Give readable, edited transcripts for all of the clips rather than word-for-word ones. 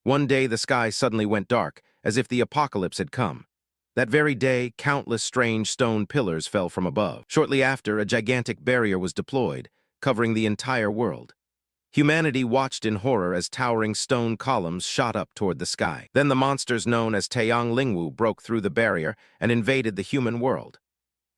One day the sky suddenly went dark, as if the apocalypse had come. That very day, countless strange stone pillars fell from above. Shortly after, a gigantic barrier was deployed, covering the entire world. Humanity watched in horror as towering stone columns shot up toward the sky. Then the monsters known as Taeyang Lingwu broke through the barrier and invaded the human world.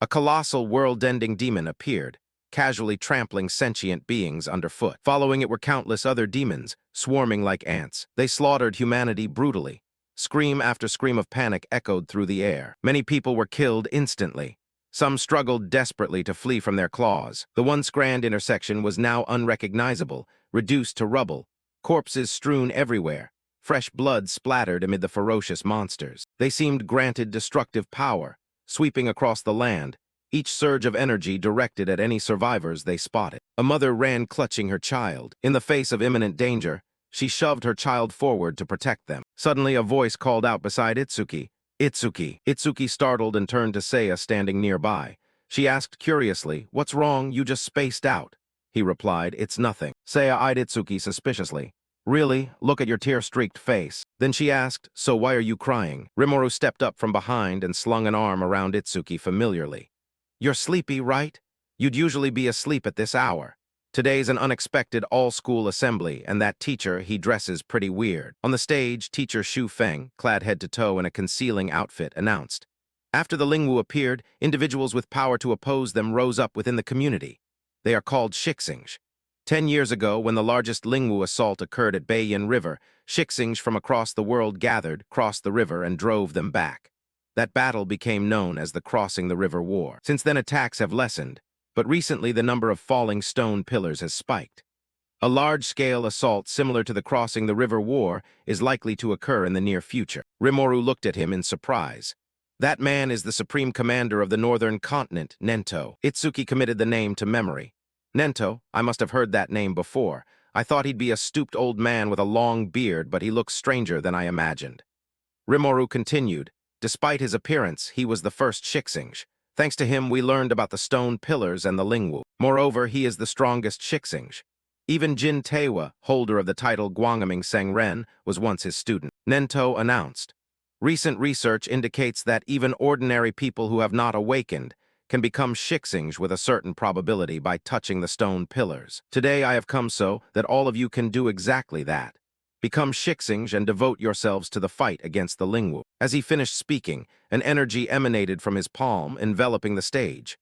A colossal world-ending demon appeared, casually trampling sentient beings underfoot. Following it were countless other demons, swarming like ants. They slaughtered humanity brutally. Scream after scream of panic echoed through the air. Many people were killed instantly. Some struggled desperately to flee from their claws. The once grand intersection was now unrecognizable, reduced to rubble, corpses strewn everywhere, fresh blood splattered amid the ferocious monsters. They seemed granted destructive power, sweeping across the land, each surge of energy directed at any survivors they spotted. A mother ran clutching her child. In the face of imminent danger, she shoved her child forward to protect them. Suddenly, a voice called out beside Itsuki, "Itsuki." Itsuki startled and turned to Seiya standing nearby. She asked curiously, "What's wrong? You just spaced out." He replied, "It's nothing." Seiya eyed Itsuki suspiciously. "Really? Look at your tear-streaked face." Then she asked, "So why are you crying?" Rimuru stepped up from behind and slung an arm around Itsuki familiarly. "You're sleepy, right? You'd usually be asleep at this hour. Today's an unexpected all-school assembly, and that teacher, he dresses pretty weird." On the stage, teacher Xu Feng, clad head to toe in a concealing outfit, announced. After the Lingwu appeared, individuals with power to oppose them rose up within the community. They are called Shixinge. 10 years ago, when the largest Lingwu assault occurred at Beiyin River, Shixinge from across the world gathered, crossed the river, and drove them back. That battle became known as the Crossing the River War. Since then, attacks have lessened, but recently the number of falling stone pillars has spiked. A large-scale assault similar to the Crossing the River War is likely to occur in the near future. Rimuru looked at him in surprise. That man is the supreme commander of the northern continent, Nento. Itsuki committed the name to memory. Nento, I must have heard that name before. I thought he'd be a stooped old man with a long beard, but he looks stranger than I imagined. Rimuru continued. Despite his appearance, he was the first Shixinge. Thanks to him, we learned about the stone pillars and the Lingwu. Moreover, he is the strongest Shixinge. Even Jin Taewa, holder of the title Gwangaming Sengren, was once his student. Nento announced. Recent research indicates that even ordinary people who have not awakened can become Shixinge with a certain probability by touching the stone pillars. Today I have come so that all of you can do exactly that. Become Shixinge and devote yourselves to the fight against the Lingwu. As he finished speaking, an energy emanated from his palm, enveloping the stage.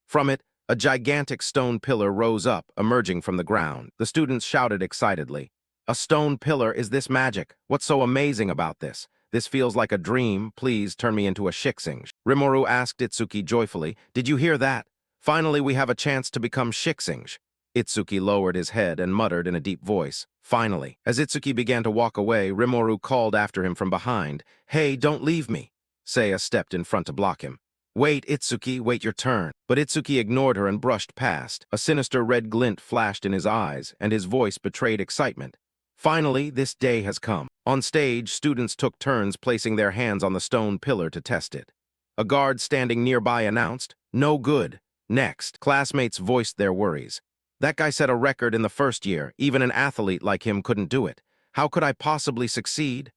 From it, a gigantic stone pillar rose up, emerging from the ground. The students shouted excitedly, "A stone pillar? Is this magic? What's so amazing about this? This feels like a dream. Please turn me into a Shixinge." Rimuru asked Itsuki joyfully, "Did you hear that? Finally we have a chance to become Shixinge." Itsuki lowered his head and muttered in a deep voice, "Finally." As Itsuki began to walk away, Rimuru called after him from behind, "Hey, don't leave me." Seiya stepped in front to block him. "Wait, Itsuki, wait your turn." But Itsuki ignored her and brushed past. A sinister red glint flashed in his eyes, and his voice betrayed excitement. "Finally, this day has come." On stage, students took turns placing their hands on the stone pillar to test it. A guard standing nearby announced, "No good. Next." Classmates voiced their worries. "That guy set a record in the first year. Even an athlete like him couldn't do it. How could I possibly succeed?"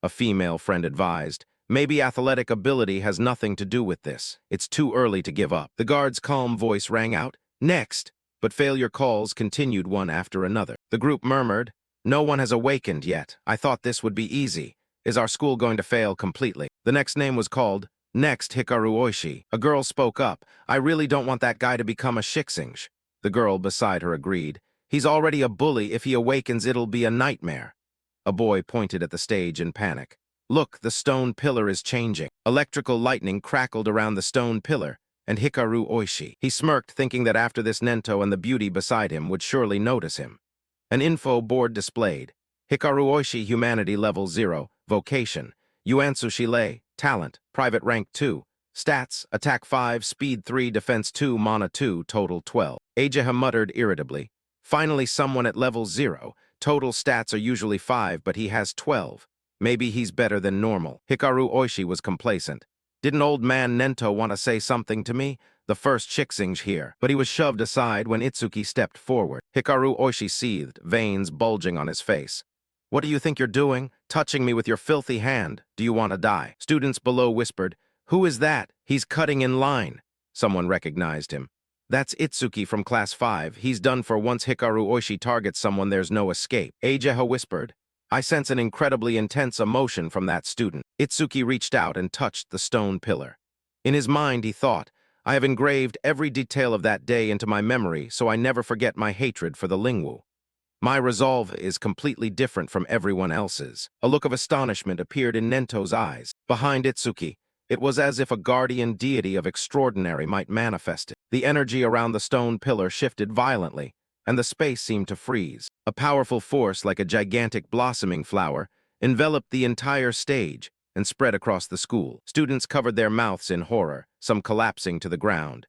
A female friend advised, "Maybe athletic ability has nothing to do with this. It's too early to give up." The guard's calm voice rang out, "Next." But failure calls continued one after another. The group murmured, "No one has awakened yet. I thought this would be easy. Is our school going to fail completely?" The next name was called. Next, Hikaru Oishi. A girl spoke up, "I really don't want that guy to become a Shixinge." The girl beside her agreed, "He's already a bully. If he awakens, it'll be a nightmare." A boy pointed at the stage in panic. "Look, the stone pillar is changing." Electrical lightning crackled around the stone pillar, and Hikaru Oishi. He smirked, thinking that after this Nento and the beauty beside him would surely notice him. An info board displayed. Hikaru Oishi, Humanity Level 0, Vocation. Yuansu Shile, Talent, Private Rank 2. Stats, Attack 5, Speed 3, Defense 2, Mana 2, Total 12. Ageha muttered irritably. "Finally someone at level 0. Total stats are usually 5, but he has 12. Maybe he's better than normal." Hikaru Oishi was complacent. "Didn't old man Nento want to say something to me? The first Shixinge here." But he was shoved aside when Itsuki stepped forward. Hikaru Oishi seethed, veins bulging on his face. What do you think you're doing? Touching me with your filthy hand. Do you want to die? Students below whispered, Who is that? He's cutting in line. Someone recognized him. That's Itsuki from Class 5. He's done for once Hikaru Oishi targets someone there's no escape. Eijeha whispered. I sense an incredibly intense emotion from that student. Itsuki reached out and touched the stone pillar. In his mind, he thought, I have engraved every detail of that day into my memory so I never forget my hatred for the Lingwu. My resolve is completely different from everyone else's. A look of astonishment appeared in Nento's eyes. Behind Itsuki, it was as if a guardian deity of extraordinary might manifest it. The energy around the stone pillar shifted violently, and the space seemed to freeze. A powerful force, like a gigantic blossoming flower, enveloped the entire stage and spread across the school. Students covered their mouths in horror, some collapsing to the ground.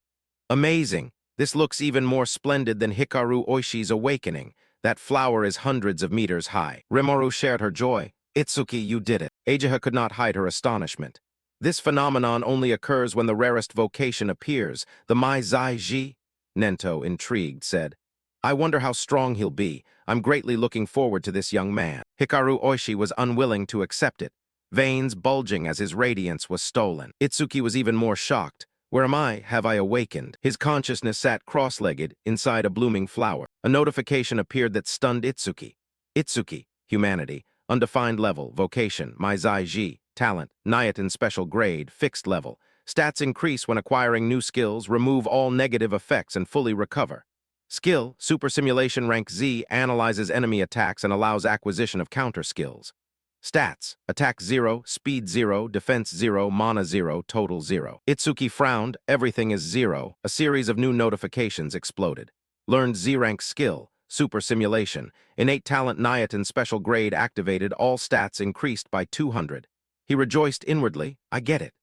Amazing! This looks even more splendid than Hikaru Oishi's awakening. That flower is hundreds of meters high. Rimuru shared her joy. Itsuki, you did it. Eijeha could not hide her astonishment. This phenomenon only occurs when the rarest vocation appears, the Mai Zai Ji. Nento, intrigued, said, I wonder how strong he'll be. I'm greatly looking forward to this young man. Hikaru Oishi was unwilling to accept it, veins bulging as his radiance was stolen. Itsuki was even more shocked. Where am I? Have I awakened? His consciousness sat cross-legged inside a blooming flower. A notification appeared that stunned Itsuki. Itsuki, humanity, undefined level, vocation, Maizai Ji, talent, Nyatin special grade, fixed level. Stats increase when acquiring new skills, remove all negative effects, and fully recover. Skill, super simulation rank Z, analyzes enemy attacks and allows acquisition of counter skills. Stats, attack 0, speed 0, defense 0, mana 0, total 0. Itsuki frowned, everything is 0. A series of new notifications exploded. Learned Z-rank skill, super simulation, innate talent Nyatin special grade activated, all stats increased by 200. He rejoiced inwardly, I get it.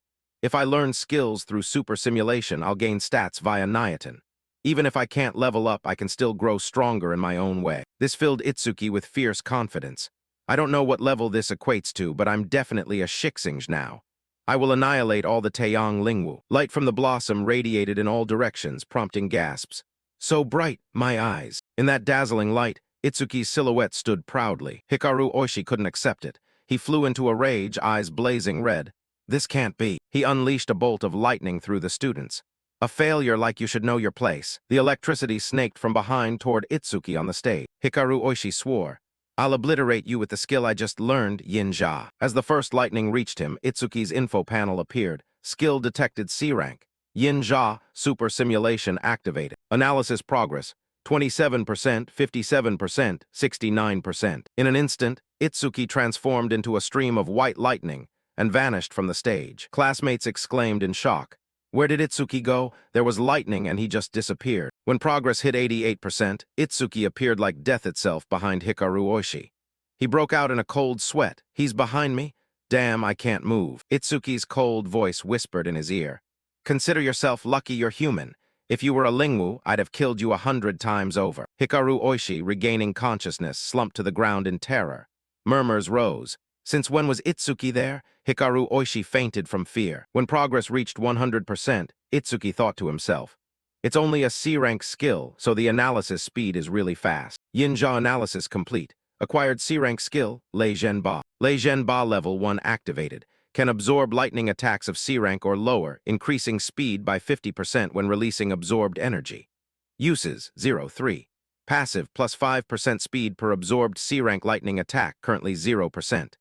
If I learn skills through super simulation, I'll gain stats via Nyatin. Even if I can't level up, I can still grow stronger in my own way. This filled Itsuki with fierce confidence. I don't know what level this equates to, but I'm definitely a Shixing now. I will annihilate all the Taeyang Lingwu. Light from the blossom radiated in all directions, prompting gasps. So bright, my eyes. In that dazzling light, Itsuki's silhouette stood proudly. Hikaru Oishi couldn't accept it. He flew into a rage, eyes blazing red. This can't be. He unleashed a bolt of lightning through the students. A failure like you should know your place. The electricity snaked from behind toward Itsuki on the stage. Hikaru Oishi swore. I'll obliterate you with the skill I just learned, Yin-Ja. As the first lightning reached him, Itsuki's info panel appeared. Skill detected C-rank. Yin-Ja, super simulation activated. Analysis progress, 27%, 57%, 69%. In an instant, Itsuki transformed into a stream of white lightning and vanished from the stage. Classmates exclaimed in shock. Where did Itsuki go? There was lightning and he just disappeared. When progress hit 88%, Itsuki appeared like death itself behind Hikaru Oishi. He broke out in a cold sweat. He's behind me? Damn, I can't move. Itsuki's cold voice whispered in his ear. Consider yourself lucky you're human. If you were a Lingwu, I'd have killed you 100 times over. Hikaru Oishi, regaining consciousness, slumped to the ground in terror. Murmurs rose. Since when was Itsuki there? Hikaru Oishi fainted from fear. When progress reached 100%, Itsuki thought to himself, it's only a C-rank skill, so the analysis speed is really fast. Yin-Ja analysis complete. Acquired C-rank skill, Lei Zhenba. Lei Zhenba level 1 activated. Can absorb lightning attacks of C-rank or lower, increasing speed by 50% when releasing absorbed energy. Uses, 0-3. Passive, plus 5% speed per absorbed C-rank lightning attack, currently 0%.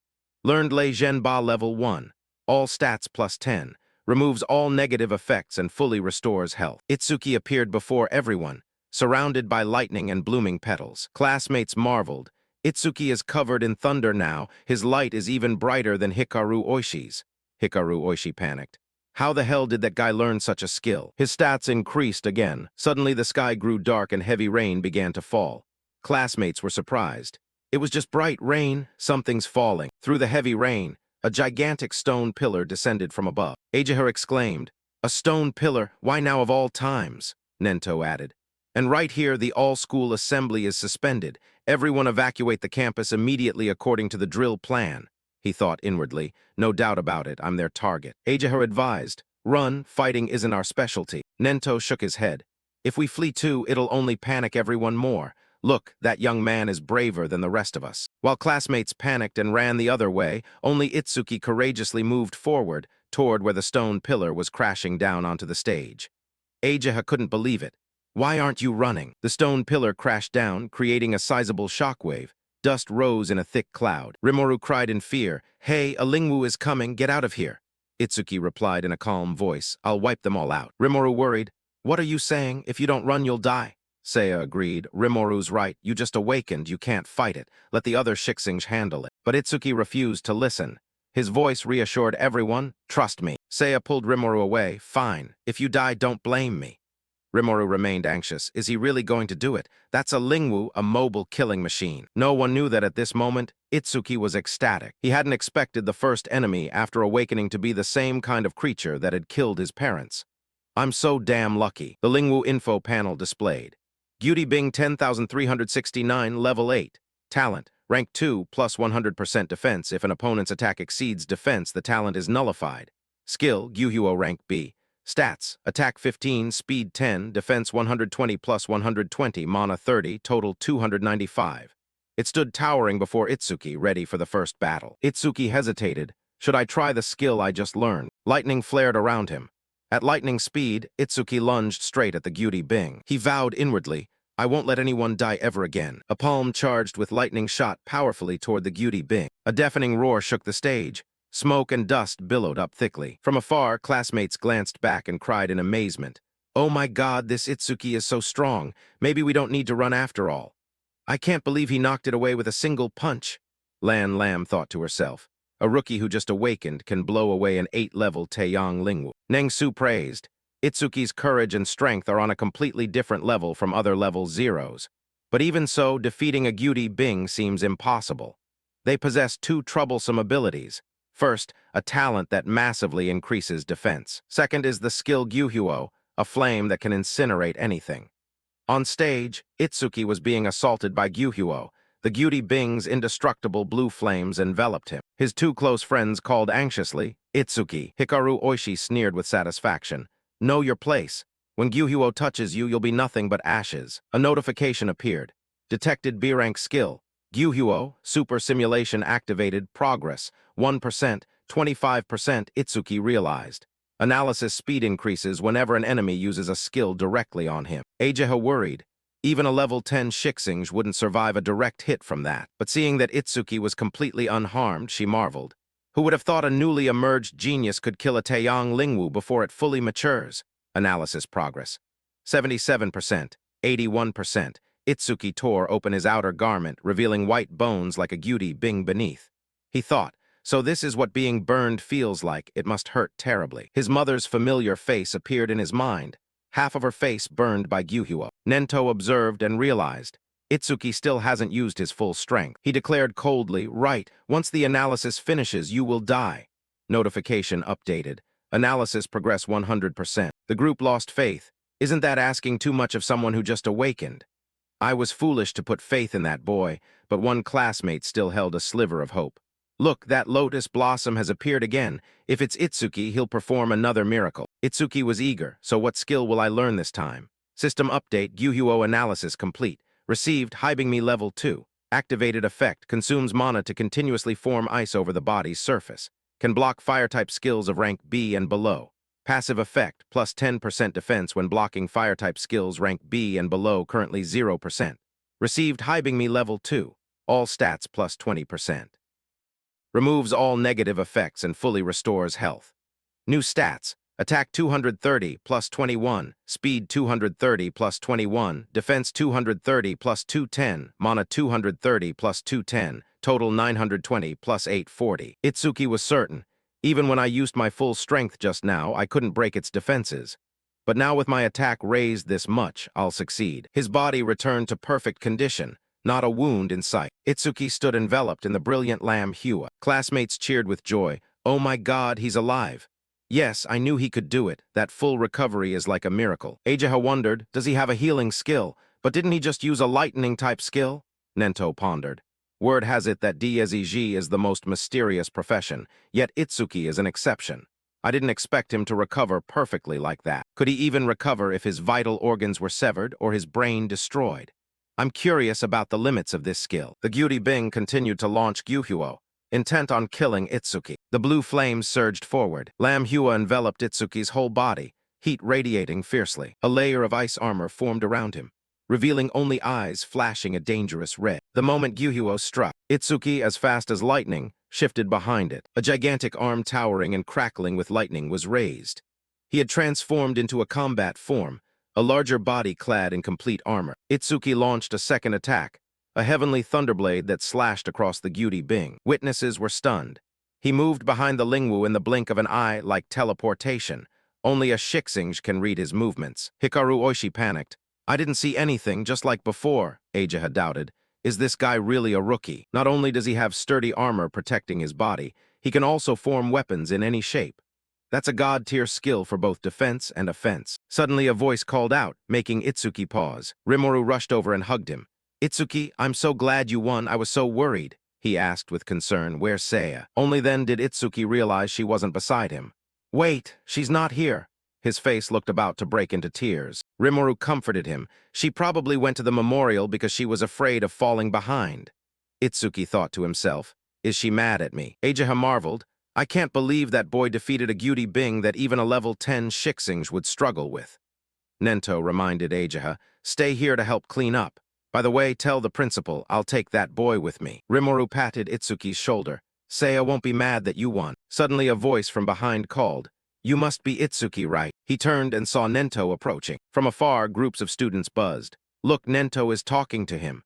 Learned Lei Zhenba level 1. All stats plus 10. Removes all negative effects and fully restores health. Itsuki appeared before everyone, surrounded by lightning and blooming petals. Classmates marveled. Itsuki is covered in thunder now. His light is even brighter than Hikaru Oishi's. Hikaru Oishi panicked. How the hell did that guy learn such a skill? His stats increased again. Suddenly the sky grew dark and heavy rain began to fall. Classmates were surprised. It was just bright rain. Something's falling. Through the heavy rain, a gigantic stone pillar descended from above. Eijeha exclaimed, a stone pillar, why now of all times? Nento added. And right here the all-school assembly is suspended. Everyone evacuate the campus immediately according to the drill plan. He thought inwardly, no doubt about it, I'm their target. Eijeha advised, run, fighting isn't our specialty. Nento shook his head. If we flee too, it'll only panic everyone more. Look, that young man is braver than the rest of us. While classmates panicked and ran the other way, only Itsuki courageously moved forward toward where the stone pillar was crashing down onto the stage. Ajaha couldn't believe it. Why aren't you running? The stone pillar crashed down, creating a sizable shockwave. Dust rose in a thick cloud. Rimuru cried in fear, "Hey, a Lingwu is coming, get out of here." Itsuki replied in a calm voice, "I'll wipe them all out." Rimuru worried, "What are you saying? If you don't run, you'll die." Seiya agreed, "Rimoru's right, you just awakened, you can't fight it. Let the other Shiksings handle it." But Itsuki refused to listen. His voice reassured everyone, "Trust me." Seiya pulled Rimuru away, "Fine, if you die, don't blame me." Rimuru remained anxious. Is he really going to do it? That's a Lingwu, a mobile killing machine. No one knew that at this moment, Itsuki was ecstatic. He hadn't expected the first enemy after awakening to be the same kind of creature that had killed his parents. "I'm so damn lucky." The Lingwu info panel displayed. Gyuri Bing 10,369, level 8. Talent, rank 2, plus 100% defense. If an opponent's attack exceeds defense, the talent is nullified. Skill, Gyuhyuo rank B. Stats, attack 15, speed 10, defense 120 plus 120, mana 30, total 295. It stood towering before Itsuki, ready for the first battle. Itsuki hesitated. Should I try the skill I just learned? Lightning flared around him. At lightning speed, Itsuki lunged straight at the Gyuri Bing. He vowed inwardly, "I won't let anyone die ever again." A palm charged with lightning shot powerfully toward the Gyuri Bing. A deafening roar shook the stage. Smoke and dust billowed up thickly. From afar, classmates glanced back and cried in amazement. "Oh my God, this Itsuki is so strong. Maybe we don't need to run after all. I can't believe he knocked it away with a single punch." Lan Lam thought to herself. A rookie who just awakened can blow away an 8-level Taeyang Lingwu. Nengsu praised. Itsuki's courage and strength are on a completely different level from other level zeros. But even so, defeating a Gyuri Bing seems impossible. They possess two troublesome abilities. First, a talent that massively increases defense. Second is the skill Gyuhyuo, a flame that can incinerate anything. On stage, Itsuki was being assaulted by Gyuhyuo. The Gyuri Bing's indestructible blue flames enveloped him. His two close friends called anxiously, "Itsuki." Hikaru Oishi sneered with satisfaction. "Know your place. When Gyuhyuo touches you, you'll be nothing but ashes." A notification appeared. Detected B-rank skill. Gyuhyuo, super simulation activated, progress, 1%, 25%, Itsuki realized. Analysis speed increases whenever an enemy uses a skill directly on him. Ajaha worried. Even a level 10 Shiksing wouldn't survive a direct hit from that. But seeing that Itsuki was completely unharmed, she marveled. Who would have thought a newly emerged genius could kill a Taeyang Lingwu before it fully matures? Analysis progress. 77%, 81%. Itsuki tore open his outer garment, revealing white bones like a Gyuri Bing beneath. He thought, so this is what being burned feels like. It must hurt terribly. His mother's familiar face appeared in his mind, half of her face burned by Gyuhyuo. Nento observed and realized. Itsuki still hasn't used his full strength. He declared coldly, "Right, once the analysis finishes, you will die." Notification updated. Analysis progress 100%. The group lost faith. Isn't that asking too much of someone who just awakened? I was foolish to put faith in that boy, but one classmate still held a sliver of hope. Look, that lotus blossom has appeared again. If it's Itsuki, he'll perform another miracle. Itsuki was eager, so what skill will I learn this time? System update, Gyuhyuo analysis complete. Received, Hibing Me level 2. Activated effect, consumes mana to continuously form ice over the body's surface. Can block fire-type skills of rank B and below. Passive effect, plus 10% defense when blocking fire-type skills rank B and below, currently 0%. Received, Hibing Me level 2. All stats plus 20%. Removes all negative effects and fully restores health. New stats. Attack 230 plus 21, speed 230 plus 21, defense 230 plus 210, mana 230 plus 210, total 920 plus 840. Itsuki was certain. Even when I used my full strength just now, I couldn't break its defenses. But now with my attack raised this much, I'll succeed. His body returned to perfect condition, not a wound in sight. Itsuki stood enveloped in the brilliant lamb hue. Classmates cheered with joy. "Oh my God, he's alive." Yes, I knew he could do it. That full recovery is like a miracle. Ajaha wondered, does he have a healing skill? But didn't he just use a lightning-type skill? Nento pondered. Word has it that Dieziji is the most mysterious profession, yet Itsuki is an exception. I didn't expect him to recover perfectly like that. Could he even recover if his vital organs were severed or his brain destroyed? I'm curious about the limits of this skill. The Gyuri Bing continued to launch Gyuhuo, intent on killing Itsuki. The blue flames surged forward. Lam Hua enveloped Itsuki's whole body, heat radiating fiercely. A layer of ice armor formed around him, revealing only eyes flashing a dangerous red. The moment Gyuhuo struck, Itsuki, as fast as lightning, shifted behind it. A gigantic arm towering and crackling with lightning was raised. He had transformed into a combat form, a larger body clad in complete armor. Itsuki launched a second attack, a heavenly thunderblade that slashed across the Gyuri Bing. Witnesses were stunned. He moved behind the Lingwu in the blink of an eye like teleportation. Only a Shixing can read his movements. Hikaru Oishi panicked. I didn't see anything, just like before, Aja had doubted. Is this guy really a rookie? Not only does he have sturdy armor protecting his body, he can also form weapons in any shape. That's a god-tier skill for both defense and offense. Suddenly a voice called out, making Itsuki pause. Rimuru rushed over and hugged him. Itsuki, I'm so glad you won. I was so worried, he asked with concern. Where's Seiya? Only then did Itsuki realize she wasn't beside him. Wait, she's not here. His face looked about to break into tears. Rimuru comforted him. She probably went to the memorial because she was afraid of falling behind. Itsuki thought to himself, is she mad at me? Ajaha marveled. I can't believe that boy defeated a Gyuri Bing that even a level 10 Shixing would struggle with. Nento reminded Ajaha, stay here to help clean up. By the way, tell the principal I'll take that boy with me. Rimuru patted Itsuki's shoulder. Seiya won't be mad that you won. Suddenly a voice from behind called, you must be Itsuki, right? He turned and saw Nento approaching. From afar, groups of students buzzed. Look, Nento is talking to him.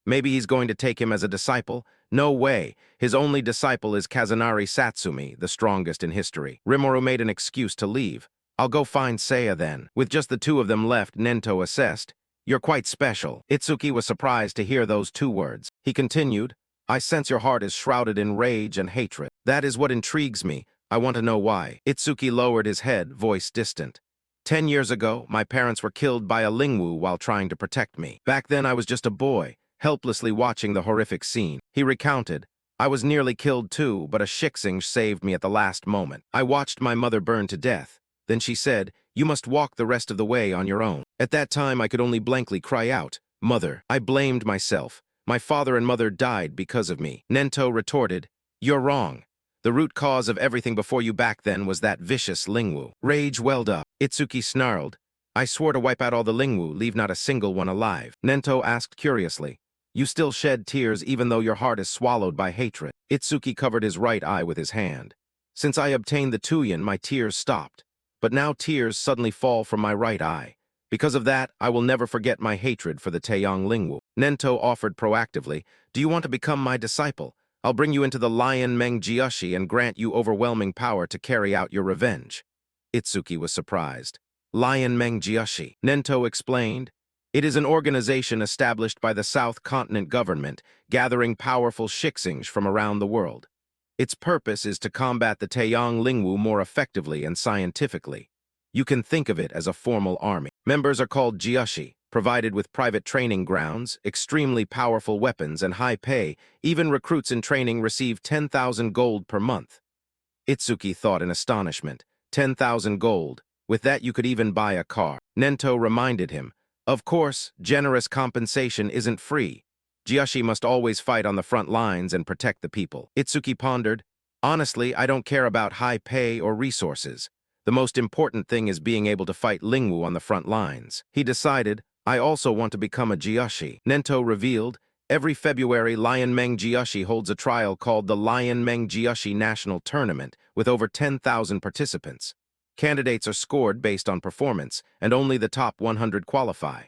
Maybe he's going to take him as a disciple? No way. His only disciple is Kazunari Satsumi, the strongest in history. Rimuru made an excuse to leave. I'll go find Seiya then. With just the two of them left, Nento assessed. You're quite special. Itsuki was surprised to hear those two words. He continued, I sense your heart is shrouded in rage and hatred. That is what intrigues me. I want to know why. Itsuki lowered his head, voice distant. 10 years ago, my parents were killed by a Lingwu while trying to protect me. Back then I was just a boy, helplessly watching the horrific scene. He recounted, I was nearly killed too, but a Shixing saved me at the last moment. I watched my mother burn to death. Then she said, you must walk the rest of the way on your own. At that time I could only blankly cry out, Mother. I blamed myself. My father and mother died because of me. Nento retorted, you're wrong. The root cause of everything before you back then was that vicious Lingwu. Rage welled up. Itsuki snarled, I swore to wipe out all the Lingwu, leave not a single one alive. Nento asked curiously, you still shed tears even though your heart is swallowed by hatred. Itsuki covered his right eye with his hand. Since I obtained the Tuyen, my tears stopped. But now tears suddenly fall from my right eye. Because of that, I will never forget my hatred for the Taeyong Lingwu. Nento offered proactively, do you want to become my disciple? I'll bring you into the Lion Meng Jiashi and grant you overwhelming power to carry out your revenge. Itsuki was surprised. Lion Meng Jiashi. Nento explained, it is an organization established by the South Continent government, gathering powerful Shixing from around the world. Its purpose is to combat the Taeyong Lingwu more effectively and scientifically. You can think of it as a formal army. Members are called Jiashi, provided with private training grounds, extremely powerful weapons, and high pay. Even recruits in training receive 10,000 gold per month. Itsuki thought in astonishment. 10,000 gold. With that you could even buy a car. Nento reminded him, of course, generous compensation isn't free. Jiashi must always fight on the front lines and protect the people. Itsuki pondered, honestly, I don't care about high pay or resources. The most important thing is being able to fight Lingwu on the front lines. He decided, I also want to become a Jiashi. Nento revealed, every February Lion Meng Jiashi holds a trial called the Lion Meng Jiashi National Tournament with over 10,000 participants. Candidates are scored based on performance, and only the top 100 qualify.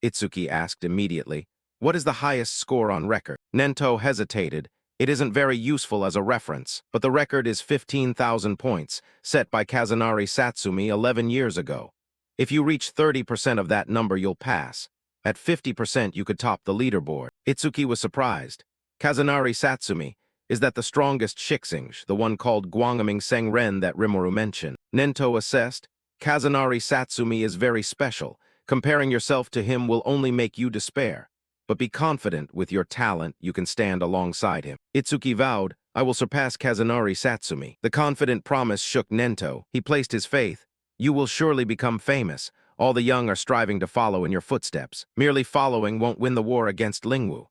Itsuki asked immediately, what is the highest score on record? Nento hesitated. It isn't very useful as a reference, but the record is 15,000 points, set by Kazunari Satsumi 11 years ago. If you reach 30% of that number, you'll pass. At 50%, you could top the leaderboard. Itsuki was surprised. Kazunari Satsumi, is that the strongest Shixing, the one called Guangaming Sengren that Rimuru mentioned? Nento assessed, Kazunari Satsumi is very special. Comparing yourself to him will only make you despair. But be confident with your talent you can stand alongside him. Itsuki vowed, I will surpass Kazunari Satsumi. The confident promise shook Nento. He placed his faith. You will surely become famous. All the young are striving to follow in your footsteps. Merely following won't win the war against Lingwu.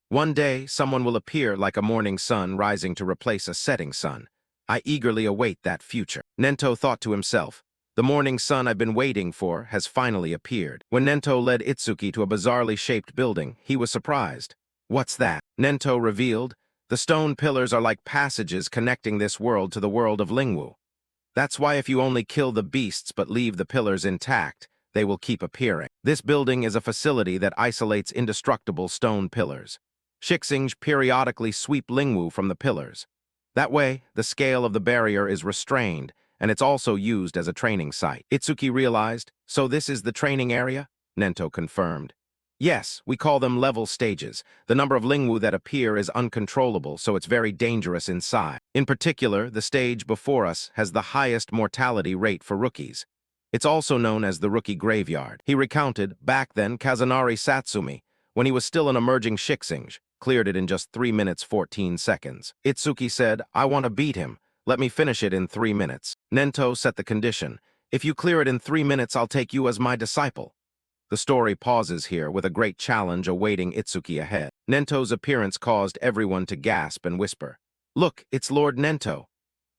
One day, someone will appear like a morning sun rising to replace a setting sun. I eagerly await that future. Nento thought to himself, the morning sun I've been waiting for has finally appeared. When Nento led Itsuki to a bizarrely shaped building, he was surprised. What's that? Nento revealed. The stone pillars are like passages connecting this world to the world of Lingwu. That's why if you only kill the beasts but leave the pillars intact, they will keep appearing. This building is a facility that isolates indestructible stone pillars. Shixing periodically sweep Lingwu from the pillars. That way, the scale of the barrier is restrained, and it's also used as a training site. Itsuki realized, so this is the training area? Nento confirmed. Yes, we call them level stages. The number of Lingwu that appear is uncontrollable, so it's very dangerous inside. In particular, the stage before us has the highest mortality rate for rookies. It's also known as the rookie graveyard. He recounted, back then, Kazunari Satsumi, when he was still an emerging Shixing, cleared it in just 3 minutes 14 seconds. Itsuki said, I want to beat him. Let me finish it in 3 minutes. Nento set the condition. If you clear it in 3 minutes, I'll take you as my disciple. The story pauses here with a great challenge awaiting Itsuki ahead. Nento's appearance caused everyone to gasp and whisper, Look, it's Lord Nento.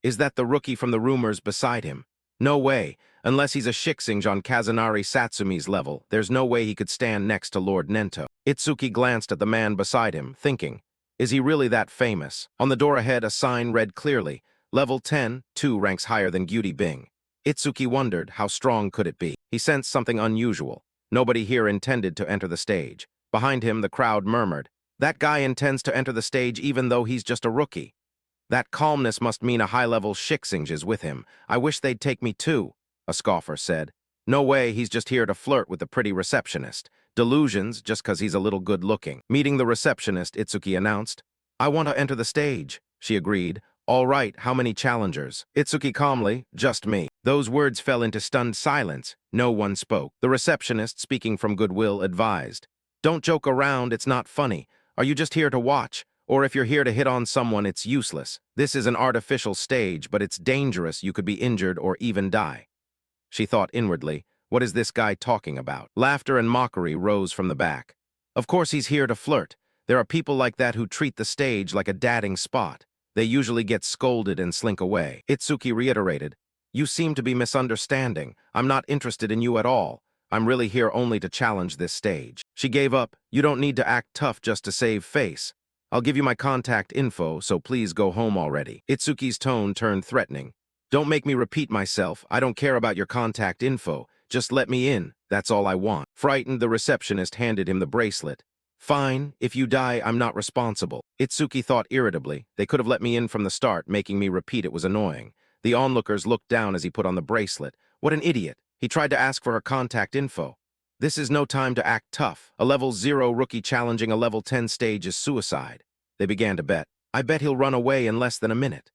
Is that the rookie from the rumors beside him? No way. Unless he's a Shixing on Kazunari Satsumi's level, there's no way he could stand next to Lord Nento. Itsuki glanced at the man beside him, thinking, is he really that famous? On the door ahead, a sign read clearly, Level 10, 2 ranks higher than Gyuri Bing. Itsuki wondered, how strong could it be? He sensed something unusual. Nobody here intended to enter the stage. Behind him, the crowd murmured, that guy intends to enter the stage even though he's just a rookie. That calmness must mean a high-level Shixing is with him. I wish they'd take me too, a scoffer said. No way, he's just here to flirt with the pretty receptionist. Delusions, just 'cause he's a little good-looking. Meeting the receptionist, Itsuki announced, I want to enter the stage. She agreed. All right, how many challengers? Itsuki calmly, just me. Those words fell into stunned silence. No one spoke. The receptionist, speaking from goodwill, advised, don't joke around, it's not funny. Are you just here to watch? Or if you're here to hit on someone, it's useless. This is an artificial stage, but it's dangerous. You could be injured or even die. She thought inwardly, what is this guy talking about? Laughter and mockery rose from the back. Of course he's here to flirt. There are people like that who treat the stage like a dating spot. They usually get scolded and slink away. Itsuki reiterated, you seem to be misunderstanding. I'm not interested in you at all. I'm really here only to challenge this stage. She gave up. You don't need to act tough just to save face. I'll give you my contact info, so please go home already. Itsuki's tone turned threatening. Don't make me repeat myself. I don't care about your contact info. Just let me in. That's all I want. Frightened, the receptionist handed him the bracelet. Fine, if you die, I'm not responsible. Itsuki thought irritably. They could have let me in from the start, making me repeat it was annoying. The onlookers looked down as he put on the bracelet. What an idiot. He tried to ask for her contact info. This is no time to act tough. A level 0 rookie challenging a level 10 stage is suicide. They began to bet. I bet he'll run away in less than a minute.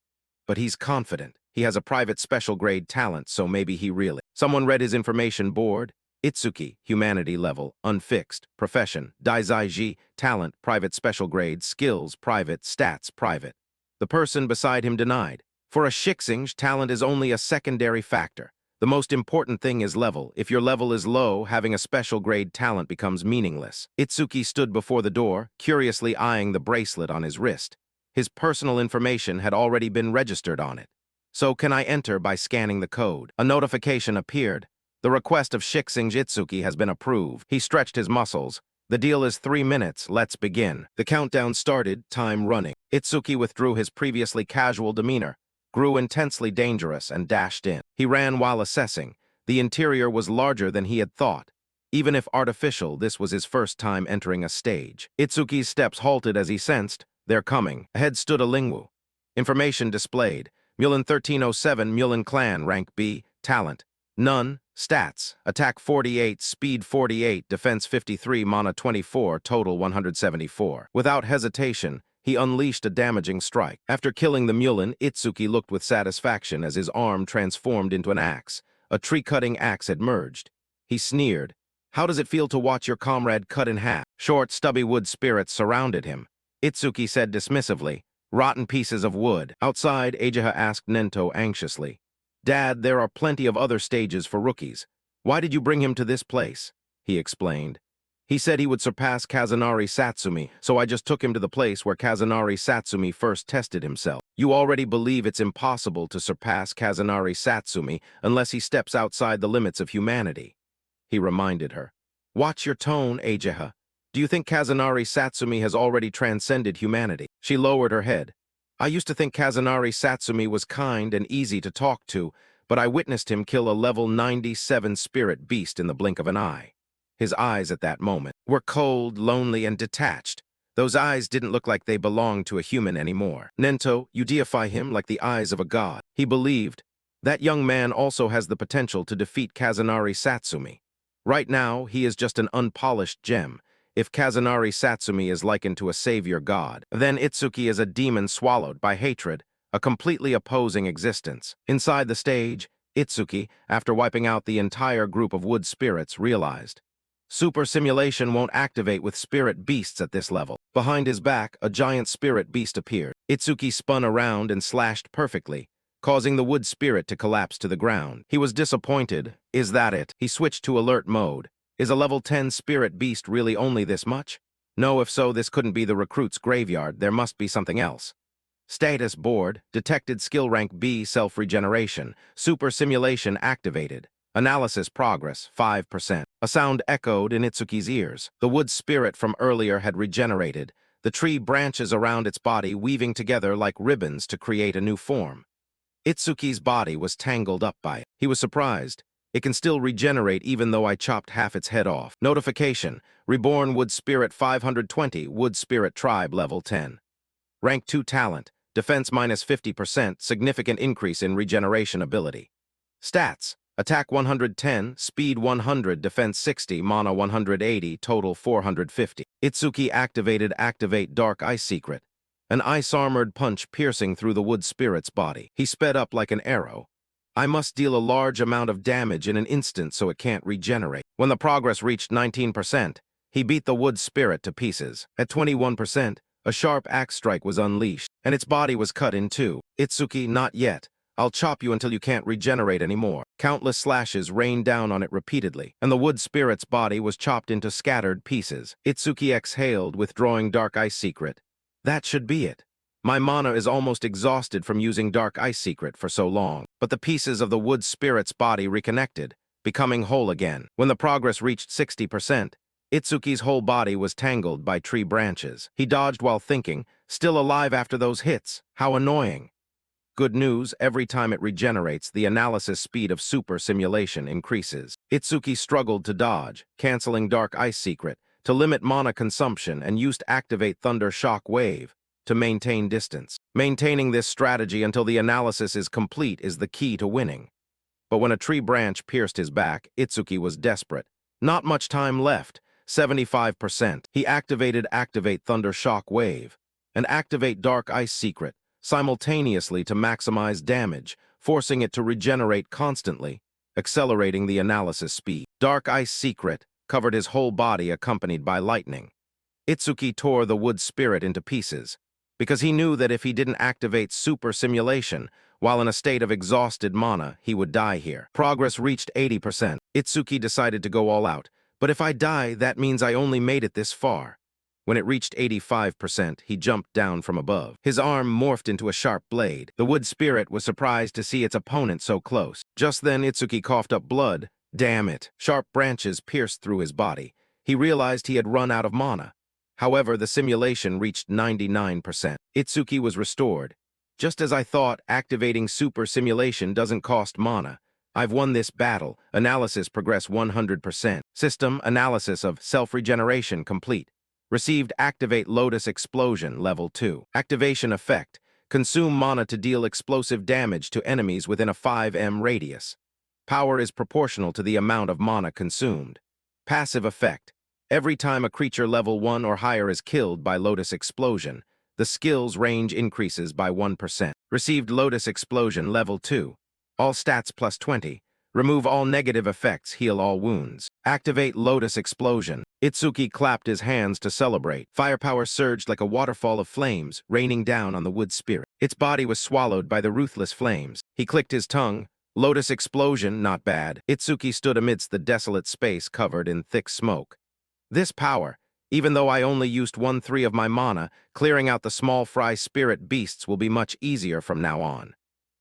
But he's confident. He has a private special grade talent, so maybe he really. Someone read his information board. Itsuki, humanity level, unfixed, profession, Daizaiji, talent, private special grade, skills, private, stats, private. The person beside him denied. For a Shixing, talent is only a secondary factor. The most important thing is level. If your level is low, having a special grade talent becomes meaningless. Itsuki stood before the door, curiously eyeing the bracelet on his wrist. His personal information had already been registered on it. So can I enter by scanning the code? A notification appeared. The request of Shixing Itsuki has been approved. He stretched his muscles. The deal is 3 minutes. Let's begin. The countdown started, time running. Itsuki withdrew his previously casual demeanor, grew intensely dangerous, and dashed in. He ran while assessing. The interior was larger than he had thought. Even if artificial, this was his first time entering a stage. Itsuki's steps halted as he sensed, they're coming. Ahead stood a Lingwu. Information displayed. Mulan 1307, Mulan Clan, rank B, talent. None. Stats, attack 48, speed 48, defense 53, mana 24, total 174. Without hesitation, he unleashed a damaging strike. After killing the Mulan, Itsuki looked with satisfaction as his arm transformed into an axe. A tree-cutting axe had merged. He sneered. How does it feel to watch your comrade cut in half? Short, stubby wood spirits surrounded him. Itsuki said dismissively, rotten pieces of wood. Outside, Ageha asked Nento anxiously, Dad, there are plenty of other stages for rookies. Why did you bring him to this place? He explained. He said he would surpass Kazunari Satsumi, so I just took him to the place where Kazunari Satsumi first tested himself. You already believe it's impossible to surpass Kazunari Satsumi unless he steps outside the limits of humanity. He reminded her. Watch your tone, Ageha. Do you think Kazunari Satsumi has already transcended humanity? She lowered her head. I used to think Kazunari Satsumi was kind and easy to talk to, but I witnessed him kill a level 97 spirit beast in the blink of an eye. His eyes at that moment were cold, lonely, and detached. Those eyes didn't look like they belonged to a human anymore. Nento, you deify him like the eyes of a god. He believed. That young man also has the potential to defeat Kazunari Satsumi. Right now, he is just an unpolished gem. If Kazunari Satsumi is likened to a savior god, then Itsuki is a demon swallowed by hatred, a completely opposing existence. Inside the stage, Itsuki, after wiping out the entire group of wood spirits, realized. Super simulation won't activate with spirit beasts at this level. Behind his back, a giant spirit beast appeared. Itsuki spun around and slashed perfectly, causing the wood spirit to collapse to the ground. He was disappointed. Is that it? He switched to alert mode. Is a level 10 spirit beast really only this much? No, if so, this couldn't be the recruit's graveyard. There must be something else. Status board, detected skill rank B self-regeneration, super simulation activated. Analysis progress, 5%. A sound echoed in Itsuki's ears. The wood spirit from earlier had regenerated, the tree branches around its body weaving together like ribbons to create a new form. Itsuki's body was tangled up by it. He was surprised. It can still regenerate even though I chopped half its head off. Notification, Reborn Wood Spirit 520, Wood Spirit Tribe Level 10. Rank 2 Talent, Defense minus 50%, significant increase in regeneration ability. Stats, Attack 110, Speed 100, Defense 60, Mana 180, Total 450. Itsuki activated Activate Dark Ice Secret. An ice-armored punch piercing through the wood spirit's body. He sped up like an arrow. I must deal a large amount of damage in an instant so it can't regenerate. When the progress reached 19%, he beat the wood spirit to pieces. At 21%, a sharp axe strike was unleashed, and its body was cut in two. Itsuki, not yet. I'll chop you until you can't regenerate anymore. Countless slashes rained down on it repeatedly, and the wood spirit's body was chopped into scattered pieces. Itsuki exhaled, withdrawing Dark Ice Secret. That should be it. My mana is almost exhausted from using Dark Ice Secret for so long, but the pieces of the wood spirit's body reconnected, becoming whole again. When the progress reached 60%, Itsuki's whole body was tangled by tree branches. He dodged while thinking, still alive after those hits. How annoying. Good news, every time it regenerates, the analysis speed of super simulation increases. Itsuki struggled to dodge, canceling Dark Ice Secret, to limit mana consumption, and used Activate Thunder Shock Wave to maintain distance. Maintaining this strategy until the analysis is complete is the key to winning. But when a tree branch pierced his back, Itsuki was desperate. Not much time left, 75%. He activated Activate Thunder Shock Wave and Activate Dark Ice Secret simultaneously to maximize damage, forcing it to regenerate constantly, accelerating the analysis speed. Dark Ice Secret covered his whole body, accompanied by lightning. Itsuki tore the wood spirit into pieces, because he knew that if he didn't activate super simulation, while in a state of exhausted mana, he would die here. Progress reached 80%. Itsuki decided to go all out. But if I die, that means I only made it this far. When it reached 85%, he jumped down from above. His arm morphed into a sharp blade. The wood spirit was surprised to see its opponent so close. Just then, Itsuki coughed up blood. Damn it. Sharp branches pierced through his body. He realized he had run out of mana. However, the simulation reached 99%. Itsuki was restored. Just as I thought, activating super simulation doesn't cost mana. I've won this battle. Analysis progress 100%. System analysis of self-regeneration complete. Received Activate Lotus Explosion Level 2. Activation effect. Consume mana to deal explosive damage to enemies within a 5m radius. Power is proportional to the amount of mana consumed. Passive effect. Every time a creature level 1 or higher is killed by Lotus Explosion, the skill's range increases by 1%. Received Lotus Explosion Level 2. All stats plus 20. Remove all negative effects, heal all wounds. Activate Lotus Explosion. Itsuki clapped his hands to celebrate. Firepower surged like a waterfall of flames, raining down on the wood spirit. Its body was swallowed by the ruthless flames. He clicked his tongue. Lotus explosion, not bad. Itsuki stood amidst the desolate space covered in thick smoke. This power, even though I only used 1/3 of my mana, clearing out the small fry spirit beasts will be much easier from now on.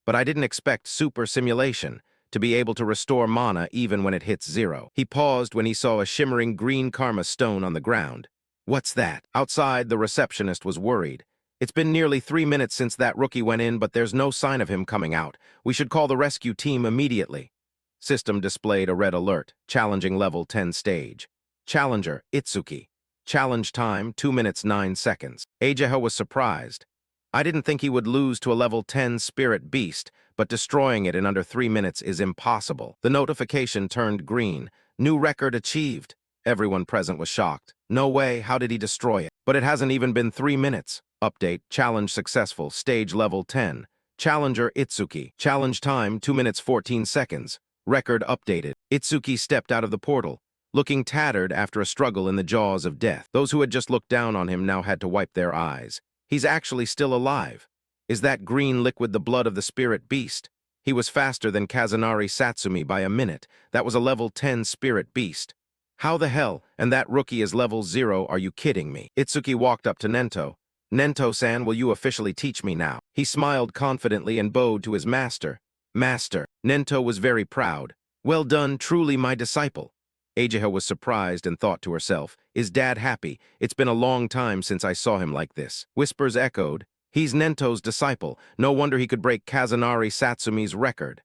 But I didn't expect super simulation to be able to restore mana even when it hits 0. He paused when he saw a shimmering green karma stone on the ground. What's that? Outside, the receptionist was worried. It's been nearly 3 minutes since that rookie went in, but there's no sign of him coming out. We should call the rescue team immediately. System displayed a red alert, challenging level 10 stage. Challenger, Itsuki. Challenge time, 2 minutes 9 seconds. Ageha was surprised. I didn't think he would lose to a level 10 spirit beast, but destroying it in under 3 minutes is impossible. The notification turned green. New record achieved. Everyone present was shocked. No way, how did he destroy it? But it hasn't even been 3 minutes. Update, challenge successful, stage level 10. Challenger Itsuki. Challenge time, 2 minutes 14 seconds. Record updated. Itsuki stepped out of the portal, looking tattered after a struggle in the jaws of death. Those who had just looked down on him now had to wipe their eyes. He's actually still alive. Is that green liquid the blood of the spirit beast? He was faster than Kazunari Satsumi by a minute. That was a level 10 spirit beast. How the hell? And that rookie is level 0, are you kidding me? Itsuki walked up to Nento. Nento-san, will you officially teach me now? He smiled confidently and bowed to his master. Master. Nento was very proud. Well done, truly my disciple. Ageha was surprised and thought to herself, is Dad happy? It's been a long time since I saw him like this. Whispers echoed, he's Nento's disciple. No wonder he could break Kazunari Satsumi's record.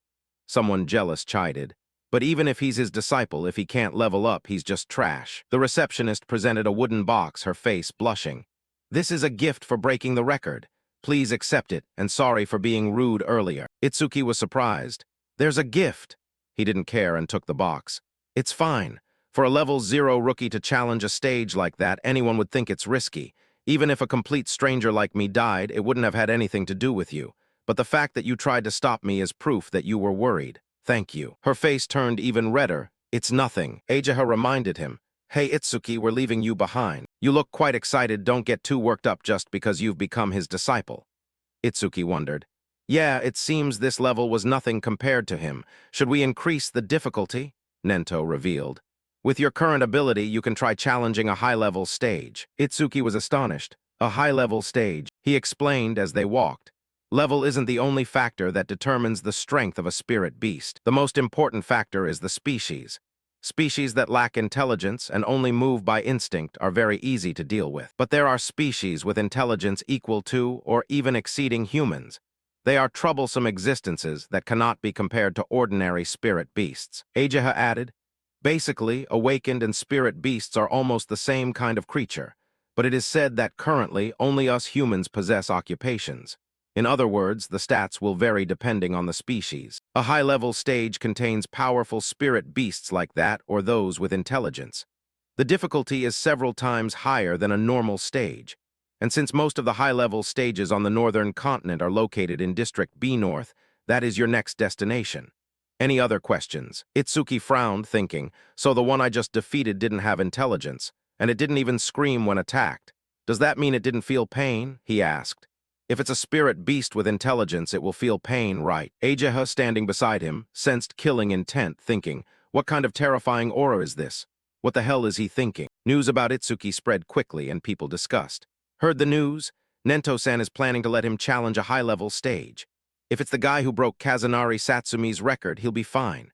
Someone jealous chided. But even if he's his disciple, if he can't level up, he's just trash. The receptionist presented a wooden box, her face blushing. This is a gift for breaking the record. Please accept it, and sorry for being rude earlier. Itsuki was surprised. There's a gift. He didn't care and took the box. It's fine. For a level 0 rookie to challenge a stage like that, anyone would think it's risky. Even if a complete stranger like me died, it wouldn't have had anything to do with you. But the fact that you tried to stop me is proof that you were worried. Thank you. Her face turned even redder. It's nothing. Ageha reminded him. Hey Itsuki, we're leaving you behind. You look quite excited, don't get too worked up just because you've become his disciple. Itsuki wondered. Yeah, it seems this level was nothing compared to him. Should we increase the difficulty? Nento revealed. With your current ability, you can try challenging a high-level stage. Itsuki was astonished. A high-level stage, he explained as they walked. Level isn't the only factor that determines the strength of a spirit beast. The most important factor is the species. Species that lack intelligence and only move by instinct are very easy to deal with. But there are species with intelligence equal to or even exceeding humans. They are troublesome existences that cannot be compared to ordinary spirit beasts. Ageha added, basically, awakened and spirit beasts are almost the same kind of creature, but it is said that currently only us humans possess occupations. In other words, the stats will vary depending on the species. A high-level stage contains powerful spirit beasts like that or those with intelligence. The difficulty is several times higher than a normal stage. And since most of the high-level stages on the northern continent are located in District B North, that is your next destination. Any other questions? Itsuki frowned, thinking, so the one I just defeated didn't have intelligence, and it didn't even scream when attacked. Does that mean it didn't feel pain? He asked. If it's a spirit beast with intelligence, it will feel pain, right? Ageha, standing beside him, sensed killing intent, thinking, what kind of terrifying aura is this? What the hell is he thinking? News about Itsuki spread quickly and people discussed. Heard the news? Nento-san is planning to let him challenge a high-level stage. If it's the guy who broke Kazunari Satsumi's record, he'll be fine.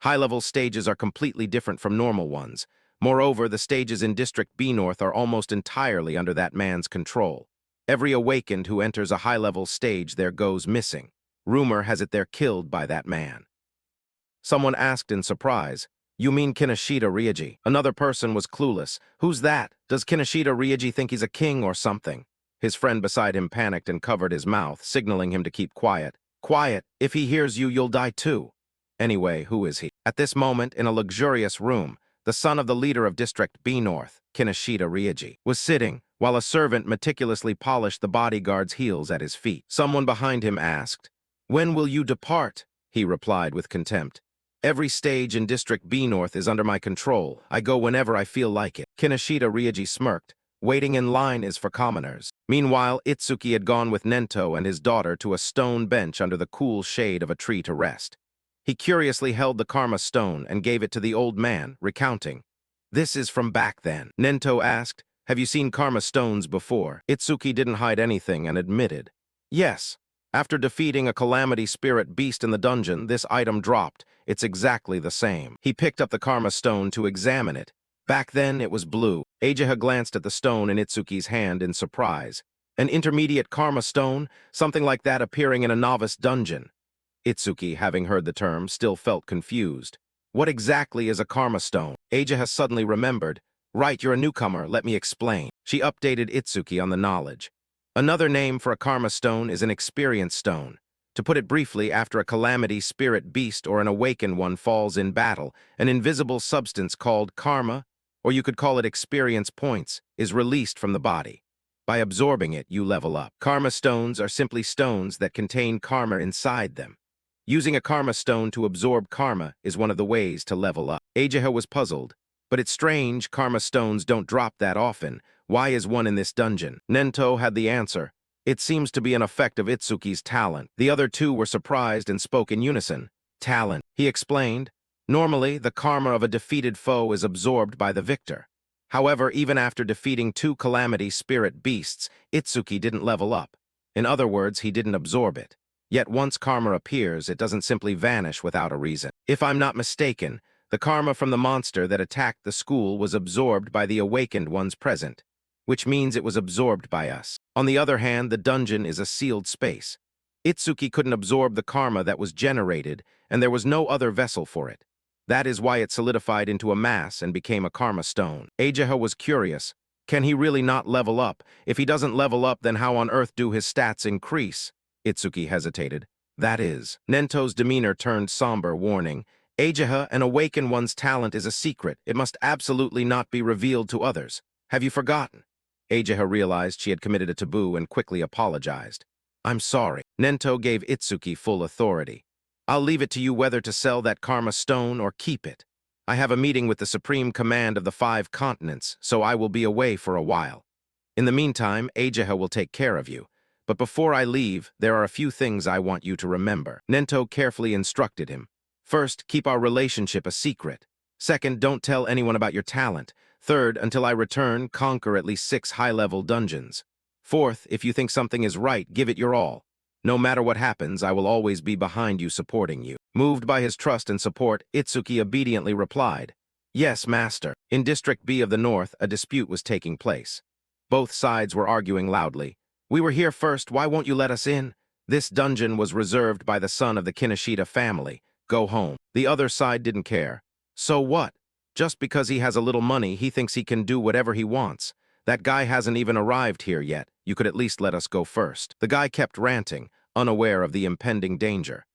High-level stages are completely different from normal ones. Moreover, the stages in District B North are almost entirely under that man's control. Every awakened who enters a high-level stage there goes missing. Rumor has it they're killed by that man. Someone asked in surprise, you mean Kinoshita Ryuji? Another person was clueless. Who's that? Does Kinoshita Ryuji think he's a king or something? His friend beside him panicked and covered his mouth, signaling him to keep quiet. Quiet, if he hears you, you'll die too. Anyway, who is he? At this moment, in a luxurious room, the son of the leader of District B North, Kinoshita Ryuji, was sitting, while a servant meticulously polished the bodyguard's heels at his feet. Someone behind him asked, when will you depart? He replied with contempt. Every stage in District B North is under my control. I go whenever I feel like it. Kinoshita Ryuji smirked. Waiting in line is for commoners. Meanwhile, Itsuki had gone with Nento and his daughter to a stone bench under the cool shade of a tree to rest. He curiously held the karma stone and gave it to the old man, recounting. This is from back then. Nento asked, have you seen karma stones before? Itsuki didn't hide anything and admitted. Yes. After defeating a calamity spirit beast in the dungeon, this item dropped. It's exactly the same. He picked up the karma stone to examine it. Back then, it was blue. Ageha glanced at the stone in Itsuki's hand in surprise. An intermediate karma stone, something like that appearing in a novice dungeon. Itsuki, having heard the term, still felt confused. What exactly is a karma stone? Ageha suddenly remembered. Right, you're a newcomer, let me explain. She updated Itsuki on the knowledge. Another name for a karma stone is an experience stone. To put it briefly, after a calamity spirit beast or an awakened one falls in battle, an invisible substance called karma, or you could call it experience points, is released from the body. By absorbing it, you level up. Karma stones are simply stones that contain karma inside them. Using a karma stone to absorb karma is one of the ways to level up. Ageha was puzzled. But it's strange, karma stones don't drop that often. Why is one in this dungeon? Nento had the answer. It seems to be an effect of Itsuki's talent. The other two were surprised and spoke in unison. Talent, he explained. Normally, the karma of a defeated foe is absorbed by the victor. However, even after defeating 2 calamity spirit beasts, Itsuki didn't level up. In other words, he didn't absorb it. Yet once karma appears, it doesn't simply vanish without a reason. If I'm not mistaken, the karma from the monster that attacked the school was absorbed by the awakened ones present, which means it was absorbed by us. On the other hand, the dungeon is a sealed space. Itsuki couldn't absorb the karma that was generated, and there was no other vessel for it. That is why it solidified into a mass and became a karma stone. Ageha was curious. Can he really not level up? If he doesn't level up, then how on earth do his stats increase? Itsuki hesitated. That is. Nento's demeanor turned somber, warning. Ageha, an awakened one's talent is a secret. It must absolutely not be revealed to others. Have you forgotten? Ageha realized she had committed a taboo and quickly apologized. I'm sorry. Nento gave Itsuki full authority. I'll leave it to you whether to sell that karma stone or keep it. I have a meeting with the Supreme Command of the 5 continents, so I will be away for a while. In the meantime, Ageha will take care of you. But before I leave, there are a few things I want you to remember. Nento carefully instructed him. First, keep our relationship a secret. Second, don't tell anyone about your talent. Third, until I return, conquer at least 6 high-level dungeons. Fourth, if you think something is right, give it your all. No matter what happens, I will always be behind you, supporting you. Moved by his trust and support, Itsuki obediently replied, Yes, master. In District B of the North, a dispute was taking place. Both sides were arguing loudly. We were here first, why won't you let us in? This dungeon was reserved by the son of the Kinoshita family. Go home. The other side didn't care. So what? Just because he has a little money, he thinks he can do whatever he wants. That guy hasn't even arrived here yet. You could at least let us go first. The guy kept ranting, unaware of the impending danger.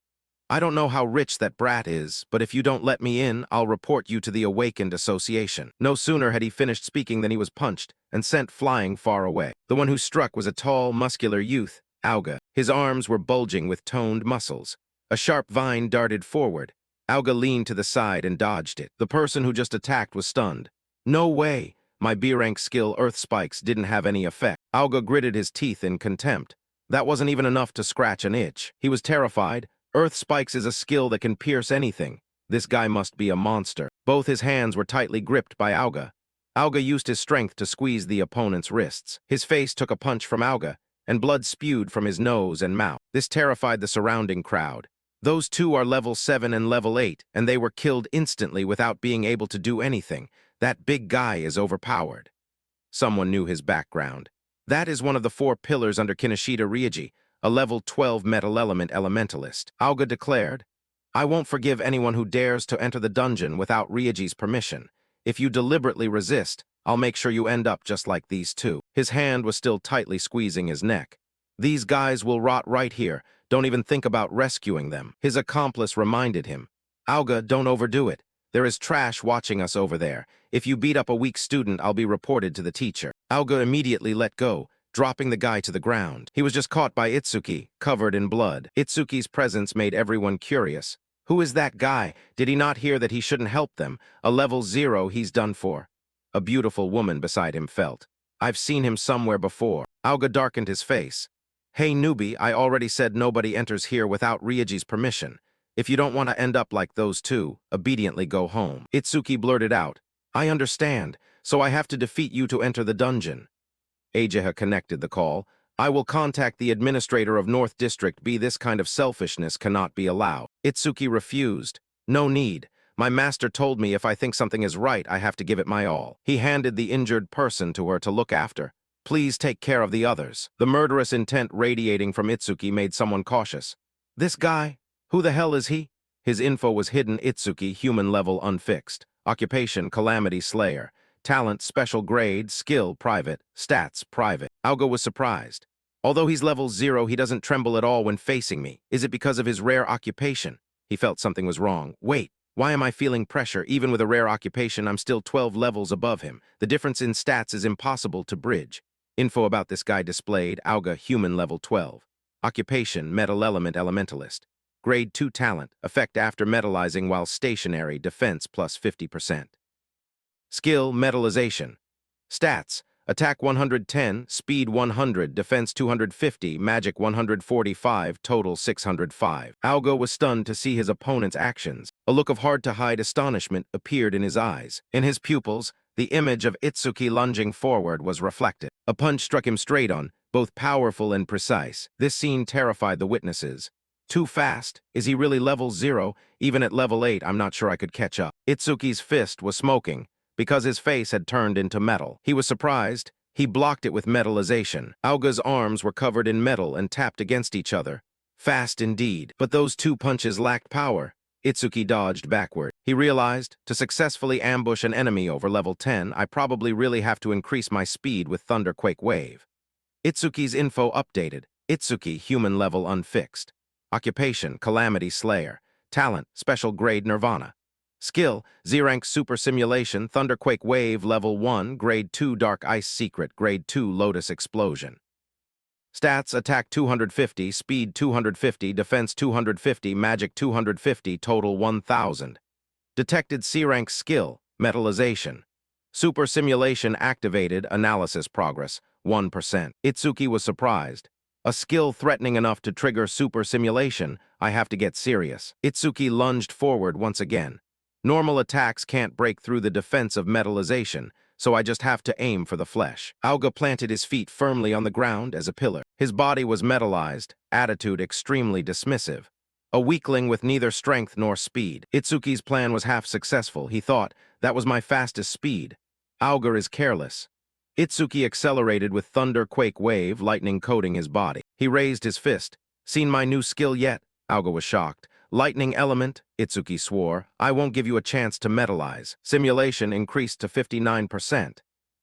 I don't know how rich that brat is, but if you don't let me in, I'll report you to the Awakened Association. No sooner had he finished speaking than he was punched and sent flying far away. The one who struck was a tall, muscular youth, Auga. His arms were bulging with toned muscles. A sharp vine darted forward. Auga leaned to the side and dodged it. The person who just attacked was stunned. No way! My B-rank skill, Earth Spikes, didn't have any effect. Auga gritted his teeth in contempt. That wasn't even enough to scratch an itch. He was terrified. Earth Spikes is a skill that can pierce anything. This guy must be a monster. Both his hands were tightly gripped by Auga. Auga used his strength to squeeze the opponent's wrists. His face took a punch from Auga, and blood spewed from his nose and mouth. This terrified the surrounding crowd. Those two are level 7 and level 8, and they were killed instantly without being able to do anything. That big guy is overpowered. Someone knew his background. That is one of the 4 pillars under Kinoshita Ryuji, a level 12 metal element elementalist. Auga declared, I won't forgive anyone who dares to enter the dungeon without Ryuji's permission. If you deliberately resist, I'll make sure you end up just like these two. His hand was still tightly squeezing his neck. These guys will rot right here. Don't even think about rescuing them. His accomplice reminded him. Auga, don't overdo it. There is trash watching us over there. If you beat up a weak student, I'll be reported to the teacher. Auga immediately let go, dropping the guy to the ground. He was just caught by Itsuki, covered in blood. Itsuki's presence made everyone curious. Who is that guy? Did he not hear that he shouldn't help them? A level 0 he's done for. A beautiful woman beside him felt. I've seen him somewhere before. Auga darkened his face. Hey newbie, I already said nobody enters here without Ryuji's permission. If you don't want to end up like those two, obediently go home. Itsuki blurted out, I understand, so I have to defeat you to enter the dungeon. Ageha connected the call. I will contact the administrator of North District. This kind of selfishness cannot be allowed. Itsuki refused. No need. My master told me if I think something is right, I have to give it my all. He handed the injured person to her to look after. Please take care of the others. The murderous intent radiating from Itsuki made someone cautious. This guy? Who the hell is he? His info was hidden. Itsuki, human level unfixed. Occupation, Calamity Slayer. Talent, special grade, skill, private, stats, private. Aoga was surprised. Although he's level 0, he doesn't tremble at all when facing me. Is it because of his rare occupation? He felt something was wrong. Wait, why am I feeling pressure? Even with a rare occupation, I'm still 12 levels above him. The difference in stats is impossible to bridge. Info about this guy displayed. Aoga, human level 12. Occupation, metal element elementalist. Grade 2 talent, effect after metallizing while stationary, defense plus 50%. Skill, metallization. Stats, attack 110, speed 100, defense 250, magic 145, total 605. Aoga was stunned to see his opponent's actions. A look of hard-to-hide astonishment appeared in his eyes. In his pupils, the image of Itsuki lunging forward was reflected. A punch struck him straight on, both powerful and precise. This scene terrified the witnesses. Too fast? Is he really level 0? Even at level 8, I'm not sure I could catch up. Itsuki's fist was smoking, because his face had turned into metal. He was surprised. He blocked it with metallization. Aoga's arms were covered in metal and tapped against each other. Fast indeed. But those two punches lacked power. Itsuki dodged backward. He realized, to successfully ambush an enemy over level 10, I probably really have to increase my speed with Thunderquake Wave. Itsuki's info updated. Itsuki, human level unfixed. Occupation, Calamity Slayer. Talent, special grade Nirvana. Skill, Z-Rank Super Simulation, Thunderquake Wave, Level 1, Grade 2 Dark Ice Secret, Grade 2 Lotus Explosion. Stats, Attack 250, Speed 250, Defense 250, Magic 250, Total 1000. Detected C-Rank Skill, Metallization. Super Simulation activated, Analysis Progress, 1%. Itsuki was surprised. A skill threatening enough to trigger Super Simulation, I have to get serious. Itsuki lunged forward once again. Normal attacks can't break through the defense of metallization, so I just have to aim for the flesh. Aoga planted his feet firmly on the ground as a pillar. His body was metallized, attitude extremely dismissive. A weakling with neither strength nor speed. Itsuki's plan was half successful. He thought, that was my fastest speed. Aoga is careless. Itsuki accelerated with Thunder Quake Wave, lightning coating his body. He raised his fist. Seen my new skill yet? Aoga was shocked. Lightning element, Itsuki swore. I won't give you a chance to metallize. Simulation increased to 59%.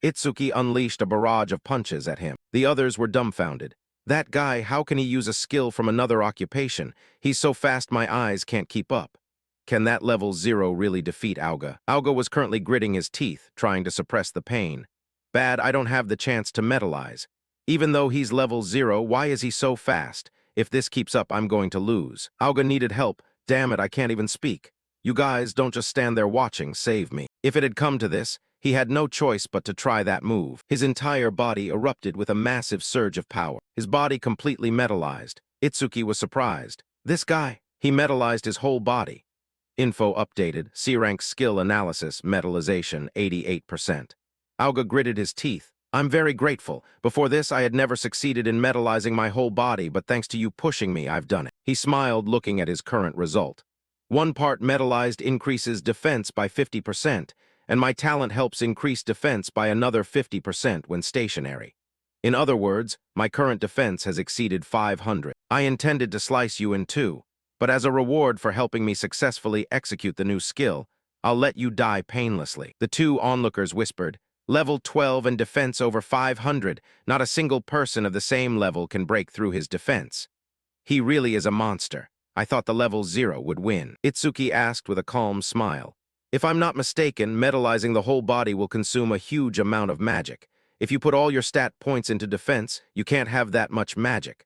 Itsuki unleashed a barrage of punches at him. The others were dumbfounded. That guy, how can he use a skill from another occupation? He's so fast my eyes can't keep up. Can that level 0 really defeat Aoga? Aoga was currently gritting his teeth, trying to suppress the pain. Bad, I don't have the chance to metallize. Even though he's level 0, why is he so fast? If this keeps up, I'm going to lose. Aoga needed help. Damn it, I can't even speak. You guys don't just stand there watching, save me. If it had come to this, he had no choice but to try that move. His entire body erupted with a massive surge of power. His body completely metallized. Itsuki was surprised. This guy, he metallized his whole body. Info updated, C-Rank Skill Analysis, Metallization, 88%. Aoga gritted his teeth. I'm very grateful. Before this, I had never succeeded in metallizing my whole body, but thanks to you pushing me, I've done it. He smiled, looking at his current result. 1 part metallized increases defense by 50%, and my talent helps increase defense by another 50% when stationary. In other words, my current defense has exceeded 500. I intended to slice you in two, but as a reward for helping me successfully execute the new skill, I'll let you die painlessly. The two onlookers whispered, Level 12 and defense over 500. Not a single person of the same level can break through his defense. He really is a monster. I thought the level 0 would win. Itsuki asked with a calm smile. If I'm not mistaken, metallizing the whole body will consume a huge amount of magic. If you put all your stat points into defense, you can't have that much magic.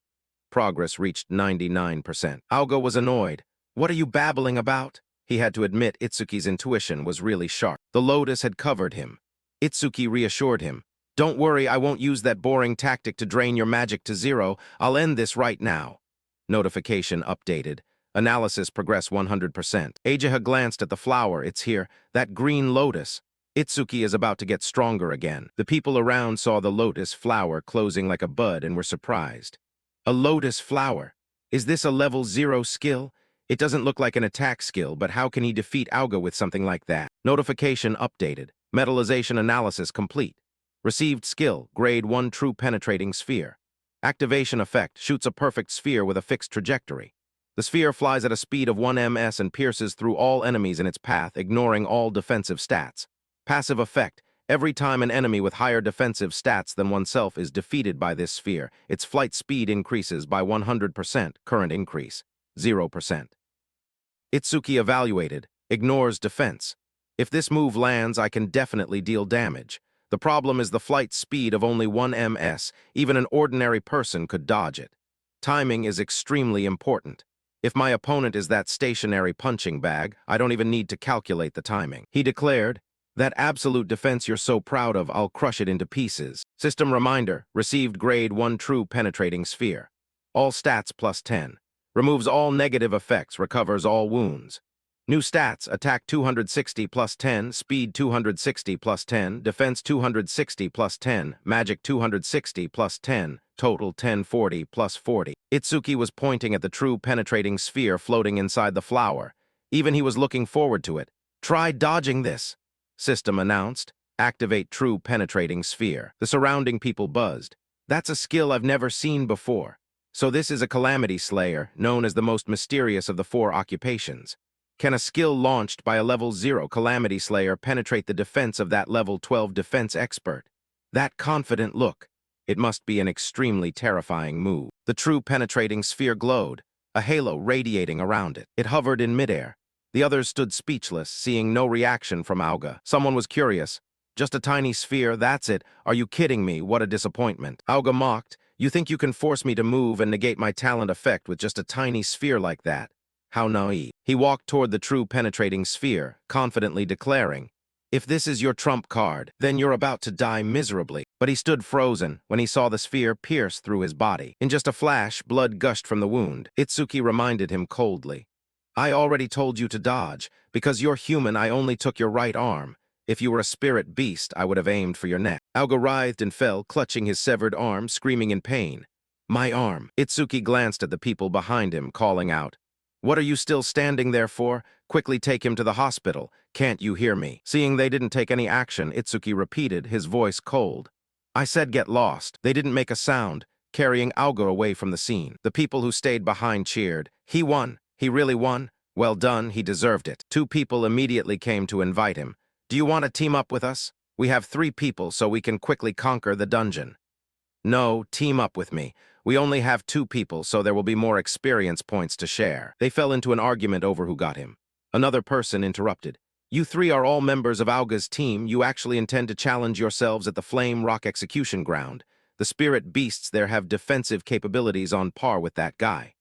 Progress reached 99%. Aoga was annoyed. What are you babbling about? He had to admit Itsuki's intuition was really sharp. The lotus had covered him. Itsuki reassured him. Don't worry, I won't use that boring tactic to drain your magic to 0. I'll end this right now. Notification updated. Analysis progress 100%. Ageha glanced at the flower. It's here. That green lotus. Itsuki is about to get stronger again. The people around saw the lotus flower closing like a bud and were surprised. A lotus flower? Is this a level 0 skill? It doesn't look like an attack skill, but how can he defeat Auga with something like that? Notification updated. Metallization analysis complete. Received skill, grade 1 true penetrating sphere. Activation effect, shoots a perfect sphere with a fixed trajectory. The sphere flies at a speed of 1 ms and pierces through all enemies in its path, ignoring all defensive stats. Passive effect, every time an enemy with higher defensive stats than oneself is defeated by this sphere, its flight speed increases by 100%, current increase, 0%. Itsuki evaluated, ignores defense. If this move lands, I can definitely deal damage. The problem is the flight speed of only 1 ms, even an ordinary person could dodge it. Timing is extremely important. If my opponent is that stationary punching bag, I don't even need to calculate the timing. He declared, that absolute defense you're so proud of, I'll crush it into pieces. System reminder, received grade 1 true penetrating sphere. All stats plus 10. Removes all negative effects, recovers all wounds. New stats, attack 260 plus 10, speed 260 plus 10, defense 260 plus 10, magic 260 plus 10, total 1040 plus 40. Itsuki was pointing at the true penetrating sphere floating inside the flower. Even he was looking forward to it. Try dodging this. System announced, activate true penetrating sphere. The surrounding people buzzed. That's a skill I've never seen before. So this is a calamity slayer, known as the most mysterious of the 4 occupations. Can a skill launched by a level 0 Calamity Slayer penetrate the defense of that level 12 defense expert? That confident look. It must be an extremely terrifying move. The true penetrating sphere glowed, a halo radiating around it. It hovered in midair. The others stood speechless, seeing no reaction from Auga. Someone was curious. Just a tiny sphere, that's it. Are you kidding me? What a disappointment. Auga mocked. You think you can force me to move and negate my talent effect with just a tiny sphere like that? How naive. He walked toward the true penetrating sphere, confidently declaring, if this is your trump card, then you're about to die miserably. But he stood frozen when he saw the sphere pierce through his body. In just a flash, blood gushed from the wound. Itsuki reminded him coldly, I already told you to dodge. Because you're human, I only took your right arm. If you were a spirit beast, I would have aimed for your neck. Auga writhed and fell, clutching his severed arm, screaming in pain. My arm. Itsuki glanced at the people behind him, calling out, what are you still standing there for? Quickly take him to the hospital. Can't you hear me? Seeing they didn't take any action, Itsuki repeated, his voice cold. I said get lost. They didn't make a sound, carrying Auga away from the scene. The people who stayed behind cheered. He won. He really won. Well done, he deserved it. 2 people immediately came to invite him. Do you want to team up with us? We have 3 people, so we can quickly conquer the dungeon. No, team up with me. We only have 2 people, so there will be more experience points to share. They fell into an argument over who got him. Another person interrupted. You 3 are all members of Auga's team. You actually intend to challenge yourselves at the Flame Rock Execution Ground. The spirit beasts there have defensive capabilities on par with that guy.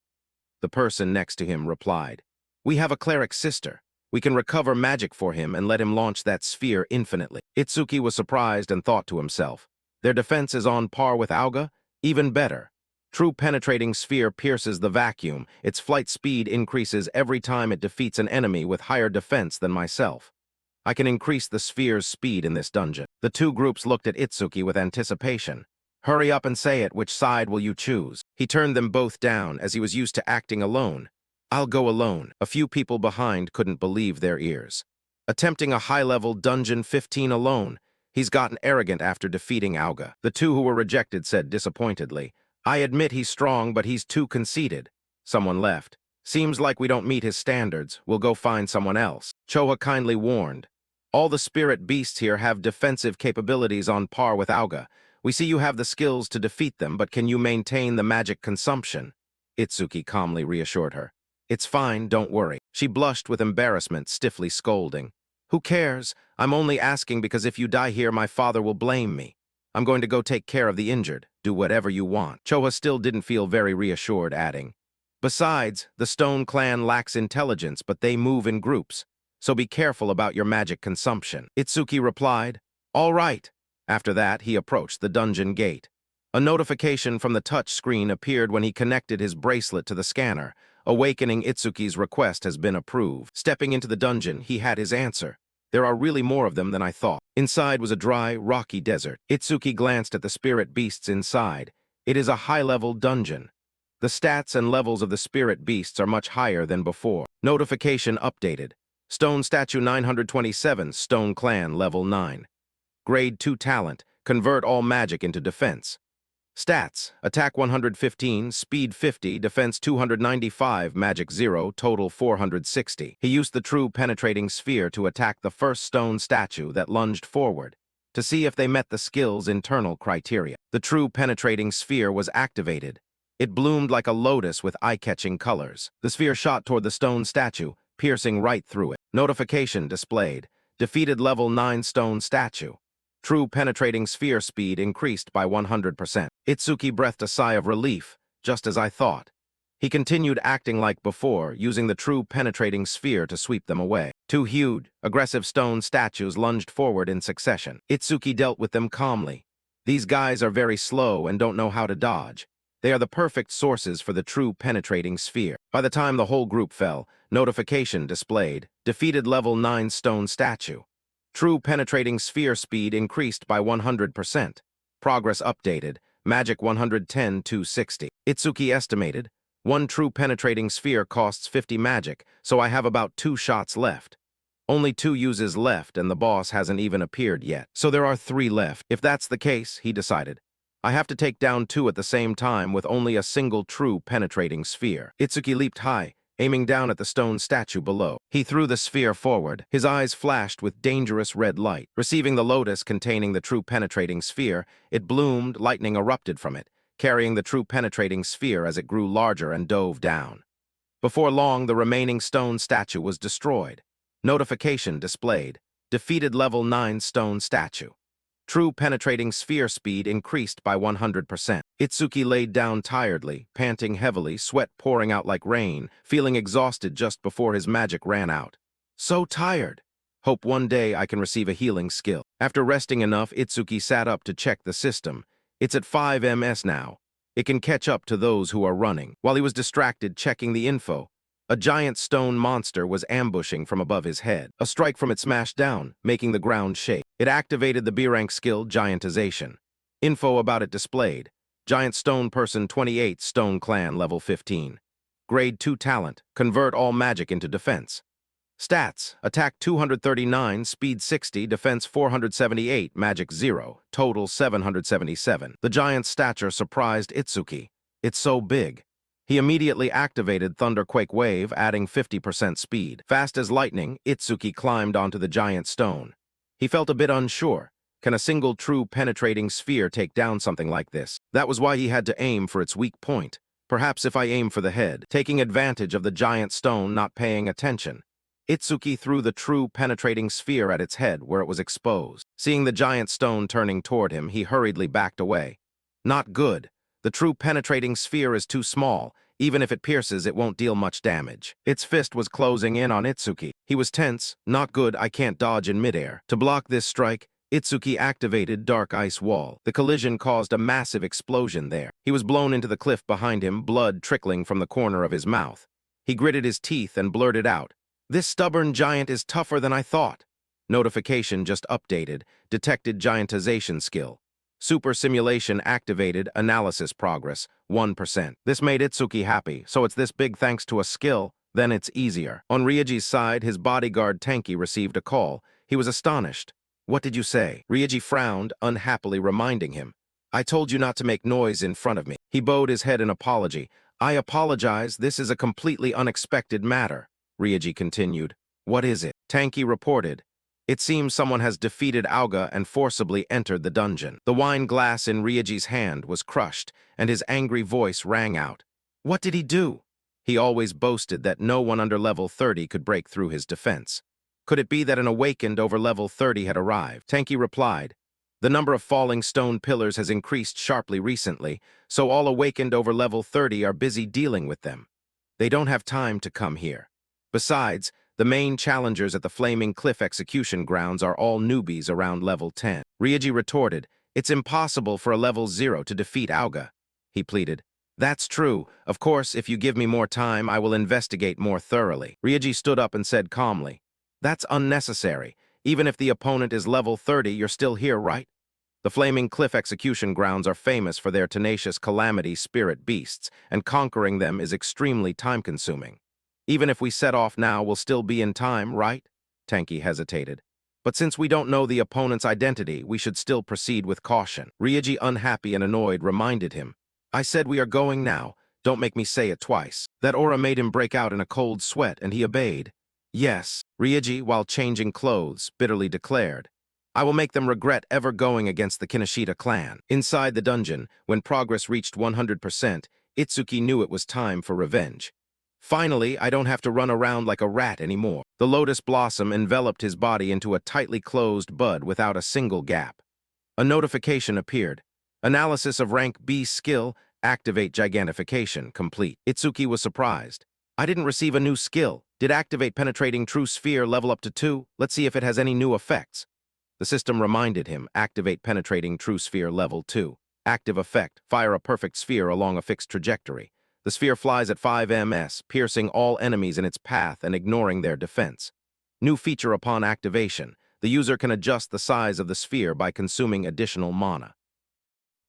The person next to him replied, we have a cleric's sister. We can recover magic for him and let him launch that sphere infinitely. Itsuki was surprised and thought to himself, their defense is on par with Auga? Even better. True penetrating sphere pierces the vacuum. Its flight speed increases every time it defeats an enemy with higher defense than myself. I can increase the sphere's speed in this dungeon. The 2 groups looked at Itsuki with anticipation. Hurry up and say it. Which side will you choose? He turned them both down, as he was used to acting alone. I'll go alone. A few people behind couldn't believe their ears. Attempting a high-level dungeon 15 alone. He's gotten arrogant after defeating Auga. The 2 who were rejected said disappointedly, I admit he's strong, but he's too conceited. Someone left. Seems like we don't meet his standards. We'll go find someone else. Choha kindly warned. All the spirit beasts here have defensive capabilities on par with Auga. We see you have the skills to defeat them, but can you maintain the magic consumption? Itsuki calmly reassured her. It's fine, don't worry. She blushed with embarrassment, stiffly scolding. Who cares? I'm only asking because if you die here, my father will blame me. I'm going to go take care of the injured. Do whatever you want. Choha still didn't feel very reassured, adding, besides, the Stone Clan lacks intelligence, but they move in groups. So be careful about your magic consumption. Itsuki replied, all right. After that, he approached the dungeon gate. A notification from the touch screen appeared when he connected his bracelet to the scanner. Awakening Itsuki's request has been approved. Stepping into the dungeon, he had his answer. There are really more of them than I thought. Inside was a dry, rocky desert. Itsuki glanced at the spirit beasts inside. It is a high-level dungeon. The stats and levels of the spirit beasts are much higher than before. Notification updated. Stone Statue 927, Stone Clan Level 9. Grade 2 Talent, convert all magic into defense. Stats, Attack 115, Speed 50, Defense 295, Magic 0, Total 460. He used the true penetrating sphere to attack the first stone statue that lunged forward, to see if they met the skill's internal criteria. The true penetrating sphere was activated. It bloomed like a lotus with eye-catching colors. The sphere shot toward the stone statue, piercing right through it. Notification displayed. Defeated level 9 stone statue. True penetrating sphere speed increased by 100%. Itsuki breathed a sigh of relief, just as I thought. He continued acting like before, using the true penetrating sphere to sweep them away. Two huge, aggressive stone statues lunged forward in succession. Itsuki dealt with them calmly. These guys are very slow and don't know how to dodge. They are the perfect sources for the true penetrating sphere. By the time the whole group fell, notification displayed. Defeated level 9 stone statue. True penetrating sphere speed increased by 100%. Progress updated. Magic 110-260. Itsuki estimated. One true penetrating sphere costs 50 magic, so I have about 2 shots left. Only 2 uses left and the boss hasn't even appeared yet. So there are 3 left. If that's the case, he decided, I have to take down 2 at the same time with only a single true penetrating sphere. Itsuki leaped high, aiming down at the stone statue below. He threw the sphere forward. His eyes flashed with dangerous red light. Receiving the lotus containing the true penetrating sphere, it bloomed, lightning erupted from it, carrying the true penetrating sphere as it grew larger and dove down. Before long, the remaining stone statue was destroyed. Notification displayed. Defeated level 9 stone statue. True penetrating sphere speed increased by 100%. Itsuki laid down tiredly, panting heavily, sweat pouring out like rain, feeling exhausted just before his magic ran out. So tired. Hope one day I can receive a healing skill. After resting enough, Itsuki sat up to check the system. It's at 5 ms now. It can catch up to those who are running. While he was distracted checking the info, a giant stone monster was ambushing from above his head. A strike from it smashed down, making the ground shake. It activated the B-rank skill, Giantization. Info about it displayed. Giant Stone Person 28, Stone Clan, Level 15. Grade 2 Talent, convert all magic into defense. Stats, Attack 239, Speed 60, Defense 478, Magic 0, Total 777. The giant's stature surprised Itsuki. It's so big. He immediately activated Thunderquake Wave, adding 50% speed. Fast as lightning, Itsuki climbed onto the giant stone. He felt a bit unsure. Can a single true penetrating sphere take down something like this? That was why he had to aim for its weak point. Perhaps if I aim for the head, taking advantage of the giant stone not paying attention. Itsuki threw the true penetrating sphere at its head where it was exposed. Seeing the giant stone turning toward him, he hurriedly backed away. Not good. The true penetrating sphere is too small. Even if it pierces, it won't deal much damage. Its fist was closing in on Itsuki. He was tense. Not good, I can't dodge in midair. To block this strike, Itsuki activated Dark Ice Wall. The collision caused a massive explosion there. He was blown into the cliff behind him, blood trickling from the corner of his mouth. He gritted his teeth and blurted out, "This stubborn giant is tougher than I thought." Notification just updated. Detected Giantization skill. Super Simulation activated, analysis progress, 1%. This made Itsuki happy, so it's this big thanks to a skill, then it's easier. On Ryoji's side, his bodyguard Tanki received a call. He was astonished. What did you say? Ryoji frowned, unhappily reminding him. I told you not to make noise in front of me. He bowed his head in apology. I apologize, this is a completely unexpected matter. Ryoji continued. What is it? Tanki reported. It seems someone has defeated Auga and forcibly entered the dungeon. The wine glass in Ryoji's hand was crushed, and his angry voice rang out. What did he do? He always boasted that no one under level 30 could break through his defense. Could it be that an awakened over level 30 had arrived? Tanki replied. The number of falling stone pillars has increased sharply recently, so all awakened over level 30 are busy dealing with them. They don't have time to come here. Besides, the main challengers at the Flaming Cliff execution grounds are all newbies around level 10. Ryoji retorted, it's impossible for a level 0 to defeat Auga. He pleaded, That's true. Of course, if you give me more time, I will investigate more thoroughly. Ryuji stood up and said calmly, "That's unnecessary. Even if the opponent is level 30, you're still here, right? The Flaming Cliff execution grounds are famous for their tenacious calamity spirit beasts, and conquering them is extremely time-consuming. Even if we set off now, we'll still be in time, right?" Tanky hesitated. "But since we don't know the opponent's identity, we should still proceed with caution." Ryuji, unhappy and annoyed, reminded him, "I said we are going now. Don't make me say it twice." That aura made him break out in a cold sweat, and he obeyed. "Yes," Ryuji, while changing clothes, bitterly declared, "I will make them regret ever going against the Kinoshita clan." Inside the dungeon, when progress reached 100%, Itsuki knew it was time for revenge. "Finally, I don't have to run around like a rat anymore." The lotus blossom enveloped his body into a tightly closed bud without a single gap. A notification appeared. Analysis of rank B skill, activate gigantification, complete. Itsuki was surprised. "I didn't receive a new skill. Did activate penetrating true sphere level up to 2? Let's see if it has any new effects." The system reminded him, activate penetrating true sphere level 2. Active effect, fire a perfect sphere along a fixed trajectory. The sphere flies at 5 ms, piercing all enemies in its path and ignoring their defense. New feature upon activation, the user can adjust the size of the sphere by consuming additional mana.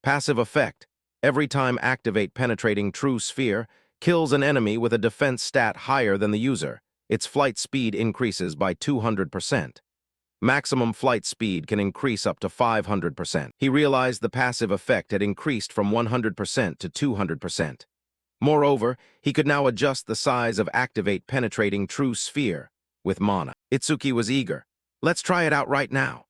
Passive effect, every time activate penetrating true sphere, kills an enemy with a defense stat higher than the user. Its flight speed increases by 200%. Maximum flight speed can increase up to 500%. He realized the passive effect had increased from 100% to 200%. Moreover, he could now adjust the size of activate penetrating true sphere with mana. Itsuki was eager. "Let's try it out right now."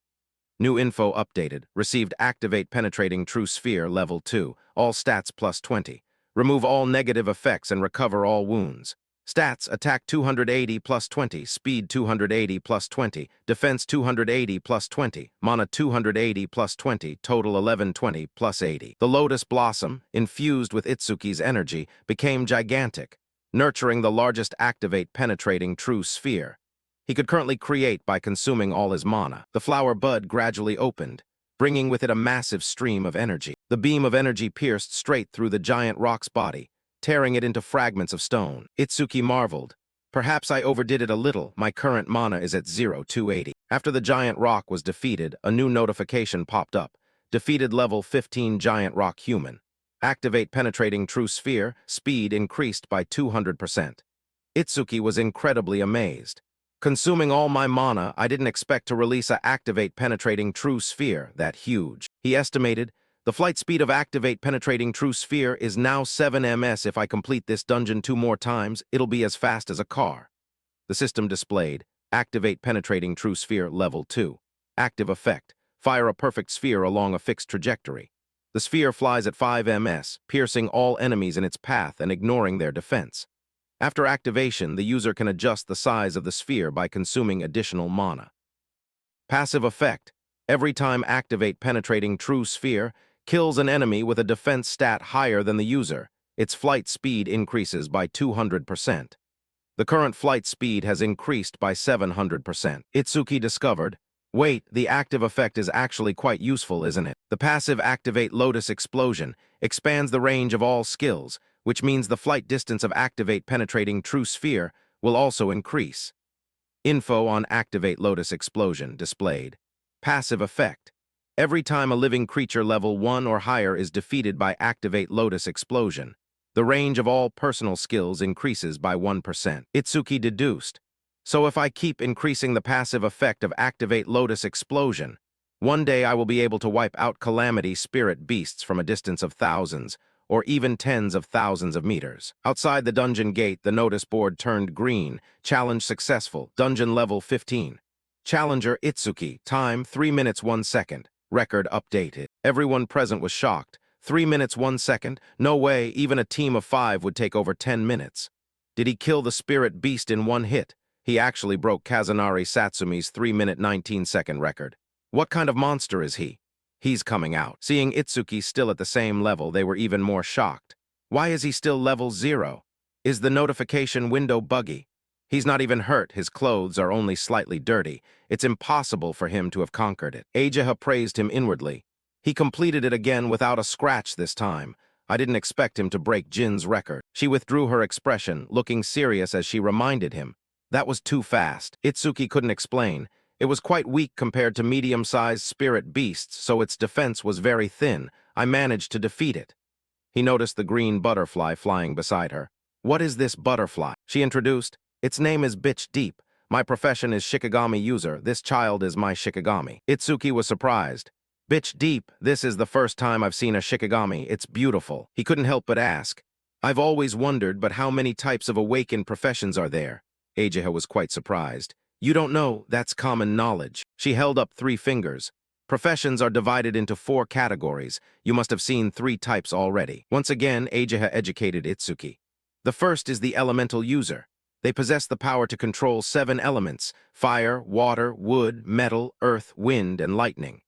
New info updated. Received activate penetrating true sphere level 2. All stats plus 20. Remove all negative effects and recover all wounds. Stats, attack 280 plus 20, speed 280 plus 20, defense 280 plus 20, mana 280 plus 20, total 1120 plus 80. The lotus blossom, infused with Itsuki's energy, became gigantic, nurturing the largest activate penetrating true sphere he could currently create by consuming all his mana. The flower bud gradually opened, bringing with it a massive stream of energy. The beam of energy pierced straight through the giant rock's body, tearing it into fragments of stone. Itsuki marveled. "Perhaps I overdid it a little. My current mana is at 0280. After the giant rock was defeated, a new notification popped up. Defeated level 15 giant rock human. Activate penetrating true sphere, speed increased by 200%. Itsuki was incredibly amazed. "Consuming all my mana, I didn't expect to release a activate penetrating true sphere that huge." He estimated, "The flight speed of activate penetrating true sphere is now 7 ms. If I complete this dungeon 2 more times, it'll be as fast as a car." The system displayed, activate penetrating true sphere level 2. Active effect, fire a perfect sphere along a fixed trajectory. The sphere flies at 5 ms, piercing all enemies in its path and ignoring their defense. After activation, the user can adjust the size of the sphere by consuming additional mana. Passive effect, every time activate penetrating true sphere, kills an enemy with a defense stat higher than the user. Its flight speed increases by 200%. The current flight speed has increased by 700%. Itsuki discovered, "Wait, the active effect is actually quite useful, isn't it?" The passive activate lotus explosion expands the range of all skills, which means the flight distance of activate penetrating true sphere will also increase. Info on activate lotus explosion displayed. Passive effect. Every time a living creature level 1 or higher is defeated by activate lotus explosion, the range of all personal skills increases by 1%. Itsuki deduced, "So if I keep increasing the passive effect of activate lotus explosion, one day I will be able to wipe out calamity spirit beasts from a distance of thousands, or even tens of thousands of meters." Outside the dungeon gate, the notice board turned green. Challenge successful. Dungeon level 15. Challenger Itsuki. Time 3 minutes 1 second. Record updated. Everyone present was shocked. 3 minutes 1 second? No way, even a team of 5 would take over 10 minutes. Did he kill the spirit beast in one hit? He actually broke Kazunari Satsumi's 3-minute 19-second record. What kind of monster is he? He's coming out. Seeing Itsuki still at the same level, they were even more shocked. Why is he still level 0? Is the notification window buggy? He's not even hurt, his clothes are only slightly dirty. It's impossible for him to have conquered it. Ajaha praised him inwardly. He completed it again without a scratch this time. I didn't expect him to break Jin's record. She withdrew her expression, looking serious as she reminded him. That was too fast. Itsuki couldn't explain. It was quite weak compared to medium-sized spirit beasts, so its defense was very thin. I managed to defeat it. He noticed the green butterfly flying beside her. What is this butterfly? She introduced. Its name is Bitch Deep. My profession is Shikigami user. This child is my Shikigami. Itsuki was surprised. Bitch Deep, this is the first time I've seen a Shikigami. It's beautiful. He couldn't help but ask. I've always wondered, but how many types of awakened professions are there? Ageha was quite surprised. You don't know, that's common knowledge. She held up 3 fingers. Professions are divided into 4 categories. You must have seen 3 types already. Once again, Ageha educated Itsuki. The first is the elemental user. They possess the power to control 7 elements: fire, water, wood, metal, earth, wind, and lightning.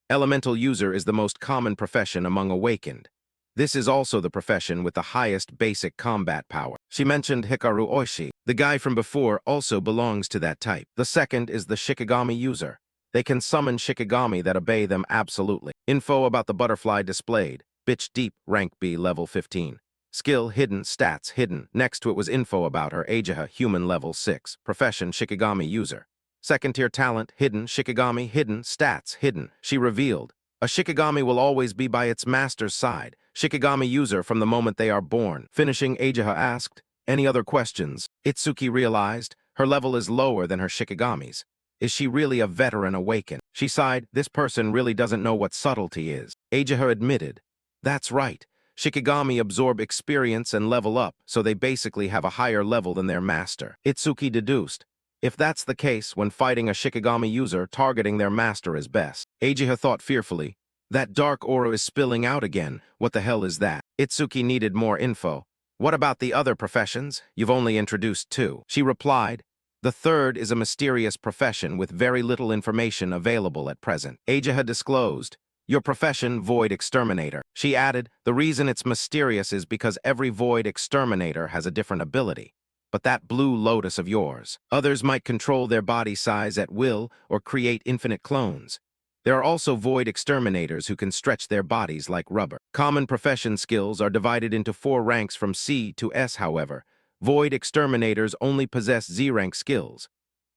Elemental user is the most common profession among awakened. This is also the profession with the highest basic combat power. She mentioned Hikaru Oishi. The guy from before also belongs to that type. The second is the Shikigami user. They can summon Shikigami that obey them absolutely. Info about the butterfly displayed. Bitch Deep, rank B, level 15. Skill hidden, stats hidden. Next to it was info about her. Ageha, human level 6. Profession, Shikigami user. Second tier talent, hidden, Shikigami, hidden, stats, hidden. She revealed. A Shikigami will always be by its master's side. Shikigami user from the moment they are born. Finishing, Ageha asked, any other questions? Itsuki realized her level is lower than her Shikigami's. Is she really a veteran awakened? She sighed, this person really doesn't know what subtlety is. Ageha admitted, that's right. Shikigami absorb experience and level up, so they basically have a higher level than their master. Itsuki deduced, if that's the case, when fighting a Shikigami user, targeting their master is best. Ageha thought fearfully, that dark aura is spilling out again. What the hell is that? Itsuki needed more info. What about the other professions? You've only introduced 2. She replied, the third is a mysterious profession with very little information available at present. Ageha disclosed, your profession, Void Exterminator. She added, the reason it's mysterious is because every Void Exterminator has a different ability. But that blue lotus of yours. Others might control their body size at will or create infinite clones. There are also Void Exterminators who can stretch their bodies like rubber. Common profession skills are divided into 4 ranks from C to S, however. Void Exterminators only possess Z-rank skills,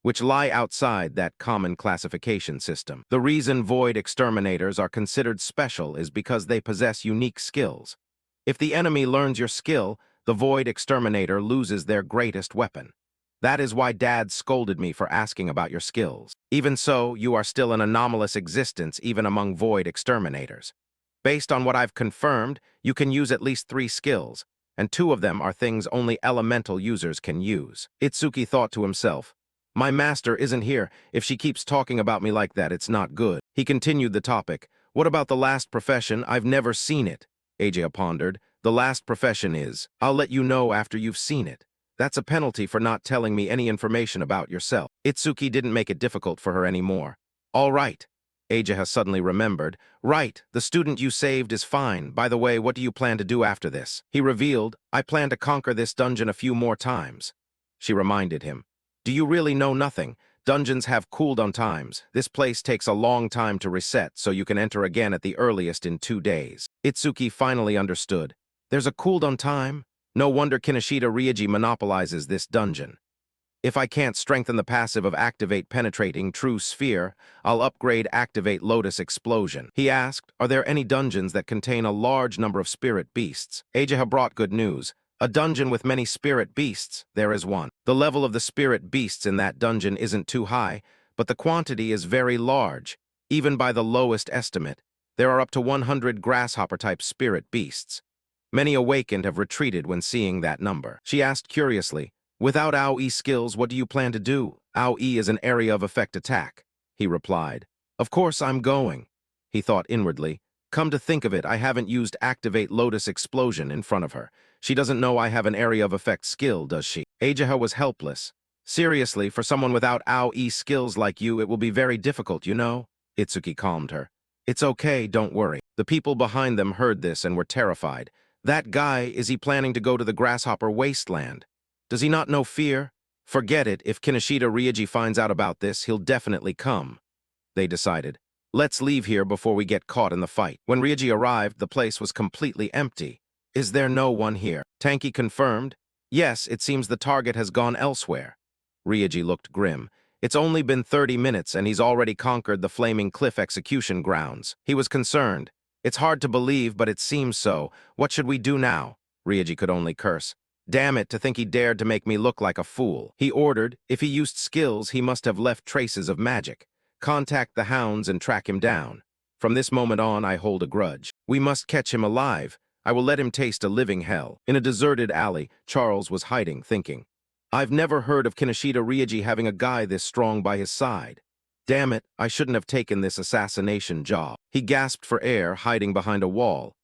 which lie outside that common classification system. The reason Void Exterminators are considered special is because they possess unique skills. If the enemy learns your skill, the Void Exterminator loses their greatest weapon. That is why Dad scolded me for asking about your skills. Even so, you are still an anomalous existence even among Void Exterminators. Based on what I've confirmed, you can use at least 3 skills, and 2 of them are things only elemental users can use. Itsuki thought to himself, my master isn't here. If she keeps talking about me like that, it's not good. He continued the topic. What about the last profession? I've never seen it. Ageha pondered. The last profession is, I'll let you know after you've seen it. That's a penalty for not telling me any information about yourself. Itsuki didn't make it difficult for her anymore. All right. Ageha suddenly remembered. Right, the student you saved is fine. By the way, what do you plan to do after this? He revealed, I plan to conquer this dungeon a few more times. She reminded him. Do you really know nothing? Dungeons have cooldown times. This place takes a long time to reset, so you can enter again at the earliest in 2 days. Itsuki finally understood. There's a cooldown time? No wonder Kinoshita Ryuji monopolizes this dungeon. If I can't strengthen the passive of Activate Penetrating True Sphere, I'll upgrade Activate Lotus Explosion. He asked, are there any dungeons that contain a large number of spirit beasts? Ageha brought good news. A dungeon with many spirit beasts, there is one. The level of the spirit beasts in that dungeon isn't too high, but the quantity is very large. Even by the lowest estimate, there are up to 100 grasshopper-type spirit beasts. Many awakened have retreated when seeing that number. She asked curiously, without AoE skills, what do you plan to do? AoE is an area of effect attack. He replied, of course I'm going. He thought inwardly, come to think of it, I haven't used Activate Lotus Explosion in front of her. She doesn't know I have an area of effect skill, does she? Ageha was helpless. Seriously, for someone without AoE skills like you, it will be very difficult, you know? Itsuki calmed her. It's okay, don't worry. The people behind them heard this and were terrified. That guy, is he planning to go to the Grasshopper Wasteland? Does he not know fear? Forget it, if Kinoshita Ryuji finds out about this, he'll definitely come. They decided. Let's leave here before we get caught in the fight. When Ryuji arrived, the place was completely empty. Is there no one here? Tanky confirmed. Yes, it seems the target has gone elsewhere. Ryuji looked grim. It's only been 30 minutes and he's already conquered the flaming cliff execution grounds. He was concerned. It's hard to believe, but it seems so. What should we do now? Ryuji could only curse. Damn it, to think he dared to make me look like a fool. He ordered, if he used skills, he must have left traces of magic. Contact the hounds and track him down. From this moment on, I hold a grudge. We must catch him alive. I will let him taste a living hell. In a deserted alley, Charles was hiding, thinking. I've never heard of Kinoshita Ryuji having a guy this strong by his side. Damn it, I shouldn't have taken this assassination job. He gasped for air, hiding behind a wall.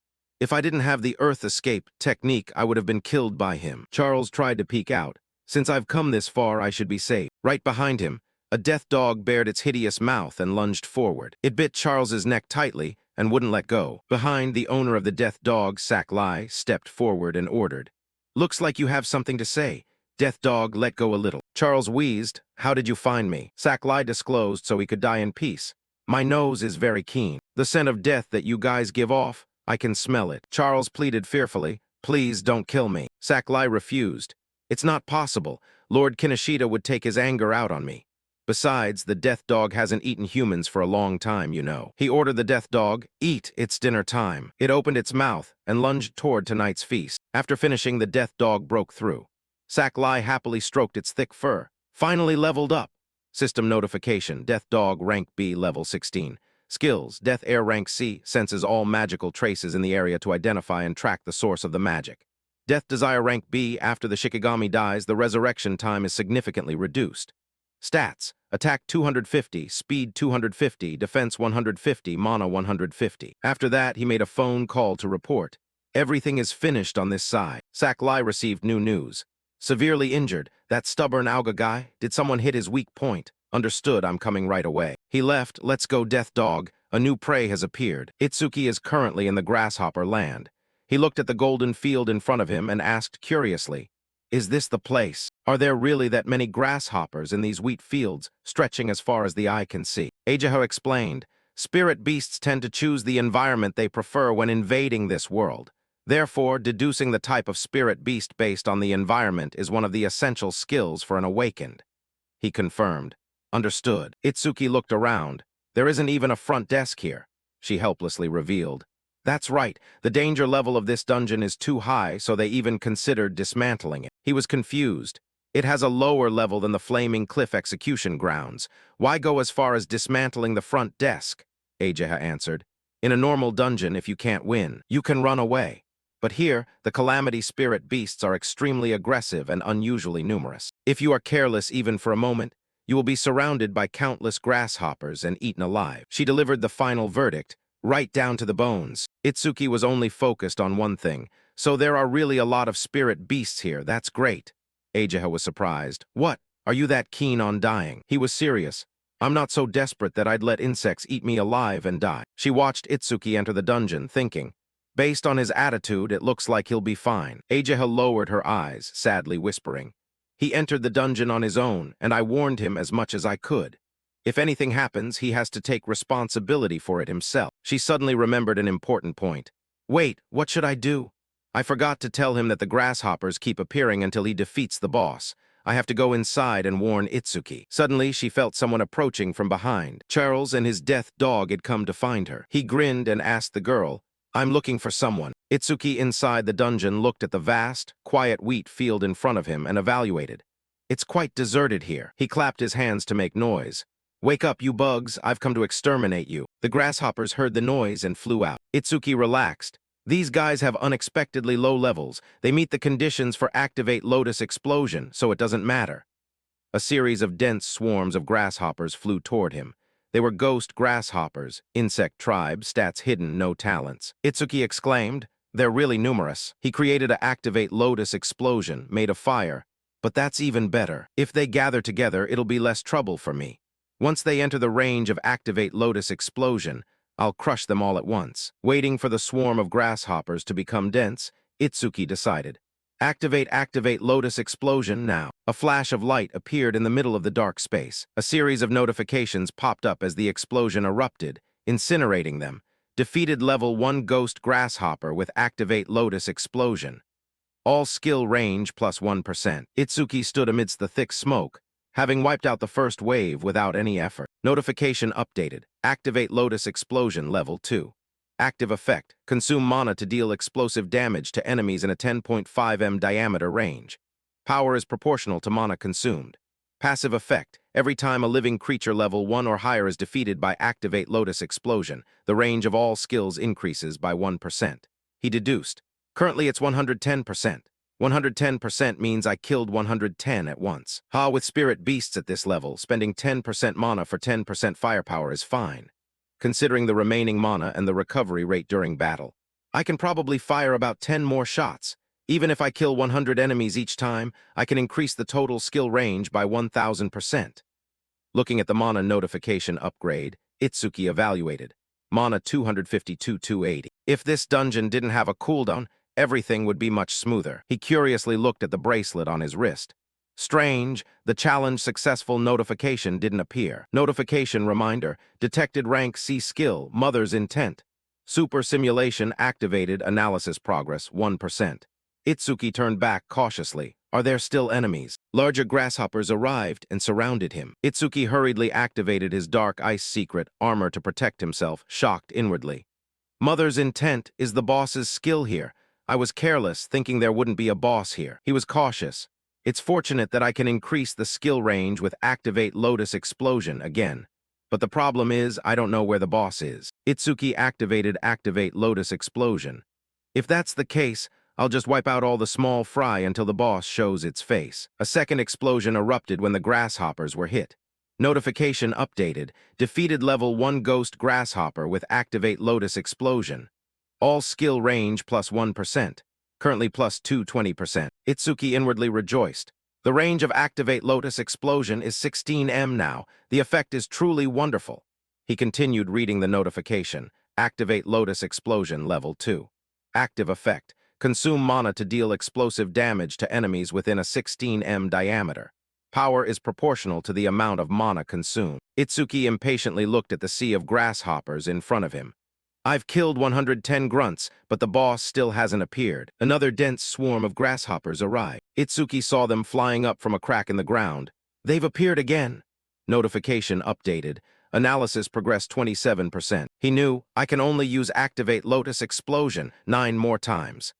If I didn't have the earth escape technique, I would have been killed by him. Charles tried to peek out. Since I've come this far, I should be safe. Right behind him, a death dog bared its hideous mouth and lunged forward. It bit Charles's neck tightly and wouldn't let go. Behind, the owner of the death dog, Saklai, stepped forward and ordered. Looks like you have something to say. Death dog, let go a little. Charles wheezed. How did you find me? Saklai disclosed so he could die in peace. My nose is very keen. The scent of death that you guys give off, I can smell it. Charles pleaded fearfully. Please don't kill me. Saklai refused. It's not possible. Lord Kinoshita would take his anger out on me. Besides, the death dog hasn't eaten humans for a long time, you know. He ordered the death dog, eat, it's dinner time. It opened its mouth and lunged toward tonight's feast. After finishing, the death dog broke through. Saklai happily stroked its thick fur. Finally leveled up. System notification, Death Dog rank B level 16. Skills, Death Air rank C, senses all magical traces in the area to identify and track the source of the magic. Death Desire rank B, after the Shikigami dies, the resurrection time is significantly reduced. Stats, Attack 250, Speed 250, Defense 150, Mana 150. After that, he made a phone call to report. Everything is finished on this side. Saklai received new news. Severely injured. That stubborn Auga guy? Did someone hit his weak point? Understood, I'm coming right away. He left. Let's go, Death Dog. A new prey has appeared. Itsuki is currently in the grasshopper land. He looked at the golden field in front of him and asked curiously, is this the place? Are there really that many grasshoppers in these wheat fields, stretching as far as the eye can see? Eiichiro explained, spirit beasts tend to choose the environment they prefer when invading this world. Therefore, deducing the type of spirit beast based on the environment is one of the essential skills for an awakened. He confirmed. Understood. Itsuki looked around. There isn't even a front desk here. She helplessly revealed. That's right. The danger level of this dungeon is too high, so they even considered dismantling it. He was confused. It has a lower level than the flaming cliff execution grounds. Why go as far as dismantling the front desk? Eiichiro answered. In a normal dungeon, if you can't win, you can run away. But here, the calamity spirit beasts are extremely aggressive and unusually numerous. If you are careless even for a moment, you will be surrounded by countless grasshoppers and eaten alive. She delivered the final verdict, right down to the bones. Itsuki was only focused on one thing. So there are really a lot of spirit beasts here, that's great. Eiichiro was surprised. What? Are you that keen on dying? He was serious. I'm not so desperate that I'd let insects eat me alive and die. She watched Itsuki enter the dungeon, thinking, based on his attitude, it looks like he'll be fine. Eiichiro lowered her eyes, sadly whispering. He entered the dungeon on his own, and I warned him as much as I could. If anything happens, he has to take responsibility for it himself. She suddenly remembered an important point. Wait, what should I do? I forgot to tell him that the grasshoppers keep appearing until he defeats the boss. I have to go inside and warn Itsuki. Suddenly, she felt someone approaching from behind. Charles and his death dog had come to find her. He grinned and asked the girl, I'm looking for someone. Itsuki inside the dungeon looked at the vast, quiet wheat field in front of him and evaluated. It's quite deserted here. He clapped his hands to make noise. Wake up, you bugs. I've come to exterminate you. The grasshoppers heard the noise and flew out. Itsuki relaxed. These guys have unexpectedly low levels. They meet the conditions for activate Lotus Explosion, so it doesn't matter. A series of dense swarms of grasshoppers flew toward him. They were ghost grasshoppers, insect tribe, stats hidden, no talents. Itsuki exclaimed, they're really numerous. He created a activate Lotus Explosion, made of fire. But that's even better. If they gather together, it'll be less trouble for me. Once they enter the range of activate Lotus Explosion, I'll crush them all at once. Waiting for the swarm of grasshoppers to become dense, Itsuki decided. Activate Lotus Explosion now. A flash of light appeared in the middle of the dark space. A series of notifications popped up as the explosion erupted, incinerating them. Defeated level 1 Ghost Grasshopper with Activate Lotus Explosion. All skill range plus 1%. Itsuki stood amidst the thick smoke, having wiped out the first wave without any effort. Notification updated. Activate Lotus Explosion level 2. Active effect. Consume mana to deal explosive damage to enemies in a 10.5 m diameter range. Power is proportional to mana consumed. Passive effect. Every time a living creature level 1 or higher is defeated by Activate Lotus Explosion, the range of all skills increases by 1%. He deduced. Currently it's 110%. 110% means I killed 110 at once. With spirit beasts at this level, spending 10% mana for 10% firepower is fine. Considering the remaining mana and the recovery rate during battle, I can probably fire about 10 more shots. Even if I kill 100 enemies each time, I can increase the total skill range by 1000%. Looking at the mana notification upgrade, Itsuki evaluated. Mana 252-280. If this dungeon didn't have a cooldown, everything would be much smoother. He curiously looked at the bracelet on his wrist. Strange, the challenge successful notification didn't appear. Notification reminder, detected rank C skill, Mother's Intent. Super simulation activated, analysis progress 1%. Itsuki turned back cautiously. Are there still enemies? Larger grasshoppers arrived and surrounded him. Itsuki hurriedly activated his dark ice secret armor to protect himself, shocked inwardly. Mother's Intent is the boss's skill here. I was careless, thinking there wouldn't be a boss here. He was cautious. It's fortunate that I can increase the skill range with Activate Lotus Explosion again. But the problem is, I don't know where the boss is. Itsuki activated Activate Lotus Explosion. If that's the case, I'll just wipe out all the small fry until the boss shows its face. A second explosion erupted when the grasshoppers were hit. Notification updated. Defeated level 1 Ghost Grasshopper with Activate Lotus Explosion. All skill range plus 1%. Currently plus 220%. Itsuki inwardly rejoiced. The range of Activate Lotus Explosion is 16 m now. The effect is truly wonderful. He continued reading the notification. Activate Lotus Explosion level 2. Active effect. Consume mana to deal explosive damage to enemies within a 16 m diameter. Power is proportional to the amount of mana consumed. Itsuki impatiently looked at the sea of grasshoppers in front of him. I've killed 110 grunts, but the boss still hasn't appeared. Another dense swarm of grasshoppers arrived. Itsuki saw them flying up from a crack in the ground. They've appeared again. Notification updated. Analysis progressed 27%. He knew, I can only use Activate Lotus Explosion 9 more times.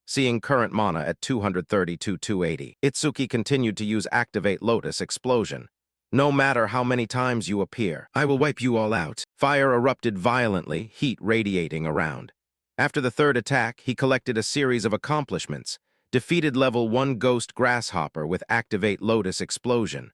Seeing current mana at 232-280, Itsuki continued to use Activate Lotus Explosion. No matter how many times you appear, I will wipe you all out. Fire erupted violently, heat radiating around. After the third attack, he collected a series of accomplishments. Defeated level 1 Ghost Grasshopper with Activate Lotus Explosion.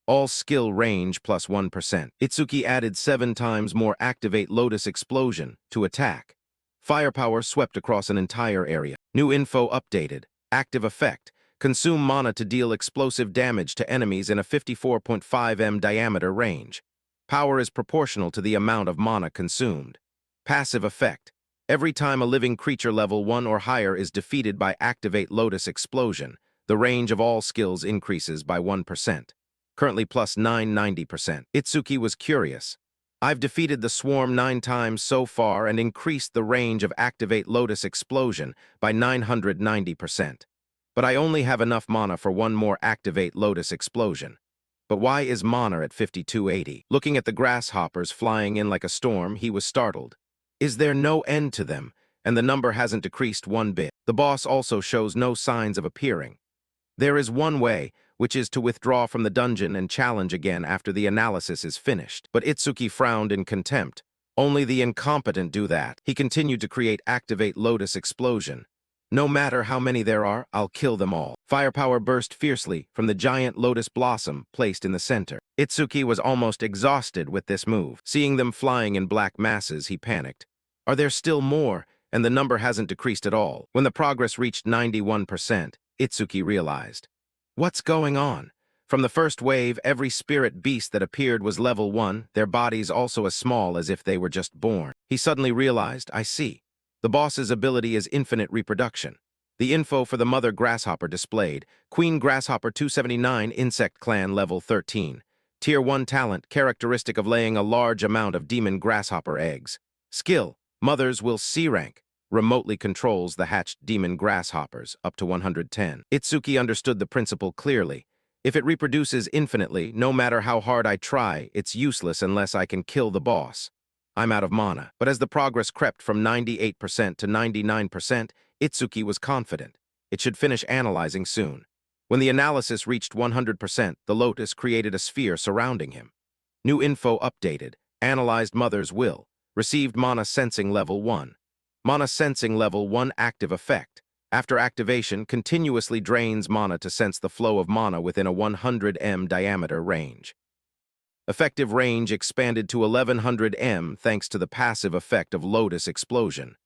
All skill range plus 1%. Itsuki added 7 times more Activate Lotus Explosion to attack. Firepower swept across an entire area. New info updated. Active effect. Consume mana to deal explosive damage to enemies in a 54.5 m diameter range. Power is proportional to the amount of mana consumed. Passive effect. Every time a living creature level 1 or higher is defeated by Activate Lotus Explosion, the range of all skills increases by 1%. Currently plus 990%. Itsuki was curious. I've defeated the swarm 9 times so far and increased the range of Activate Lotus Explosion by 990%. But I only have enough mana for one more Activate Lotus Explosion. But why is mana at 5280? Looking at the grasshoppers flying in like a storm, he was startled. Is there no end to them, and the number hasn't decreased one bit? The boss also shows no signs of appearing. There is one way, which is to withdraw from the dungeon and challenge again after the analysis is finished. But Itsuki frowned in contempt. Only the incompetent do that. He continued to create Activate Lotus Explosion. No matter how many there are, I'll kill them all. Firepower burst fiercely from the giant lotus blossom placed in the center. Itsuki was almost exhausted with this move. Seeing them flying in black masses, he panicked. Are there still more? And the number hasn't decreased at all. When the progress reached 91%, Itsuki realized. What's going on? From the first wave, every spirit beast that appeared was level 1, their bodies also as small as if they were just born. He suddenly realized, I see. The boss's ability is infinite reproduction. The info for the mother grasshopper displayed. Queen Grasshopper 279, Insect Clan level 13. Tier 1 talent, characteristic of laying a large amount of demon grasshopper eggs. Skill, Mother's will C rank. Remotely controls the hatched demon grasshoppers, up to 110. Itsuki understood the principle clearly. If it reproduces infinitely, no matter how hard I try, it's useless unless I can kill the boss. I'm out of mana. But as the progress crept from 98% to 99%, Itsuki was confident. It should finish analyzing soon. When the analysis reached 100%, the lotus created a sphere surrounding him. New info updated. Analyzed Mother's will. Received Mana Sensing Level 1. Mana Sensing Level 1 active effect. After activation, continuously drains mana to sense the flow of mana within a 100 m diameter range. Effective range expanded to 1100 m thanks to the passive effect of Lotus Explosion.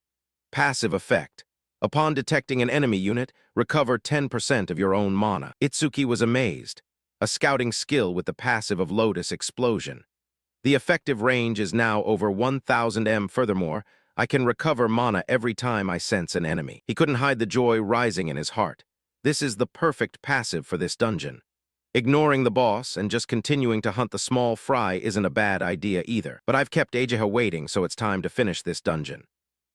Passive effect. Upon detecting an enemy unit, recover 10% of your own mana. Itsuki was amazed. A scouting skill with the passive of Lotus Explosion. The effective range is now over 1000 m. Furthermore, I can recover mana every time I sense an enemy. He couldn't hide the joy rising in his heart. This is the perfect passive for this dungeon. Ignoring the boss and just continuing to hunt the small fry isn't a bad idea either. But I've kept Ageha waiting, so it's time to finish this dungeon.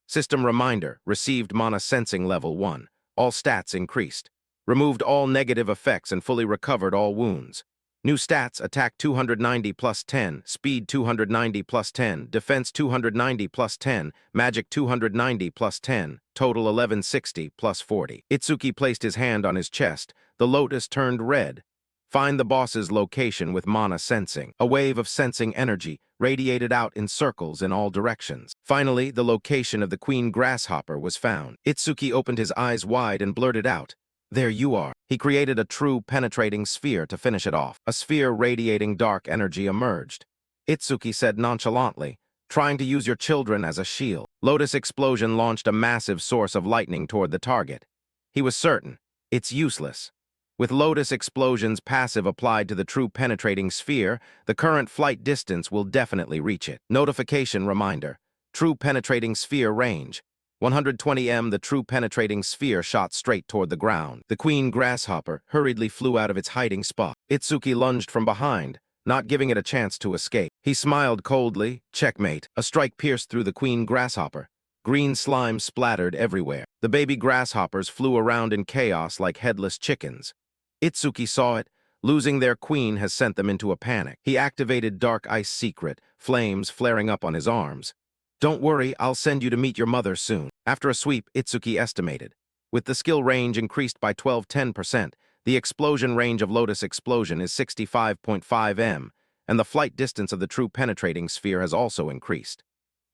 System reminder, received Mana Sensing Level 1. All stats increased. Removed all negative effects and fully recovered all wounds. New stats, attack 290 plus 10, speed 290 plus 10, defense 290 plus 10, magic 290 plus 10, total 1160 plus 40. Itsuki placed his hand on his chest. The lotus turned red. Find the boss's location with mana sensing. A wave of sensing energy radiated out in circles in all directions. Finally, the location of the queen grasshopper was found. Itsuki opened his eyes wide and blurted out, "There you are." He created a true penetrating sphere to finish it off. A sphere radiating dark energy emerged. Itsuki said nonchalantly, "Trying to use your children as a shield." Lotus Explosion launched a massive source of lightning toward the target. He was certain, it's useless. With Lotus Explosion's passive applied to the true penetrating sphere, the current flight distance will definitely reach it. Notification reminder. True penetrating sphere range. 120 m. The true penetrating sphere shot straight toward the ground. The queen grasshopper hurriedly flew out of its hiding spot. Itsuki lunged from behind, not giving it a chance to escape. He smiled coldly. Checkmate. A strike pierced through the queen grasshopper. Green slime splattered everywhere. The baby grasshoppers flew around in chaos like headless chickens. Itsuki saw it. Losing their queen has sent them into a panic. He activated Dark Ice Secret, flames flaring up on his arms. "Don't worry, I'll send you to meet your mother soon." After a sweep, Itsuki estimated. With the skill range increased by 12-10%, the explosion range of Lotus Explosion is 65.5 m, and the flight distance of the true penetrating sphere has also increased.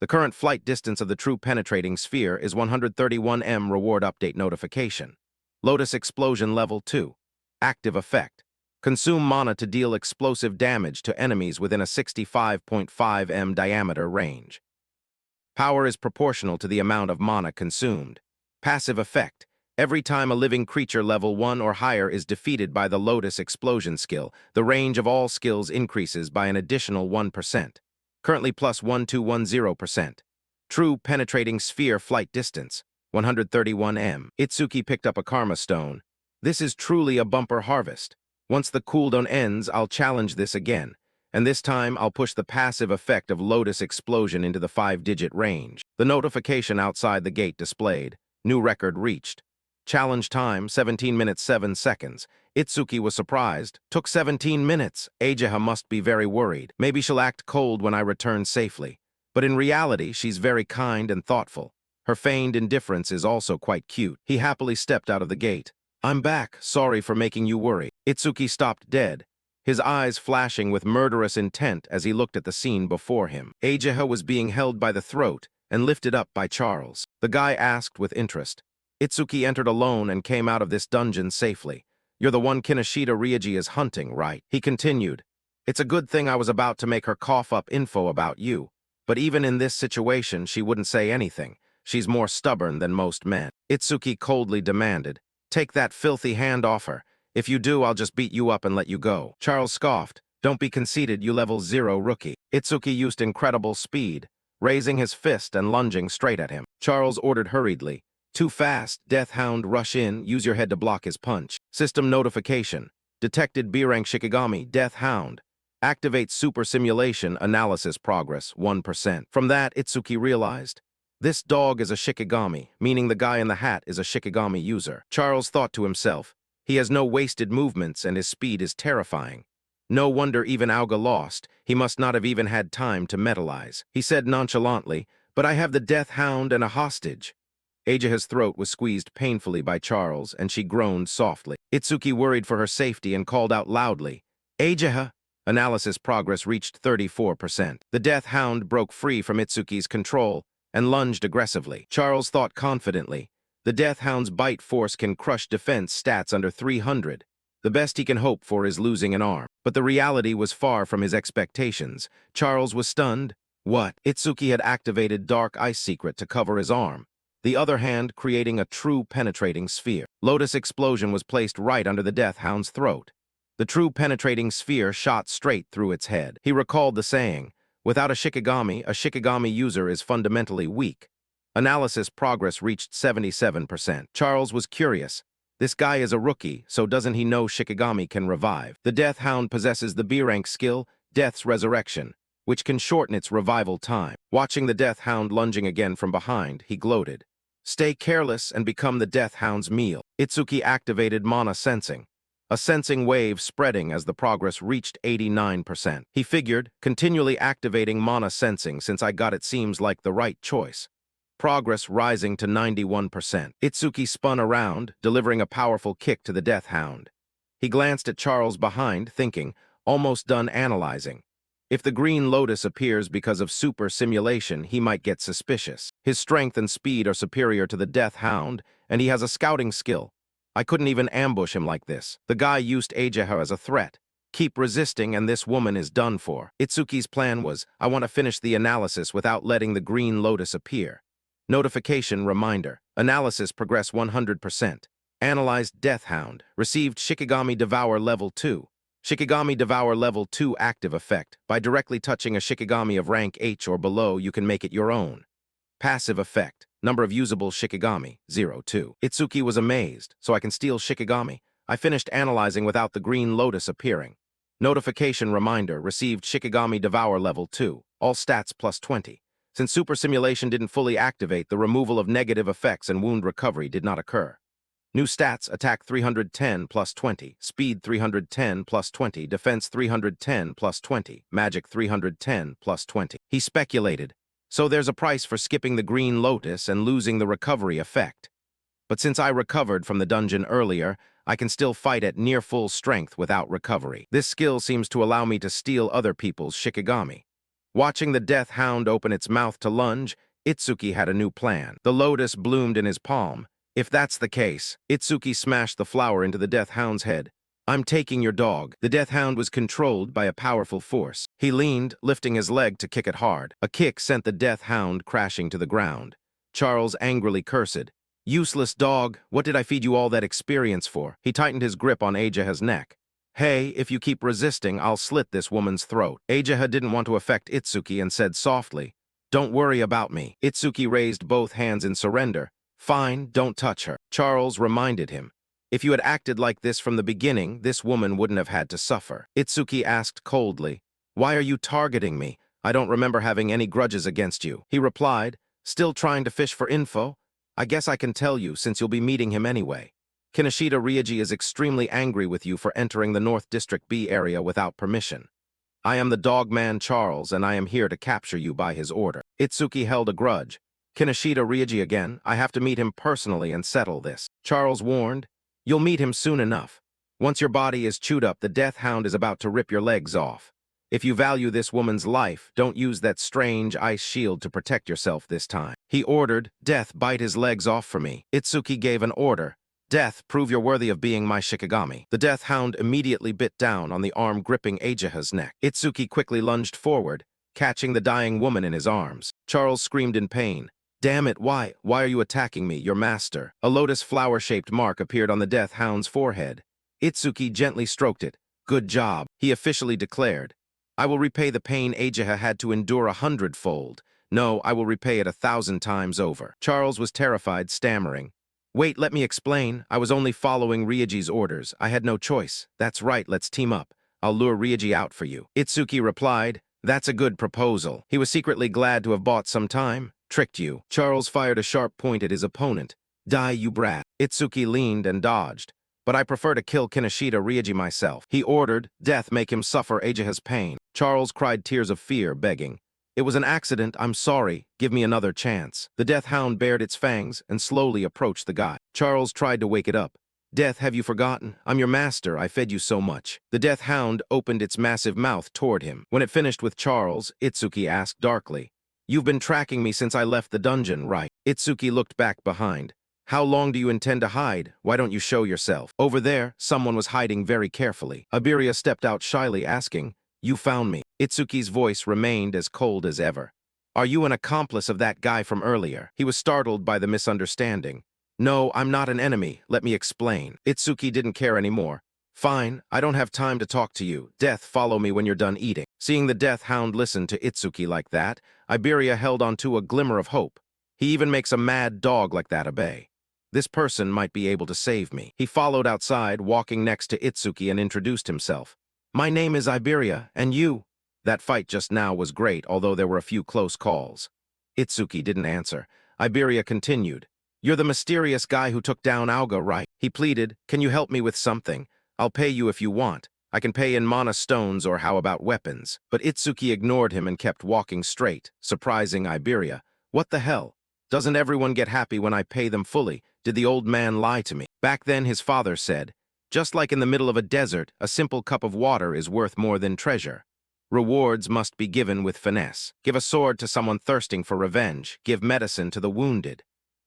The current flight distance of the true penetrating sphere is 131 m. Reward update notification. Lotus Explosion Level 2. Active effect. Consume mana to deal explosive damage to enemies within a 65.5 m diameter range. Power is proportional to the amount of mana consumed. Passive effect. Every time a living creature level 1 or higher is defeated by the Lotus Explosion skill, the range of all skills increases by an additional 1%. Currently plus 1210%. True penetrating sphere flight distance, 131 m. Itsuki picked up a karma stone. This is truly a bumper harvest. Once the cooldown ends, I'll challenge this again, and this time I'll push the passive effect of Lotus Explosion into the 5-digit range. The notification outside the gate displayed. New record reached. Challenge time, 17 minutes 7 seconds. Itsuki was surprised. Took 17 minutes. Ageha must be very worried. Maybe she'll act cold when I return safely. But in reality, she's very kind and thoughtful. Her feigned indifference is also quite cute. He happily stepped out of the gate. "I'm back. Sorry for making you worry." Itsuki stopped dead, his eyes flashing with murderous intent as he looked at the scene before him. Ageha was being held by the throat and lifted up by Charles. The guy asked with interest. Itsuki entered alone and came out of this dungeon safely. "You're the one Kinoshita Ryoji is hunting, right?" He continued. "It's a good thing I was about to make her cough up info about you. But even in this situation, she wouldn't say anything. She's more stubborn than most men." Itsuki coldly demanded, "Take that filthy hand off her. If you do, I'll just beat you up and let you go." Charles scoffed. "Don't be conceited, you level 0 rookie." Itsuki used incredible speed, raising his fist and lunging straight at him. Charles ordered hurriedly, "Too fast, Death Hound, rush in, use your head to block his punch." System notification. Detected B-rank Shikigami, Death Hound. Activate super simulation, analysis progress, 1%. From that, Itsuki realized, This dog is a Shikigami, meaning the guy in the hat is a Shikigami user. Charles thought to himself, he has no wasted movements and his speed is terrifying. No wonder even Auga lost. He must not have even had time to metalize. He said nonchalantly, but I have the death hound and a hostage. Ajaha's throat was squeezed painfully by Charles, and she groaned softly. Itsuki worried for her safety and called out loudly, Ajaha! Analysis progress reached 34%. The death hound broke free from Itsuki's control and lunged aggressively. Charles thought confidently, the death hound's bite force can crush defense stats under 300. The best he can hope for is losing an arm. But the reality was far from his expectations. Charles was stunned. What? Itsuki had activated Dark Ice Secret to cover his arm, the other hand creating a true penetrating sphere. Lotus Explosion was placed right under the death hound's throat. The true penetrating sphere shot straight through its head. He recalled the saying, without a Shikigami user is fundamentally weak. Analysis progress reached 77%. Charles was curious. This guy is a rookie, so doesn't he know Shikigami can revive? The Death Hound possesses the B-rank skill, Death's Resurrection, which can shorten its revival time. Watching the Death Hound lunging again from behind, he gloated. Stay careless and become the Death Hound's meal. Itsuki activated Mana Sensing, a sensing wave spreading as the progress reached 89%. He figured, continually activating Mana Sensing since I got it seems like the right choice. Progress rising to 91%. Itsuki spun around, delivering a powerful kick to the Death Hound. He glanced at Charles behind, thinking, almost done analyzing. If the Green Lotus appears because of super simulation, he might get suspicious. His strength and speed are superior to the Death Hound, and he has a scouting skill. I couldn't even ambush him like this. The guy used Ajaha as a threat. Keep resisting and this woman is done for. Itsuki's plan was, I want to finish the analysis without letting the Green Lotus appear. Notification reminder. Analysis progress 100%. Analyzed Death Hound. Received Shikigami Devour Level 2. Shikigami Devour Level 2 active effect. By directly touching a Shikigami of rank H or below, you can make it your own. Passive effect. Number of usable Shikigami, 0-2. Itsuki was amazed, so I can steal Shikigami. I finished analyzing without the Green Lotus appearing. Notification reminder. Received Shikigami Devour Level 2. All stats plus 20. Since Super Simulation didn't fully activate, the removal of negative effects and wound recovery did not occur. New stats, attack 310 plus 20, speed 310 plus 20, defense 310 plus 20, magic 310 plus 20. He speculated, so there's a price for skipping the Green Lotus and losing the recovery effect. But since I recovered from the dungeon earlier, I can still fight at near full strength without recovery. This skill seems to allow me to steal other people's Shikigami. Watching the Death Hound open its mouth to lunge, Itsuki had a new plan. The lotus bloomed in his palm. If that's the case, Itsuki smashed the flower into the Death Hound's head. I'm taking your dog. The Death Hound was controlled by a powerful force. He leaned, lifting his leg to kick it hard. A kick sent the Death Hound crashing to the ground. Charles angrily cursed. Useless dog, what did I feed you all that experience for? He tightened his grip on Ajaha's neck. Hey, if you keep resisting, I'll slit this woman's throat. Ajaha didn't want to affect Itsuki and said softly, Don't worry about me. Itsuki raised both hands in surrender. Fine, don't touch her. Charles reminded him. If you had acted like this from the beginning, this woman wouldn't have had to suffer. Itsuki asked coldly, Why are you targeting me? I don't remember having any grudges against you. He replied, Still trying to fish for info? I guess I can tell you since you'll be meeting him anyway. Kinoshita Ryoji is extremely angry with you for entering the North District B area without permission. I am the Dogman Charles, and I am here to capture you by his order. Itsuki held a grudge. Kinoshita Ryoji again, I have to meet him personally and settle this. Charles warned, You'll meet him soon enough. Once your body is chewed up, the Death Hound is about to rip your legs off. If you value this woman's life, don't use that strange ice shield to protect yourself this time. He ordered, Death, bite his legs off for me. Itsuki gave an order. Death, prove you're worthy of being my Shikigami. The Death Hound immediately bit down on the arm gripping Ajaha's neck. Itsuki quickly lunged forward, catching the dying woman in his arms. Charles screamed in pain. Damn it, why are you attacking me, your master? A lotus flower-shaped mark appeared on the Death Hound's forehead. Itsuki gently stroked it. Good job, he officially declared. I will repay the pain Ajaha had to endure 100-fold. No, I will repay it 1,000 times over. Charles was terrified, stammering. Wait, let me explain. I was only following Ryoji's orders. I had no choice. That's right, let's team up. I'll lure Ryoji out for you. Itsuki replied, That's a good proposal. He was secretly glad to have bought some time. Tricked you. Charles fired a sharp point at his opponent. Die, you brat. Itsuki leaned and dodged. But I prefer to kill Kinoshita Ryoji myself. He ordered, death make him suffer Ajaha's pain. Charles cried tears of fear, begging. It was an accident, I'm sorry, give me another chance. The death hound bared its fangs and slowly approached the guy. Charles tried to wake it up. Death, have you forgotten? I'm your master, I fed you so much. The death hound opened its massive mouth toward him. When it finished with Charles, Itsuki asked darkly, You've been tracking me since I left the dungeon, right? Itsuki looked back behind. How long do you intend to hide? Why don't you show yourself? Over there, someone was hiding very carefully. Iberia stepped out shyly, asking, You found me. Itsuki's voice remained as cold as ever. Are you an accomplice of that guy from earlier? He was startled by the misunderstanding. No, I'm not an enemy. Let me explain. Itsuki didn't care anymore. Fine, I don't have time to talk to you. Death, follow me when you're done eating. Seeing the death hound listen to Itsuki like that, Iberia held onto a glimmer of hope. He even makes a mad dog like that obey. This person might be able to save me. He followed outside, walking next to Itsuki, and introduced himself. My name is Iberia, and you? That fight just now was great, although there were a few close calls. Itsuki didn't answer. Iberia continued. You're the mysterious guy who took down Auga, right? He pleaded, Can you help me with something? I'll pay you if you want. I can pay in mana stones, or how about weapons? But Itsuki ignored him and kept walking straight, surprising Iberia. What the hell? Doesn't everyone get happy when I pay them fully? Did the old man lie to me? Back then his father said, Just like in the middle of a desert, a simple cup of water is worth more than treasure. Rewards must be given with finesse. Give a sword to someone thirsting for revenge. Give medicine to the wounded.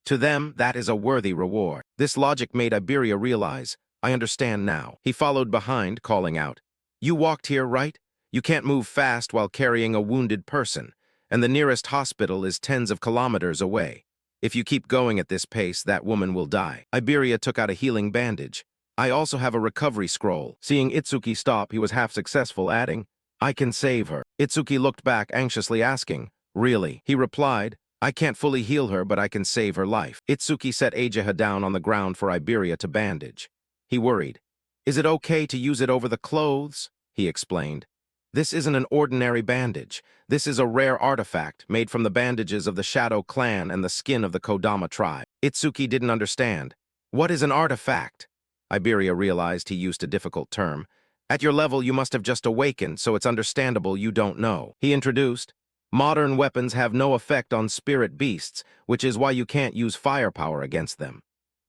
To them, that is a worthy reward. This logic made Iberia realize, I understand now. He followed behind, calling out, You walked here, right? You can't move fast while carrying a wounded person, and the nearest hospital is tens of kilometers away. If you keep going at this pace, that woman will die. Iberia took out a healing bandage. I also have a recovery scroll. Seeing Itsuki stop, he was half successful, adding, I can save her. Itsuki looked back, anxiously asking, Really? He replied, I can't fully heal her, but I can save her life. Itsuki set Ajaha down on the ground for Iberia to bandage. He worried. Is it okay to use it over the clothes? He explained. This isn't an ordinary bandage. This is a rare artifact made from the bandages of the Shadow Clan and the skin of the Kodama tribe. Itsuki didn't understand. What is an artifact? Iberia realized he used a difficult term. At your level, you must have just awakened, so it's understandable you don't know. He introduced, Modern weapons have no effect on spirit beasts, which is why you can't use firepower against them.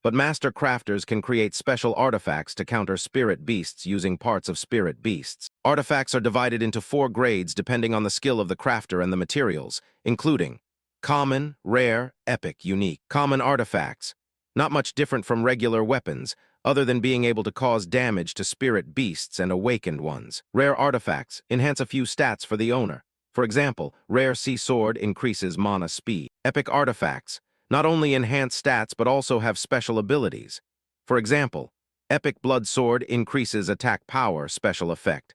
But master crafters can create special artifacts to counter spirit beasts using parts of spirit beasts. Artifacts are divided into 4 grades depending on the skill of the crafter and the materials, including common, rare, epic, unique. Common artifacts, not much different from regular weapons, other than being able to cause damage to spirit beasts and awakened ones. Rare artifacts enhance a few stats for the owner. For example, rare sea sword increases mana speed. Epic artifacts not only enhance stats but also have special abilities. For example, epic blood sword increases attack power special effect.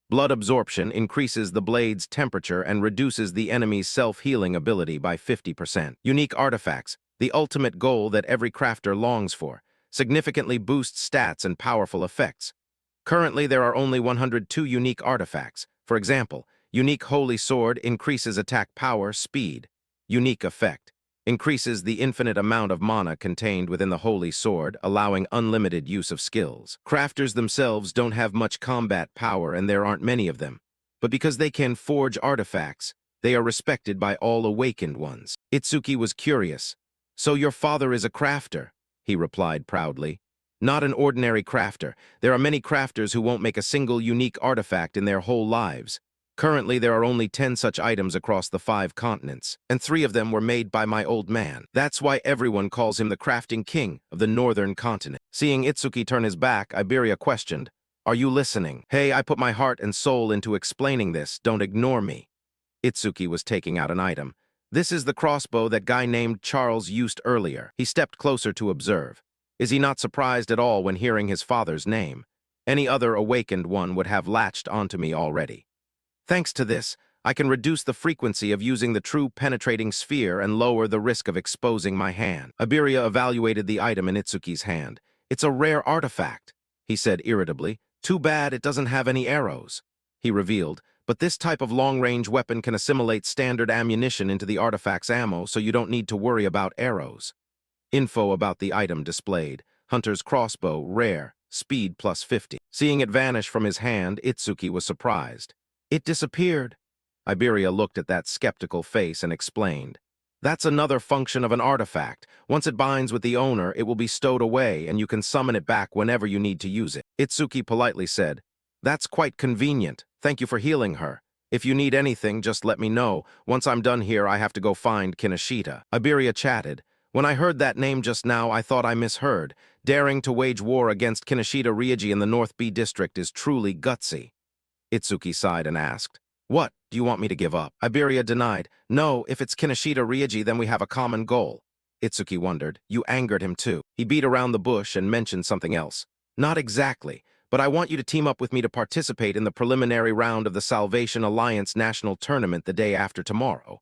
Blood absorption increases the blade's temperature and reduces the enemy's self-healing ability by 50%. Unique artifacts, the ultimate goal that every crafter longs for, significantly boosts stats and powerful effects. Currently, there are only 102 unique artifacts. For example, Unique Holy Sword increases attack power, speed. Unique Effect increases the infinite amount of mana contained within the Holy Sword, allowing unlimited use of skills. Crafters themselves don't have much combat power, and there aren't many of them. But because they can forge artifacts, they are respected by all awakened ones. Itsuki was curious. So your father is a crafter? He replied proudly. Not an ordinary crafter. There are many crafters who won't make a single unique artifact in their whole lives. Currently, there are only 10 such items across the 5 continents, and 3 of them were made by my old man. That's why everyone calls him the crafting king of the northern continent. Seeing Itsuki turn his back, Iberia questioned, Are you listening? Hey, I put my heart and soul into explaining this. Don't ignore me. Itsuki was taking out an item. This is the crossbow that guy named Charles used earlier. He stepped closer to observe. Is he not surprised at all when hearing his father's name? Any other awakened one would have latched onto me already. Thanks to this, I can reduce the frequency of using the true penetrating sphere and lower the risk of exposing my hand. Iberia evaluated the item in Itsuki's hand. It's a rare artifact, he said irritably. Too bad it doesn't have any arrows. He revealed, but this type of long-range weapon can assimilate standard ammunition into the artifact's ammo, so you don't need to worry about arrows. Info about the item displayed. Hunter's crossbow, rare, speed +50. Seeing it vanish from his hand, Itsuki was surprised. It disappeared. Iberia looked at that skeptical face and explained. That's another function of an artifact. Once it binds with the owner, it will be stowed away, and you can summon it back whenever you need to use it. Itsuki politely said, "That's quite convenient. Thank you for healing her. If you need anything, just let me know. Once I'm done here, I have to go find Kinoshita." Iberia chatted. "When I heard that name just now, I thought I misheard. Daring to wage war against Kinoshita Ryuji in the North B District is truly gutsy." Itsuki sighed and asked, "What, do you want me to give up?" Iberia denied. "No, if it's Kinoshita Ryuji, then we have a common goal." Itsuki wondered. "You angered him too." He beat around the bush and mentioned something else. "Not exactly, but I want you to team up with me to participate in the preliminary round of the Salvation Alliance National Tournament the day after tomorrow."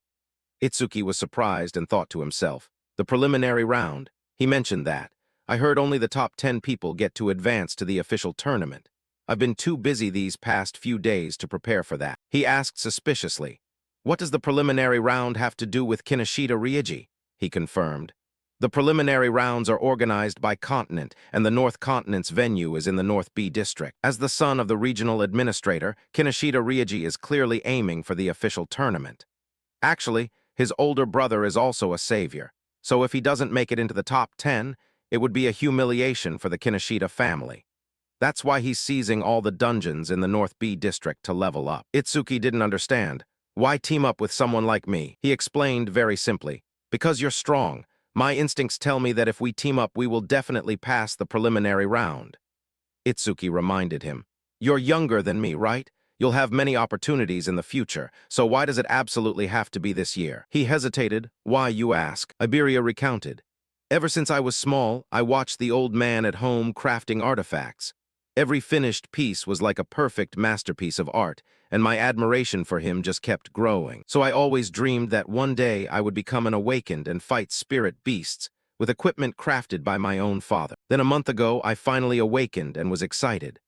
Itsuki was surprised and thought to himself, "The preliminary round? He mentioned that. I heard only the top 10 people get to advance to the official tournament. I've been too busy these past few days to prepare for that." He asked suspiciously, "What does the preliminary round have to do with Kinoshita Ryuji?" He confirmed. "The preliminary rounds are organized by continent, and the North Continent's venue is in the North B District. As the son of the regional administrator, Kinoshita Ryuji is clearly aiming for the official tournament. Actually, his older brother is also a savior, so if he doesn't make it into the top 10, it would be a humiliation for the Kinoshita family. That's why he's seizing all the dungeons in the North B District to level up." Itsuki didn't understand. "Why team up with someone like me?" He explained very simply. "Because you're strong. My instincts tell me that if we team up, we will definitely pass the preliminary round." Itsuki reminded him. "You're younger than me, right? You'll have many opportunities in the future, so why does it absolutely have to be this year?" He hesitated. "Why, you ask?" Iberia recounted. "Ever since I was small, I watched the old man at home crafting artifacts. Every finished piece was like a perfect masterpiece of art, and my admiration for him just kept growing. So I always dreamed that one day I would become an awakened and fight spirit beasts with equipment crafted by my own father. Then a month ago, I finally awakened and was excited.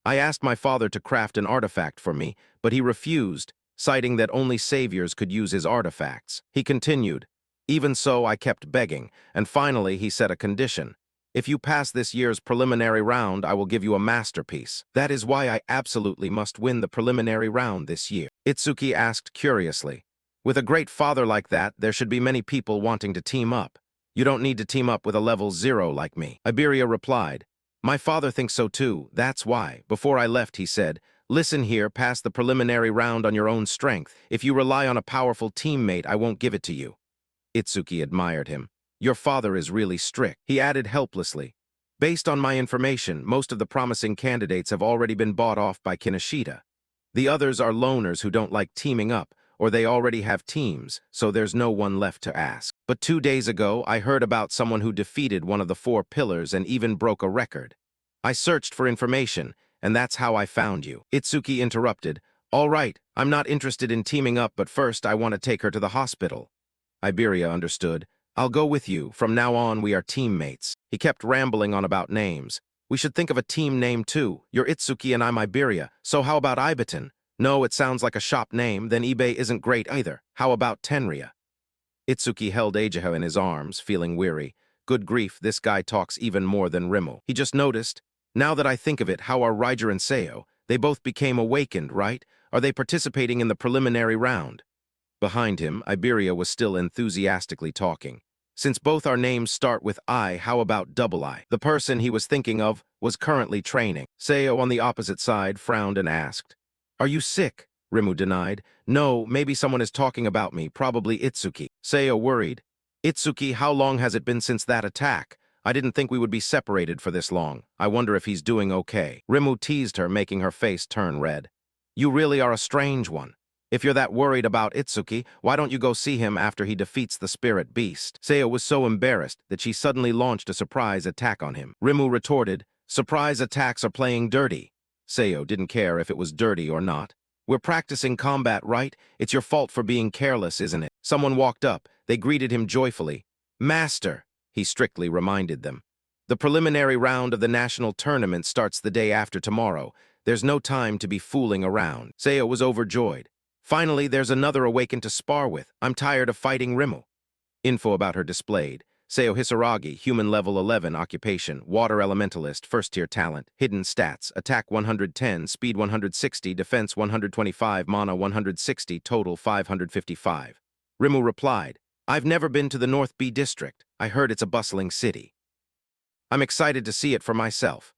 I asked my father to craft an artifact for me, but he refused, citing that only saviors could use his artifacts." He continued, "Even so, I kept begging, and finally he set a condition. If you pass this year's preliminary round, I will give you a masterpiece. That is why I absolutely must win the preliminary round this year." Itsuki asked curiously, "With a great father like that, there should be many people wanting to team up. You don't need to team up with a level 0 like me." Iberia replied, "My father thinks so too, that's why. Before I left, he said, 'Listen here, pass the preliminary round on your own strength. If you rely on a powerful teammate, I won't give it to you.'" Itsuki admired him. "Your father is really strict." He added helplessly, "Based on my information, most of the promising candidates have already been bought off by Kinoshita. The others are loners who don't like teaming up, or they already have teams, so there's no one left to ask. But 2 days ago, I heard about someone who defeated one of the 4 pillars and even broke a record. I searched for information, and that's how I found you." Itsuki interrupted, "All right, I'm not interested in teaming up, but first I want to take her to the hospital." Iberia understood. "I'll go with you. From now on, we are teammates." He kept rambling on about names. "We should think of a team name too. You're Itsuki and I'm Iberia, so how about Ibeton? No, it sounds like a shop name, then eBay isn't great either. How about Tenria?" Itsuki held Ageha in his arms, feeling weary. Good grief, this guy talks even more than Rimmel. He just noticed, "Now that I think of it, how are Ryger and Seo? They both became awakened, right? Are they participating in the preliminary round?" Behind him, Iberia was still enthusiastically talking. "Since both our names start with I, how about Double I?" The person he was thinking of was currently training. Seo on the opposite side frowned and asked, "Are you sick?" Rimu denied. "No, maybe someone is talking about me, probably Itsuki." Seo worried. "Itsuki, how long has it been since that attack? I didn't think we would be separated for this long. I wonder if he's doing okay." Rimu teased her, making her face turn red. "You really are a strange one. If you're that worried about Itsuki, why don't you go see him after he defeats the spirit beast?" Seo was so embarrassed that she suddenly launched a surprise attack on him. Rimu retorted, "Surprise attacks are playing dirty." Seo didn't care if it was dirty or not. "We're practicing combat, right? It's your fault for being careless, isn't it?" Someone walked up. They greeted him joyfully. "Master," he strictly reminded them. "The preliminary round of the national tournament starts the day after tomorrow. There's no time to be fooling around. Seo was overjoyed. Finally, there's another awakened to spar with. I'm tired of fighting Rimu. Info about her displayed. Seo Hisaragi, human level 11, occupation, water elementalist, first-tier talent, hidden stats, attack 110, speed 160, defense 125, mana 160, total 555. Rimu replied, I've never been to the North B district. I heard it's a bustling city. I'm excited to see it for myself.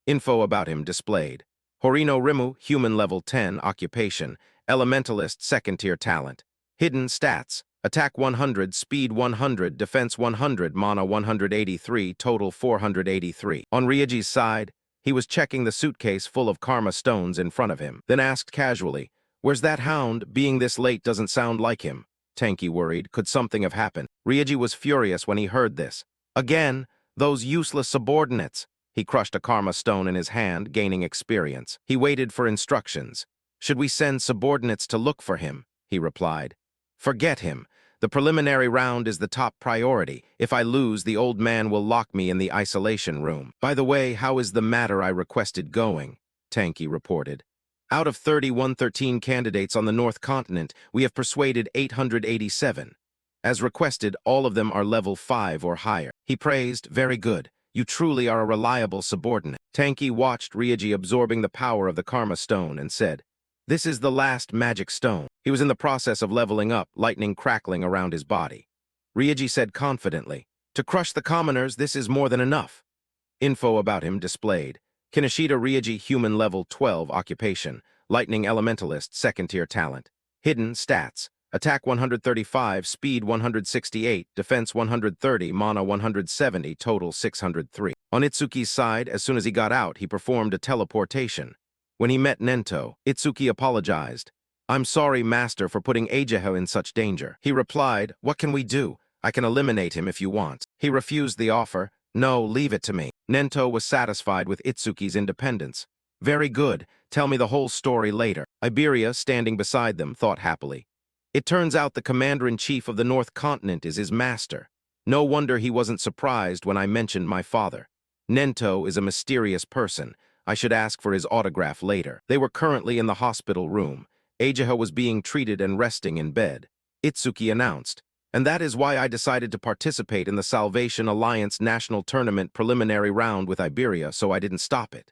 Info about him displayed. Horino Rimu, human level 10, occupation, elementalist, second-tier talent, hidden stats, attack 100, speed 100, defense 100, mana 183, total 483. On Ryoji's side, he was checking the suitcase full of karma stones in front of him, then asked casually, Where's that hound? Being this late doesn't sound like him. Tanky worried, could something have happened? Ryoji was furious when he heard this. Again, those useless subordinates. He crushed a karma stone in his hand, gaining experience. He waited for instructions. Should we send subordinates to look for him? He replied. Forget him. The preliminary round is the top priority. If I lose, the old man will lock me in the isolation room. By the way, how is the matter I requested going? Tanky reported. Out of 113 candidates on the North Continent, we have persuaded 887. As requested, all of them are level 5 or higher. He praised, very good. You truly are a reliable subordinate. Tanky watched Ryoji absorbing the power of the karma stone and said, This is the last magic stone. He was in the process of leveling up, lightning crackling around his body. Ryoji said confidently, To crush the commoners, this is more than enough. Info about him displayed. Kinoshita Ryoji, human level 12, occupation, lightning elementalist, second-tier talent, hidden stats, attack 135, speed 168, defense 130, mana 170, total 603. On Itsuki's side, as soon as he got out, he performed a teleportation. When he met Nento, Itsuki apologized. I'm sorry, master, for putting Eijiho in such danger. He replied, What can we do? I can eliminate him if you want. He refused the offer. No, leave it to me. Nento was satisfied with Itsuki's independence. Very good. Tell me the whole story later. Iberia, standing beside them, thought happily. It turns out the commander-in-chief of the North Continent is his master. No wonder he wasn't surprised when I mentioned my father. Nento is a mysterious person. I should ask for his autograph later. They were currently in the hospital room. Eijiho was being treated and resting in bed. Itsuki announced, and that is why I decided to participate in the Salvation Alliance National Tournament preliminary round with Iberia, so I didn't stop it.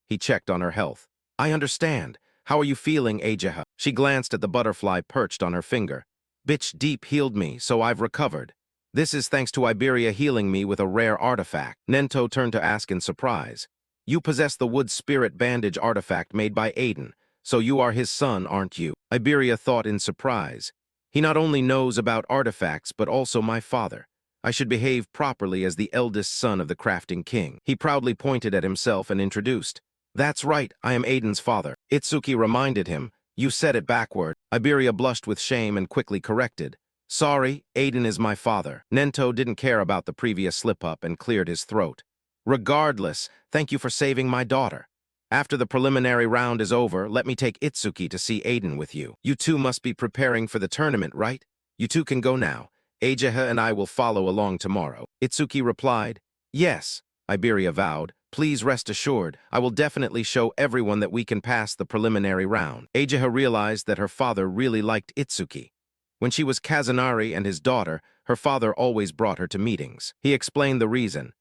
He checked on her health. I understand. How are you feeling, Eijiho? She glanced at the butterfly perched on her finger. Bitch Deep healed me, so I've recovered. This is thanks to Iberia healing me with a rare artifact. Nento turned to ask in surprise. You possess the wood spirit bandage artifact made by Aiden, so you are his son, aren't you? Iberia thought in surprise. He not only knows about artifacts, but also my father. I should behave properly as the eldest son of the crafting king. He proudly pointed at himself and introduced. That's right, I am Aiden's father. Itsuki reminded him. You said it backward. Iberia blushed with shame and quickly corrected. Sorry, Aiden is my father. Nento didn't care about the previous slip-up and cleared his throat. Regardless, thank you for saving my daughter. After the preliminary round is over, let me take Itsuki to see Aiden with you. You two must be preparing for the tournament, right? You two can go now. Eijiho and I will follow along tomorrow. Itsuki replied, Yes, Iberia vowed. Please rest assured, I will definitely show everyone that we can pass the preliminary round. Eijiho realized that her father really liked Itsuki. When she was Kazunari and his daughter, her father always brought her to meetings. He explained the reason.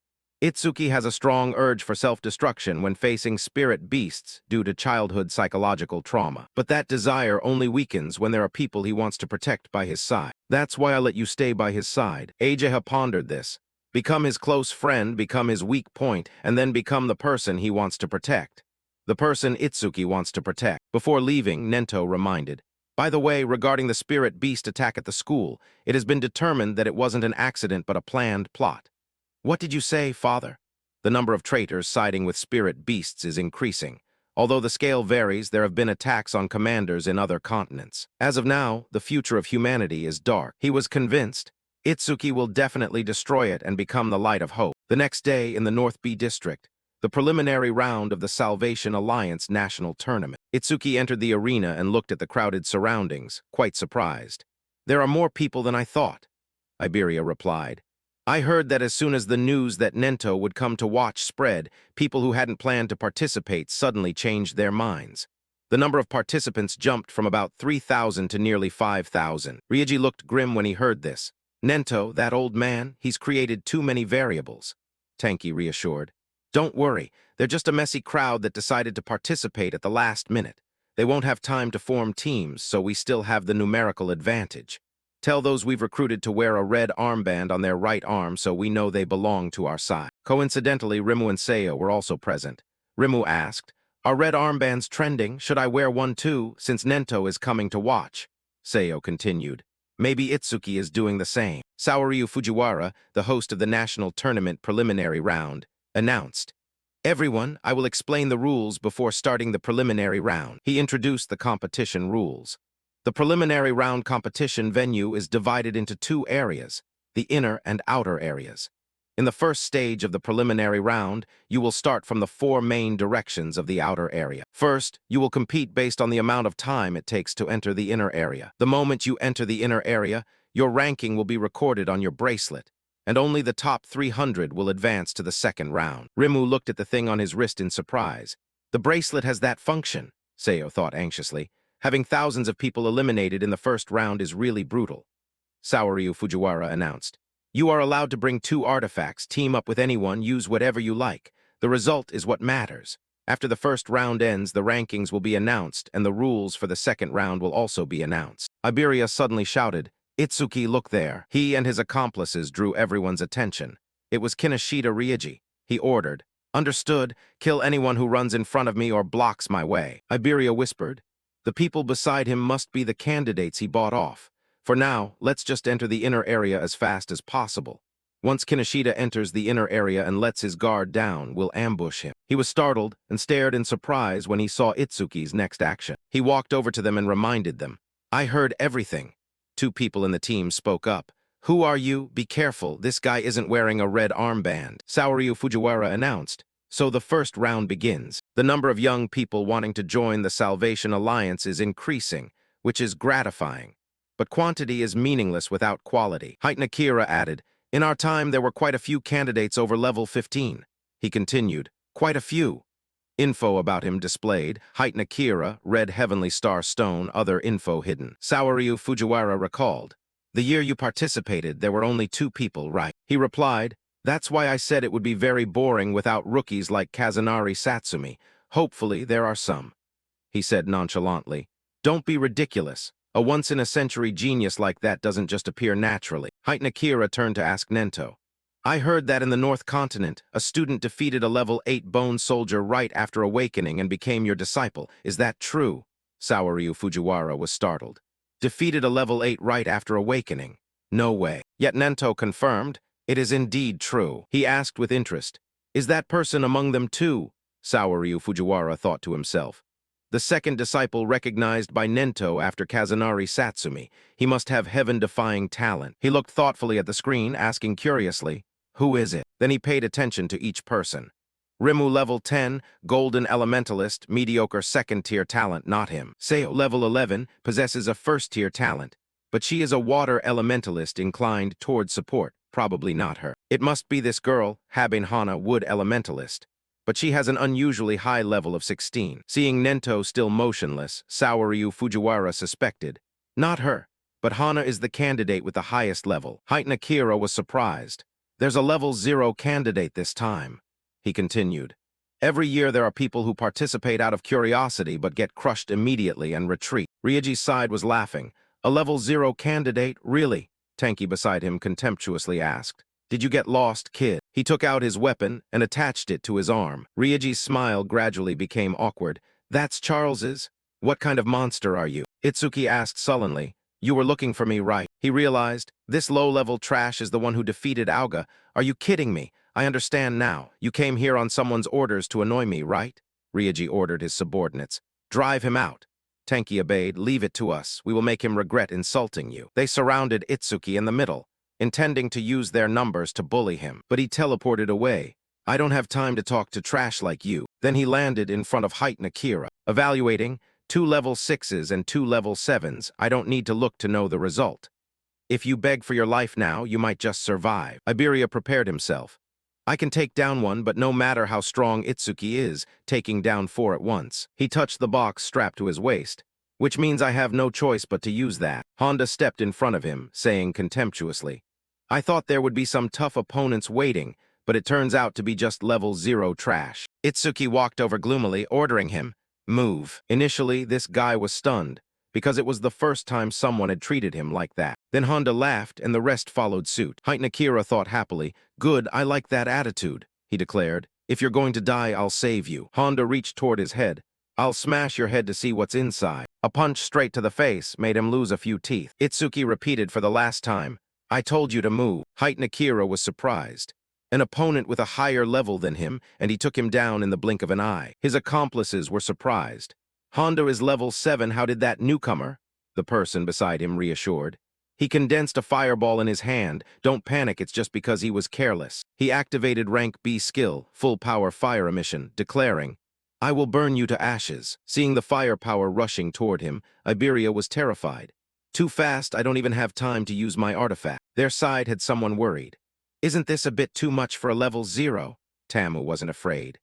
Itsuki has a strong urge for self-destruction when facing spirit beasts due to childhood psychological trauma. But that desire only weakens when there are people he wants to protect by his side. That's why I let you stay by his side. Eijiho pondered this. Become his close friend, become his weak point, and then become the person he wants to protect. The person Itsuki wants to protect. Before leaving, Nento reminded. By the way, regarding the spirit beast attack at the school, it has been determined that it wasn't an accident but a planned plot. What did you say, father? The number of traitors siding with spirit beasts is increasing. Although the scale varies, there have been attacks on commanders in other continents. As of now, the future of humanity is dark. He was convinced. Itsuki will definitely destroy it and become the light of hope. The next day, in the North B District, the preliminary round of the Salvation Alliance National Tournament. Itsuki entered the arena and looked at the crowded surroundings, quite surprised. There are more people than I thought, Iberia replied. I heard that as soon as the news that Nento would come to watch spread, people who hadn't planned to participate suddenly changed their minds. The number of participants jumped from about 3,000 to nearly 5,000. Ryuji looked grim when he heard this. Nento, that old man, he's created too many variables. Tanky reassured. Don't worry, they're just a messy crowd that decided to participate at the last minute. They won't have time to form teams, so we still have the numerical advantage. Tell those we've recruited to wear a red armband on their right arm so we know they belong to our side. Coincidentally, Rimu and Seiya were also present. Rimu asked, Are red armbands trending? Should I wear one too, since Nento is coming to watch? Seiya continued. Maybe Itsuki is doing the same. Saoryu Fujiwara, the host of the national tournament preliminary round, announced. Everyone, I will explain the rules before starting the preliminary round. He introduced the competition rules. The preliminary round competition venue is divided into two areas, the inner and outer areas. In the first stage of the preliminary round, you will start from the four main directions of the outer area. First, you will compete based on the amount of time it takes to enter the inner area. The moment you enter the inner area, your ranking will be recorded on your bracelet, and only the top 300 will advance to the second round. Rimu looked at the thing on his wrist in surprise. The bracelet has that function, Seiya thought anxiously. Having thousands of people eliminated in the first round is really brutal. Saoryu Fujiwara announced. You are allowed to bring 2 artifacts, team up with anyone, use whatever you like. The result is what matters. After the first round ends, the rankings will be announced, and the rules for the second round will also be announced. Iberia suddenly shouted, Itsuki, look there. He and his accomplices drew everyone's attention. It was Kinoshita Ryuji. He ordered, Understood, kill anyone who runs in front of me or blocks my way. Iberia whispered, The people beside him must be the candidates he bought off. For now, let's just enter the inner area as fast as possible. Once Kinoshita enters the inner area and lets his guard down, we'll ambush him. He was startled and stared in surprise when he saw Itsuki's next action. He walked over to them and reminded them, I heard everything. 2 people in the team spoke up. Who are you? Be careful, this guy isn't wearing a red armband. Saoryu Fujiwara announced. So the first round begins. The number of young people wanting to join the Salvation Alliance is increasing, which is gratifying. But quantity is meaningless without quality. Heitan Akira added, In our time there were quite a few candidates over level 15. He continued, Quite a few. Info about him displayed, Heitan Akira, red heavenly star stone, other info hidden. Saoryu Fujiwara recalled, The year you participated, there were only 2 people, right? He replied, That's why I said it would be very boring without rookies like Kazunari Satsumi. Hopefully there are some. He said nonchalantly, Don't be ridiculous. A once-in-a-century genius like that doesn't just appear naturally. Heitan Akira turned to ask Nento. I heard that in the North Continent, a student defeated a level 8 bone soldier right after awakening and became your disciple. Is that true? Saoryu Fujiwara was startled. Defeated a level 8 right after awakening? No way. Yet Nento confirmed, it is indeed true. He asked with interest, Is that person among them too? Saoryu Fujiwara thought to himself. The second disciple recognized by Nento after Kazunari Satsumi. He must have heaven-defying talent. He looked thoughtfully at the screen, asking curiously, Who is it? Then he paid attention to each person. Rimu level 10, golden elementalist, mediocre second-tier talent, not him. Seiya level 11, possesses a first-tier talent, but she is a water elementalist inclined toward support, probably not her. It must be this girl, Haben Hana, wood elementalist. But she has an unusually high level of 16. Seeing Nento still motionless, Saoryu Fujiwara suspected. Not her, but Hana is the candidate with the highest level. Heitan Akira was surprised. There's a level 0 candidate this time. He continued. Every year there are people who participate out of curiosity but get crushed immediately and retreat. Ryuji's side was laughing. A level 0 candidate? Really? Tanky beside him contemptuously asked. Did you get lost, kid? He took out his weapon and attached it to his arm. Ryuji's smile gradually became awkward. That's Charles's? What kind of monster are you? Itsuki asked sullenly. You were looking for me, right? He realized, this low-level trash is the one who defeated Auga. Are you kidding me? I understand now. You came here on someone's orders to annoy me, right? Ryuji ordered his subordinates. Drive him out. Tanky obeyed. Leave it to us. We will make him regret insulting you. They surrounded Itsuki in the middle, intending to use their numbers to bully him. But he teleported away. I don't have time to talk to trash like you. Then he landed in front of Heitan Akira. Evaluating, 2 level 6s and 2 level 7s. I don't need to look to know the result. If you beg for your life now, you might just survive. Iberia prepared himself. I can take down one, but no matter how strong Itsuki is, taking down four at once. He touched the box strapped to his waist, which means I have no choice but to use that. Honda stepped in front of him, saying contemptuously, I thought there would be some tough opponents waiting, but it turns out to be just level 0 trash. Itsuki walked over gloomily, ordering him, move. Initially, this guy was stunned, because it was the first time someone had treated him like that. Then Honda laughed, and the rest followed suit. Akira thought happily, good, I like that attitude, he declared. If you're going to die, I'll save you. Honda reached toward his head. I'll smash your head to see what's inside. A punch straight to the face made him lose a few teeth. Itsuki repeated for the last time, I told you to move. Akira was surprised. An opponent with a higher level than him, and he took him down in the blink of an eye. His accomplices were surprised. Honda is level 7, how did that newcomer? The person beside him reassured. He condensed a fireball in his hand. Don't panic, it's just because he was careless. He activated rank B skill, full power fire emission, declaring, I will burn you to ashes. Seeing the firepower rushing toward him, Iberia was terrified. Too fast, I don't even have time to use my artifact. Their side had someone worried. Isn't this a bit too much for a level 0? Tamu wasn't afraid.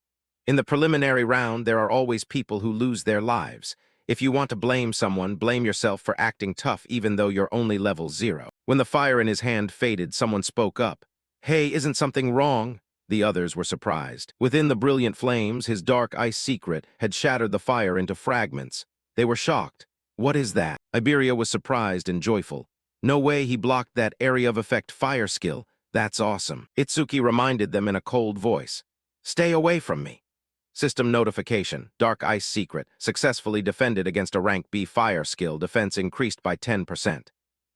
In the preliminary round, there are always people who lose their lives. If you want to blame someone, blame yourself for acting tough even though you're only level 0. When the fire in his hand faded, someone spoke up. Hey, isn't something wrong? The others were surprised. Within the brilliant flames, his dark ice secret had shattered the fire into fragments. They were shocked. What is that? Iberia was surprised and joyful. No way he blocked that area of effect fire skill. That's awesome. Itsuki reminded them in a cold voice. Stay away from me. System notification. Dark ice secret. Successfully defended against a rank B fire skill. Defense increased by 10%.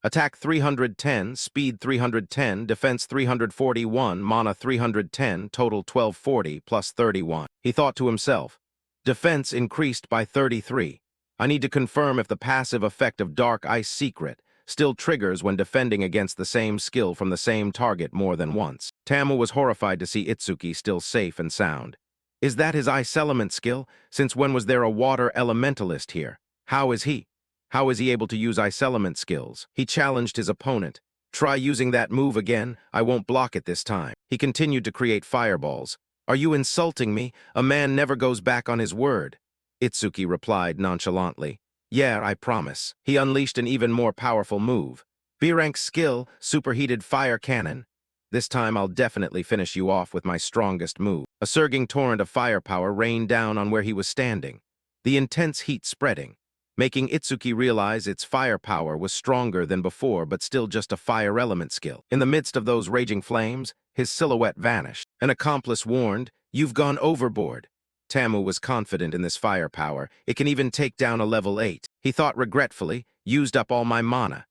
Attack 310, speed 310, defense 341, mana 310, total 1240 plus 31. He thought to himself, defense increased by 33. I need to confirm if the passive effect of Dark Ice Secret still triggers when defending against the same skill from the same target more than once. Tamu was horrified to see Itsuki still safe and sound. Is that his Ice Element skill? Since when was there a water elementalist here? How is he able to use Ice Element skills? He challenged his opponent. Try using that move again, I won't block it this time. He continued to create fireballs. Are you insulting me? A man never goes back on his word. Itsuki replied nonchalantly. Yeah, I promise. He unleashed an even more powerful move. B-rank skill, superheated fire cannon. This time I'll definitely finish you off with my strongest move. A surging torrent of firepower rained down on where he was standing, the intense heat spreading, making Itsuki realize its firepower was stronger than before but still just a fire element skill. In the midst of those raging flames, his silhouette vanished. An accomplice warned, "You've gone overboard." Tamu was confident in this firepower. It can even take down a level 8. He thought regretfully, used up all my mana.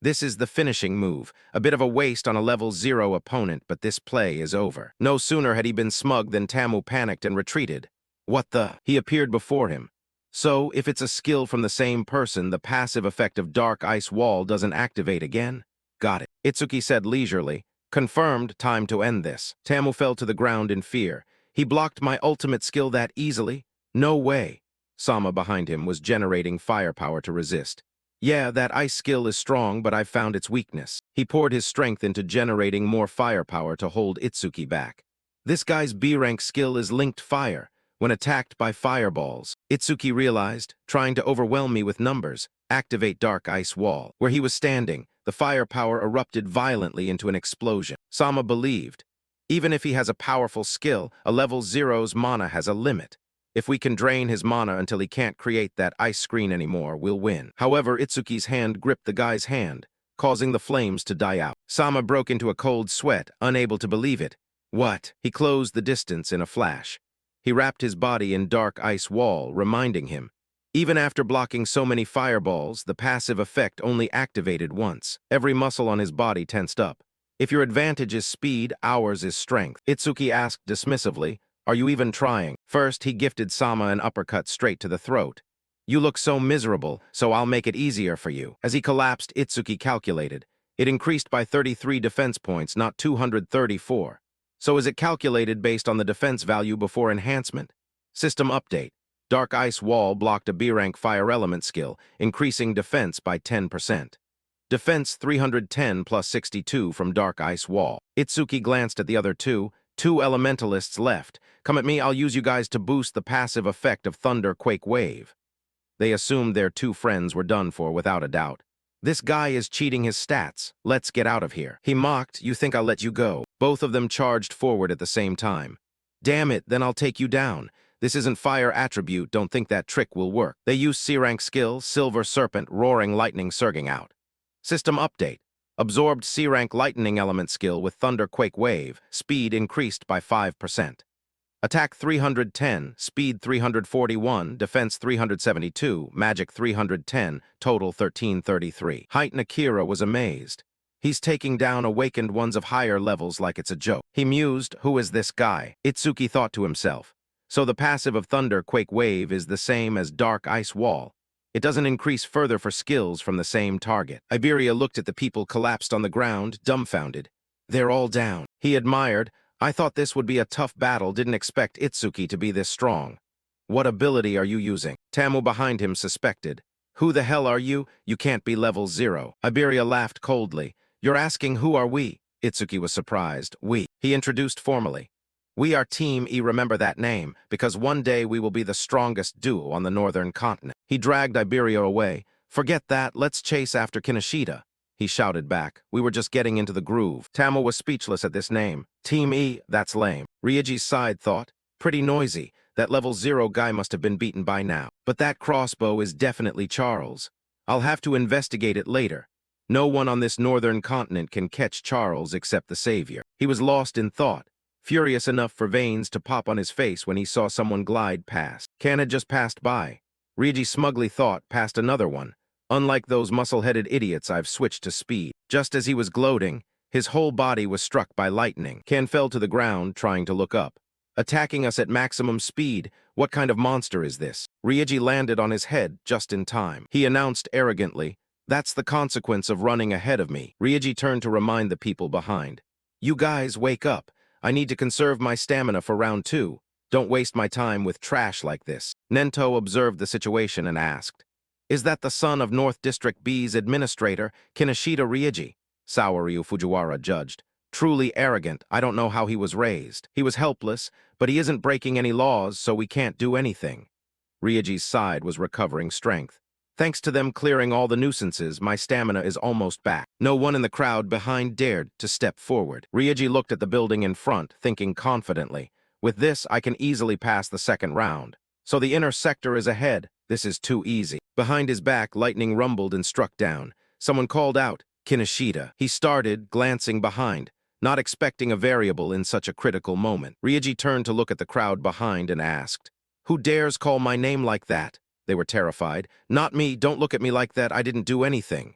This is the finishing move, a bit of a waste on a level 0 opponent, but this play is over. No sooner had he been smug than Tamu panicked and retreated. What the? He appeared before him. So, if it's a skill from the same person, the passive effect of Dark Ice Wall doesn't activate again? Got it. Itsuki said leisurely. Confirmed, time to end this. Tamu fell to the ground in fear. He blocked my ultimate skill that easily? No way. Sama behind him was generating firepower to resist. Yeah, that ice skill is strong, but I've found its weakness. He poured his strength into generating more firepower to hold Itsuki back. This guy's B-rank skill is linked fire. When attacked by fireballs, Itsuki realized, trying to overwhelm me with numbers, activate Dark Ice Wall. Where he was standing, the firepower erupted violently into an explosion. Sama believed, even if he has a powerful skill, a level 0's mana has a limit. If we can drain his mana until he can't create that ice screen anymore, we'll win. However, Itsuki's hand gripped the guy's hand, causing the flames to die out. Sama broke into a cold sweat, unable to believe it. What? He closed the distance in a flash. He wrapped his body in Dark Ice Wall, reminding him, even after blocking so many fireballs, the passive effect only activated once. Every muscle on his body tensed up. If your advantage is speed, ours is strength. Itsuki asked dismissively, are you even trying? First, he gifted Sama an uppercut straight to the throat. You look so miserable, so I'll make it easier for you. As he collapsed, Itsuki calculated. It increased by 33 defense points, not 234. So is it calculated based on the defense value before enhancement? System update. Dark Ice Wall blocked a B-rank fire element skill, increasing defense by 10%. Defense 310 plus 62 from Dark Ice Wall. Itsuki glanced at the other two. Two elementalists left. Come at me, I'll use you guys to boost the passive effect of Thunder Quake Wave. They assumed their two friends were done for without a doubt. This guy is cheating his stats. Let's get out of here. He mocked, you think I'll let you go. Both of them charged forward at the same time. Damn it, then I'll take you down. This isn't fire attribute, don't think that trick will work. They used C-rank skill, Silver Serpent, Roaring Lightning surging out. System update. Absorbed C-rank lightning element skill with Thunder Quake Wave, speed increased by 5%. Attack 310, speed 341, defense 372, magic 310, total 1333. Height Akira was amazed. He's taking down awakened ones of higher levels like it's a joke. He mused, who is this guy? Itsuki thought to himself. So the passive of Thunder Quake Wave is the same as Dark Ice Wall. It doesn't increase further for skills from the same target. Iberia looked at the people collapsed on the ground, dumbfounded. They're all down. He admired, I thought this would be a tough battle, didn't expect Itsuki to be this strong. What ability are you using? Tamu behind him suspected. Who the hell are you? You can't be level 0. Iberia laughed coldly. You're asking who are we? Itsuki was surprised. We. He introduced formally. We are Team E, remember that name, because one day we will be the strongest duo on the northern continent. He dragged Iberia away. Forget that, let's chase after Kinoshita. He shouted back. We were just getting into the groove. Tamu was speechless at this name. Team E, that's lame. Ryoji's side thought. Pretty noisy. That level 0 guy must have been beaten by now. But that crossbow is definitely Charles. I'll have to investigate it later. No one on this northern continent can catch Charles except the savior. He was lost in thought, furious enough for veins to pop on his face when he saw someone glide past. Kan had just passed by. Ryoji smugly thought past another one. Unlike those muscle-headed idiots, I've switched to speed. Just as he was gloating, his whole body was struck by lightning. Kan fell to the ground, trying to look up. Attacking us at maximum speed, what kind of monster is this? Ryoji landed on his head just in time. He announced arrogantly, that's the consequence of running ahead of me. Ryoji turned to remind the people behind. You guys, wake up. I need to conserve my stamina for round 2. Don't waste my time with trash like this. Nento observed the situation and asked, is that the son of North District B's administrator, Kinoshita Ryoji? Saoryu Fujiwara judged. Truly arrogant, I don't know how he was raised. He was helpless, but he isn't breaking any laws, so we can't do anything. Ryoji's side was recovering strength. Thanks to them clearing all the nuisances, my stamina is almost back. No one in the crowd behind dared to step forward. Ryoji looked at the building in front, thinking confidently. With this, I can easily pass the second round. So the inner sector is ahead. This is too easy. Behind his back, lightning rumbled and struck down. Someone called out, Kinoshita. He started, glancing behind, not expecting a variable in such a critical moment. Ryoji turned to look at the crowd behind and asked, who dares call my name like that? They were terrified. Not me, don't look at me like that, I didn't do anything.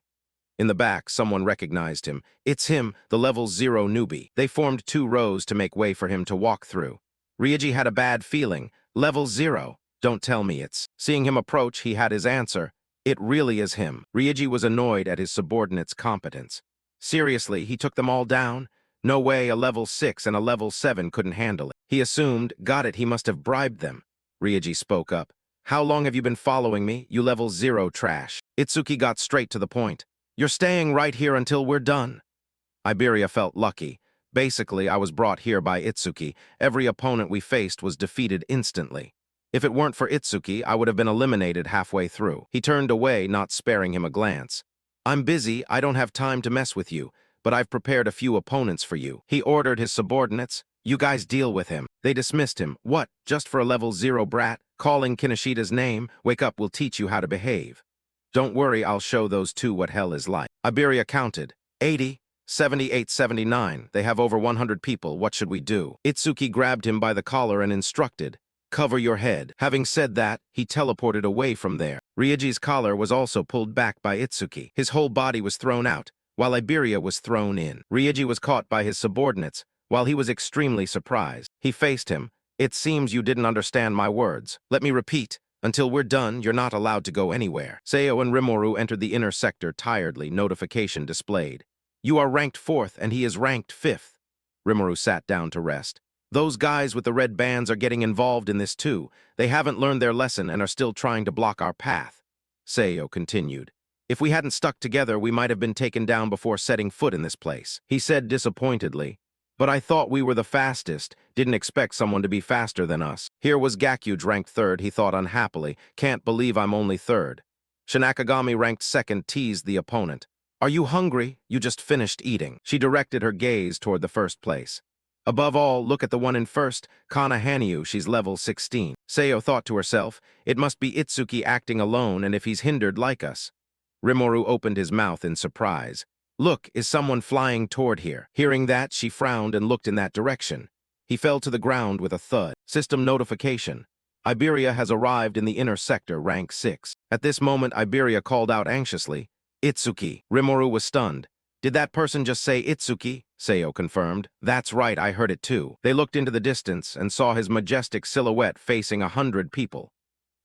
In the back, someone recognized him. It's him, the level 0 newbie. They formed 2 rows to make way for him to walk through. Ryoji had a bad feeling. Level 0. Don't tell me it's. Seeing him approach, he had his answer. It really is him. Ryoji was annoyed at his subordinate's competence. Seriously, he took them all down? No way a level 6 and a level 7 couldn't handle it. He assumed, got it, he must have bribed them. Ryoji spoke up. How long have you been following me, you level 0 trash? Itsuki got straight to the point. You're staying right here until we're done. Iberia felt lucky. Basically, I was brought here by Itsuki. Every opponent we faced was defeated instantly. If it weren't for Itsuki, I would have been eliminated halfway through. He turned away, not sparing him a glance. I'm busy, I don't have time to mess with you, but I've prepared a few opponents for you. He ordered his subordinates. You guys deal with him. They dismissed him. What, just for a level 0 brat? Calling Kinoshita's name? Wake up, we'll teach you how to behave. Don't worry, I'll show those 2 what hell is like. Iberia counted. 80, 78, 79. They have over 100 people. What should we do? Itsuki grabbed him by the collar and instructed. Cover your head. Having said that, he teleported away from there. Ryoji's collar was also pulled back by Itsuki. His whole body was thrown out, while Iberia was thrown in. Ryoji was caught by his subordinates, while he was extremely surprised. He faced him. It seems you didn't understand my words. Let me repeat. Until we're done, you're not allowed to go anywhere. Seo and Rimuru entered the inner sector tiredly, notification displayed. You are ranked 4th, and he is ranked 5th. Rimuru sat down to rest. Those guys with the red bands are getting involved in this too. They haven't learned their lesson and are still trying to block our path. Seo continued. If we hadn't stuck together, we might have been taken down before setting foot in this place. He said disappointedly, but I thought we were the fastest, didn't expect someone to be faster than us. Here was Gakyuj ranked third, he thought unhappily. Can't believe I'm only third. Shinakagami ranked second teased the opponent. Are you hungry? You just finished eating. She directed her gaze toward the first place. Above all, look at the one in first, Kana Hanyu, she's level 16. Seo thought to herself, it must be Itsuki acting alone, and if he's hindered like us. Rimuru opened his mouth in surprise. Look, is someone flying toward here? Hearing that, she frowned and looked in that direction. He fell to the ground with a thud. System notification. Iberia has arrived in the inner sector, rank 6. At this moment, Iberia called out anxiously, Itsuki. Rimuru was stunned. Did that person just say Itsuki? Seo confirmed. That's right, I heard it too. They looked into the distance and saw his majestic silhouette facing 100 people.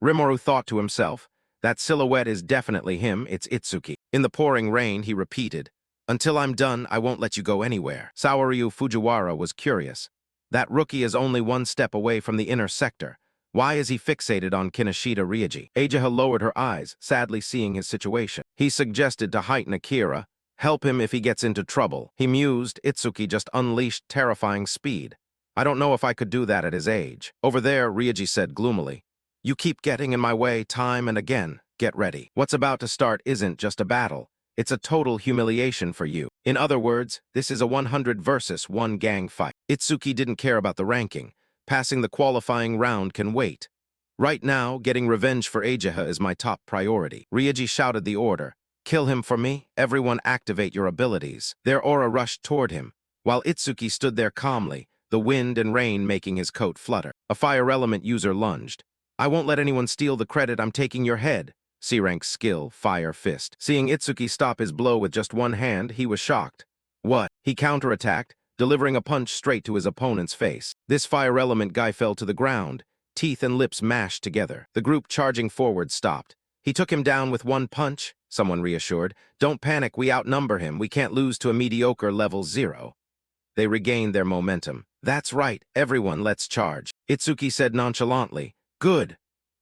Rimuru thought to himself, that silhouette is definitely him, it's Itsuki. In the pouring rain, he repeated, until I'm done, I won't let you go anywhere. Saoryu Fujiwara was curious. That rookie is only one step away from the inner sector. Why is he fixated on Kinoshita Ryuji? Ageha lowered her eyes, sadly seeing his situation. He suggested to heighten Akira, help him if he gets into trouble. He mused, Itsuki just unleashed terrifying speed. I don't know if I could do that at his age. Over there, Ryuji said gloomily. You keep getting in my way time and again. Get ready. What's about to start isn't just a battle. It's a total humiliation for you. In other words, this is a 100 versus 1 gang fight. Itsuki didn't care about the ranking. Passing the qualifying round can wait. Right now, getting revenge for Ageha is my top priority. Ryuji shouted the order. Kill him for me. Everyone activate your abilities. Their aura rushed toward him, while Itsuki stood there calmly, the wind and rain making his coat flutter. A fire element user lunged. I won't let anyone steal the credit, I'm taking your head. C-rank skill, fire fist. Seeing Itsuki stop his blow with just one hand, he was shocked. What? He counterattacked, delivering a punch straight to his opponent's face. This fire element guy fell to the ground, teeth and lips mashed together. The group charging forward stopped. He took him down with one punch, someone reassured. Don't panic, we outnumber him. We can't lose to a mediocre level 0. They regained their momentum. That's right, everyone, let's charge. Itsuki said nonchalantly. Good.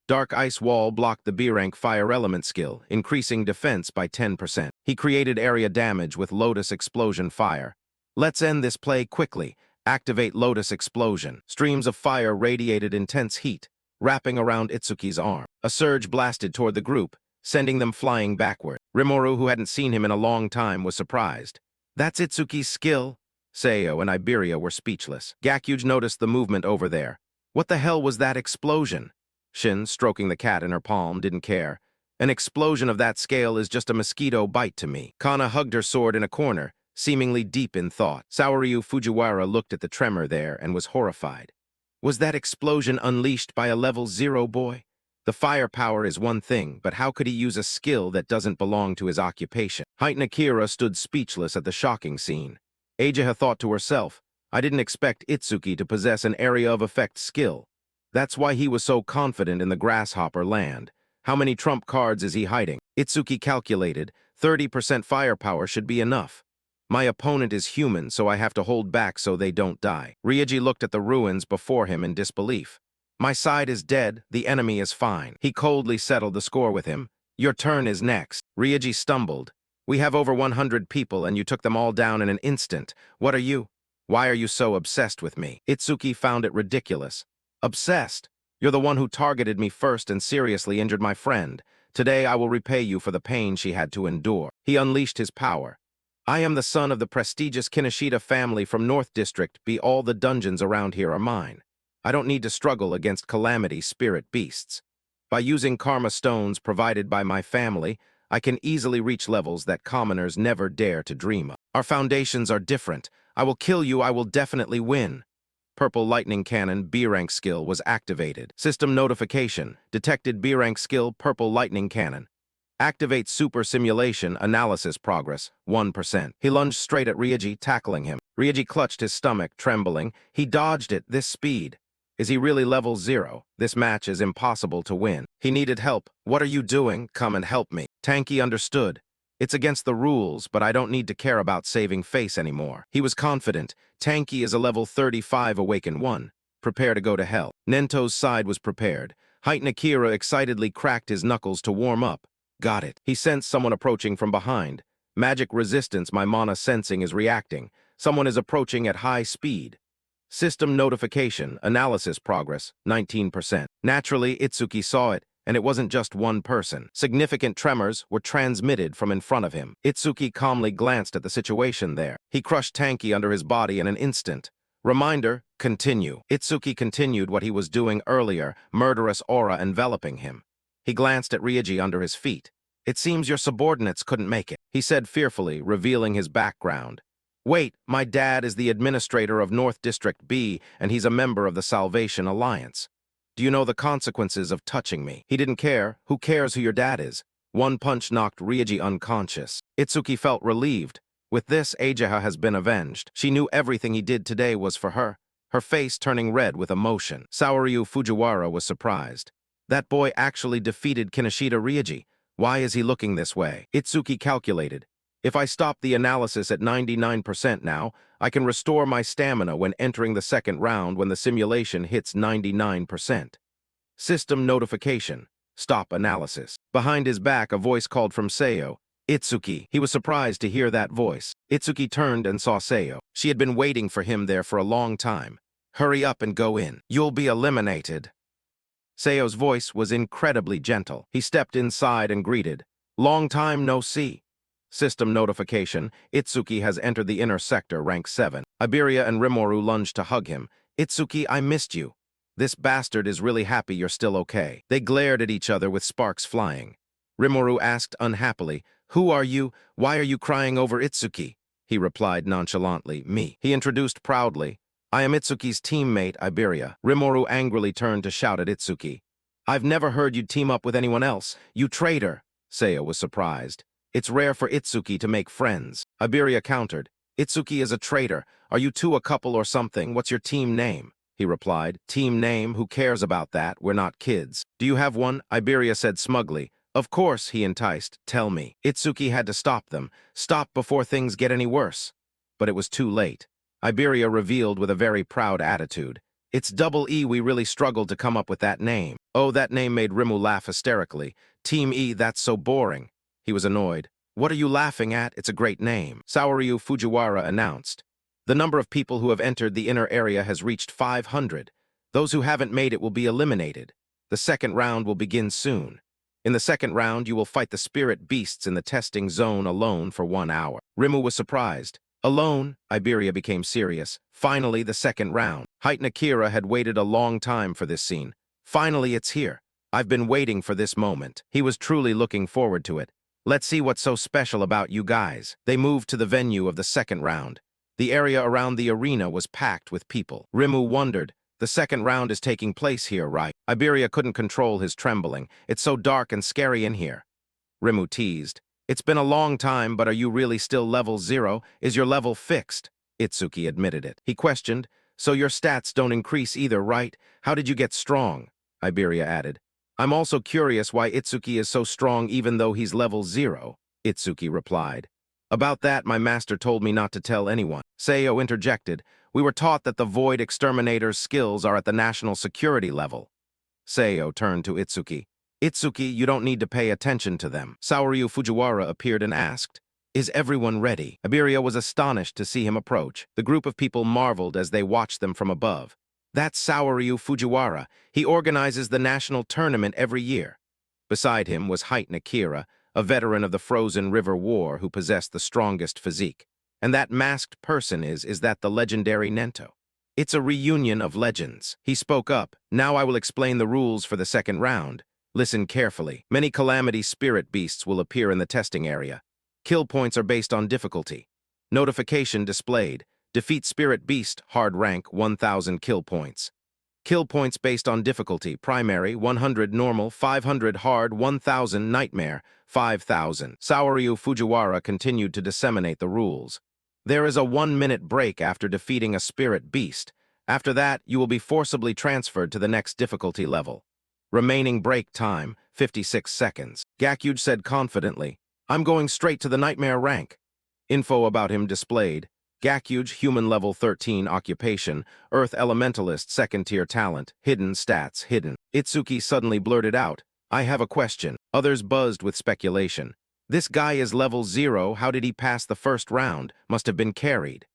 Dark Ice Wall blocked the B-rank fire element skill, increasing defense by 10%. He created area damage with Lotus Explosion Fire. Let's end this play quickly. Activate Lotus Explosion. Streams of fire radiated intense heat, wrapping around Itsuki's arm. A surge blasted toward the group, sending them flying backward. Rimuru, who hadn't seen him in a long time, was surprised. That's Itsuki's skill? Seo and Iberia were speechless. Gakyuj noticed the movement over there. What the hell was that explosion? Shin, stroking the cat in her palm, didn't care. An explosion of that scale is just a mosquito bite to me. Kana hugged her sword in a corner, seemingly deep in thought. Saoryu Fujiwara looked at the tremor there and was horrified. Was that explosion unleashed by a level 0 boy? The firepower is one thing, but how could he use a skill that doesn't belong to his occupation? Heighten Akira stood speechless at the shocking scene. Ageha thought to herself, I didn't expect Itsuki to possess an area of effect skill. That's why he was so confident in the grasshopper land. How many trump cards is he hiding? Itsuki calculated, 30% firepower should be enough. My opponent is human, so I have to hold back so they don't die. Ryuji looked at the ruins before him in disbelief. My side is dead, the enemy is fine. He coldly settled the score with him. Your turn is next. Ryuji stumbled. We have over 100 people and you took them all down in an instant. What are you? Why are you so obsessed with me? Itsuki found it ridiculous. Obsessed? You're the one who targeted me first and seriously injured my friend. Today I will repay you for the pain she had to endure. He unleashed his power. I am the son of the prestigious Kinoshita family from North District. Be all the dungeons around here are mine. I don't need to struggle against calamity spirit beasts. By using karma stones provided by my family, I can easily reach levels that commoners never dare to dream of. Our foundations are different. I will kill you, I will definitely win. Purple Lightning Cannon B-rank skill was activated. System notification. Detected B-rank skill Purple Lightning Cannon. Activate Super Simulation Analysis Progress, 1%. He lunged straight at Ryuji, tackling him. Ryuji clutched his stomach, trembling. He dodged it, this speed. Is he really level 0? This match is impossible to win. He needed help. What are you doing? Come and help me. Tanky understood. It's against the rules, but I don't need to care about saving face anymore. He was confident. Tanky is a level 35 Awakened 1. Prepare to go to hell. Nento's side was prepared. Heighten Akira excitedly cracked his knuckles to warm up. Got it. He sensed someone approaching from behind. Magic resistance my mana sensing is reacting. Someone is approaching at high speed. System notification, analysis progress, 19%. Naturally, Itsuki saw it, and it wasn't just one person. Significant tremors were transmitted from in front of him. Itsuki calmly glanced at the situation there. He crushed Tanki under his body in an instant. Reminder, continue. Itsuki continued what he was doing earlier, murderous aura enveloping him. He glanced at Ryuji under his feet. It seems your subordinates couldn't make it, he said fearfully, revealing his background. Wait, my dad is the administrator of North District B, and he's a member of the Salvation Alliance. Do you know the consequences of touching me? He didn't care. Who cares who your dad is? One punch knocked Ryuji unconscious. Itsuki felt relieved. With this, Ageha has been avenged. She knew everything he did today was for her, her face turning red with emotion. Saoryu Fujiwara was surprised. That boy actually defeated Kinoshita Ryuji. Why is he looking this way? Itsuki calculated. If I stop the analysis at 99% now, I can restore my stamina when entering the second round when the simulation hits 99%. System notification. Stop analysis. Behind his back, a voice called from Seo. Itsuki. He was surprised to hear that voice. Itsuki turned and saw Seo. She had been waiting for him there for a long time. Hurry up and go in. You'll be eliminated. Seo's voice was incredibly gentle. He stepped inside and greeted. Long time no see. System notification. Itsuki has entered the inner sector, rank 7. Iberia and Rimuru lunged to hug him. Itsuki, I missed you. This bastard is really happy you're still okay. They glared at each other with sparks flying. Rimuru asked unhappily, Who are you? Why are you crying over Itsuki? He replied nonchalantly, Me. He introduced proudly, I am Itsuki's teammate, Iberia. Rimuru angrily turned to shout at Itsuki. I've never heard you'd team up with anyone else. You traitor. Seo was surprised. It's rare for Itsuki to make friends. Iberia countered. Itsuki is a traitor. Are you two a couple or something? What's your team name? He replied. Team name? Who cares about that? We're not kids. Do you have one? Iberia said smugly. Of course, he enticed. Tell me. Itsuki had to stop them. Stop before things get any worse. But it was too late. Iberia revealed with a very proud attitude. It's double E, we really struggled to come up with that name. Oh, that name made Rimu laugh hysterically. Team E, that's so boring. He was annoyed. What are you laughing at? It's a great name. Saoryu Fujiwara announced. The number of people who have entered the inner area has reached 500. Those who haven't made it will be eliminated. The second round will begin soon. In the second round, you will fight the spirit beasts in the testing zone alone for 1 hour. Rimu was surprised. Alone, Iberia became serious. Finally, the second round. Height Akira had waited a long time for this scene. Finally, it's here. I've been waiting for this moment. He was truly looking forward to it. Let's see what's so special about you guys. They moved to the venue of the second round. The area around the arena was packed with people. Rimu wondered, the second round is taking place here, right? Iberia couldn't control his trembling. It's so dark and scary in here. Rimu teased. It's been a long time, but are you really still level 0? Is your level fixed? Itsuki admitted it. He questioned, so your stats don't increase either, right? How did you get strong? Iberia added. I'm also curious why Itsuki is so strong even though he's level 0, Itsuki replied. About that, my master told me not to tell anyone. Seo interjected. We were taught that the Void Exterminator's skills are at the national security level. Seo turned to Itsuki. Itsuki, you don't need to pay attention to them. Saoryu Fujiwara appeared and asked, Is everyone ready? Iberia was astonished to see him approach. The group of people marveled as they watched them from above. That's Saoryu Fujiwara. He organizes the national tournament every year. Beside him was Height Akira, a veteran of the Frozen River War who possessed the strongest physique. And that masked person is that the legendary Nento. It's a reunion of legends. He spoke up. Now I will explain the rules for the second round. Listen carefully. Many calamity spirit beasts will appear in the testing area. Kill points are based on difficulty. Notification displayed. Defeat Spirit Beast, hard rank, 1,000 kill points. Kill points based on difficulty, primary, 100 normal, 500 hard, 1,000 nightmare, 5,000. Saoryu Fujiwara continued to disseminate the rules. There is a 1-minute break after defeating a Spirit Beast. After that, you will be forcibly transferred to the next difficulty level. Remaining break time, 56 seconds. Gakyuj said confidently, I'm going straight to the nightmare rank. Info about him displayed. Gakyuj, human level 13 occupation, Earth Elementalist 2nd tier talent, hidden stats, hidden. Itsuki suddenly blurted out, I have a question. Others buzzed with speculation. This guy is level 0, how did he pass the first round? Must have been carried.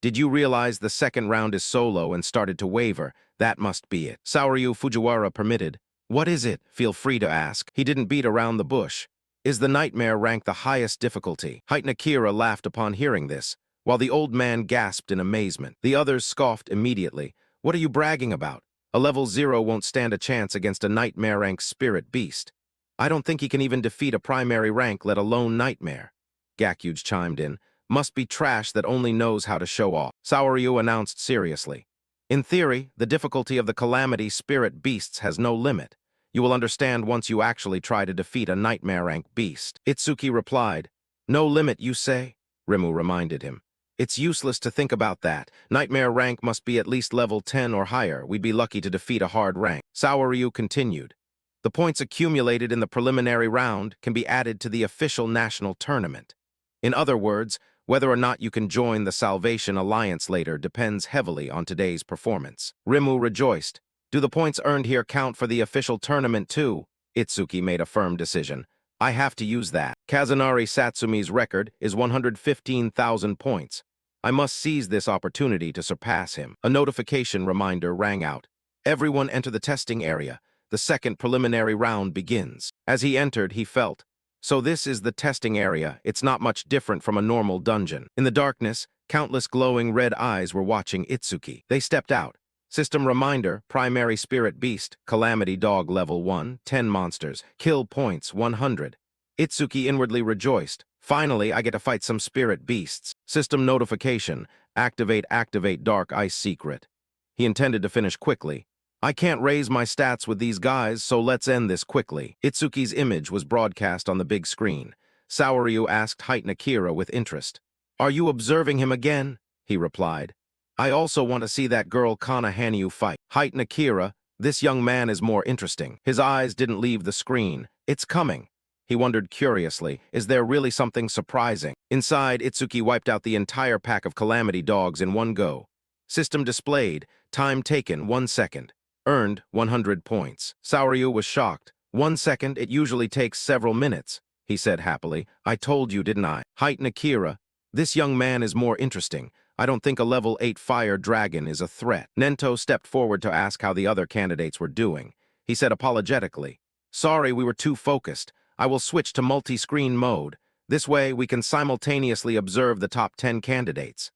Did you realize the second round is solo and started to waver? That must be it. Saoryu Fujiwara permitted. What is it? Feel free to ask. He didn't beat around the bush. Is the nightmare rank the highest difficulty? Height Akira laughed upon hearing this, while the old man gasped in amazement. The others scoffed immediately. What are you bragging about? A level 0 won't stand a chance against a nightmare rank spirit beast. I don't think he can even defeat a primary rank, let alone nightmare. Gakyuj chimed in. Must be trash that only knows how to show off. Saoryu announced seriously. In theory, the difficulty of the calamity spirit beasts has no limit. You will understand once you actually try to defeat a nightmare rank beast. Itsuki replied. No limit, you say? Rimu reminded him. It's useless to think about that. Nightmare rank must be at least level 10 or higher. We'd be lucky to defeat a hard rank. Saoryu continued. The points accumulated in the preliminary round can be added to the official national tournament. In other words, whether or not you can join the Salvation Alliance later depends heavily on today's performance. Rimu rejoiced. Do the points earned here count for the official tournament too? Itsuki made a firm decision. I have to use that. Kazunari Satsumi's record is 115,000 points. I must seize this opportunity to surpass him. A notification reminder rang out. Everyone enter the testing area. The second preliminary round begins. As he entered, he felt, so this is the testing area. It's not much different from a normal dungeon. In the darkness, countless glowing red eyes were watching Itsuki. They stepped out. System reminder, primary spirit beast, calamity dog level 1, 10 monsters, kill points 100. Itsuki inwardly rejoiced. Finally, I get to fight some spirit beasts. System notification, activate dark ice secret. He intended to finish quickly. I can't raise my stats with these guys, so let's end this quickly. Itsuki's image was broadcast on the big screen. Saoryu asked Height Akira with interest. Are you observing him again? He replied. I also want to see that girl Kana Hanyu fight. Height Akira, this young man is more interesting. His eyes didn't leave the screen. It's coming. He wondered curiously, is there really something surprising? Inside, Itsuki wiped out the entire pack of calamity dogs in one go. System displayed, time taken 1 second. Earned 100 points. Saoryu was shocked. 1 second, it usually takes several minutes, he said happily. I told you, didn't I? Height Akira, this young man is more interesting. I don't think a level 8 fire dragon is a threat. Nento stepped forward to ask how the other candidates were doing. He said apologetically, sorry, we were too focused. I will switch to multi-screen mode. This way, we can simultaneously observe the top 10 candidates.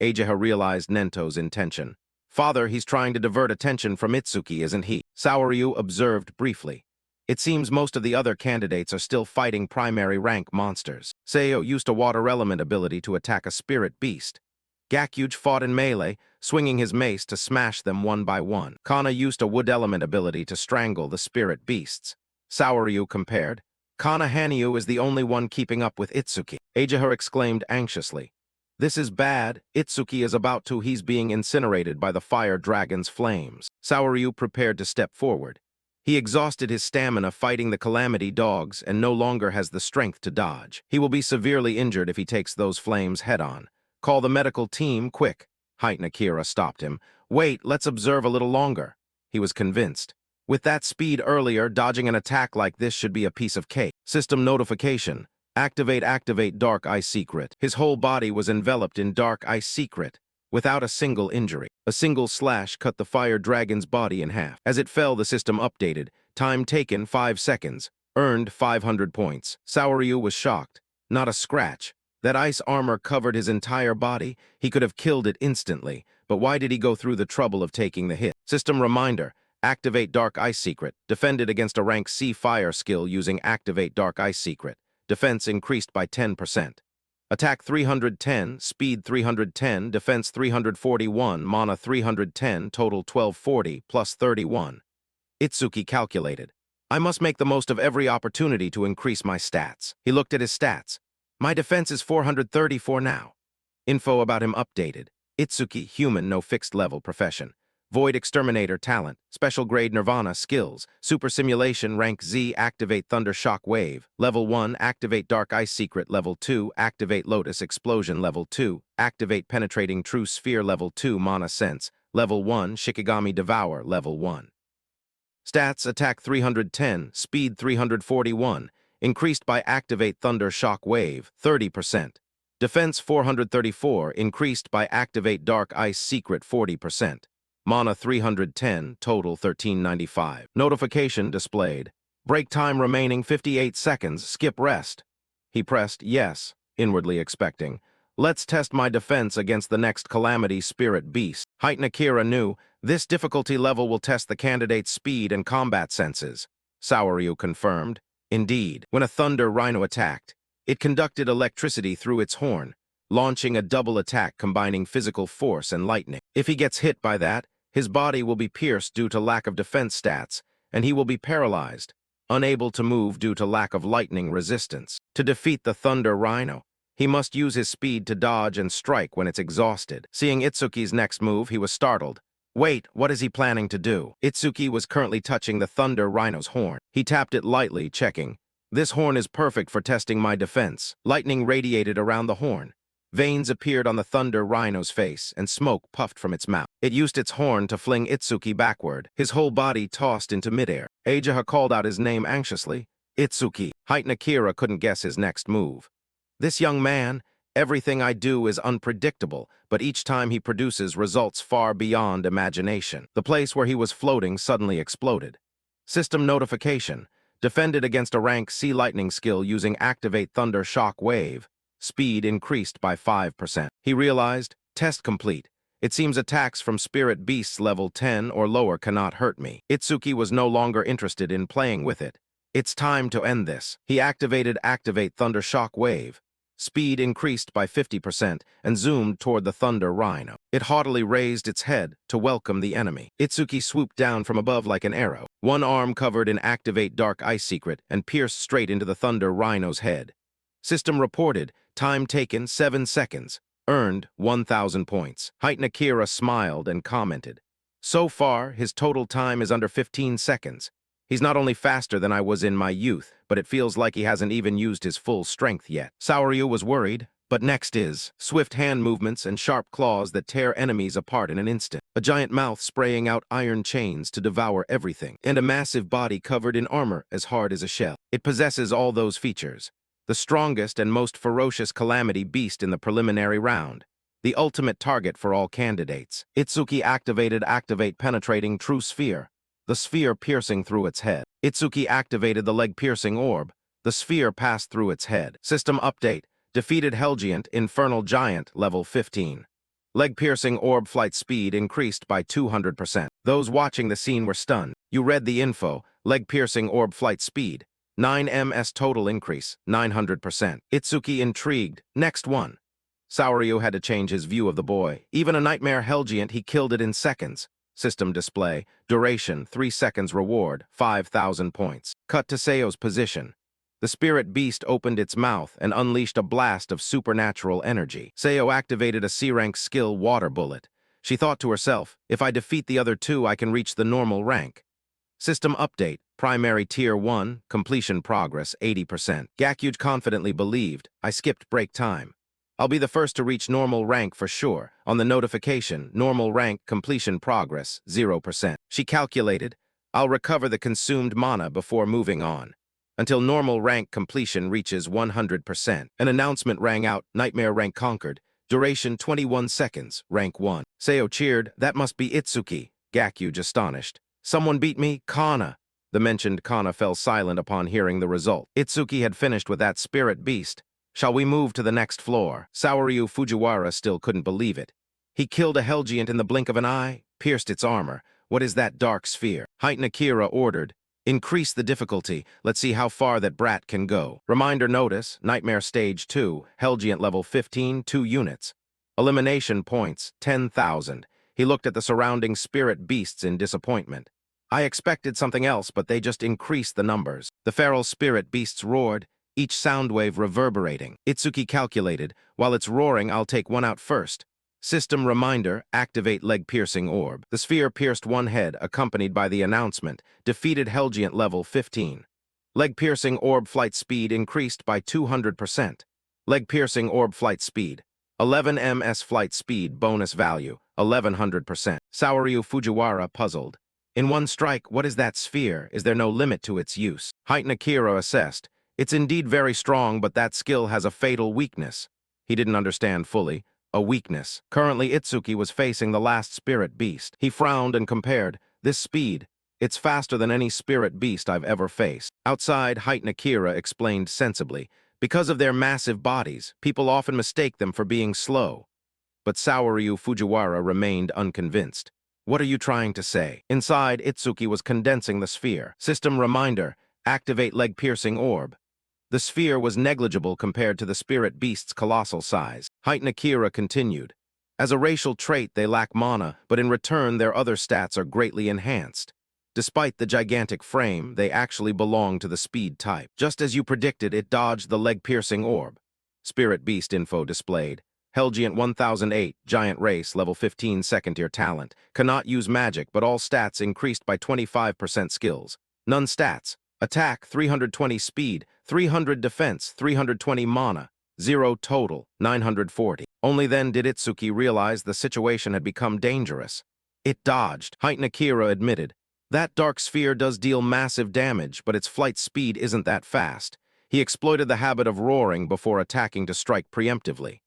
Ageha realized Nento's intention. Father, he's trying to divert attention from Itsuki, isn't he? Saoryu observed briefly. It seems most of the other candidates are still fighting primary rank monsters. Seiyo used a water element ability to attack a spirit beast. Gakyuj fought in melee, swinging his mace to smash them one by one. Kana used a wood element ability to strangle the spirit beasts. Saoryu compared. Kana Hanyu is the only one keeping up with Itsuki. Ageha exclaimed anxiously. This is bad. Itsuki is about to. He's being incinerated by the fire dragon's flames. Saoryu prepared to step forward. He exhausted his stamina fighting the calamity dogs and no longer has the strength to dodge. He will be severely injured if he takes those flames head-on. Call the medical team, quick. Height Akira stopped him. Wait, let's observe a little longer. He was convinced. With that speed earlier, dodging an attack like this should be a piece of cake. System notification. Activate dark ice secret. His whole body was enveloped in dark ice secret, without a single injury. A single slash cut the fire dragon's body in half. As it fell, the system updated. Time taken 5 seconds. Earned 500 points. Saoryu was shocked. Not a scratch. That ice armor covered his entire body. He could have killed it instantly. But why did he go through the trouble of taking the hit? System reminder. Activate dark ice secret. Defended against a rank C fire skill using activate dark ice secret. Defense increased by 10%. Attack 310, speed 310, defense 341, mana 310, total 1240, plus 31. Itsuki calculated. I must make the most of every opportunity to increase my stats. He looked at his stats. My defense is 434 now. Info about him updated. Itsuki, human, no fixed level profession. Void Exterminator talent, special grade Nirvana skills, super simulation rank Z, activate Thunder Shock Wave, level 1, activate Dark Ice Secret, level 2, activate Lotus Explosion, level 2, activate Penetrating True Sphere, level 2, Mana Sense, level 1, Shikigami Devour, level 1. Stats: attack 310, speed 341, increased by activate thunder shock wave 30%. Defense 434, increased by activate dark ice secret 40%. Mana 310, total 1395. Notification displayed. Break time remaining 58 seconds, skip rest. He pressed yes, inwardly expecting. Let's test my defense against the next Calamity Spirit Beast. Heighten Akira knew this difficulty level will test the candidate's speed and combat senses. Saoryu confirmed. Indeed, when a Thunder Rhino attacked, it conducted electricity through its horn, launching a double attack combining physical force and lightning. If he gets hit by that, his body will be pierced due to lack of defense stats, and he will be paralyzed, unable to move due to lack of lightning resistance. To defeat the Thunder Rhino, he must use his speed to dodge and strike when it's exhausted. Seeing Itsuki's next move, he was startled. Wait, what is he planning to do? Itsuki was currently touching the Thunder Rhino's horn. He tapped it lightly, checking. This horn is perfect for testing my defense. Lightning radiated around the horn. Veins appeared on the Thunder Rhino's face, and smoke puffed from its mouth. It used its horn to fling Itsuki backward. His whole body tossed into midair. Ajaha called out his name anxiously. Itsuki. Heighten Akira couldn't guess his next move. This young man, everything I do is unpredictable, but each time he produces results far beyond imagination. The place where he was floating suddenly exploded. System notification. Defended against a rank C lightning skill using Activate Thunder Shock Wave. Speed increased by 5%. He realized, test complete. It seems attacks from spirit beasts level 10 or lower cannot hurt me. Itsuki was no longer interested in playing with it. It's time to end this. He activated Activate Thunder Shock Wave. Speed increased by 50% and zoomed toward the Thunder Rhino. It haughtily raised its head to welcome the enemy. Itsuki swooped down from above like an arrow, one arm covered in Activate Dark Ice Secret and pierced straight into the Thunder Rhino's head. System reported, time taken 7 seconds, earned 1,000 points. Heighten Akira smiled and commented. So far, his total time is under 15 seconds. He's not only faster than I was in my youth, but it feels like he hasn't even used his full strength yet. Saoryu was worried, but next is swift hand movements and sharp claws that tear enemies apart in an instant. A giant mouth spraying out iron chains to devour everything, and a massive body covered in armor as hard as a shell. It possesses all those features. The strongest and most ferocious Calamity Beast in the preliminary round. The ultimate target for all candidates. Itsuki activated Activate Penetrating True Sphere. The sphere piercing through its head. Itsuki activated the leg-piercing orb. The sphere passed through its head. System update. Defeated Hellgiant, Infernal Giant, level 15. Leg-piercing orb flight speed increased by 200%. Those watching the scene were stunned. You read the info. Leg-piercing orb flight speed. 9 ms total increase, 900%. Itsuki intrigued. Next one. Saoryu had to change his view of the boy. Even a Nightmare Hellgiant, he killed it in seconds. System display. Duration, 3 seconds reward, 5,000 points. Cut to Seo's position. The spirit beast opened its mouth and unleashed a blast of supernatural energy. Seo activated a C-rank skill Water Bullet. She thought to herself, if I defeat the other two, I can reach the normal rank. System update. Primary Tier 1, completion progress, 80%. Gakyuj confidently believed, I skipped break time. I'll be the first to reach normal rank for sure. On the notification, normal rank completion progress, 0%. She calculated, I'll recover the consumed mana before moving on. Until normal rank completion reaches 100%. An announcement rang out, Nightmare rank conquered. Duration 21 seconds, rank 1. Seo cheered, that must be Itsuki. Gakyuj astonished. Someone beat me, Kana. The mentioned Kana fell silent upon hearing the result. Itsuki had finished with that spirit beast. Shall we move to the next floor? Saoryu Fujiwara still couldn't believe it. He killed a Hellgiant in the blink of an eye, pierced its armor. What is that dark sphere? Heighten Akira ordered, increase the difficulty. Let's see how far that brat can go. Reminder notice, Nightmare Stage 2, Hellgiant level 15, 2 units. Elimination points, 10,000. He looked at the surrounding spirit beasts in disappointment. I expected something else, but they just increased the numbers. The feral spirit beasts roared, each sound wave reverberating. Itsuki calculated, while it's roaring, I'll take one out first. System reminder, activate leg-piercing orb. The sphere pierced one head, accompanied by the announcement, defeated Hellgiant level 15. Leg-piercing orb flight speed increased by 200%. Leg-piercing orb flight speed. 11 ms flight speed bonus value, 1100%. Saoryu Fujiwara puzzled. In one strike, what is that sphere? Is there no limit to its use? Height Akira assessed. It's indeed very strong, but that skill has a fatal weakness. He didn't understand fully. A weakness. Currently, Itsuki was facing the last spirit beast. He frowned and compared. This speed, it's faster than any spirit beast I've ever faced. Outside, Height Akira explained sensibly. Because of their massive bodies, people often mistake them for being slow. But Saoryu Fujiwara remained unconvinced. What are you trying to say? Inside, Itsuki was condensing the sphere. System reminder, activate leg-piercing orb. The sphere was negligible compared to the spirit beast's colossal size. Height Akira continued. As a racial trait, they lack mana, but in return, their other stats are greatly enhanced. Despite the gigantic frame, they actually belong to the speed type. Just as you predicted, it dodged the leg-piercing orb. Spirit beast info displayed. Helgiant 1008, Giant Race, level 15 second-tier talent. Cannot use magic, but all stats increased by 25% skills. None stats. Attack, 320 speed, 300 defense, 320 mana, 0 total, 940. Only then did Itsuki realize the situation had become dangerous. It dodged, Height Akira admitted. That dark sphere does deal massive damage, but its flight speed isn't that fast. He exploited the habit of roaring before attacking to strike preemptively.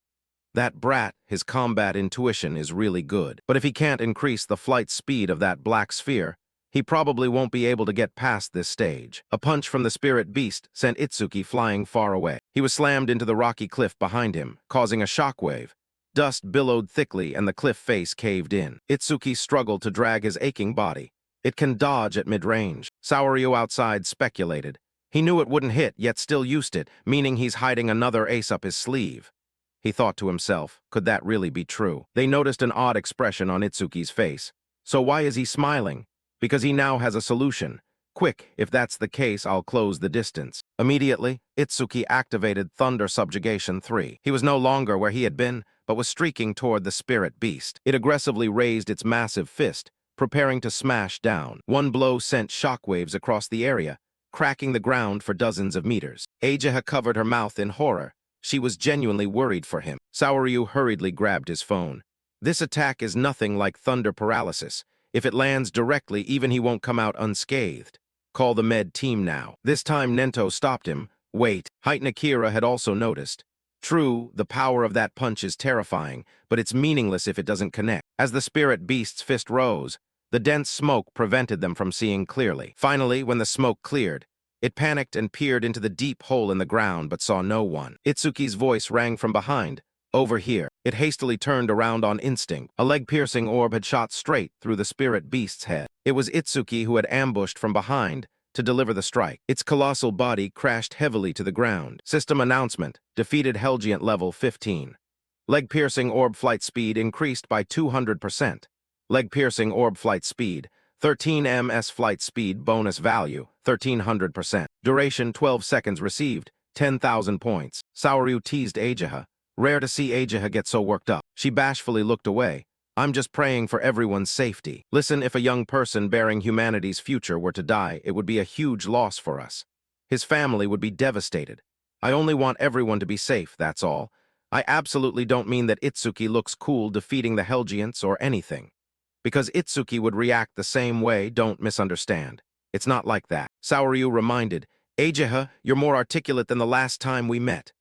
That brat, his combat intuition is really good. But if he can't increase the flight speed of that black sphere, he probably won't be able to get past this stage. A punch from the spirit beast sent Itsuki flying far away. He was slammed into the rocky cliff behind him, causing a shockwave. Dust billowed thickly and the cliff face caved in. Itsuki struggled to drag his aching body. It can dodge at mid-range. Saoryu outside speculated. He knew it wouldn't hit, yet still used it, meaning he's hiding another ace up his sleeve. He thought to himself, could that really be true? They noticed an odd expression on Itsuki's face. So why is he smiling? Because he now has a solution. Quick, if that's the case, I'll close the distance. Immediately, Itsuki activated Thunder Subjugation 3. He was no longer where he had been, but was streaking toward the spirit beast. It aggressively raised its massive fist, preparing to smash down. One blow sent shockwaves across the area, cracking the ground for dozens of meters. Ageha covered her mouth in horror. She was genuinely worried for him. Saoryu hurriedly grabbed his phone. This attack is nothing like thunder paralysis. If it lands directly, even he won't come out unscathed. Call the med team now. This time Nento stopped him. Wait, Height Akira had also noticed. True, the power of that punch is terrifying, but it's meaningless if it doesn't connect. As the spirit beast's fist rose, the dense smoke prevented them from seeing clearly. Finally, when the smoke cleared, it panicked and peered into the deep hole in the ground but saw no one. Itsuki's voice rang from behind. Over here. It hastily turned around on instinct. A leg-piercing orb had shot straight through the spirit beast's head. It was Itsuki who had ambushed from behind to deliver the strike. Its colossal body crashed heavily to the ground. System announcement. Defeated Helgiant level 15. Leg-piercing orb flight speed increased by 200%. Leg-piercing orb flight speed. 13 ms flight speed bonus value, 1300%. Duration 12 seconds received, 10,000 points. Saoryu teased Ageha. Rare to see Ageha get so worked up. She bashfully looked away. I'm just praying for everyone's safety. Listen, if a young person bearing humanity's future were to die, it would be a huge loss for us. His family would be devastated. I only want everyone to be safe, that's all. I absolutely don't mean that Itsuki looks cool defeating the Helgiants or anything. Because Itsuki would react the same way, don't misunderstand. It's not like that. Saoryu reminded, Ageha, you're more articulate than the last time we met.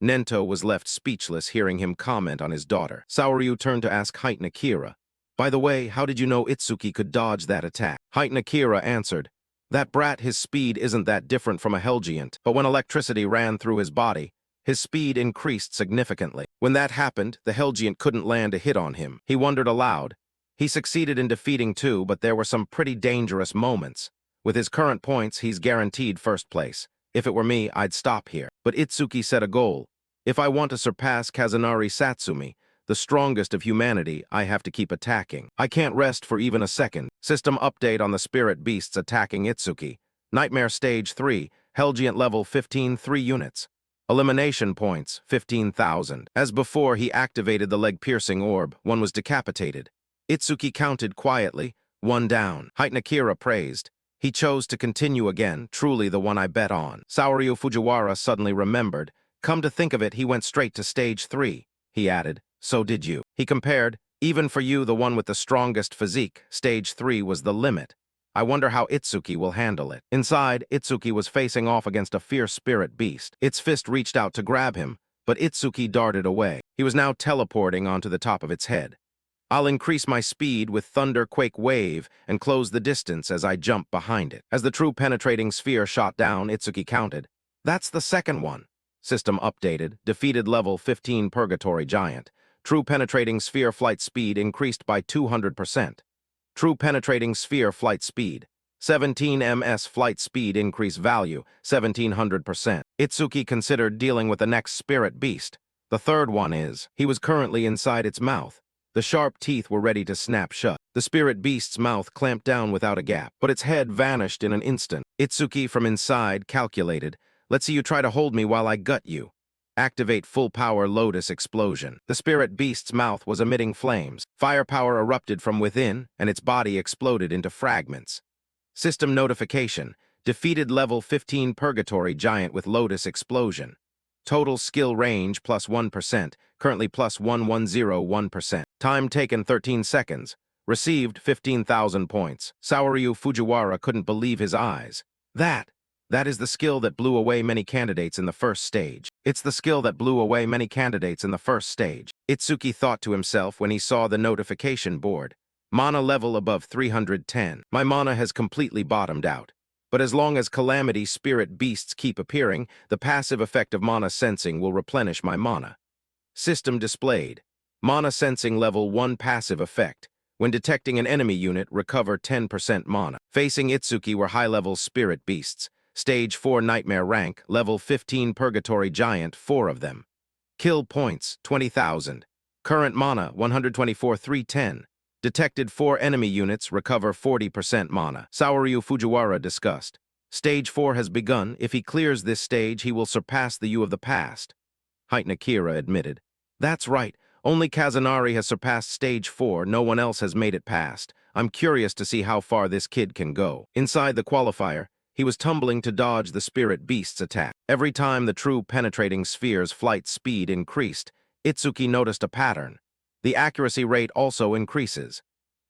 Nento was left speechless hearing him comment on his daughter. Saoryu turned to ask Height Akira, by the way, how did you know Itsuki could dodge that attack? Height Akira answered, that brat, his speed isn't that different from a Helgiant, but when electricity ran through his body, his speed increased significantly. When that happened, the Helgiant couldn't land a hit on him. He wondered aloud. He succeeded in defeating two, but there were some pretty dangerous moments. With his current points, he's guaranteed first place. If it were me, I'd stop here. But Itsuki set a goal. If I want to surpass Kazunari Satsumi, the strongest of humanity, I have to keep attacking. I can't rest for even a second. System update on the spirit beasts attacking Itsuki. Nightmare Stage 3, Helgiant level 15, 3 units. Elimination points, 15,000. As before, he activated the leg-piercing orb. One was decapitated. Itsuki counted quietly, one down. Height Akira praised. He chose to continue again, truly the one I bet on. Saoryu Fujiwara suddenly remembered. Come to think of it, he went straight to stage 3. He added, so did you. He compared, even for you, the one with the strongest physique, stage 3 was the limit. I wonder how Itsuki will handle it. Inside, Itsuki was facing off against a fierce spirit beast. Its fist reached out to grab him, but Itsuki darted away. He was now teleporting onto the top of its head. I'll increase my speed with Thunder Quake Wave and close the distance as I jump behind it. As the true penetrating sphere shot down, Itsuki counted. That's the second one. System updated. Defeated level 15 Purgatory Giant. True penetrating sphere flight speed increased by 200%. True penetrating sphere flight speed. 17 ms flight speed increase value, 1700%. Itsuki considered dealing with the next spirit beast. The third one is, he was currently inside its mouth. The sharp teeth were ready to snap shut. The spirit beast's mouth clamped down without a gap, but its head vanished in an instant. Itsuki from inside calculated, let's see you try to hold me while I gut you. Activate full power Lotus explosion. The spirit beast's mouth was emitting flames. Firepower erupted from within, and its body exploded into fragments. System notification. Defeated level 15 Purgatory Giant with Lotus explosion. Total skill range plus 1%, currently plus 1101%. Time taken 13 seconds. Received 15,000 points. Saoryu Fujiwara couldn't believe his eyes. That is the skill that blew away many candidates in the first stage. It's the skill that blew away many candidates in the first stage. Itsuki thought to himself when he saw the notification board. Mana level above 310. My mana has completely bottomed out. But as long as calamity spirit beasts keep appearing, the passive effect of mana sensing will replenish my mana. System displayed. Mana sensing level 1 passive effect. When detecting an enemy unit, recover 10% mana. Facing Itsuki were high-level spirit beasts. Stage 4 Nightmare rank, level 15 Purgatory Giant, 4 of them. Kill points, 20,000. Current mana, 124,310. Detected 4 enemy units, recover 40% mana. Saoryu Fujiwara discussed. Stage 4 has begun. If he clears this stage, he will surpass the you of the past. Kira admitted. That's right. Only Kazunari has surpassed Stage 4. No one else has made it past. I'm curious to see how far this kid can go. Inside the qualifier, he was tumbling to dodge the spirit beast's attack. Every time the true penetrating sphere's flight speed increased, Itsuki noticed a pattern. The accuracy rate also increases.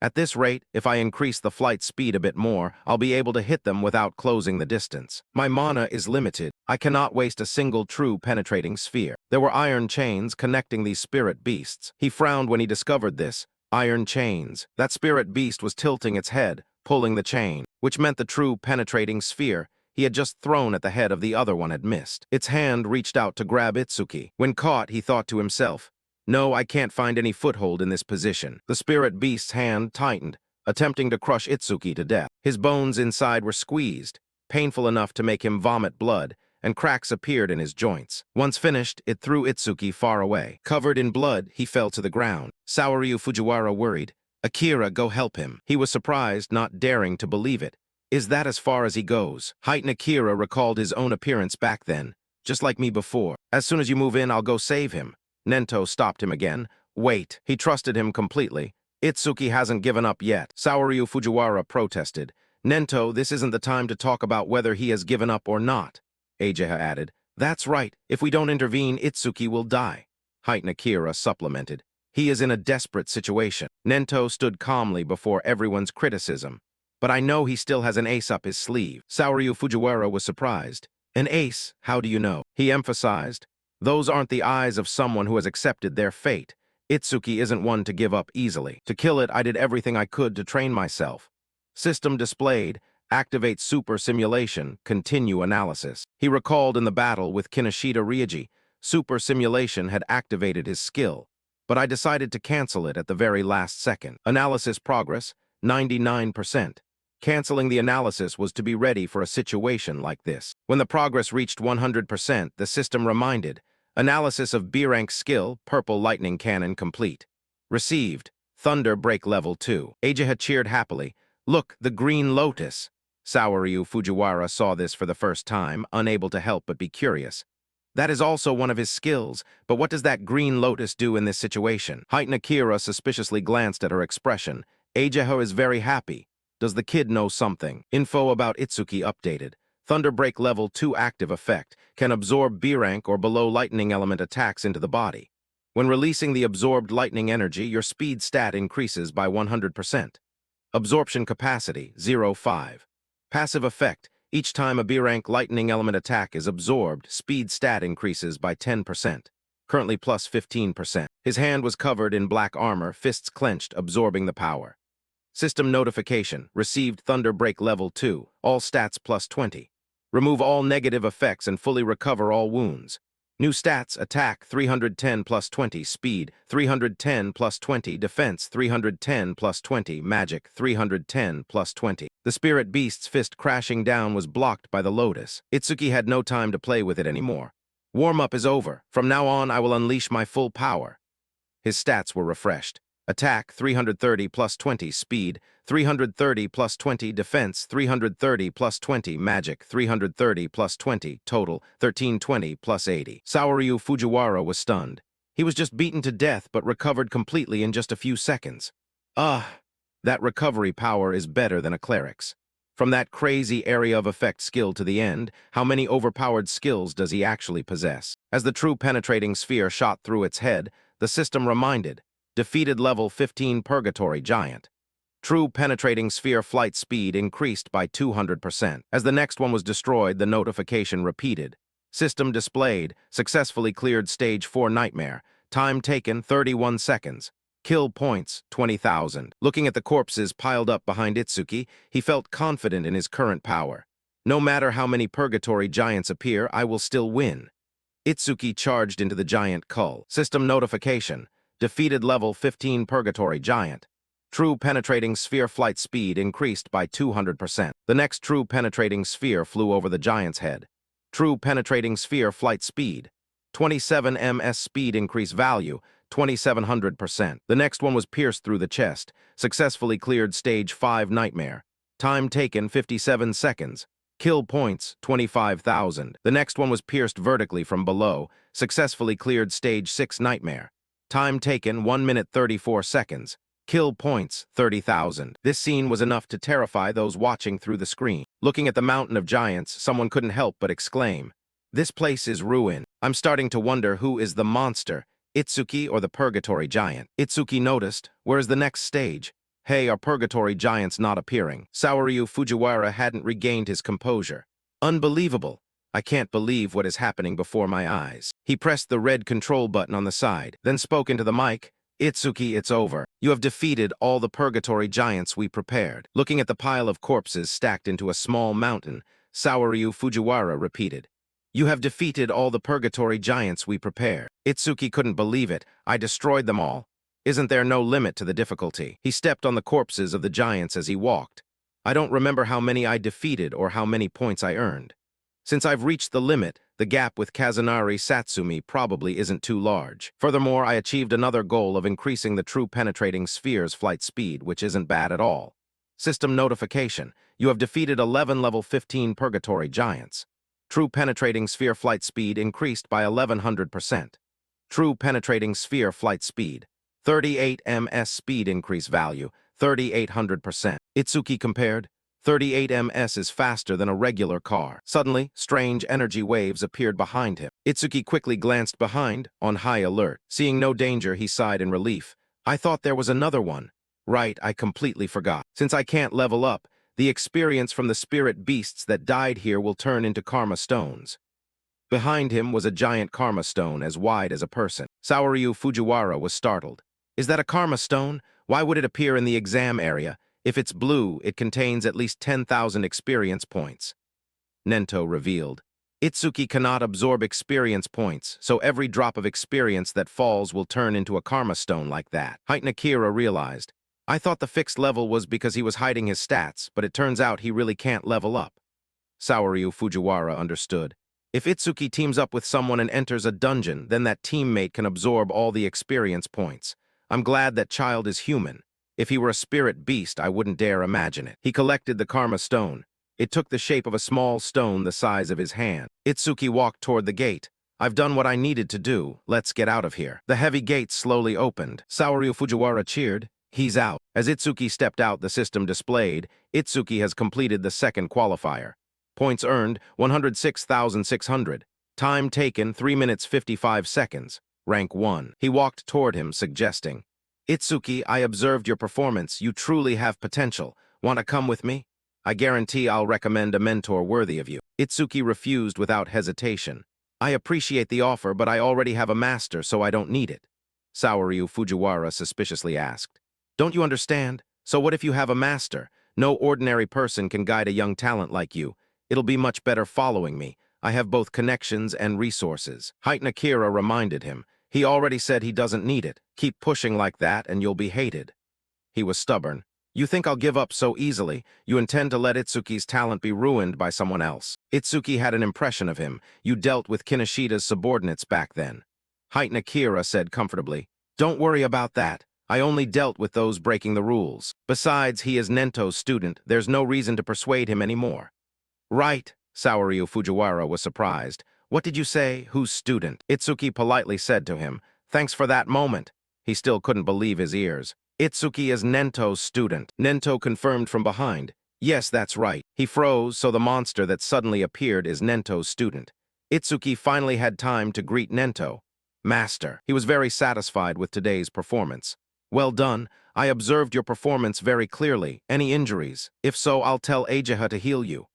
At this rate, if I increase the flight speed a bit more, I'll be able to hit them without closing the distance. My mana is limited. I cannot waste a single true penetrating sphere. There were iron chains connecting these spirit beasts. He frowned when he discovered this. Iron chains. That spirit beast was tilting its head, pulling the chain, which meant the true penetrating sphere he had just thrown at the head of the other one had missed. Its hand reached out to grab Itsuki. When caught, he thought to himself, no, I can't find any foothold in this position. The spirit beast's hand tightened, attempting to crush Itsuki to death. His bones inside were squeezed, painful enough to make him vomit blood, and cracks appeared in his joints. Once finished, it threw Itsuki far away. Covered in blood, he fell to the ground. Saoryu Fujiwara worried. Akira, go help him. He was surprised, not daring to believe it. Is that as far as he goes? Akira recalled his own appearance back then, just like me before. As soon as you move in, I'll go save him. Nento stopped him again. Wait, he trusted him completely. Itsuki hasn't given up yet. Saoryu Fujiwara protested. Nento, this isn't the time to talk about whether he has given up or not. Ageha added. That's right. If we don't intervene, Itsuki will die. Akira supplemented. He is in a desperate situation. Nento stood calmly before everyone's criticism. But I know he still has an ace up his sleeve. Saoryu Fujiwara was surprised. An ace? How do you know? He emphasized. Those aren't the eyes of someone who has accepted their fate. Itsuki isn't one to give up easily. To kill it, I did everything I could to train myself. System displayed. Activate super simulation. Continue analysis. He recalled in the battle with Kinoshita Ryuji. Super simulation had activated his skill. But I decided to cancel it at the very last second. Analysis progress, 99%. Canceling the analysis was to be ready for a situation like this. When the progress reached 100%, the system reminded, analysis of B-rank skill, purple lightning cannon complete. Received, thunder break level 2. Ageha cheered happily. Look, the green lotus. Saoryu Fujiwara saw this for the first time, unable to help but be curious. That is also one of his skills, but what does that green lotus do in this situation? Akira suspiciously glanced at her expression. Ageha is very happy. Does the kid know something? Info about Itsuki updated. Thunderbreak level 2 active effect. Can absorb B-rank or below lightning element attacks into the body. When releasing the absorbed lightning energy, your speed stat increases by 100%. Absorption capacity, 0.5. Passive effect, each time a B-rank lightning element attack is absorbed, speed stat increases by 10%, currently plus 15%. His hand was covered in black armor, fists clenched, absorbing the power. System notification, received Thunder Break level 2, all stats plus 20. Remove all negative effects and fully recover all wounds. New stats, attack 310 plus 20, speed 310 plus 20, defense 310 plus 20, magic 310 plus 20. The spirit beast's fist crashing down was blocked by the lotus. Itsuki had no time to play with it anymore. Warm-up is over. From now on, I will unleash my full power. His stats were refreshed. Attack 330 plus 20, speed 330 plus 20, defense 330 plus 20, magic 330 plus 20, total 1320 plus 80. Saoryu Fujiwara was stunned. He was just beaten to death but recovered completely in just a few seconds. That recovery power is better than a cleric's. From that crazy area of effect skill to the end, how many overpowered skills does he actually possess? As the true penetrating sphere shot through its head, the system reminded, defeated level 15 Purgatory Giant. True penetrating sphere flight speed increased by 200%. As the next one was destroyed, the notification repeated. System displayed, successfully cleared stage 4 Nightmare. Time taken 31 seconds. Kill points 20,000. Looking at the corpses piled up behind Itsuki, he felt confident in his current power. No matter how many Purgatory Giants appear, I will still win. Itsuki charged into the giant cull. System notification. Defeated level 15 Purgatory Giant. True penetrating sphere flight speed increased by 200%. The next true penetrating sphere flew over the giant's head. True penetrating sphere flight speed. 27 ms speed increase value, 2700%. The next one was pierced through the chest, successfully cleared stage 5 Nightmare. Time taken 57 seconds. Kill points 25,000. The next one was pierced vertically from below, successfully cleared stage 6 Nightmare. Time taken 1 minute 34 seconds. Kill points 30,000. This scene was enough to terrify those watching through the screen. Looking at the mountain of giants, someone couldn't help but exclaim, "This place is ruin." I'm starting to wonder who is the monster, Itsuki or the Purgatory Giant. Itsuki noticed, where's the next stage? Hey, are Purgatory Giants not appearing? Saoryu Fujiwara hadn't regained his composure. Unbelievable. I can't believe what is happening before my eyes. He pressed the red control button on the side, then spoke into the mic. Itsuki, it's over. You have defeated all the Purgatory Giants we prepared. Looking at the pile of corpses stacked into a small mountain, Saoryu Fujiwara repeated. You have defeated all the Purgatory Giants we prepared. Itsuki couldn't believe it. I destroyed them all. Isn't there no limit to the difficulty? He stepped on the corpses of the giants as he walked. I don't remember how many I defeated or how many points I earned. Since I've reached the limit, the gap with Kazunari Satsumi probably isn't too large. Furthermore, I achieved another goal of increasing the true penetrating sphere's flight speed, which isn't bad at all. System notification. You have defeated 11 level 15 Purgatory Giants. True penetrating sphere flight speed increased by 1100%. True penetrating sphere flight speed. 38 ms speed increase value, 3800%. Itsuki compared. 38 ms is faster than a regular car. Suddenly, strange energy waves appeared behind him. Itsuki quickly glanced behind, on high alert. Seeing no danger, he sighed in relief. I thought there was another one. Right, I completely forgot. Since I can't level up, the experience from the spirit beasts that died here will turn into karma stones. Behind him was a giant karma stone as wide as a person. Saoryu Fujiwara was startled. Is that a karma stone? Why would it appear in the exam area? If it's blue, it contains at least 10,000 experience points. Nento revealed. Itsuki cannot absorb experience points, so every drop of experience that falls will turn into a karma stone like that. Akira realized. I thought the fixed level was because he was hiding his stats, but it turns out he really can't level up. Saoryu Fujiwara understood. If Itsuki teams up with someone and enters a dungeon, then that teammate can absorb all the experience points. I'm glad that child is human. If he were a spirit beast, I wouldn't dare imagine it. He collected the karma stone. It took the shape of a small stone the size of his hand. Itsuki walked toward the gate. I've done what I needed to do. Let's get out of here. The heavy gate slowly opened. Saoryu Fujiwara cheered. He's out. As Itsuki stepped out, the system displayed. Itsuki has completed the second qualifier. Points earned, 106,600. Time taken, 3 minutes 55 seconds. Rank 1. He walked toward him, suggesting, Itsuki, I observed your performance. You truly have potential. Want to come with me? I guarantee I'll recommend a mentor worthy of you. Itsuki refused without hesitation. I appreciate the offer, but I already have a master, so I don't need it. Saoryu Fujiwara suspiciously asked. Don't you understand? So what if you have a master? No ordinary person can guide a young talent like you. It'll be much better following me. I have both connections and resources. Akira reminded him. He already said he doesn't need it. Keep pushing like that and you'll be hated. He was stubborn. You think I'll give up so easily? You intend to let Itsuki's talent be ruined by someone else. Itsuki had an impression of him. You dealt with Kinishida's subordinates back then. Akira said comfortably. Don't worry about that. I only dealt with those breaking the rules. Besides, he is Nento's student. There's no reason to persuade him anymore. Right, Saoryu Fujiwara was surprised. What did you say? Whose student? Itsuki politely said to him. Thanks for that moment. He still couldn't believe his ears. Itsuki is Nento's student. Nento confirmed from behind. Yes, that's right. He froze, so the monster that suddenly appeared is Nento's student. Itsuki finally had time to greet Nento. Master. He was very satisfied with today's performance. Well done. I observed your performance very clearly. Any injuries? If so, I'll tell Ageha to heal you.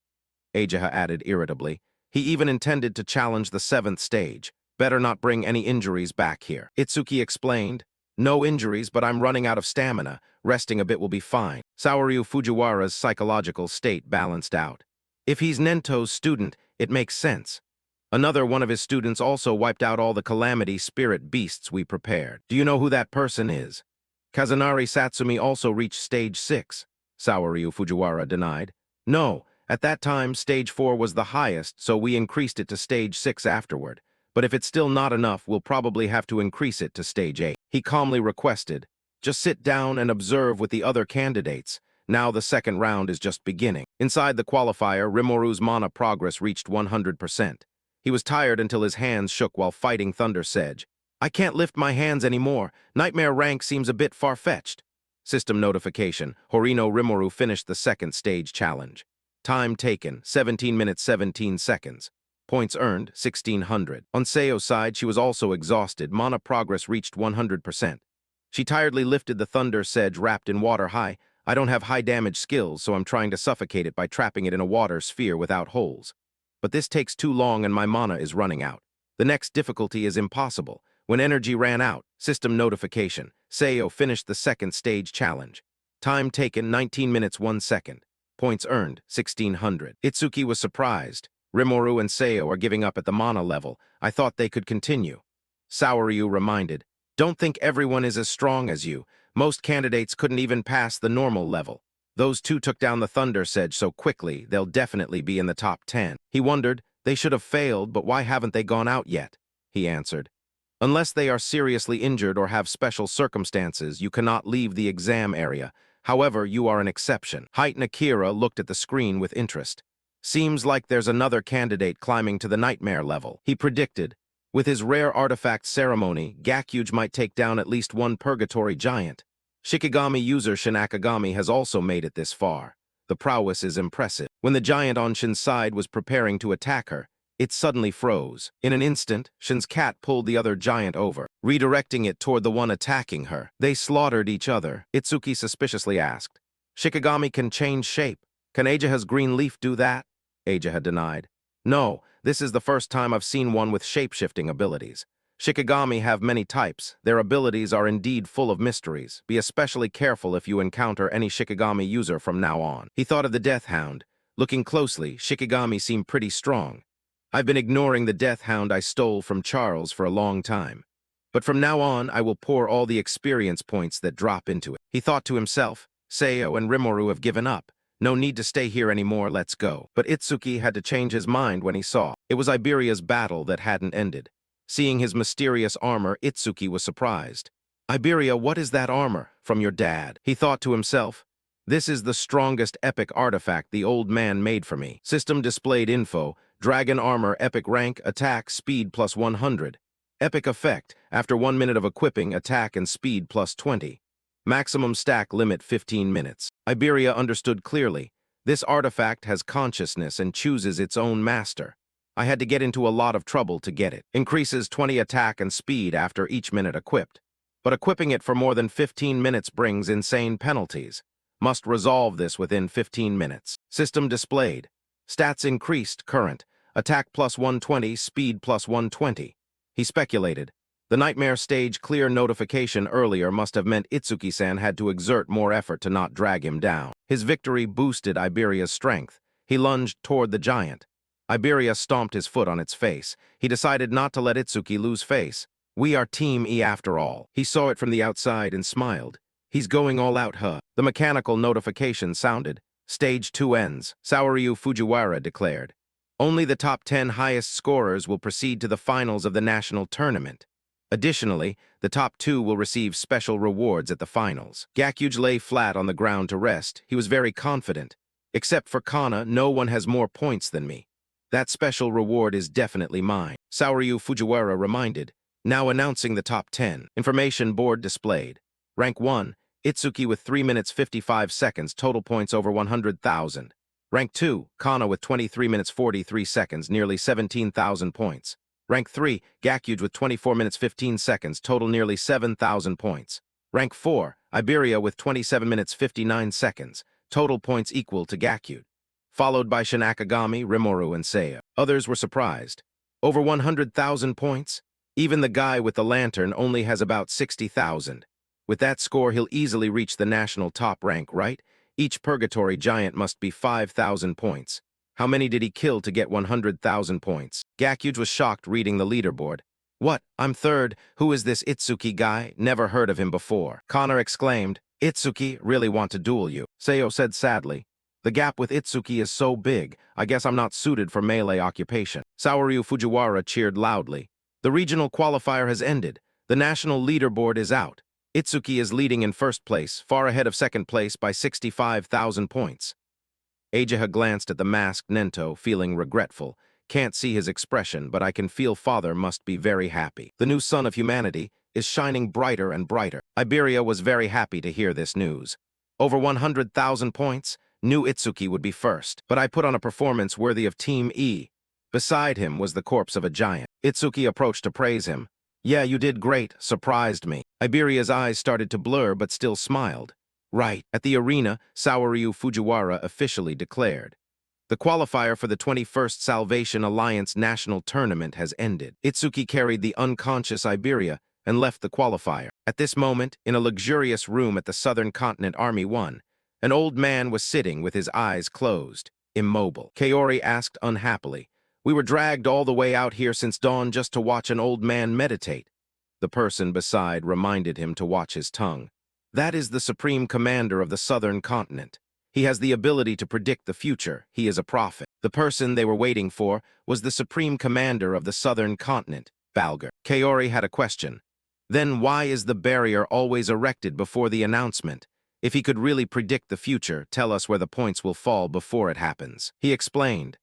Ageha added irritably. He even intended to challenge the 7th stage. Better not bring any injuries back here. Itsuki explained. No injuries, but I'm running out of stamina. Resting a bit will be fine. Saoryu Fujiwara's psychological state balanced out. If he's Nento's student, it makes sense. Another one of his students also wiped out all the calamity spirit beasts we prepared. Do you know who that person is? Kazunari Satsumi also reached stage 6. Saoryu Fujiwara denied. No. At that time, stage 4 was the highest, so we increased it to stage 6 afterward. But if it's still not enough, we'll probably have to increase it to stage 8. He calmly requested, just sit down and observe with the other candidates. Now the second round is just beginning. Inside the qualifier, Rimourou's mana progress reached 100%. He was tired until his hands shook while fighting Thunder Sedge. I can't lift my hands anymore. Nightmare rank seems a bit far-fetched. System notification. Horino Rimuru finished the second stage challenge. Time taken, 17 minutes 17 seconds. Points earned, 1,600. On Seo's side, she was also exhausted. Mana progress reached 100%. She tiredly lifted the Thunder Sedge wrapped in water high. I don't have high damage skills, so I'm trying to suffocate it by trapping it in a water sphere without holes. But this takes too long and my mana is running out. The next difficulty is impossible. When energy ran out, system notification. Seo finished the second stage challenge. Time taken, 19 minutes 1 second. Points earned, 1,600. Itsuki was surprised. Rimuru and Seo are giving up at the mana level. I thought they could continue. Saoryu reminded, don't think everyone is as strong as you. Most candidates couldn't even pass the normal level. Those two took down the Thunder Sedge so quickly, they'll definitely be in the top 10. He wondered, they should have failed, but why haven't they gone out yet? He answered, unless they are seriously injured or have special circumstances, you cannot leave the exam area. However, you are an exception. Akira looked at the screen with interest. Seems like there's another candidate climbing to the nightmare level. He predicted, with his rare artifact ceremony, Gakuge might take down at least one purgatory giant. Shikigami user Shinakagami has also made it this far. The prowess is impressive. When the giant on Shin's side was preparing to attack her, it suddenly froze. In an instant, Shin's cat pulled the other giant over, redirecting it toward the one attacking her. They slaughtered each other. Itsuki suspiciously asked, Shikigami can change shape. Can Ageha's green leaf do that? Ageha denied. No, this is the first time I've seen one with shape-shifting abilities. Shikigami have many types. Their abilities are indeed full of mysteries. Be especially careful if you encounter any Shikigami user from now on. He thought of the Death Hound. Looking closely, Shikigami seemed pretty strong. I've been ignoring the Death Hound I stole from Charles for a long time. But from now on, I will pour all the experience points that drop into it. He thought to himself, Seo and Rimuru have given up. No need to stay here anymore, let's go. But Itsuki had to change his mind when he saw. It was Iberia's battle that hadn't ended. Seeing his mysterious armor, Itsuki was surprised. Iberia, what is that armor? From your dad. He thought to himself, this is the strongest epic artifact the old man made for me. System displayed info, Dragon Armor, Epic Rank, Attack, Speed plus 100. Epic Effect, after 1 minute of equipping, Attack and Speed plus 20. Maximum stack limit 15 minutes. Iberia understood clearly. This artifact has consciousness and chooses its own master. I had to get into a lot of trouble to get it. Increases 20 attack and speed after each minute equipped. but equipping it for more than 15 minutes brings insane penalties. Must resolve this within 15 minutes. System displayed. Stats increased, current. Attack plus 120, speed plus 120. He speculated. The nightmare stage clear notification earlier must have meant Itsuki-san had to exert more effort to not drag him down. His victory boosted Iberia's strength. He lunged toward the giant. Iberia stomped his foot on its face. He decided not to let Itsuki lose face. We are Team E after all. He saw it from the outside and smiled. He's going all out, huh? The mechanical notification sounded. Stage 2 ends, Saoryu Fujiwara declared. Only the top 10 highest scorers will proceed to the finals of the national tournament. Additionally, the top 2 will receive special rewards at the finals. Gakuge lay flat on the ground to rest. He was very confident. Except for Kana, no one has more points than me. That special reward is definitely mine, Saoryu Fujiwara reminded. Now announcing the top 10. Information board displayed. Rank 1, Itsuki with 3 minutes 55 seconds, total points over 100,000. Rank 2, Kana with 23 minutes 43 seconds, nearly 17,000 points. Rank 3, Gakuge with 24 minutes 15 seconds, total nearly 7,000 points. Rank 4, Iberia with 27 minutes 59 seconds, total points equal to Gakuge. Followed by Shinakagami, Rimuru, and Seiya. Others were surprised. Over 100,000 points? Even the guy with the lantern only has about 60,000. With that score, he'll easily reach the national top rank, right? Each purgatory giant must be 5,000 points. How many did he kill to get 100,000 points? Gakuge was shocked reading the leaderboard. What? I'm third. Who is this Itsuki guy? Never heard of him before. Connor exclaimed. Itsuki, really want to duel you. Seiya said sadly. The gap with Itsuki is so big, I guess I'm not suited for melee occupation. Saoryu Fujiwara cheered loudly. The regional qualifier has ended. The national leaderboard is out. Itsuki is leading in first place, far ahead of second place by 65,000 points. Ageha glanced at the masked Nento, feeling regretful. Can't see his expression, but I can feel father must be very happy. The new sun of humanity is shining brighter and brighter. Iberia was very happy to hear this news. Over 100,000 points, knew Itsuki would be first, but I put on a performance worthy of Team E. Beside him was the corpse of a giant. Itsuki approached to praise him. Yeah, you did great, surprised me. Iberia's eyes started to blur but still smiled. Right. At the arena, Saoryu Fujiwara officially declared. The qualifier for the 21st Salvation Alliance National Tournament has ended. Itsuki carried the unconscious Iberia and left the qualifier. At this moment, in a luxurious room at the Southern Continent Army 1, an old man was sitting with his eyes closed, immobile. Kaori asked unhappily, We were dragged all the way out here since dawn just to watch an old man meditate. The person beside reminded him to watch his tongue. That is the Supreme Commander of the Southern Continent. He has the ability to predict the future. He is a prophet. The person they were waiting for was the Supreme Commander of the Southern Continent, Balger. Kaori had a question. Then why is the barrier always erected before the announcement? If he could really predict the future, tell us where the points will fall before it happens. He explained.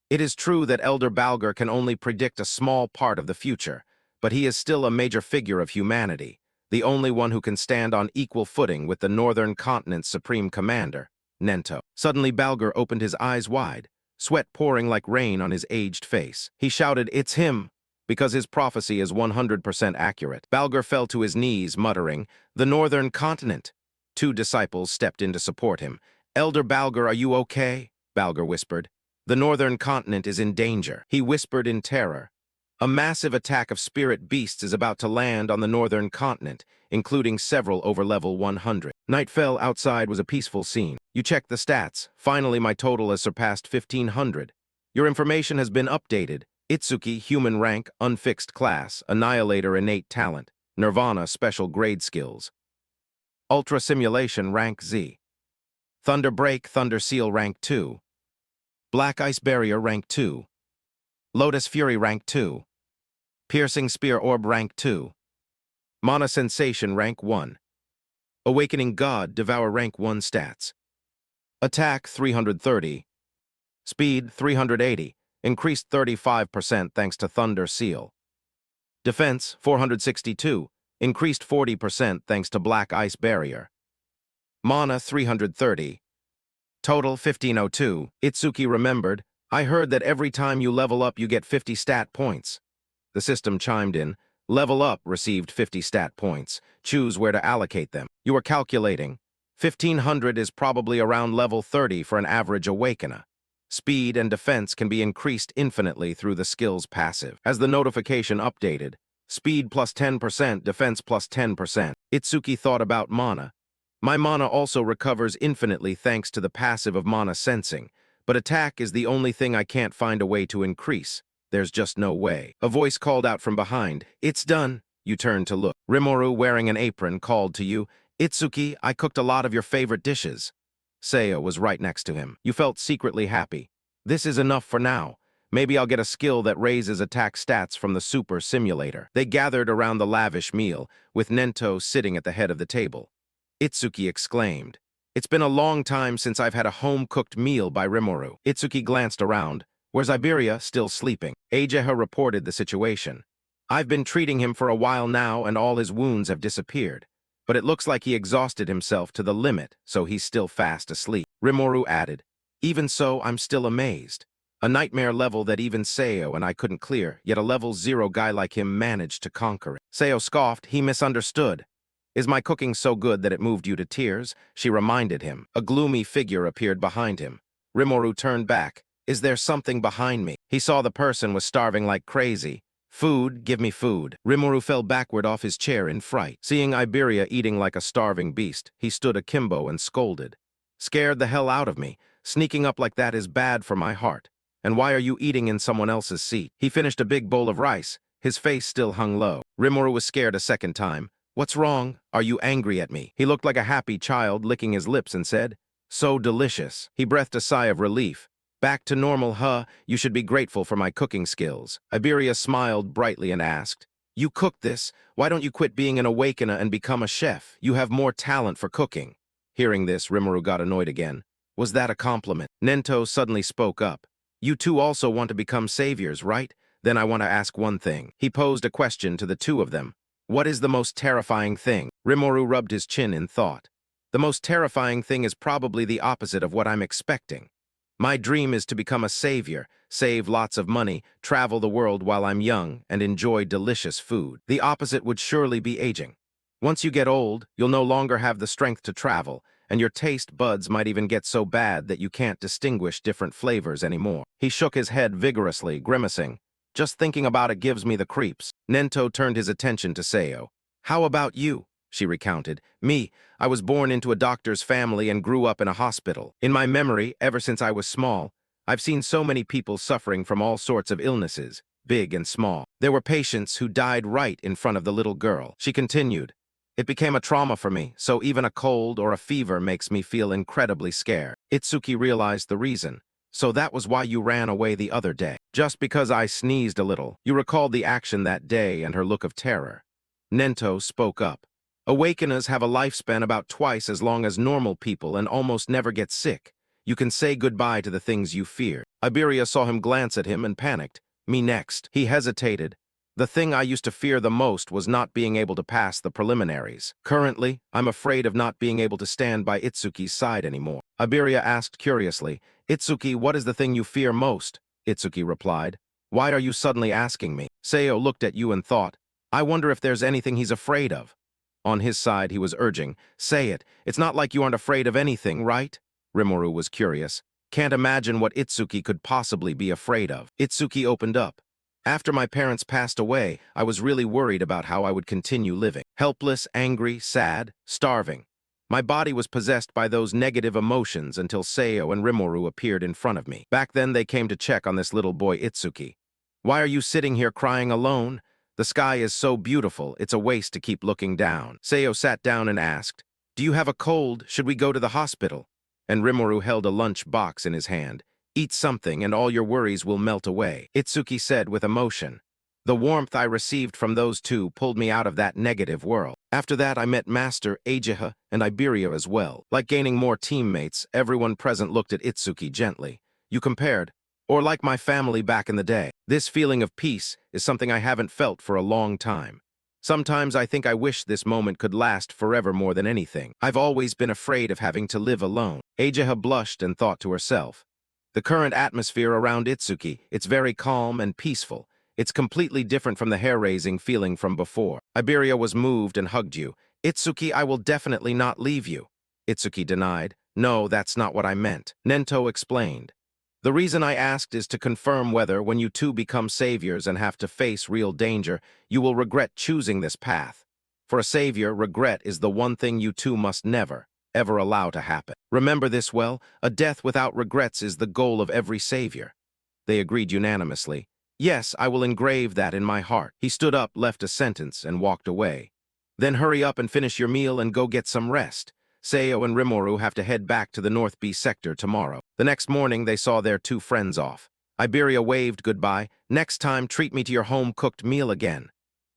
It is true that Elder Balger can only predict a small part of the future, but he is still a major figure of humanity, the only one who can stand on equal footing with the Northern Continent's Supreme Commander, Nento. Suddenly Balger opened his eyes wide, sweat pouring like rain on his aged face. He shouted, It's him, because his prophecy is 100% accurate. Balger fell to his knees, muttering, The Northern Continent. 2 disciples stepped in to support him. Elder Balger, are you okay? Balger whispered. The Northern Continent is in danger. He whispered in terror. A massive attack of spirit beasts is about to land on the Northern Continent, including several over level 100. Night fell outside was a peaceful scene. You checked the stats. Finally, my total has surpassed 1,500. Your information has been updated. Itsuki, human rank, unfixed class, Annihilator innate talent, Nirvana special grade skills. Ultra Simulation rank Z. Thunder Break, Thunder Seal rank 2. Black Ice Barrier rank 2. Lotus Fury rank 2. Piercing Spear Orb rank 2. Mana Sensation rank 1. Awakening God Devour rank 1 stats. Attack 330. Speed 380. Increased 35% thanks to Thunder Seal. Defense 462. Increased 40% thanks to Black Ice Barrier. Mana 330. Total 1502. Itsuki remembered, I heard that every time you level up you get 50 stat points. The system chimed in, Level Up received 50 stat points. Choose where to allocate them. You are calculating. 1500 is probably around level 30 for an average Awakener. Speed and defense can be increased infinitely through the skill's passive. As the notification updated, speed plus 10%, defense plus 10%. Itsuki thought about mana. My mana also recovers infinitely thanks to the passive of mana sensing, but attack is the only thing I can't find a way to increase. There's just no way. A voice called out from behind. It's done. You turned to look. Rimuru, wearing an apron, called to you. Itsuki, I cooked a lot of your favorite dishes. Seiya was right next to him. You felt secretly happy. This is enough for now. Maybe I'll get a skill that raises attack stats from the super simulator. They gathered around the lavish meal, with Nento sitting at the head of the table. Itsuki exclaimed. It's been a long time since I've had a home-cooked meal by Rimuru. Itsuki glanced around. Where's Iberia, still sleeping? Ageha reported the situation. I've been treating him for a while now and all his wounds have disappeared. But it looks like he exhausted himself to the limit, so he's still fast asleep. Rimuru added, even so, I'm still amazed. A nightmare level that even Seo and I couldn't clear, yet a level 0 guy like him managed to conquer it. Seo scoffed, he misunderstood. Is my cooking so good that it moved you to tears? She reminded him. A gloomy figure appeared behind him. Rimuru turned back. Is there something behind me? He saw the person was starving like crazy. Food, give me food. Rimuru fell backward off his chair in fright. Seeing Iberia eating like a starving beast, he stood akimbo and scolded. Scared the hell out of me. Sneaking up like that is bad for my heart. And why are you eating in someone else's seat? He finished a big bowl of rice. His face still hung low. Rimuru was scared a second time. What's wrong? Are you angry at me? He looked like a happy child, licking his lips and said, so delicious. He breathed a sigh of relief. Back to normal, huh? You should be grateful for my cooking skills. Iberia smiled brightly and asked, you cooked this? Why don't you quit being an Awakener and become a chef? You have more talent for cooking. Hearing this, Rimuru got annoyed again. Was that a compliment? Nento suddenly spoke up. You two also want to become saviors, right? Then I want to ask one thing. He posed a question to the two of them. What is the most terrifying thing? Rimuru rubbed his chin in thought. The most terrifying thing is probably the opposite of what I'm expecting. My dream is to become a savior, save lots of money, travel the world while I'm young, and enjoy delicious food. The opposite would surely be aging. Once you get old, you'll no longer have the strength to travel, and your taste buds might even get so bad that you can't distinguish different flavors anymore. He shook his head vigorously, grimacing. Just thinking about it gives me the creeps. Nento turned his attention to Seo. How about you? She recounted. Me, I was born into a doctor's family and grew up in a hospital. In my memory, ever since I was small, I've seen so many people suffering from all sorts of illnesses, big and small. There were patients who died right in front of the little girl. She continued. It became a trauma for me, so even a cold or a fever makes me feel incredibly scared. Itsuki realized the reason. So that was why you ran away the other day. Just because I sneezed a little. You recalled the action that day and her look of terror. Nento spoke up. Awakeners have a lifespan about twice as long as normal people and almost never get sick. You can say goodbye to the things you fear. Iberia saw him glance at him and panicked. Me next. He hesitated. The thing I used to fear the most was not being able to pass the preliminaries. Currently, I'm afraid of not being able to stand by Itsuki's side anymore. Iberia asked curiously, Itsuki, what is the thing you fear most? Itsuki replied, why are you suddenly asking me? Seo looked at you and thought, I wonder if there's anything he's afraid of. On his side, he was urging, say it. It's not like you aren't afraid of anything, right? Rimuru was curious. Can't imagine what Itsuki could possibly be afraid of. Itsuki opened up. After my parents passed away, I was really worried about how I would continue living. Helpless, angry, sad, starving. My body was possessed by those negative emotions until Seo and Rimuru appeared in front of me. Back then, they came to check on this little boy Itsuki. Why are you sitting here crying alone? The sky is so beautiful, it's a waste to keep looking down. Seo sat down and asked, do you have a cold? Should we go to the hospital? And Rimuru held a lunch box in his hand. Eat something and all your worries will melt away, Itsuki said with emotion. The warmth I received from those two pulled me out of that negative world. After that, I met Master, Ageha, and Iberia as well. Like gaining more teammates, everyone present looked at Itsuki gently. You compared, or like my family back in the day. This feeling of peace is something I haven't felt for a long time. Sometimes I think I wish this moment could last forever more than anything. I've always been afraid of having to live alone. Ageha blushed and thought to herself. The current atmosphere around Itsuki, it's very calm and peaceful. It's completely different from the hair-raising feeling from before. Iberia was moved and hugged you. Itsuki, I will definitely not leave you. Itsuki denied. No, that's not what I meant. Nento explained. The reason I asked is to confirm whether, when you two become saviors and have to face real danger, you will regret choosing this path. For a savior, regret is the one thing you two must never, ever allow to happen. Remember this well, a death without regrets is the goal of every savior. They agreed unanimously. Yes, I will engrave that in my heart. He stood up, left a sentence, and walked away. Then hurry up and finish your meal and go get some rest. Seo and Rimuru have to head back to the North B sector tomorrow. The next morning, they saw their two friends off. Iberia waved goodbye. Next time, treat me to your home-cooked meal again.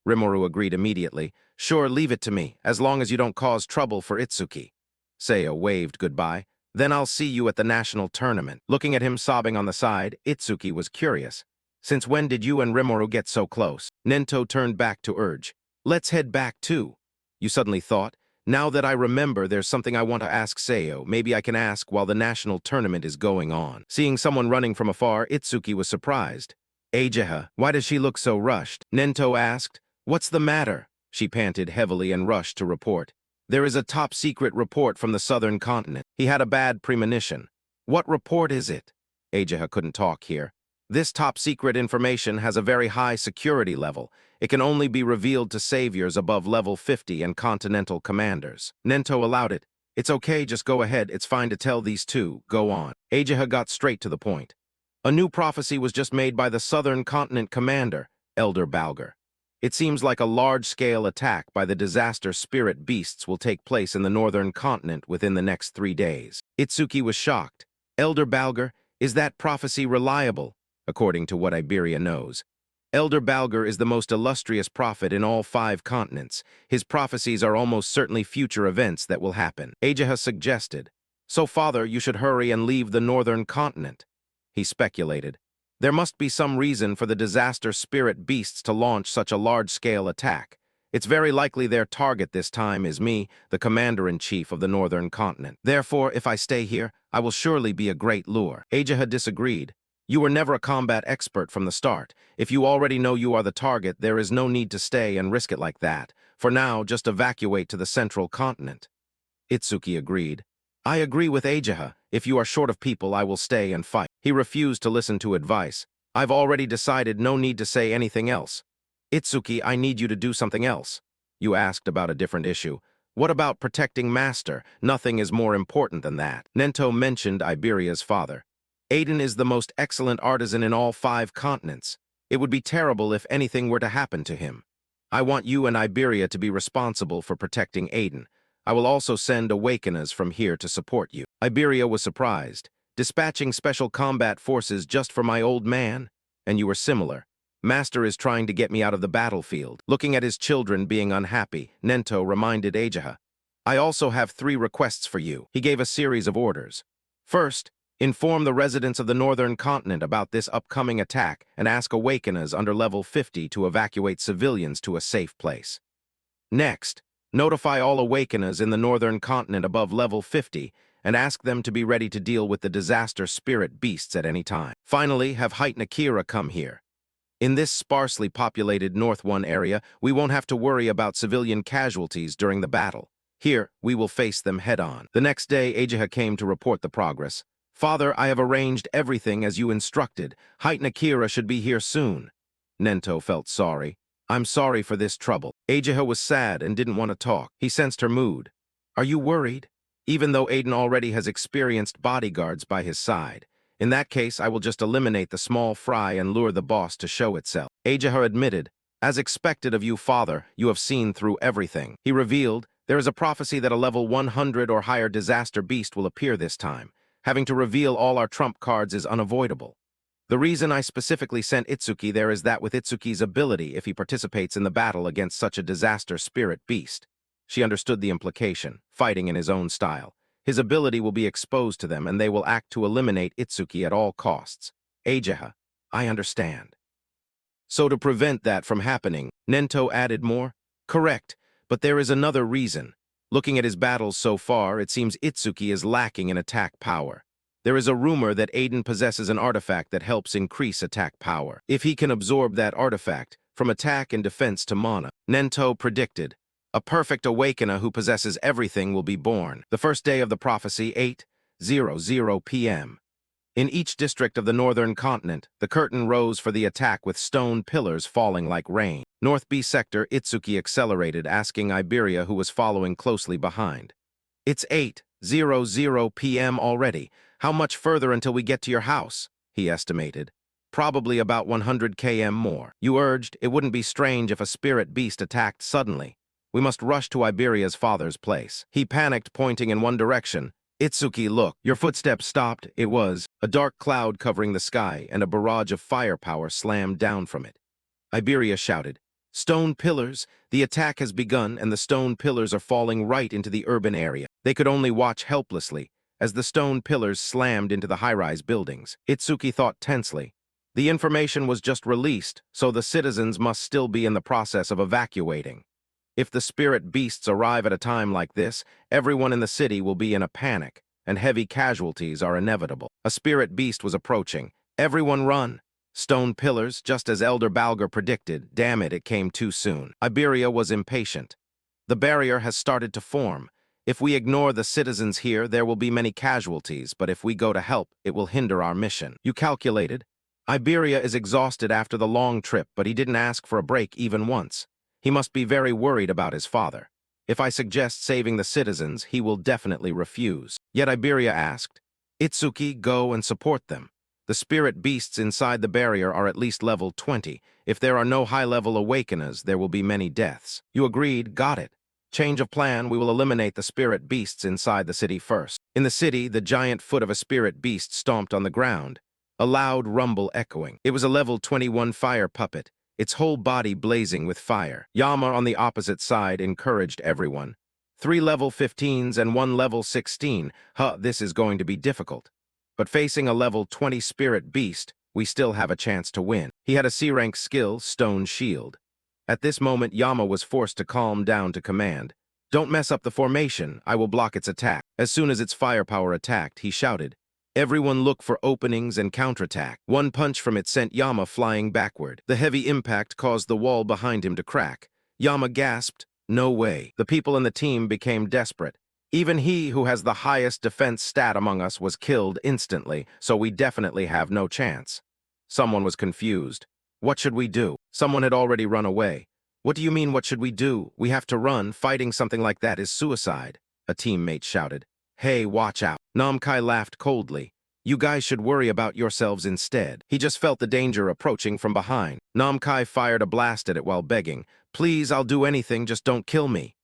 Rimuru agreed immediately. Sure, leave it to me, as long as you don't cause trouble for Itsuki. Seo waved goodbye. Then I'll see you at the national tournament. Looking at him sobbing on the side, Itsuki was curious. Since when did you and Rimuru get so close? Nento turned back to urge. Let's head back too. You suddenly thought, now that I remember, there's something I want to ask Seo. Maybe I can ask while the national tournament is going on. Seeing someone running from afar, Itsuki was surprised. Ageha, why does she look so rushed? Nento asked. What's the matter? She panted heavily and rushed to report. There is a top-secret report from the southern continent. He had a bad premonition. What report is it? Ageha couldn't talk here. This top-secret information has a very high security level. It can only be revealed to saviors above level 50 and continental commanders. Nento allowed it. It's okay, just go ahead. It's fine to tell these two. Go on. Ageha got straight to the point. A new prophecy was just made by the southern continent commander, Elder Balger. It seems like a large-scale attack by the disaster spirit beasts will take place in the northern continent within the next 3 days. Itsuki was shocked. Elder Balger, is that prophecy reliable? According to what Iberia knows. Elder Balger is the most illustrious prophet in all 5 continents. His prophecies are almost certainly future events that will happen. Ageha suggested. So, Father, you should hurry and leave the northern continent. He speculated. There must be some reason for the disaster spirit beasts to launch such a large-scale attack. It's very likely their target this time is me, the commander-in-chief of the northern continent. Therefore, if I stay here, I will surely be a great lure. Ageha disagreed. You were never a combat expert from the start. If you already know you are the target, there is no need to stay and risk it like that. For now, just evacuate to the central continent. Itsuki agreed. I agree with Ageha. If you are short of people, I will stay and fight. He refused to listen to advice. I've already decided, no need to say anything else. Itsuki, I need you to do something else. You asked about a different issue. What about protecting Master? Nothing is more important than that. Nento mentioned Iberia's father. Aiden is the most excellent artisan in all 5 continents. It would be terrible if anything were to happen to him. I want you and Iberia to be responsible for protecting Aiden. I will also send awakeners from here to support you. Iberia was surprised. Dispatching special combat forces just for my old man? And you were similar. Master is trying to get me out of the battlefield. Looking at his children being unhappy, Nento reminded Ageha. I also have 3 requests for you. He gave a series of orders. First, inform the residents of the northern continent about this upcoming attack and ask awakeners under level 50 to evacuate civilians to a safe place. Next, notify all awakeners in the northern continent above level 50 and ask them to be ready to deal with the disaster spirit beasts at any time. Finally, have Height Nakira come here. In this sparsely populated North 1 area, we won't have to worry about civilian casualties during the battle. Here, we will face them head-on. The next day, Ageha came to report the progress. Father, I have arranged everything as you instructed. Height Nakira should be here soon. Nento felt sorry. I'm sorry for this trouble. Ageha was sad and didn't want to talk. He sensed her mood. Are you worried? Even though Aiden already has experienced bodyguards by his side. In that case, I will just eliminate the small fry and lure the boss to show itself. Ageha admitted, as expected of you, Father, you have seen through everything. He revealed, there is a prophecy that a level 100 or higher disaster beast will appear this time. Having to reveal all our trump cards is unavoidable. The reason I specifically sent Itsuki there is that with Itsuki's ability if he participates in the battle against such a disaster spirit beast. She understood the implication, fighting in his own style. His ability will be exposed to them and they will act to eliminate Itsuki at all costs. Ageha, I understand. So to prevent that from happening, Nento added more? Correct, but there is another reason. Looking at his battles so far, it seems Itsuki is lacking in attack power. There is a rumor that Aiden possesses an artifact that helps increase attack power. If he can absorb that artifact, from attack and defense to mana, Nento predicted, a perfect awakener who possesses everything will be born. The first day of the prophecy, 8:00 p.m. In each district of the northern continent, the curtain rose for the attack with stone pillars falling like rain. North B sector, Itsuki accelerated, asking Iberia, who was following closely behind. It's 8:00 p.m. already. How much further until we get to your house? He estimated. Probably about 100 km more. You urged it wouldn't be strange if a spirit beast attacked suddenly. We must rush to Iberia's father's place. He panicked, pointing in one direction. Itsuki, look. Your footsteps stopped. It was a dark cloud covering the sky, and a barrage of firepower slammed down from it. Iberia shouted, stone pillars! The attack has begun, and the stone pillars are falling right into the urban area. They could only watch helplessly as the stone pillars slammed into the high-rise buildings. Itsuki thought tensely. The information was just released, so the citizens must still be in the process of evacuating. If the spirit beasts arrive at a time like this, everyone in the city will be in a panic, and heavy casualties are inevitable. A spirit beast was approaching. Everyone run! Stone pillars, just as Elder Balger predicted. Damn it, it came too soon. Iberia was impatient. The barrier has started to form. If we ignore the citizens here, there will be many casualties, but if we go to help, it will hinder our mission. You calculated? Iberia is exhausted after the long trip, but he didn't ask for a break even once. He must be very worried about his father. If I suggest saving the citizens, he will definitely refuse. Yet Iberia asked, Itsuki, go and support them. The spirit beasts inside the barrier are at least level 20. If there are no high-level awakeners, there will be many deaths. You agreed, got it. Change of plan, we will eliminate the spirit beasts inside the city first. In the city, the giant foot of a spirit beast stomped on the ground, a loud rumble echoing. It was a level 21 fire puppet, its whole body blazing with fire. Yama on the opposite side encouraged everyone. 3 level 15s and 1 level 16. This is going to be difficult. But facing a level 20 spirit beast, we still have a chance to win. He had a C-rank skill, Stone Shield. At this moment, Yama was forced to calm down to command. Don't mess up the formation, I will block its attack. As soon as its firepower attacked, he shouted, everyone look for openings and counterattack. One punch from it sent Yama flying backward. The heavy impact caused the wall behind him to crack. Yama gasped, no way. The people in the team became desperate. Even he who has the highest defense stat among us was killed instantly, so we definitely have no chance. Someone was confused. What should we do? Someone had already run away. What do you mean, what should we do? We have to run. Fighting something like that is suicide, a teammate shouted. Hey, watch out. Namkai laughed coldly. You guys should worry about yourselves instead. He just felt the danger approaching from behind. Namkai fired a blast at it while begging, please, I'll do anything, just don't kill me.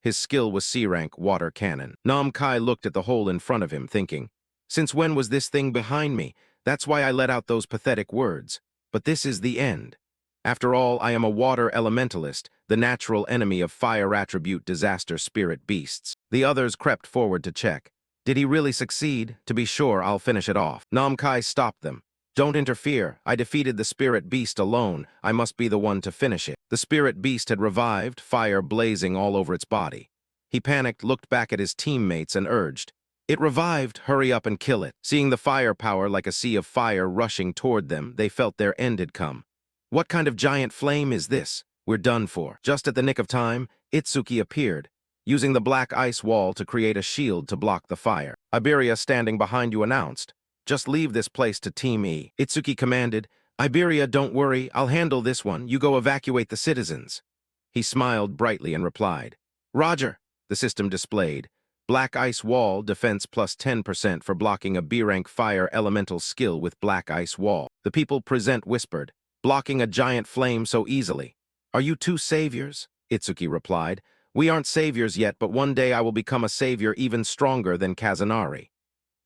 His skill was C-rank water cannon. Namkai looked at the hole in front of him, thinking, since when was this thing behind me? That's why I let out those pathetic words. But this is the end. After all, I am a water elementalist, the natural enemy of fire attribute disaster spirit beasts. The others crept forward to check. Did he really succeed? To be sure, I'll finish it off. Namkai stopped them. Don't interfere. I defeated the spirit beast alone. I must be the one to finish it. The spirit beast had revived, fire blazing all over its body. He panicked, looked back at his teammates, and urged, it revived, hurry up and kill it. Seeing the firepower like a sea of fire rushing toward them, they felt their end had come. What kind of giant flame is this? We're done for. Just at the nick of time, Itsuki appeared, using the black ice wall to create a shield to block the fire. Iberia, standing behind you, announced, just leave this place to Team E. Itsuki commanded, Iberia, don't worry, I'll handle this one. You go evacuate the citizens. He smiled brightly and replied, Roger. The system displayed, black ice wall, defense plus 10% for blocking a B-rank fire elemental skill with black ice wall. The people present whispered, blocking a giant flame so easily. Are you two saviors? Itsuki replied, we aren't saviors yet, but one day I will become a savior even stronger than Kazunari.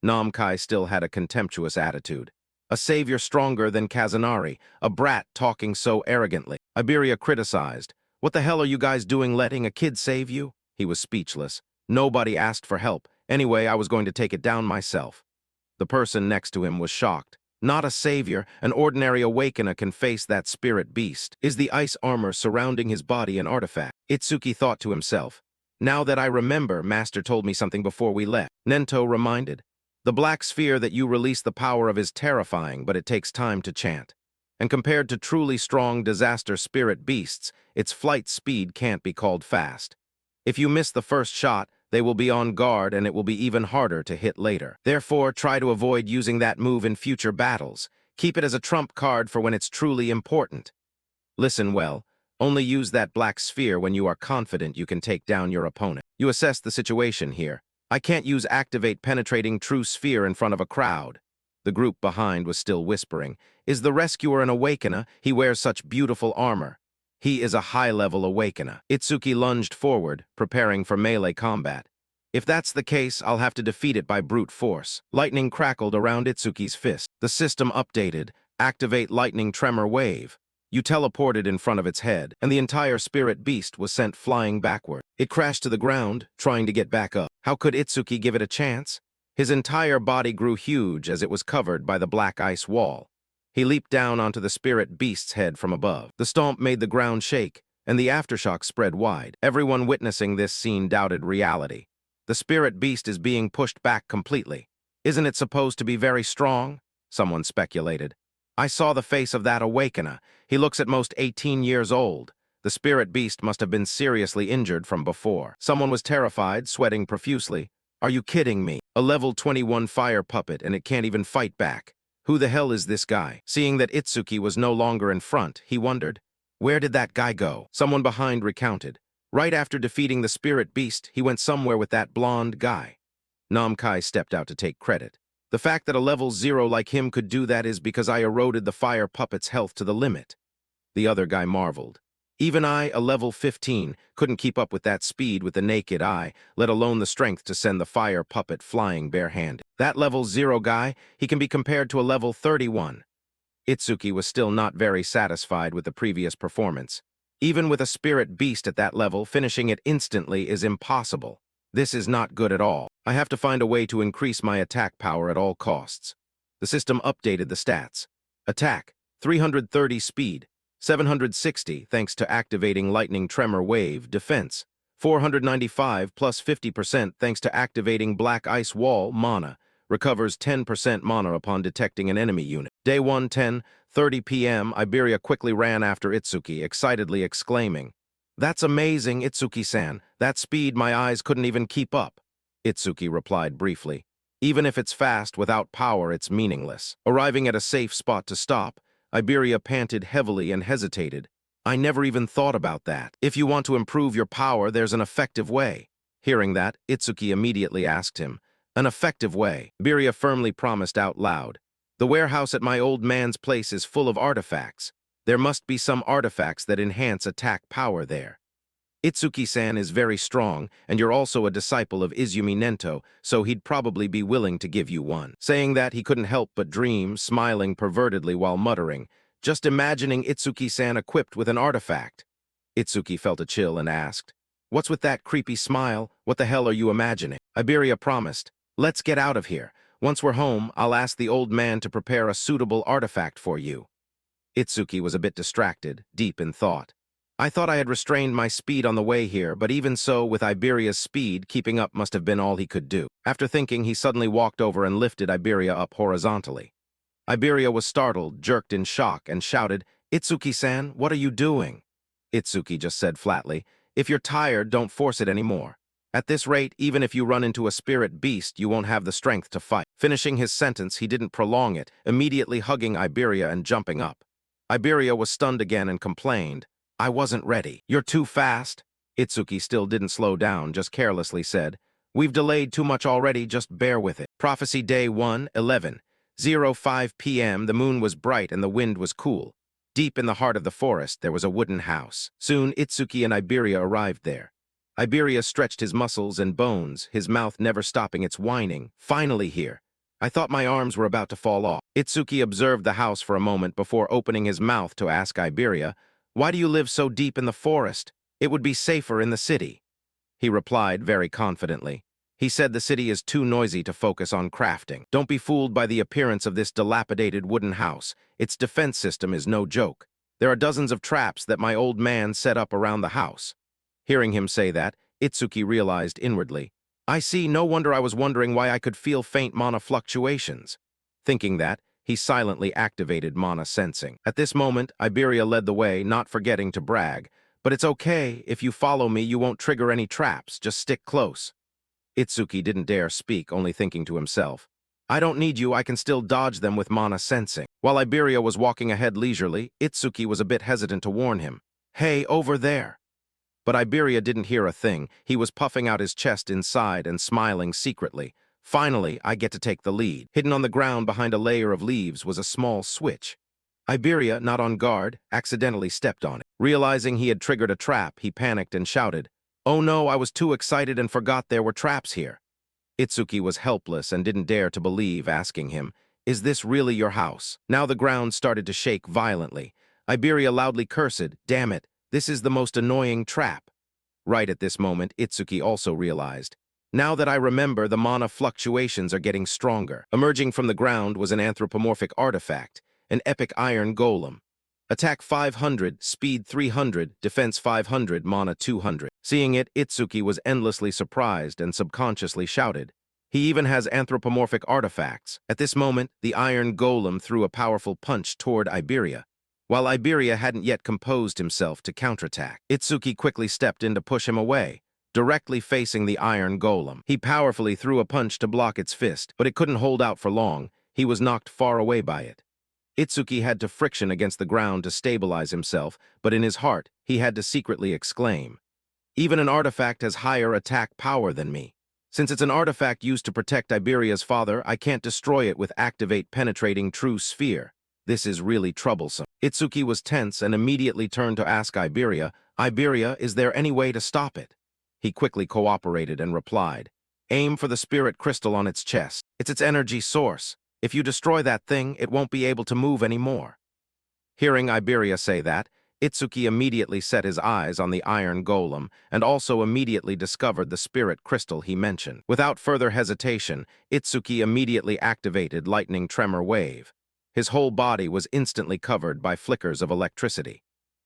Namkai still had a contemptuous attitude. A savior stronger than Kazunari, a brat talking so arrogantly. Iberia criticized, what the hell are you guys doing letting a kid save you? He was speechless. Nobody asked for help. Anyway, I was going to take it down myself. The person next to him was shocked. Not a savior, an ordinary awakener can face that spirit beast. Is the ice armor surrounding his body an artifact? Itsuki thought to himself. Now that I remember, Master told me something before we left. Nento reminded. The black sphere that you release the power of is terrifying, but it takes time to chant. And compared to truly strong disaster spirit beasts, its flight speed can't be called fast. If you miss the first shot, they will be on guard and it will be even harder to hit later. Therefore, try to avoid using that move in future battles. Keep it as a trump card for when it's truly important. Listen well. Only use that black sphere when you are confident you can take down your opponent. You assess the situation here. I can't use activate penetrating true sphere in front of a crowd. The group behind was still whispering. Is the rescuer an awakener? He wears such beautiful armor. He is a high-level awakener. Itsuki lunged forward, preparing for melee combat. If that's the case, I'll have to defeat it by brute force. Lightning crackled around Itsuki's fist. The system updated. Activate lightning tremor wave. You teleported in front of its head, and the entire spirit beast was sent flying backward. It crashed to the ground, trying to get back up. How could Itsuki give it a chance? His entire body grew huge as it was covered by the black ice wall. He leaped down onto the spirit beast's head from above. The stomp made the ground shake, and the aftershock spread wide. Everyone witnessing this scene doubted reality. The spirit beast is being pushed back completely. Isn't it supposed to be very strong? Someone speculated. I saw the face of that awakener. He looks at most 18 years old. The spirit beast must have been seriously injured from before. Someone was terrified, sweating profusely. Are you kidding me? A level 21 fire puppet and it can't even fight back. Who the hell is this guy? Seeing that Itsuki was no longer in front, he wondered, where did that guy go? Someone behind recounted. Right after defeating the spirit beast, he went somewhere with that blonde guy. Namkai stepped out to take credit. The fact that a level 0 like him could do that is because I eroded the fire puppet's health to the limit. The other guy marveled. Even I, a level 15, couldn't keep up with that speed with the naked eye, let alone the strength to send the fire puppet flying barehanded. That level 0 guy, he can be compared to a level 31. Itsuki was still not very satisfied with the previous performance. Even with a spirit beast at that level, finishing it instantly is impossible. This is not good at all. I have to find a way to increase my attack power at all costs. The system updated the stats. Attack, 330 speed, 760 thanks to activating lightning tremor wave. Defense, 495 plus 50% thanks to activating black ice wall. Mana, recovers 10% mana upon detecting an enemy unit. Day 1, 10:30 p.m. Iberia quickly ran after Itsuki, excitedly exclaiming, "That's amazing, Itsuki-san. That speed my eyes couldn't even keep up." Itsuki replied briefly, "Even if it's fast, without power, it's meaningless." Arriving at a safe spot to stop, Iberia panted heavily and hesitated. "I never even thought about that. If you want to improve your power, there's an effective way." Hearing that, Itsuki immediately asked him, "An effective way?" Iberia firmly promised out loud. "The warehouse at my old man's place is full of artifacts. There must be some artifacts that enhance attack power there. Itsuki-san is very strong, and you're also a disciple of Izumi Nento, so he'd probably be willing to give you one." Saying that, he couldn't help but dream, smiling pervertedly while muttering, "Just imagining Itsuki-san equipped with an artifact." Itsuki felt a chill and asked, "What's with that creepy smile? What the hell are you imagining?" Iberia promised, "Let's get out of here. Once we're home, I'll ask the old man to prepare a suitable artifact for you." Itsuki was a bit distracted, deep in thought. "I thought I had restrained my speed on the way here, but even so, with Iberia's speed, keeping up must have been all he could do." After thinking, he suddenly walked over and lifted Iberia up horizontally. Iberia was startled, jerked in shock, and shouted, "Itsuki-san, what are you doing?" Itsuki just said flatly, "If you're tired, don't force it anymore. At this rate, even if you run into a spirit beast, you won't have the strength to fight." Finishing his sentence, he didn't prolong it, immediately hugging Iberia and jumping up. Iberia was stunned again and complained, "I wasn't ready." "You're too fast." Itsuki still didn't slow down, just carelessly said, "We've delayed too much already, just bear with it." Prophecy Day 1, 11:05 p.m. The moon was bright and the wind was cool. Deep in the heart of the forest, there was a wooden house. Soon, Itsuki and Iberia arrived there. Iberia stretched his muscles and bones, his mouth never stopping its whining. "Finally here. I thought my arms were about to fall off." Itsuki observed the house for a moment before opening his mouth to ask Iberia, "Why do you live so deep in the forest? It would be safer in the city." He replied very confidently. He said the city is too noisy to focus on crafting. Don't be fooled by the appearance of this dilapidated wooden house. Its defense system is no joke. There are dozens of traps that my old man set up around the house. Hearing him say that, Itsuki realized inwardly, I see, no wonder I was wondering why I could feel faint mana fluctuations. Thinking that, he silently activated mana sensing. At this moment, Iberia led the way, not forgetting to brag. But it's okay, if you follow me you won't trigger any traps, just stick close. Itsuki didn't dare speak, only thinking to himself. I don't need you, I can still dodge them with mana sensing. While Iberia was walking ahead leisurely, Itsuki was a bit hesitant to warn him. Hey, over there. But Iberia didn't hear a thing. He was puffing out his chest inside and smiling secretly. Finally, I get to take the lead. Hidden on the ground behind a layer of leaves was a small switch. Iberia, not on guard, accidentally stepped on it. Realizing he had triggered a trap, he panicked and shouted, "Oh no, I was too excited and forgot there were traps here." Itsuki was helpless and didn't dare to believe, asking him, "Is this really your house?" Now the ground started to shake violently. Iberia loudly cursed, "Damn it, this is the most annoying trap." Right at this moment, Itsuki also realized, "Now that I remember, the mana fluctuations are getting stronger." Emerging from the ground was an anthropomorphic artifact, an epic iron golem. Attack 500, speed 300, defense 500, mana 200. Seeing it, Itsuki was endlessly surprised and subconsciously shouted, "He even has anthropomorphic artifacts." At this moment, the iron golem threw a powerful punch toward Iberia. While Iberia hadn't yet composed himself to counterattack, Itsuki quickly stepped in to push him away, directly facing the iron golem. He powerfully threw a punch to block its fist, but it couldn't hold out for long. He was knocked far away by it. Itsuki had to friction against the ground to stabilize himself, but in his heart, he had to secretly exclaim, "Even an artifact has higher attack power than me. Since it's an artifact used to protect Iberia's father, I can't destroy it with activate penetrating true sphere. This is really troublesome." Itsuki was tense and immediately turned to ask Iberia, "Iberia, is there any way to stop it?" He quickly cooperated and replied, "Aim for the spirit crystal on its chest. It's its energy source. If you destroy that thing, it won't be able to move anymore." Hearing Iberia say that, Itsuki immediately set his eyes on the iron golem and also immediately discovered the spirit crystal he mentioned. Without further hesitation, Itsuki immediately activated Lightning Tremor Wave. His whole body was instantly covered by flickers of electricity.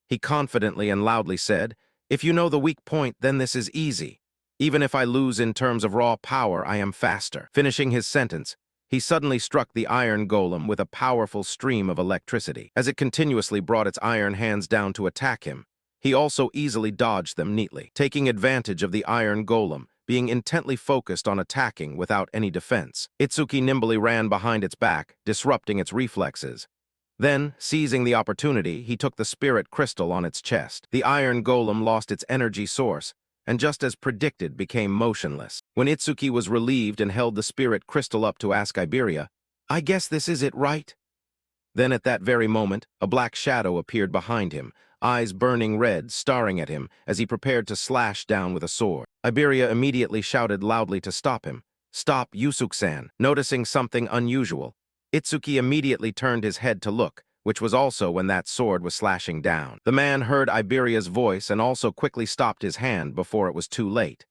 He confidently and loudly said, "If you know the weak point, then this is easy. Even if I lose in terms of raw power, I am faster." Finishing his sentence, he suddenly struck the iron golem with a powerful stream of electricity. As it continuously brought its iron hands down to attack him, he also easily dodged them neatly, taking advantage of the iron golem, being intently focused on attacking without any defense. Itsuki nimbly ran behind its back, disrupting its reflexes. Then, seizing the opportunity, he took the spirit crystal on its chest. The iron golem lost its energy source, and just as predicted, became motionless. When Itsuki was relieved and held the spirit crystal up to ask Iberia, "I guess this is it, right?" Then at that very moment, a black shadow appeared behind him, eyes burning red, staring at him as he prepared to slash down with a sword. Iberia immediately shouted loudly to stop him. "Stop, Yusuke-san." Noticing something unusual, Itsuki immediately turned his head to look, which was also when that sword was slashing down. The man heard Iberia's voice and also quickly stopped his hand before it was too late.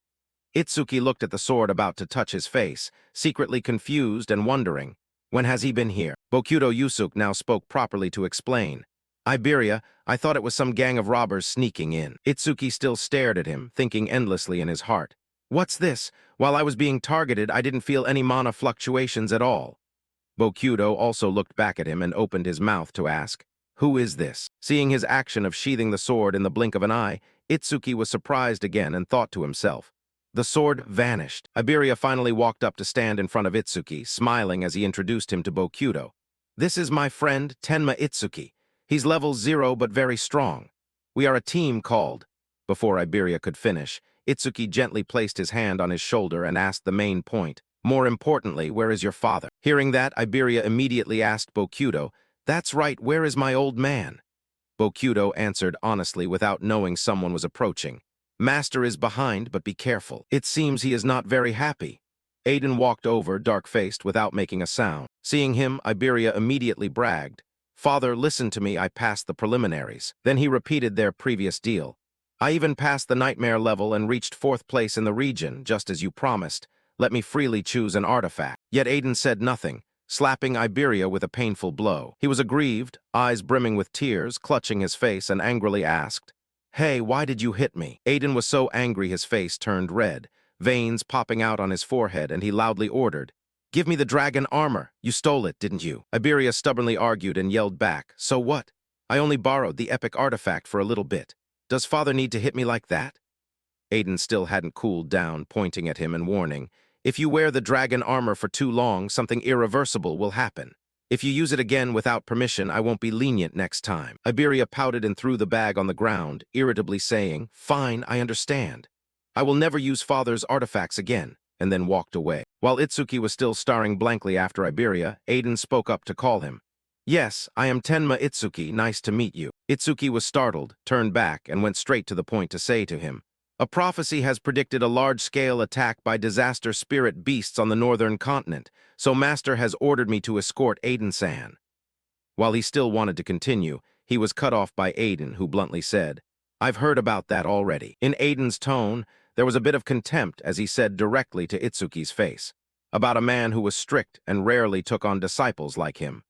Itsuki looked at the sword about to touch his face, secretly confused and wondering, "When has he been here?" Bokudo Yusuke now spoke properly to explain. "Iberia, I thought it was some gang of robbers sneaking in." Itsuki still stared at him, thinking endlessly in his heart. "What's this? While I was being targeted, I didn't feel any mana fluctuations at all." Bokudo also looked back at him and opened his mouth to ask, "Who is this?" Seeing his action of sheathing the sword in the blink of an eye, Itsuki was surprised again and thought to himself. The sword vanished. Iberia finally walked up to stand in front of Itsuki, smiling as he introduced him to Bokudo. "This is my friend, Tenma Itsuki. He's level 0 but very strong. We are a team called..." Before Iberia could finish, Itsuki gently placed his hand on his shoulder and asked the main point. "More importantly, where is your father?" Hearing that, Iberia immediately asked Bokudo, "That's right, where is my old man?" Bokudo answered honestly without knowing someone was approaching. "Master is behind, but be careful. It seems he is not very happy." Aiden walked over, dark-faced, without making a sound. Seeing him, Iberia immediately bragged, "Father, listen to me, I passed the preliminaries." Then he repeated their previous deal. "I even passed the nightmare level and reached 4th place in the region, just as you promised. Let me freely choose an artifact." Yet Aiden said nothing, slapping Iberia with a painful blow. He was aggrieved, eyes brimming with tears, clutching his face, and angrily asked, "Hey, why did you hit me?" Aiden was so angry his face turned red. veins popping out on his forehead, and he loudly ordered, "Give me the dragon armor. You stole it, didn't you?" Iberia stubbornly argued and yelled back, "So what? I only borrowed the epic artifact for a little bit. Does father need to hit me like that?" Aiden still hadn't cooled down, pointing at him and warning, "If you wear the dragon armor for too long, something irreversible will happen. If you use it again without permission, I won't be lenient next time." Iberia pouted and threw the bag on the ground, irritably saying, "Fine, I understand. I will never use father's artifacts again," and then walked away. While Itsuki was still staring blankly after Iberia, Aiden spoke up to call him. "Yes, I am Tenma Itsuki, nice to meet you." Itsuki was startled, turned back, and went straight to the point to say to him, "A prophecy has predicted a large-scale attack by disaster spirit beasts on the northern continent, so Master has ordered me to escort Aiden-san." While he still wanted to continue, he was cut off by Aiden, who bluntly said, "I've heard about that already." In Aiden's tone, there was a bit of contempt as he said directly to Itsuki's face, about a man who was strict and rarely took on disciples like him.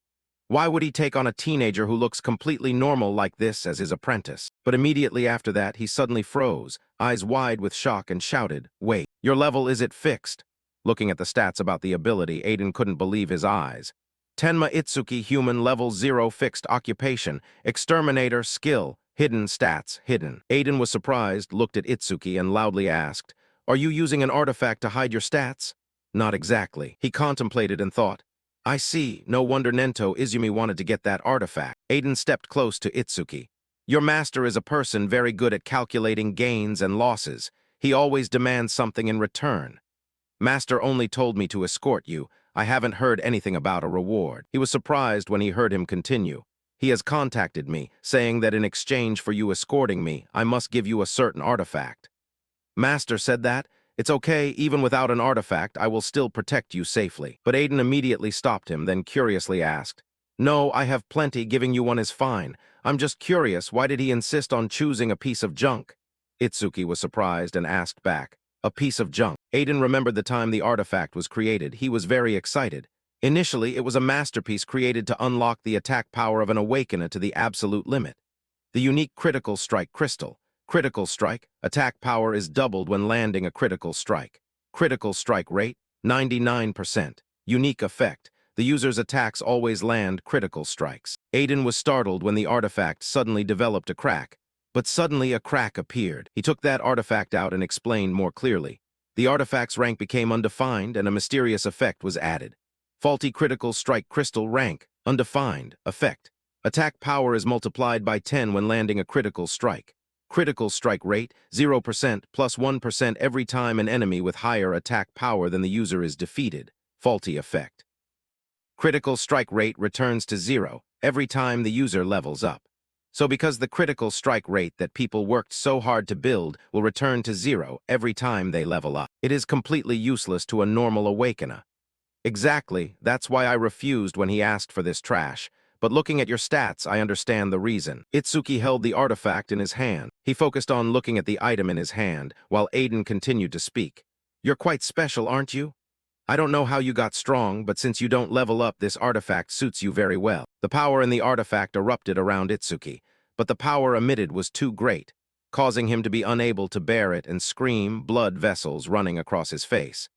Why would he take on a teenager who looks completely normal like this as his apprentice? But immediately after that, he suddenly froze, eyes wide with shock, and shouted, "Wait, your level is it fixed?" Looking at the stats about the ability, Aiden couldn't believe his eyes. Tenma Itsuki, human, level 0, fixed occupation, exterminator, skill, hidden stats, hidden. Aiden was surprised, looked at Itsuki, and loudly asked, "Are you using an artifact to hide your stats?" "Not exactly." He contemplated and thought, "I see. No wonder Nento Izumi wanted to get that artifact." Aiden stepped close to Itsuki. "Your master is a person very good at calculating gains and losses. He always demands something in return. Master only told me to escort you. I haven't heard anything about a reward." He was surprised when he heard him continue. "He has contacted me, saying that in exchange for you escorting me, I must give you a certain artifact." "Master said that? It's okay, even without an artifact, I will still protect you safely." But Aiden immediately stopped him, then curiously asked, "No, I have plenty, giving you one is fine. I'm just curious, why did he insist on choosing a piece of junk?" Itsuki was surprised and asked back, "A piece of junk?" Aiden remembered the time the artifact was created. He was very excited. Initially, it was a masterpiece created to unlock the attack power of an awakener to the absolute limit. The unique critical strike crystal. Critical strike, attack power is doubled when landing a critical strike. Critical strike rate, 99%. Unique effect, the user's attacks always land critical strikes. Aiden was startled when the artifact suddenly developed a crack. But suddenly a crack appeared. He took that artifact out and explained more clearly. The artifact's rank became undefined and a mysterious effect was added. Faulty critical strike crystal rank, undefined, effect. Attack power is multiplied by 10 when landing a critical strike. Critical strike rate, 0% plus 1% every time an enemy with higher attack power than the user is defeated. Faulty effect. Critical strike rate returns to 0 every time the user levels up. So because the critical strike rate that people worked so hard to build will return to 0 every time they level up, it is completely useless to a normal awakener. Exactly, that's why I refused when he asked for this trash. But looking at your stats, I understand the reason. Itsuki held the artifact in his hand. He focused on looking at the item in his hand, while Aiden continued to speak. "You're quite special, aren't you? I don't know how you got strong, but since you don't level up, this artifact suits you very well." The power in the artifact erupted around Itsuki, but the power emitted was too great, causing him to be unable to bear it and scream, blood vessels running across his face.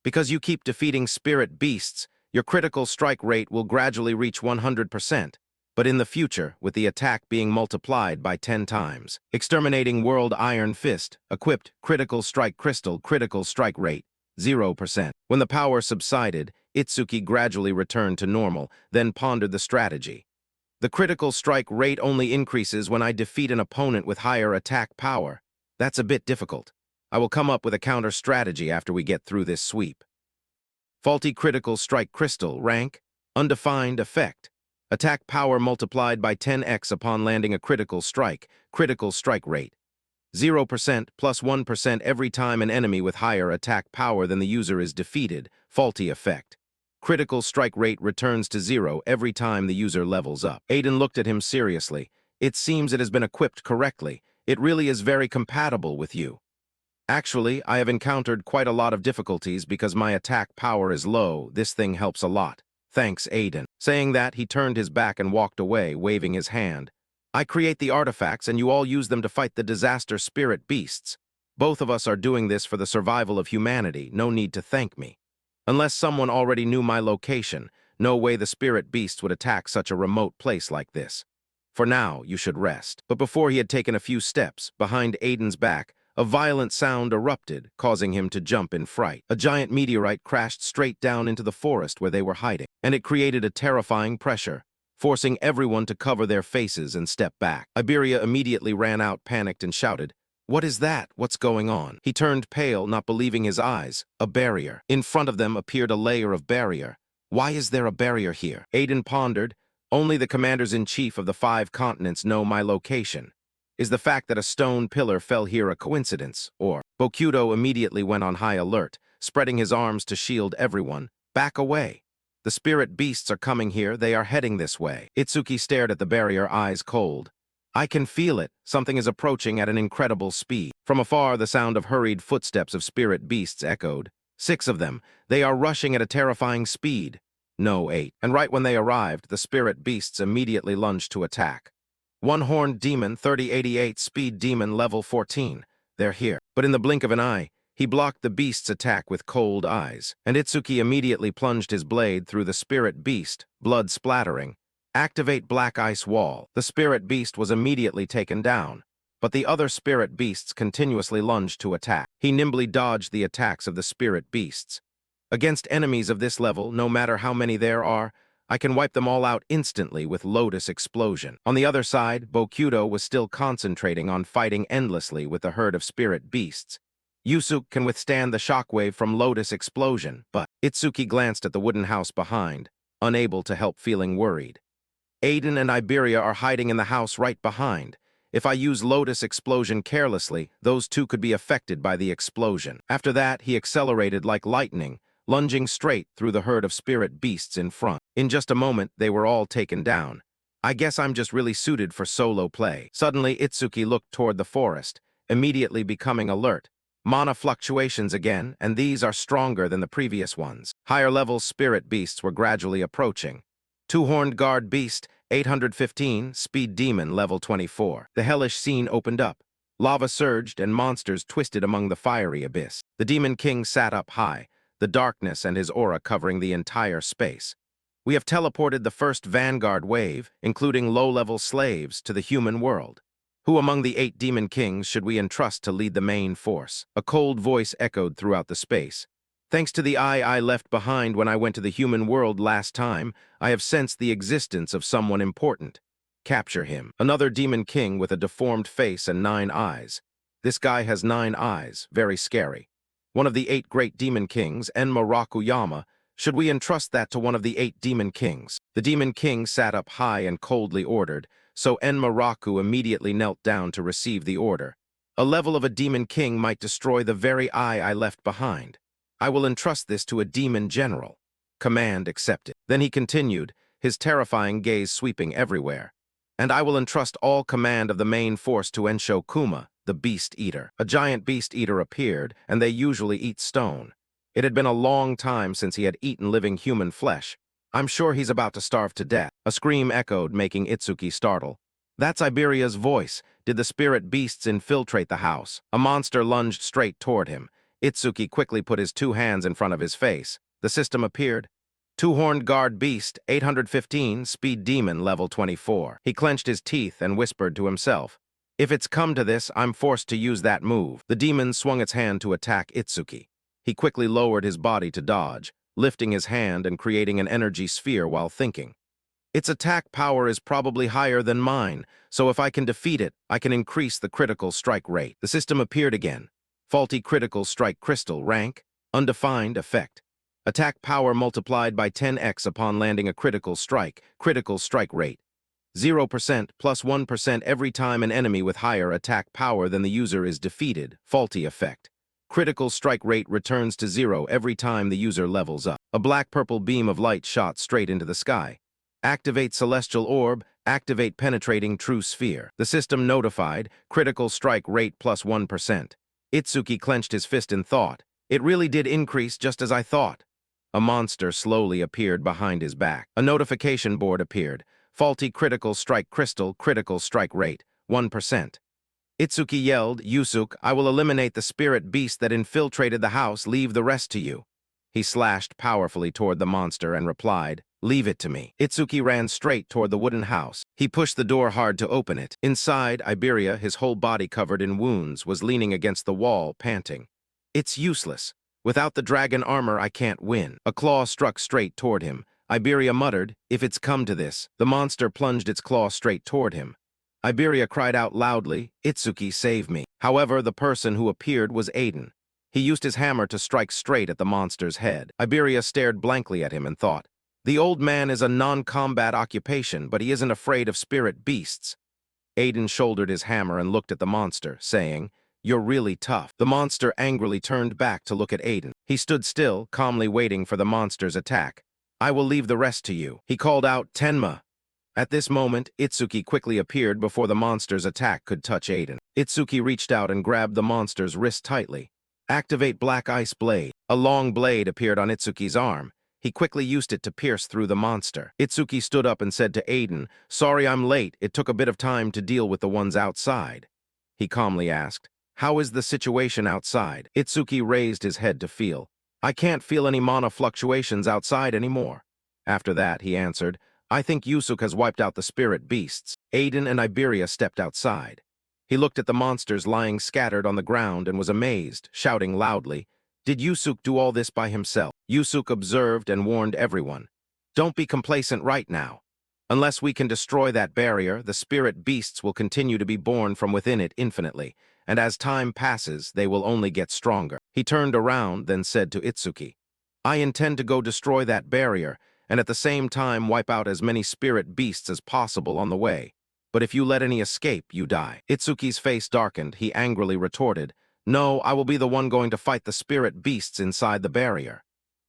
"Because you keep defeating spirit beasts, your critical strike rate will gradually reach 100%, but in the future, with the attack being multiplied by 10 times. Exterminating World Iron Fist, equipped, critical strike crystal, critical strike rate, 0%. When the power subsided, Itsuki gradually returned to normal, then pondered the strategy. "The critical strike rate only increases when I defeat an opponent with higher attack power. That's a bit difficult. I will come up with a counter strategy after we get through this sweep." Faulty critical strike crystal, rank, undefined, effect. Attack power multiplied by 10x upon landing a critical strike rate. 0% plus 1% every time an enemy with higher attack power than the user is defeated. Faulty effect. Critical strike rate returns to 0 every time the user levels up. Aiden looked at him seriously. "It seems it has been equipped correctly. It really is very compatible with you." "Actually, I have encountered quite a lot of difficulties because my attack power is low. This thing helps a lot. Thanks, Aiden." Saying that, he turned his back and walked away, waving his hand. "I create the artifacts and you all use them to fight the disaster spirit beasts. Both of us are doing this for the survival of humanity, no need to thank me. Unless someone already knew my location, no way the spirit beasts would attack such a remote place like this. For now, you should rest. But before he had taken a few steps, behind Aiden's back, a violent sound erupted, causing him to jump in fright. A giant meteorite crashed straight down into the forest where they were hiding, and it created a terrifying pressure, forcing everyone to cover their faces and step back. Iberia immediately ran out, panicked, and shouted, "What is that? What's going on?" He turned pale, not believing his eyes. A barrier. In front of them appeared a layer of barrier. Why is there a barrier here? Aiden pondered. Only the commanders-in-chief of the 5 continents know my location. Is the fact that a stone pillar fell here a coincidence, or? Bokuto immediately went on high alert, spreading his arms to shield everyone. Back away. The spirit beasts are coming here, they are heading this way. Itsuki stared at the barrier, eyes cold. I can feel it. Something is approaching at an incredible speed. From afar, the sound of hurried footsteps of spirit beasts echoed. 6 of them. They are rushing at a terrifying speed. No, 8. And right when they arrived, the spirit beasts immediately lunged to attack. One-horned demon, 3088, speed demon, level 14. They're here. But in the blink of an eye, he blocked the beast's attack with cold eyes, and Itsuki immediately plunged his blade through the spirit beast, blood splattering. Activate Black Ice Wall. The spirit beast was immediately taken down, but the other spirit beasts continuously lunged to attack. He nimbly dodged the attacks of the spirit beasts. Against enemies of this level, no matter how many there are, I can wipe them all out instantly with Lotus Explosion. On the other side, Bokuto was still concentrating on fighting endlessly with the herd of spirit beasts. Yusuke can withstand the shockwave from Lotus Explosion, but Itsuki glanced at the wooden house behind, unable to help feeling worried. Aiden and Iberia are hiding in the house right behind. If I use Lotus Explosion carelessly, those two could be affected by the explosion. After that, he accelerated like lightning, lunging straight through the herd of spirit beasts in front. In just a moment, they were all taken down. I guess I'm just really suited for solo play. Suddenly, Itsuki looked toward the forest, immediately becoming alert. Mana fluctuations again, and these are stronger than the previous ones. Higher-level spirit beasts were gradually approaching. Two-horned guard beast, 815, speed demon, level 24. The hellish scene opened up. Lava surged and monsters twisted among the fiery abyss. The demon king sat up high, the darkness and his aura covering the entire space. We have teleported the first vanguard wave, including low-level slaves, to the human world. Who among the 8 demon kings should we entrust to lead the main force? A cold voice echoed throughout the space. Thanks to the eye I left behind when I went to the human world last time, I have sensed the existence of someone important. Capture him. Another demon king with a deformed face and 9 eyes. This guy has 9 eyes, very scary. One of the 8 great demon kings, Enma Rakuyama. Should we entrust that to one of the 8 demon kings? The demon king sat up high and coldly ordered, so Enma Raku immediately knelt down to receive the order. A level of a demon king might destroy the very eye I left behind. I will entrust this to a demon general. Command accepted. Then he continued, his terrifying gaze sweeping everywhere. And I will entrust all command of the main force to Ensho Kuma, the Beast Eater. A giant Beast Eater appeared, and they usually eat stone. It had been a long time since he had eaten living human flesh. I'm sure he's about to starve to death. A scream echoed, making Itsuki startle. That's Iberia's voice. Did the spirit beasts infiltrate the house? A monster lunged straight toward him. Itsuki quickly put his 2 hands in front of his face. The system appeared. Two-horned guard beast, 815, speed demon, level 24. He clenched his teeth and whispered to himself, if it's come to this, I'm forced to use that move. The demon swung its hand to attack Itsuki. He quickly lowered his body to dodge, lifting his hand and creating an energy sphere while thinking. Its attack power is probably higher than mine, so if I can defeat it, I can increase the critical strike rate. The system appeared again. Faulty critical strike crystal, rank, undefined, effect. Attack power multiplied by 10x upon landing a critical strike rate. 0% plus 1% every time an enemy with higher attack power than the user is defeated, faulty effect. Critical strike rate returns to 0 every time the user levels up. A black-purple beam of light shot straight into the sky. Activate Celestial Orb, activate Penetrating True Sphere. The system notified, critical strike rate plus 1%. Itsuki clenched his fist in thought. It really did increase just as I thought. A monster slowly appeared behind his back. A notification board appeared. Faulty critical strike crystal, critical strike rate, 1%. Itsuki yelled, Yusuke, I will eliminate the spirit beast that infiltrated the house, leave the rest to you. He slashed powerfully toward the monster and replied, leave it to me. Itsuki ran straight toward the wooden house. He pushed the door hard to open it. Inside, Iberia, his whole body covered in wounds, was leaning against the wall, panting. It's useless. Without the dragon armor, I can't win. A claw struck straight toward him. Iberia muttered, if it's come to this. The monster plunged its claw straight toward him. Iberia cried out loudly, Itsuki, save me. However, the person who appeared was Aiden. He used his hammer to strike straight at the monster's head. Iberia stared blankly at him and thought, the old man is a non-combat occupation, but he isn't afraid of spirit beasts. Aiden shouldered his hammer and looked at the monster, saying, you're really tough. The monster angrily turned back to look at Aiden. He stood still, calmly waiting for the monster's attack. I will leave the rest to you. He called out, Tenma. At this moment, Itsuki quickly appeared before the monster's attack could touch Aiden. Itsuki reached out and grabbed the monster's wrist tightly. Activate Black Ice Blade. A long blade appeared on Itsuki's arm. He quickly used it to pierce through the monster. Itsuki stood up and said to Aiden, sorry I'm late, it took a bit of time to deal with the ones outside. He calmly asked, how is the situation outside? Itsuki raised his head to feel. I can't feel any mana fluctuations outside anymore. After that, he answered, I think Yusuke has wiped out the spirit beasts. Aiden and Iberia stepped outside. He looked at the monsters lying scattered on the ground and was amazed, shouting loudly, did Yusuke do all this by himself? Yusuke observed and warned everyone. Don't be complacent right now. Unless we can destroy that barrier, the spirit beasts will continue to be born from within it infinitely, and as time passes, they will only get stronger. He turned around, then said to Itsuki, I intend to go destroy that barrier, and at the same time wipe out as many spirit beasts as possible on the way. But if you let any escape, you die. Itsuki's face darkened. He angrily retorted, no, I will be the one going to fight the spirit beasts inside the barrier.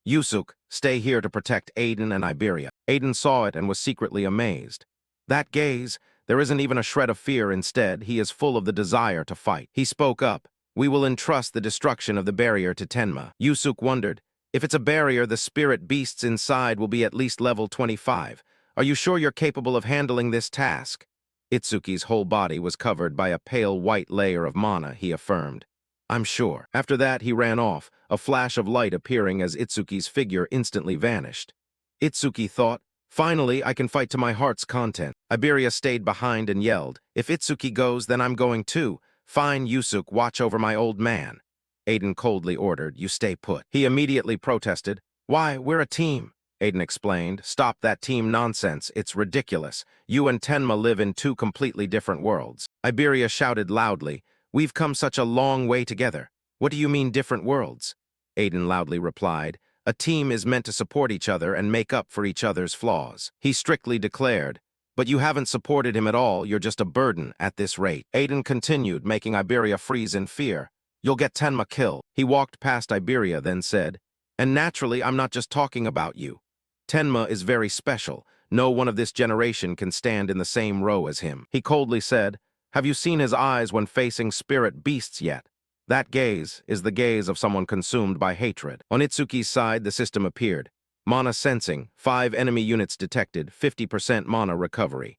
Yusuke, stay here to protect Aiden and Iberia. Aiden saw it and was secretly amazed. That gaze, there isn't even a shred of fear. Instead, he is full of the desire to fight. He spoke up, we will entrust the destruction of the barrier to Tenma. Yusuke wondered, if it's a barrier, the spirit beasts inside will be at least level 25. Are you sure you're capable of handling this task? Itsuki's whole body was covered by a pale white layer of mana, he affirmed. I'm sure. After that, he ran off, a flash of light appearing as Itsuki's figure instantly vanished. Itsuki thought, finally, I can fight to my heart's content. Iberia stayed behind and yelled, if Itsuki goes, then I'm going too. Fine, Yusuke, watch over my old man. Aiden coldly ordered, you stay put. He immediately protested, why, we're a team. Aiden explained, stop that team nonsense, it's ridiculous. You and Tenma live in two completely different worlds. Iberia shouted loudly, we've come such a long way together. What do you mean different worlds? Aiden loudly replied, a team is meant to support each other and make up for each other's flaws. He strictly declared, but you haven't supported him at all, you're just a burden at this rate. Aiden continued, making Iberia freeze in fear. You'll get Tenma killed. He walked past Iberia, then said, and naturally, I'm not just talking about you. Tenma is very special. No one of this generation can stand in the same row as him. He coldly said, have you seen his eyes when facing spirit beasts yet? That gaze is the gaze of someone consumed by hatred. On Itsuki's side, the system appeared. Mana sensing, 5 enemy units detected, 50% mana recovery.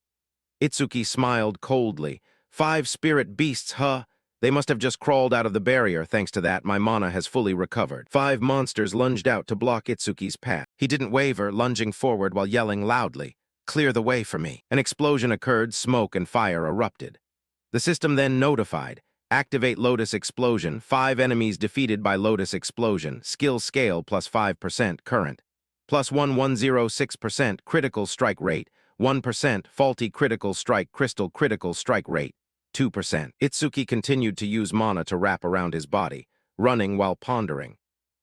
Itsuki smiled coldly. 5 spirit beasts, huh? They must have just crawled out of the barrier. Thanks to that, my mana has fully recovered. 5 monsters lunged out to block Itsuki's path. He didn't waver, lunging forward while yelling loudly, clear the way for me. An explosion occurred, smoke and fire erupted. The system then notified, activate Lotus Explosion, 5 enemies defeated by Lotus Explosion, skill scale plus 5% current, plus 1106% critical strike rate, 1% faulty critical strike critical strike rate, 2%. Itsuki continued to use mana to wrap around his body, running while pondering.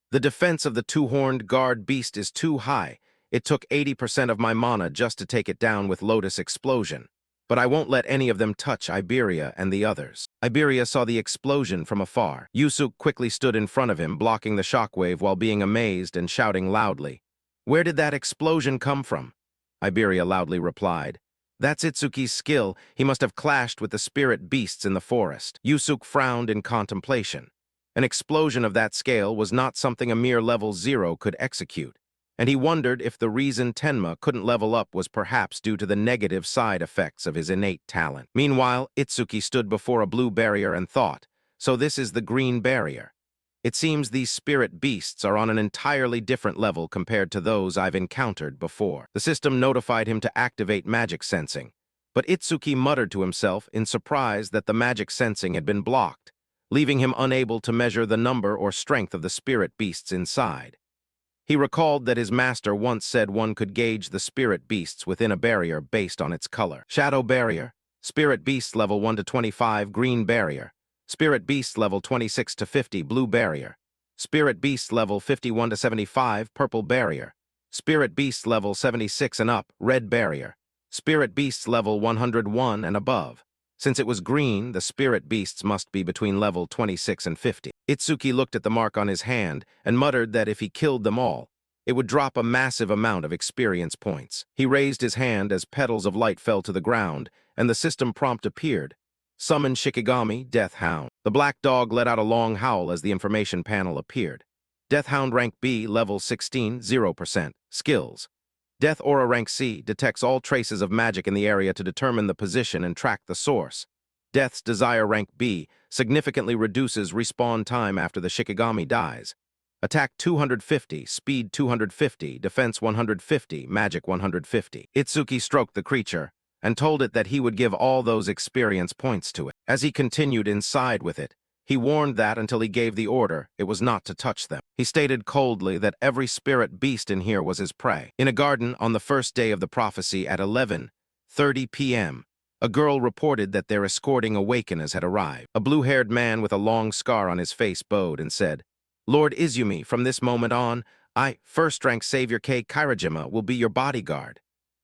The defense of the two-horned guard beast is too high. It took 80% of my mana just to take it down with Lotus Explosion. But I won't let any of them touch Iberia and the others. Iberia saw the explosion from afar. Yusuke quickly stood in front of him, blocking the shockwave while being amazed and shouting loudly, where did that explosion come from? Iberia loudly replied, that's Itsuki's skill. He must have clashed with the spirit beasts in the forest. Yusuke frowned in contemplation. An explosion of that scale was not something a mere level 0 could execute. and he wondered if the reason Tenma couldn't level up was perhaps due to the negative side effects of his innate talent. Meanwhile, Itsuki stood before a blue barrier and thought, so this is the green barrier. It seems these spirit beasts are on an entirely different level compared to those I've encountered before. The system notified him to activate magic sensing, but Itsuki muttered to himself in surprise that the magic sensing had been blocked, leaving him unable to measure the number or strength of the spirit beasts inside. He recalled that his master once said one could gauge the spirit beasts within a barrier based on its color. Shadow barrier, spirit beasts level 1 to 25, green barrier. Spirit Beast level 26 to 50, blue barrier. Spirit Beast level 51 to 75, purple barrier. Spirit Beast level 76 and up, red barrier. Spirit Beasts level 101 and above. Since it was green, the Spirit Beasts must be between level 26 and 50. Itsuki looked at the mark on his hand and muttered that if he killed them all, it would drop a massive amount of experience points. He raised his hand as petals of light fell to the ground, and the system prompt appeared. Summon Shikigami, Death Hound. The black dog let out a long howl as the information panel appeared. Death Hound rank B, level 16, 0%. Skills. Death Aura rank C detects all traces of magic in the area to determine the position and track the source. Death's Desire rank B significantly reduces respawn time after the Shikigami dies. Attack 250, speed 250, defense 150, magic 150. Itsuki stroked the creature and told it that he would give all those experience points to it. As he continued inside with it, he warned that until he gave the order, it was not to touch them. He stated coldly that every spirit beast in here was his prey. In a garden on the first day of the prophecy at 11:30 p.m., a girl reported that their escorting awakeners had arrived. A blue-haired man with a long scar on his face bowed and said, "Lord Izumi, from this moment on, I, first-rank Savior K. Kairajima, will be your bodyguard."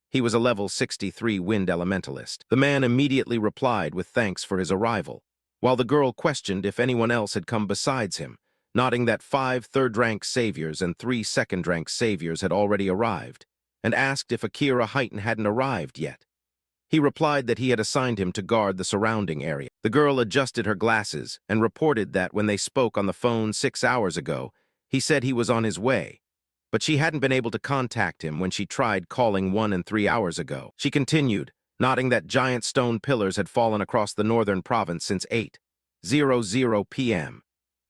He was a level 63 wind elementalist. The man immediately replied with thanks for his arrival, while the girl questioned if anyone else had come besides him, nodding that 5 third-rank saviors and 3 second-rank saviors had already arrived, and asked if Akira Heighton hadn't arrived yet. He replied that he had assigned him to guard the surrounding area. The girl adjusted her glasses and reported that when they spoke on the phone 6 hours ago, he said he was on his way, but she hadn't been able to contact him when she tried calling 1 and 3 hours ago. She continued, nodding that giant stone pillars had fallen across the northern province since 8:00 p.m.,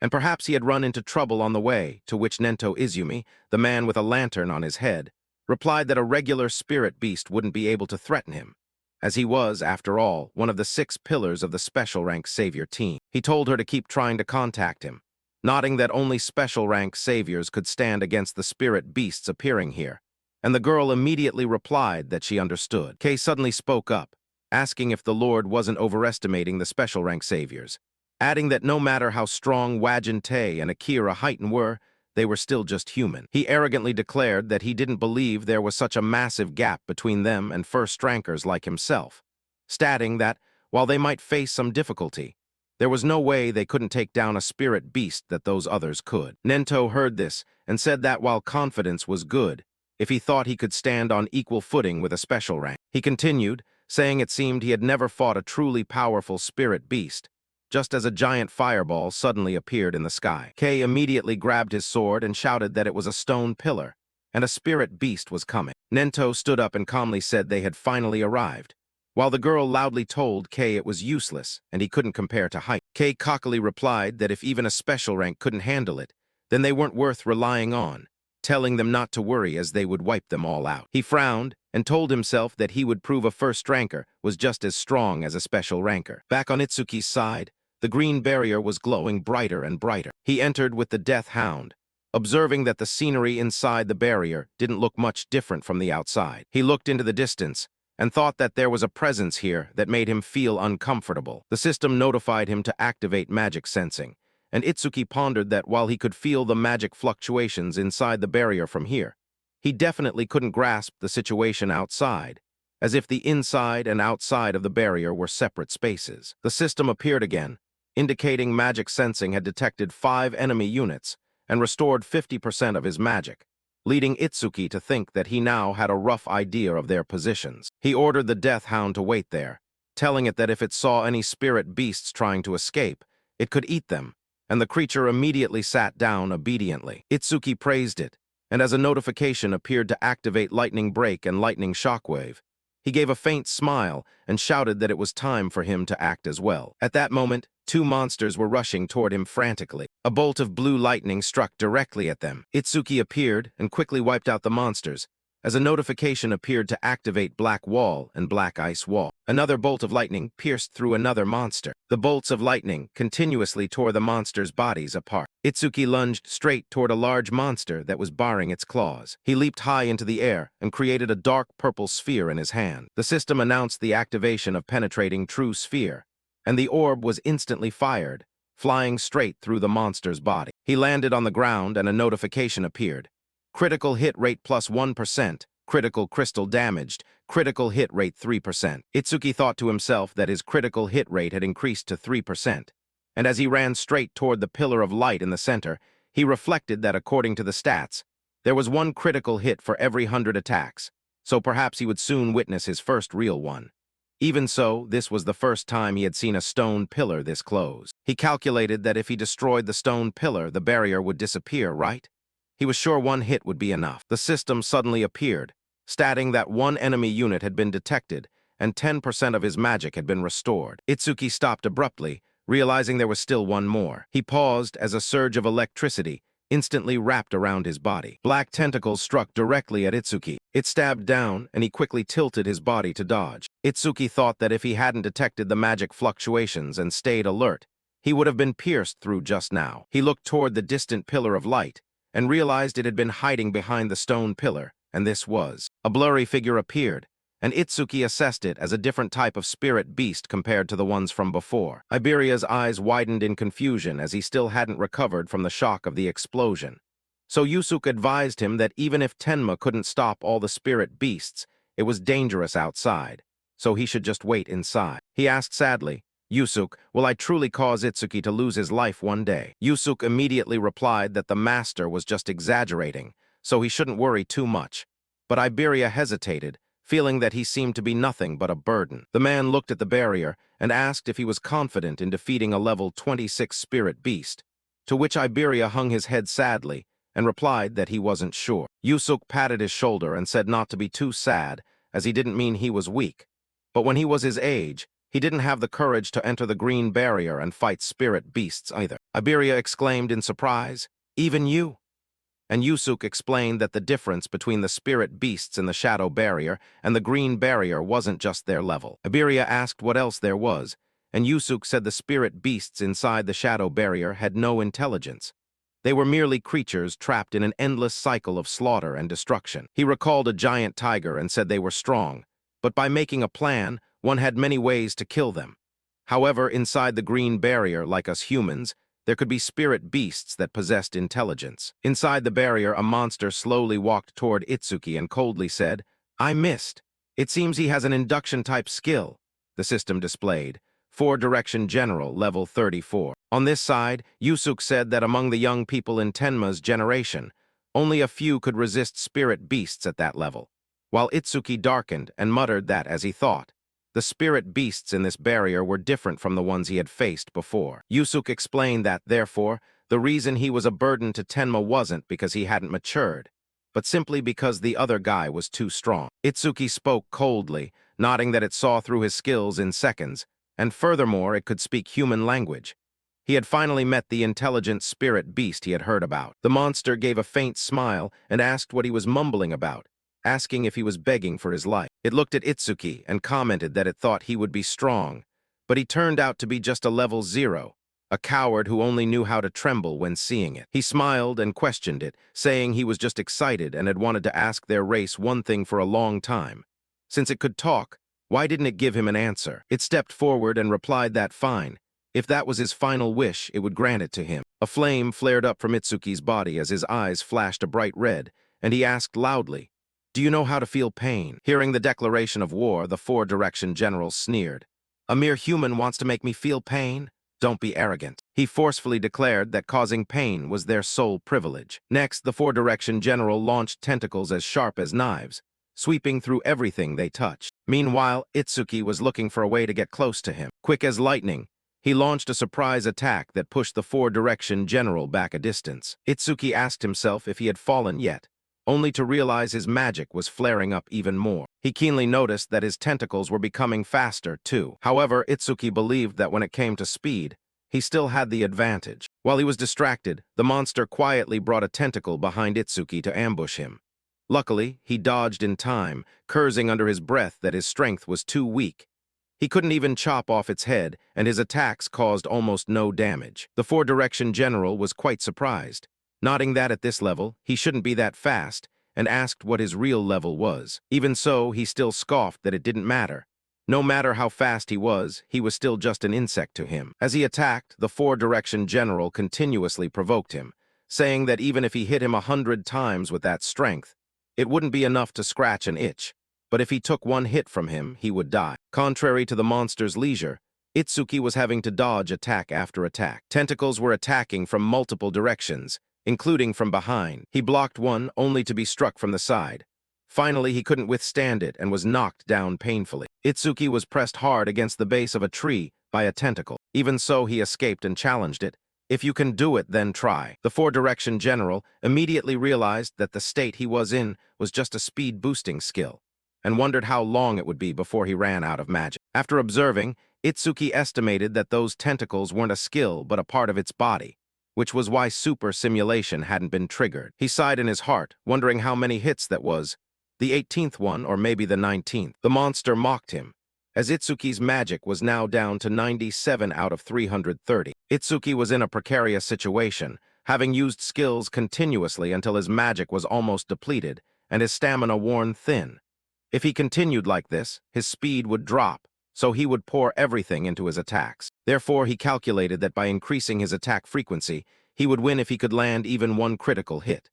and perhaps he had run into trouble on the way, to which Nento Izumi, the man with a lantern on his head, replied that a regular spirit beast wouldn't be able to threaten him, as he was, after all, one of the 6 pillars of the special rank savior team. He told her to keep trying to contact him, nodding that only special rank saviors could stand against the spirit beasts appearing here, and the girl immediately replied that she understood. Kay suddenly spoke up, asking if the Lord wasn't overestimating the special rank saviors, adding that no matter how strong Wajin Tae and Akira Heighton were, they were still just human. He arrogantly declared that he didn't believe there was such a massive gap between them and first-rankers like himself, stating that, while they might face some difficulty, there was no way they couldn't take down a spirit beast that those others could. Nento heard this and said that while confidence was good, if he thought he could stand on equal footing with a special rank. He continued, saying it seemed he had never fought a truly powerful spirit beast, just as a giant fireball suddenly appeared in the sky. Kay immediately grabbed his sword and shouted that it was a stone pillar, and a spirit beast was coming. Nento stood up and calmly said they had finally arrived, while the girl loudly told Kay it was useless and he couldn't compare to height. Kay cockily replied that if even a special rank couldn't handle it, then they weren't worth relying on, telling them not to worry as they would wipe them all out. He frowned and told himself that he would prove a first ranker was just as strong as a special ranker. Back on Itsuki's side, the green barrier was glowing brighter and brighter. He entered with the Death Hound, observing that the scenery inside the barrier didn't look much different from the outside. He looked into the distance and thought that there was a presence here that made him feel uncomfortable. The system notified him to activate magic sensing, and Itsuki pondered that while he could feel the magic fluctuations inside the barrier from here, he definitely couldn't grasp the situation outside, as if the inside and outside of the barrier were separate spaces. The system appeared again, indicating magic sensing had detected 5 enemy units and restored 50% of his magic, leading Itsuki to think that he now had a rough idea of their positions. He ordered the Death Hound to wait there, telling it that if it saw any spirit beasts trying to escape, it could eat them, and the creature immediately sat down obediently. Itsuki praised it and as a notification appeared to activate lightning break and lightning shockwave, he gave a faint smile and shouted that it was time for him to act as well. At that moment, two monsters were rushing toward him frantically. A bolt of blue lightning struck directly at them. Itsuki appeared and quickly wiped out the monsters, as a notification appeared to activate Black Wall and Black Ice Wall. Another bolt of lightning pierced through another monster. The bolts of lightning continuously tore the monsters' bodies apart. Itsuki lunged straight toward a large monster that was baring its claws. He leaped high into the air and created a dark purple sphere in his hand. The system announced the activation of penetrating true sphere, and the orb was instantly fired, flying straight through the monster's body. He landed on the ground and a notification appeared. Critical hit rate plus 1%, critical crystal damaged, critical hit rate 3%. Itsuki thought to himself that his critical hit rate had increased to 3%, and as he ran straight toward the pillar of light in the center, he reflected that according to the stats, there was one critical hit for every 100 attacks, so perhaps he would soon witness his first real one. Even so, this was the first time he had seen a stone pillar this close. He calculated that if he destroyed the stone pillar, the barrier would disappear, right? He was sure one hit would be enough. The system suddenly appeared, stating that one enemy unit had been detected and 10% of his magic had been restored. Itsuki stopped abruptly, realizing there was still one more. He paused as a surge of electricity instantly wrapped around his body. Black tentacles struck directly at Itsuki. It stabbed down, and he quickly tilted his body to dodge. Itsuki thought that if he hadn't detected the magic fluctuations and stayed alert, he would have been pierced through just now. He looked toward the distant pillar of light and realized it had been hiding behind the stone pillar, and this was. A blurry figure appeared, and Itsuki assessed it as a different type of spirit beast compared to the ones from before. Iberia's eyes widened in confusion as he still hadn't recovered from the shock of the explosion. So Yusuke advised him that even if Tenma couldn't stop all the spirit beasts, it was dangerous outside, so he should just wait inside. He asked sadly, "Yusuke, will I truly cause Itsuki to lose his life one day?" Yusuke immediately replied that the master was just exaggerating, so he shouldn't worry too much. But Iberia hesitated, feeling that he seemed to be nothing but a burden. The man looked at the barrier and asked if he was confident in defeating a level 26 spirit beast, to which Iberia hung his head sadly and replied that he wasn't sure. Yusuke patted his shoulder and said not to be too sad, as he didn't mean he was weak. But when he was his age, he didn't have the courage to enter the green barrier and fight spirit beasts either. Iberia exclaimed in surprise, "Even you?" And Yusuke explained that the difference between the spirit beasts in the shadow barrier and the green barrier wasn't just their level. Iberia asked what else there was, and Yusuke said the spirit beasts inside the shadow barrier had no intelligence. They were merely creatures trapped in an endless cycle of slaughter and destruction. He recalled a giant tiger and said they were strong, but by making a plan, one had many ways to kill them. However, inside the green barrier, like us humans, there could be spirit beasts that possessed intelligence. Inside the barrier, a monster slowly walked toward Itsuki and coldly said, "I missed. It seems he has an induction-type skill." The system displayed, 4-Direction General, level 34. On this side, Yusuke said that among the young people in Tenma's generation, only a few could resist spirit beasts at that level, while Itsuki darkened and muttered that, as he thought, the spirit beasts in this barrier were different from the ones he had faced before. Yusuke explained that, therefore, the reason he was a burden to Tenma wasn't because he hadn't matured, but simply because the other guy was too strong. Itsuki spoke coldly, nodding that it saw through his skills in seconds, and furthermore it could speak human language. He had finally met the intelligent spirit beast he had heard about. The monster gave a faint smile and asked what he was mumbling about, asking if he was begging for his life. It looked at Itsuki and commented that it thought he would be strong, but he turned out to be just a level 0, a coward who only knew how to tremble when seeing it. He smiled and questioned it, saying he was just excited and had wanted to ask their race one thing for a long time. Since it could talk, why didn't it give him an answer? It stepped forward and replied that fine. If that was his final wish, it would grant it to him. A flame flared up from Itsuki's body as his eyes flashed a bright red, and he asked loudly, "Do you know how to feel pain?" Hearing the declaration of war, the 4-Direction General sneered. "A mere human wants to make me feel pain? Don't be arrogant." He forcefully declared that causing pain was their sole privilege. Next, the 4-Direction General launched tentacles as sharp as knives, sweeping through everything they touched. Meanwhile, Itsuki was looking for a way to get close to him. Quick as lightning, he launched a surprise attack that pushed the 4-Direction General back a distance. Itsuki asked himself if he had fallen yet, only to realize his magic was flaring up even more. He keenly noticed that his tentacles were becoming faster, too. However, Itsuki believed that when it came to speed, he still had the advantage. While he was distracted, the monster quietly brought a tentacle behind Itsuki to ambush him. Luckily, he dodged in time, cursing under his breath that his strength was too weak. He couldn't even chop off its head, and his attacks caused almost no damage. The four-direction general was quite surprised, nodding that at this level, he shouldn't be that fast, and asked what his real level was. Even so, he still scoffed that it didn't matter. No matter how fast he was still just an insect to him. As he attacked, the four-direction general continuously provoked him, saying that even if he hit him 100 times with that strength, it wouldn't be enough to scratch an itch. But if he took one hit from him, he would die. Contrary to the monster's leisure, Itsuki was having to dodge attack after attack. Tentacles were attacking from multiple directions, including from behind. He blocked one only to be struck from the side. Finally, he couldn't withstand it and was knocked down painfully. Itsuki was pressed hard against the base of a tree by a tentacle. Even so, he escaped and challenged it. If you can do it, then try. The four-direction general immediately realized that the state he was in was just a speed-boosting skill, and wondered how long it would be before he ran out of magic. After observing, Itsuki estimated that those tentacles weren't a skill but a part of its body, which was why super simulation hadn't been triggered. He sighed in his heart, wondering how many hits that was. The 18th one, or maybe the 19th. The monster mocked him, as Itsuki's magic was now down to 97 out of 330. Itsuki was in a precarious situation, having used skills continuously until his magic was almost depleted and his stamina worn thin. If he continued like this, his speed would drop, so he would pour everything into his attacks. Therefore, he calculated that by increasing his attack frequency, he would win if he could land even one critical hit.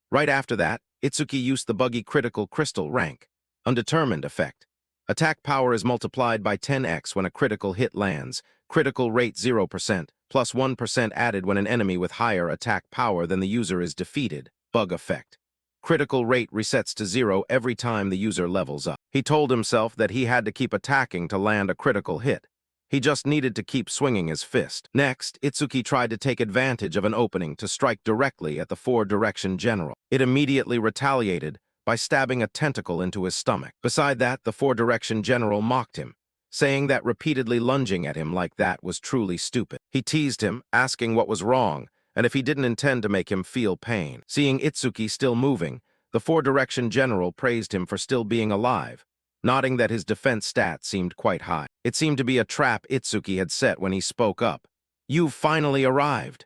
Right after that, Itsuki used the buggy critical crystal rank, undetermined effect. Attack power is multiplied by 10x when a critical hit lands, critical rate 0%, plus 1% added when an enemy with higher attack power than the user is defeated, bug effect. Critical rate resets to 0 every time the user levels up. He told himself that he had to keep attacking to land a critical hit. He just needed to keep swinging his fist. Next, Itsuki tried to take advantage of an opening to strike directly at the four-direction general. It immediately retaliated by stabbing a tentacle into his stomach. Beside that, the four-direction general mocked him, saying that repeatedly lunging at him like that was truly stupid. He teased him, asking what was wrong, and if he didn't intend to make him feel pain. Seeing Itsuki still moving, the four-direction general praised him for still being alive, nodding that his defense stat seemed quite high. It seemed to be a trap Itsuki had set when he spoke up. "You've finally arrived."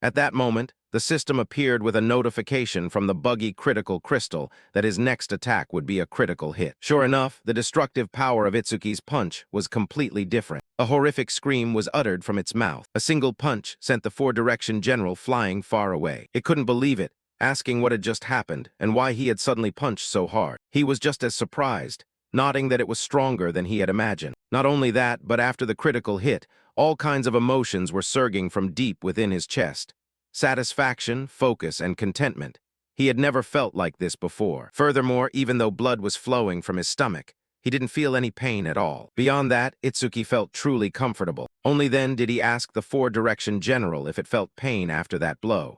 At that moment, the system appeared with a notification from the buggy critical crystal that his next attack would be a critical hit. Sure enough, the destructive power of Itsuki's punch was completely different. A horrific scream was uttered from its mouth. A single punch sent the four-direction general flying far away. It couldn't believe it, asking what had just happened and why he had suddenly punched so hard. He was just as surprised, nodding that it was stronger than he had imagined. Not only that, but after the critical hit, all kinds of emotions were surging from deep within his chest. Satisfaction, focus, and contentment. He had never felt like this before. Furthermore, even though blood was flowing from his stomach, he didn't feel any pain at all. Beyond that, Itsuki felt truly comfortable. Only then did he ask the four-direction general if it felt pain after that blow.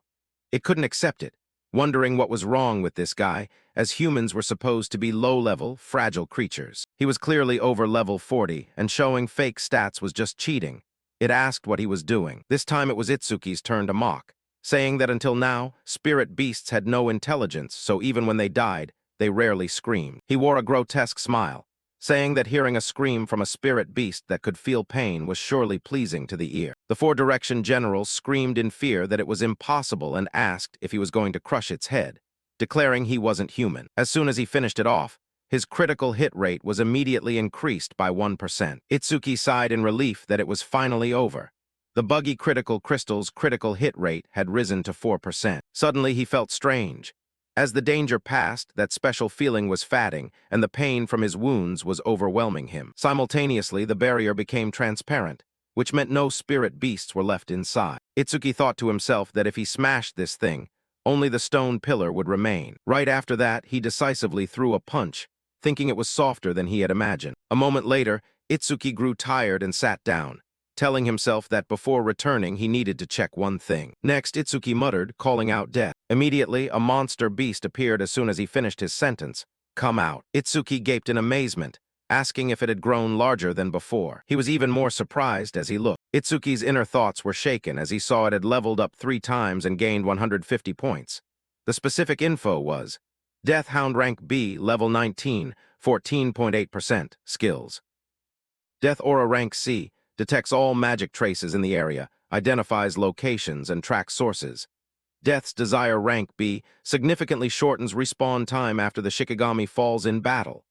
It couldn't accept it, wondering what was wrong with this guy, as humans were supposed to be low-level, fragile creatures. He was clearly over level 40, and showing fake stats was just cheating. It asked what he was doing. This time it was Itsuki's turn to mock, saying that until now, spirit beasts had no intelligence, so even when they died, they rarely screamed. He wore a grotesque smile, saying that hearing a scream from a spirit beast that could feel pain was surely pleasing to the ear. The four-direction general screamed in fear that it was impossible and asked if he was going to crush its head, declaring he wasn't human. As soon as he finished it off, his critical hit rate was immediately increased by 1%. Itsuki sighed in relief that it was finally over. The buggy critical crystal's critical hit rate had risen to 4%. Suddenly, he felt strange. As the danger passed, that special feeling was fading, and the pain from his wounds was overwhelming him. Simultaneously, the barrier became transparent, which meant no spirit beasts were left inside. Itsuki thought to himself that if he smashed this thing, only the stone pillar would remain. Right after that, he decisively threw a punch, thinking it was softer than he had imagined. A moment later, Itsuki grew tired and sat down, telling himself that before returning he needed to check one thing. Next, Itsuki muttered, calling out death. Immediately, a monster beast appeared as soon as he finished his sentence. "Come out." Itsuki gaped in amazement, asking if it had grown larger than before. He was even more surprised as he looked. Itsuki's inner thoughts were shaken as he saw it had leveled up 3 times and gained 150 points. The specific info was, Death Hound Rank B, Level 19, 14.8%, Skills. Death Aura Rank C, detects all magic traces in the area, identifies locations, and tracks sources. Death's Desire Rank B significantly shortens respawn time after the Shikigami falls in battle.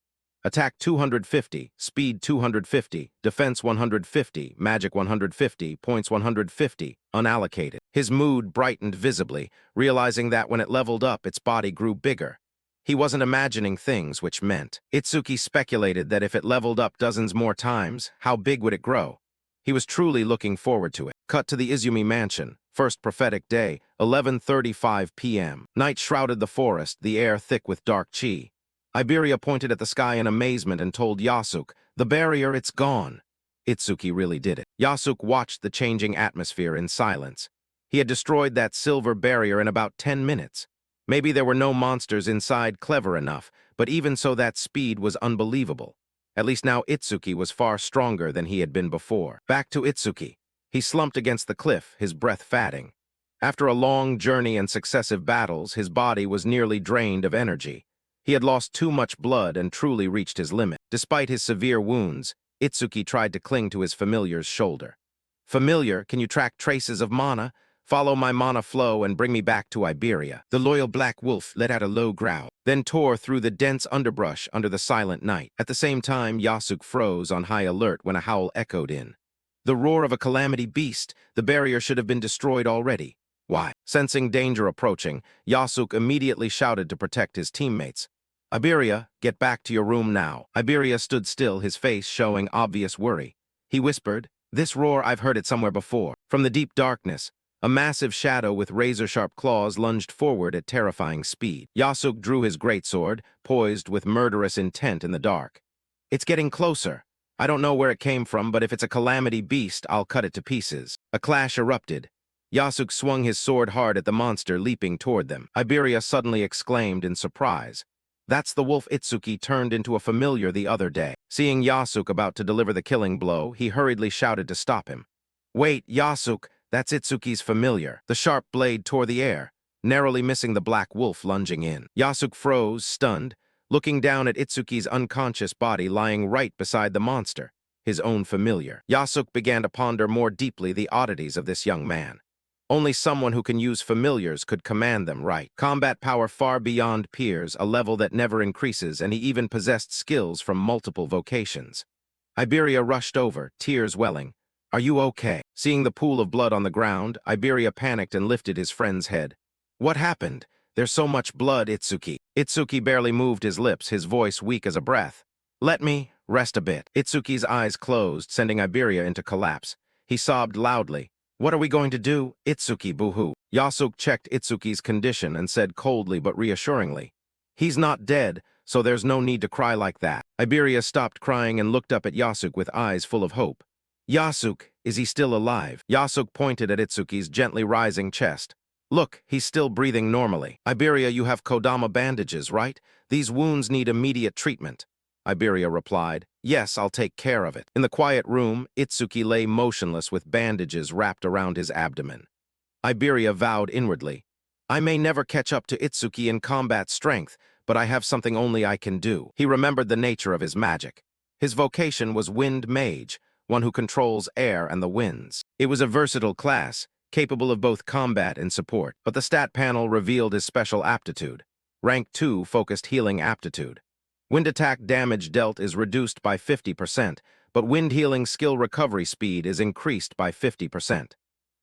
Attack 250, Speed 250, Defense 150, Magic 150, Points 150, unallocated. His mood brightened visibly, realizing that when it leveled up, its body grew bigger. He wasn't imagining things, which meant. Itsuki speculated that if it leveled up dozens more times, how big would it grow? He was truly looking forward to it. Cut to the Izumi mansion. First prophetic day, 11:35 p.m. Night shrouded the forest, the air thick with dark chi. Iberia pointed at the sky in amazement and told Yasuke, "The barrier, it's gone." Itsuki really did it. Yasuke watched the changing atmosphere in silence. He had destroyed that silver barrier in about 10 minutes. Maybe there were no monsters inside clever enough, but even so that speed was unbelievable. At least now Itsuki was far stronger than he had been before. Back to Itsuki. He slumped against the cliff, his breath fatting. After a long journey and successive battles, his body was nearly drained of energy. He had lost too much blood and truly reached his limit. Despite his severe wounds, Itsuki tried to cling to his familiar's shoulder. "Familiar, can you track traces of mana? Follow my mana flow and bring me back to Iberia." The loyal black wolf let out a low growl, then tore through the dense underbrush under the silent night. At the same time, Yasuke froze on high alert when a howl echoed in. The roar of a calamity beast. The barrier should have been destroyed already. Why? Sensing danger approaching, Yasuke immediately shouted to protect his teammates. "Iberia, get back to your room now." Iberia stood still, his face showing obvious worry. He whispered, "This roar, I've heard it somewhere before." From the deep darkness, a massive shadow with razor-sharp claws lunged forward at terrifying speed. Yasuke drew his greatsword, poised with murderous intent in the dark. "It's getting closer. I don't know where it came from, but if it's a calamity beast, I'll cut it to pieces." A clash erupted. Yasuke swung his sword hard at the monster leaping toward them. Iberia suddenly exclaimed in surprise. That's the wolf Itsuki turned into a familiar the other day. Seeing Yasuke about to deliver the killing blow, he hurriedly shouted to stop him. "Wait, Yasuke, that's Itsuki's familiar." The sharp blade tore the air, narrowly missing the black wolf lunging in. Yasuke froze, stunned, looking down at Itsuki's unconscious body lying right beside the monster, his own familiar. Yasuke began to ponder more deeply the oddities of this young man. Only someone who can use familiars could command them right. Combat power far beyond peers, a level that never increases, and he even possessed skills from multiple vocations. Iberia rushed over, tears welling. "Are you okay?" Seeing the pool of blood on the ground, Iberia panicked and lifted his friend's head. "What happened? There's so much blood, Itsuki." Itsuki barely moved his lips, his voice weak as a breath. "Let me rest a bit." Itsuki's eyes closed, sending Iberia into collapse. He sobbed loudly. "What are we going to do, Itsuki, boo-hoo?" Yasuke checked Itsuki's condition and said coldly but reassuringly, "He's not dead, so there's no need to cry like that." Iberia stopped crying and looked up at Yasuke with eyes full of hope. "Yasuke, is he still alive?" Yasuke pointed at Itsuki's gently rising chest. "Look, he's still breathing normally." "Iberia, you have Kodama bandages, right? These wounds need immediate treatment." Iberia replied, "Yes, I'll take care of it." In the quiet room, Itsuki lay motionless with bandages wrapped around his abdomen. Iberia vowed inwardly, "I may never catch up to Itsuki in combat strength, but I have something only I can do." He remembered the nature of his magic. His vocation was Wind Mage, one who controls air and the winds. It was a versatile class, capable of both combat and support, but the stat panel revealed his special aptitude. Rank 2 focused healing aptitude. Wind attack damage dealt is reduced by 50%, but wind healing skill recovery speed is increased by 50%.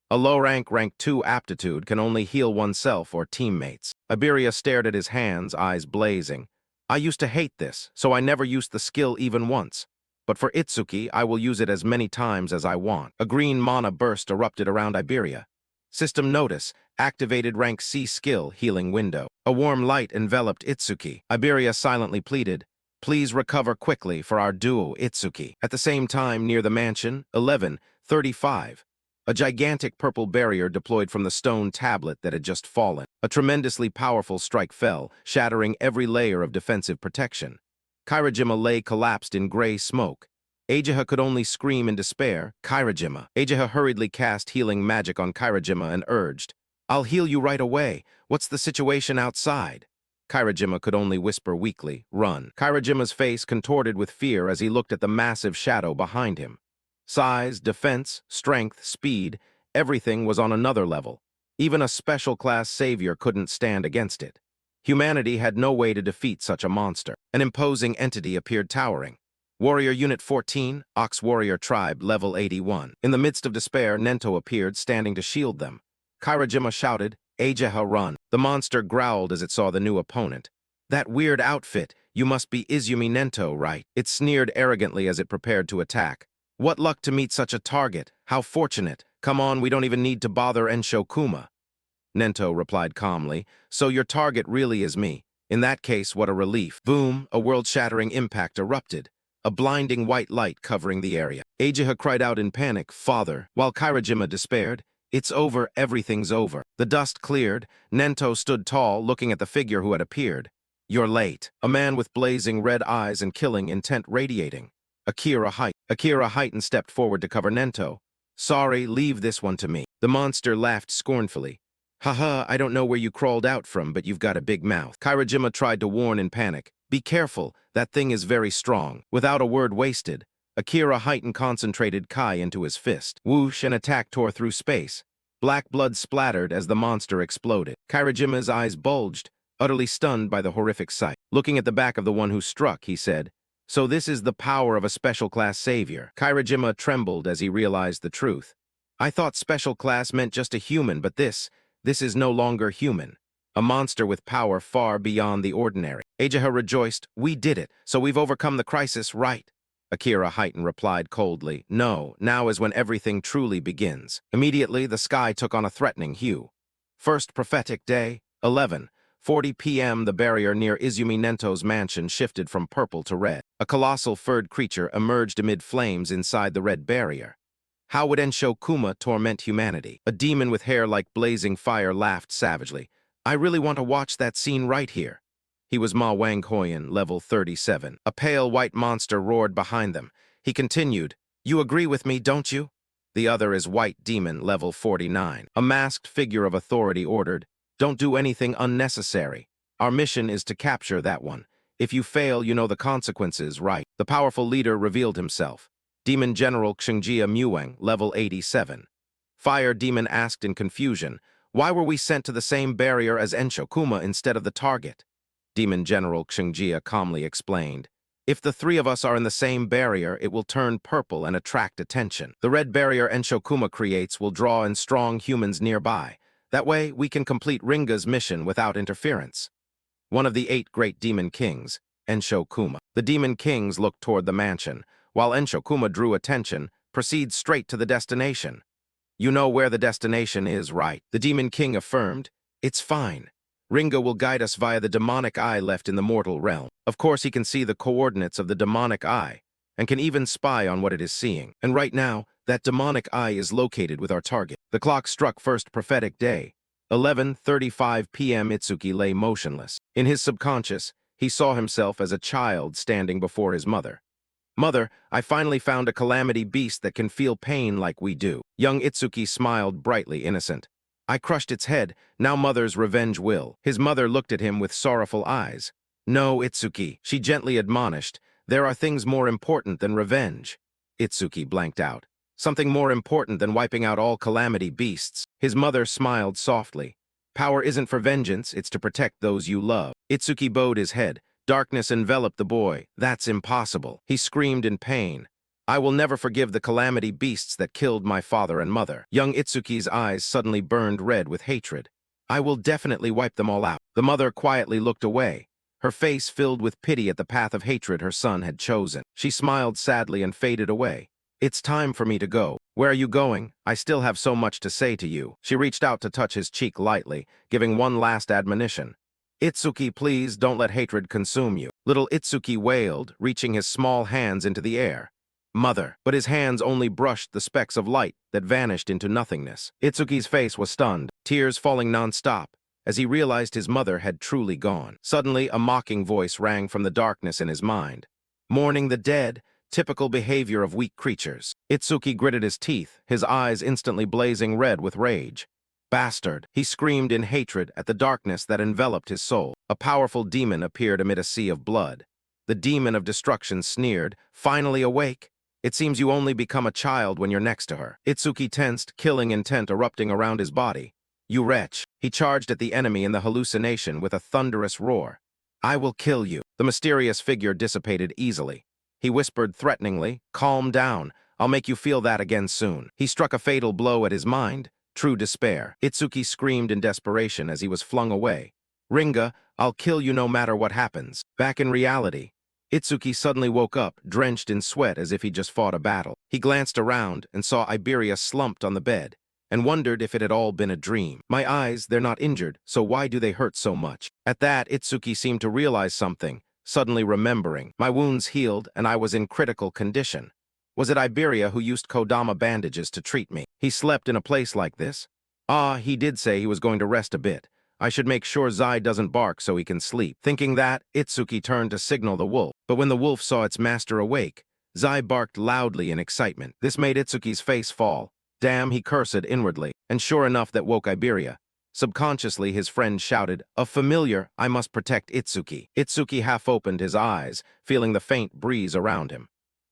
A low-rank Rank 2 aptitude can only heal oneself or teammates. Iberia stared at his hands, eyes blazing. "I used to hate this, so I never used the skill even once. But for Itsuki, I will use it as many times as I want." A green mana burst erupted around Iberia. System notice, activated Rank C skill, healing window. A warm light enveloped Itsuki. Iberia silently pleaded, "Please recover quickly for our duo, Itsuki." At the same time, near the mansion, 11, 35. A gigantic purple barrier deployed from the stone tablet that had just fallen. A tremendously powerful strike fell, shattering every layer of defensive protection. Kairajima lay collapsed in gray smoke. Ageha could only scream in despair, "Kairajima." Ageha hurriedly cast healing magic on Kairajima and urged, "I'll heal you right away. What's the situation outside?" Kairajima could only whisper weakly, "Run." Kairajima's face contorted with fear as he looked at the massive shadow behind him. Size, defense, strength, speed, everything was on another level. Even a special-class savior couldn't stand against it. Humanity had no way to defeat such a monster. An imposing entity appeared towering. Warrior Unit 14, Ox Warrior Tribe, Level 81. In the midst of despair, Nento appeared, standing to shield them. Kairajima shouted, "Ageha, run." The monster growled as it saw the new opponent. "That weird outfit, you must be Izumi Nento, right?" It sneered arrogantly as it prepared to attack. "What luck to meet such a target. How fortunate. Come on, we don't even need to bother Enshokuma." Nento replied calmly, "So your target really is me. In that case, what a relief." Boom, a world-shattering impact erupted, a blinding white light covering the area. Ageha cried out in panic, "Father," while Kairajima despaired, "It's over, everything's over." The dust cleared. Nento stood tall, looking at the figure who had appeared. "You're late." A man with blazing red eyes and killing intent radiating. Akira heightened stepped forward to cover Nento. "Sorry, leave this one to me." The monster laughed scornfully. "Haha, I don't know where you crawled out from, but you've got a big mouth." Kairajima tried to warn in panic. "Be careful, that thing is very strong." Without a word wasted, Akira heightened concentrated Kai into his fist. Whoosh, an attack tore through space. Black blood splattered as the monster exploded. Kairajima's eyes bulged, utterly stunned by the horrific sight. Looking at the back of the one who struck, he said, "So this is the power of a special-class savior." Kairajima trembled as he realized the truth. "I thought special class meant just a human, but this is no longer human. A monster with power far beyond the ordinary." Ageha rejoiced, "We did it, so we've overcome the crisis, right?" Akira Heighten replied coldly, "No, now is when everything truly begins." Immediately, the sky took on a threatening hue. First prophetic day, 11:40 p.m. The barrier near Izumi Nento's mansion shifted from purple to red. A colossal furred creature emerged amid flames inside the red barrier. How would Enshokuma torment humanity? A demon with hair like blazing fire laughed savagely. "I really want to watch that scene right here." He was Ma Wanghoyan, level 37. A pale white monster roared behind them. He continued, "You agree with me, don't you?" The other is White Demon, level 49. A masked figure of authority ordered, "Don't do anything unnecessary. Our mission is to capture that one. If you fail, you know the consequences, right?" The powerful leader revealed himself. Demon General Xingjia Mueng, level 87. Fire Demon asked in confusion, "Why were we sent to the same barrier as Enshokuma instead of the target?" Demon General Xingjia calmly explained, "If the three of us are in the same barrier, it will turn purple and attract attention. The red barrier Enshokuma creates will draw in strong humans nearby. That way, we can complete Ringa's mission without interference." One of the 8 great demon kings, Enshokuma. The demon kings looked toward the mansion, while Enshokuma drew attention, "Proceed straight to the destination." "You know where the destination is, right?" The demon king affirmed, "It's fine. Ringa will guide us via the demonic eye left in the mortal realm. Of course, he can see the coordinates of the demonic eye, and can even spy on what it is seeing. And right now, that demonic eye is located with our target." The clock struck first prophetic day. 11:35 p.m. Itsuki lay motionless. In his subconscious, he saw himself as a child standing before his mother. "Mother, I finally found a calamity beast that can feel pain like we do." Young Itsuki smiled brightly innocent. "I crushed its head, now Mother's revenge will." His mother looked at him with sorrowful eyes. "No, Itsuki," she gently admonished, "there are things more important than revenge." Itsuki blanked out. "Something more important than wiping out all calamity beasts." His mother smiled softly. "Power isn't for vengeance, it's to protect those you love." Itsuki bowed his head. Darkness enveloped the boy. "That's impossible." He screamed in pain. "I will never forgive the calamity beasts that killed my father and mother." Young Itsuki's eyes suddenly burned red with hatred. "I will definitely wipe them all out." The mother quietly looked away, her face filled with pity at the path of hatred her son had chosen. She smiled sadly and faded away. "It's time for me to go." "Where are you going? I still have so much to say to you." She reached out to touch his cheek lightly, giving one last admonition. "Itsuki, please don't let hatred consume you." Little Itsuki wailed, reaching his small hands into the air. Mother. But his hands only brushed the specks of light that vanished into nothingness. Itsuki's face was stunned, tears falling non-stop, as he realized his mother had truly gone. Suddenly, a mocking voice rang from the darkness in his mind. Mourning the dead, typical behavior of weak creatures. Itsuki gritted his teeth, his eyes instantly blazing red with rage. Bastard! He screamed in hatred at the darkness that enveloped his soul. A powerful demon appeared amid a sea of blood. The demon of destruction sneered, "Finally awake? It seems you only become a child when you're next to her." Itsuki tensed, killing intent erupting around his body. "You wretch!" He charged at the enemy in the hallucination with a thunderous roar. "I will kill you." The mysterious figure dissipated easily. He whispered threateningly, "Calm down. I'll make you feel that again soon." He struck a fatal blow at his mind. True despair. Itsuki screamed in desperation as he was flung away. "Ringa, I'll kill you no matter what happens." Back in reality, Itsuki suddenly woke up, drenched in sweat as if he just fought a battle. He glanced around and saw Iberia slumped on the bed, and wondered if it had all been a dream. "My eyes, they're not injured, so why do they hurt so much?" At that, Itsuki seemed to realize something, suddenly remembering. "My wounds healed, and I was in critical condition. Was it Iberia who used Kodama bandages to treat me? He slept in a place like this? Ah, he did say he was going to rest a bit. I should make sure Zai doesn't bark so he can sleep." Thinking that, Itsuki turned to signal the wolf. But when the wolf saw its master awake, Zai barked loudly in excitement. This made Itsuki's face fall. "Damn," he cursed inwardly. And sure enough, that woke Iberia. Subconsciously, his friend shouted, "A familiar, I must protect Itsuki." Itsuki half opened his eyes, feeling the faint breeze around him.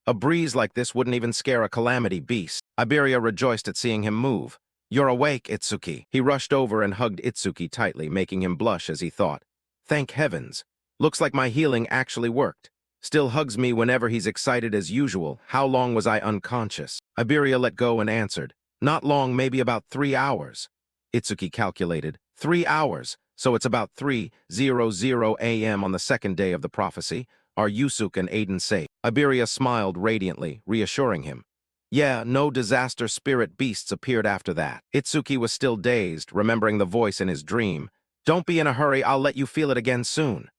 A breeze like this wouldn't even scare a calamity beast. Iberia rejoiced at seeing him move. "You're awake, Itsuki." He rushed over and hugged Itsuki tightly, making him blush as he thought, "Thank heavens. Looks like my healing actually worked." Still hugs me whenever he's excited as usual. How long was I unconscious? Iberia let go and answered, "Not long, maybe about 3 hours." Itsuki calculated, 3 hours, so it's about 3:00 a.m. on the second day of the prophecy. Are Yusuke and Aiden safe? Iberia smiled radiantly, reassuring him. Yeah, no disaster spirit beasts appeared after that. Itsuki was still dazed, remembering the voice in his dream. "Don't be in a hurry, I'll let you feel it again soon."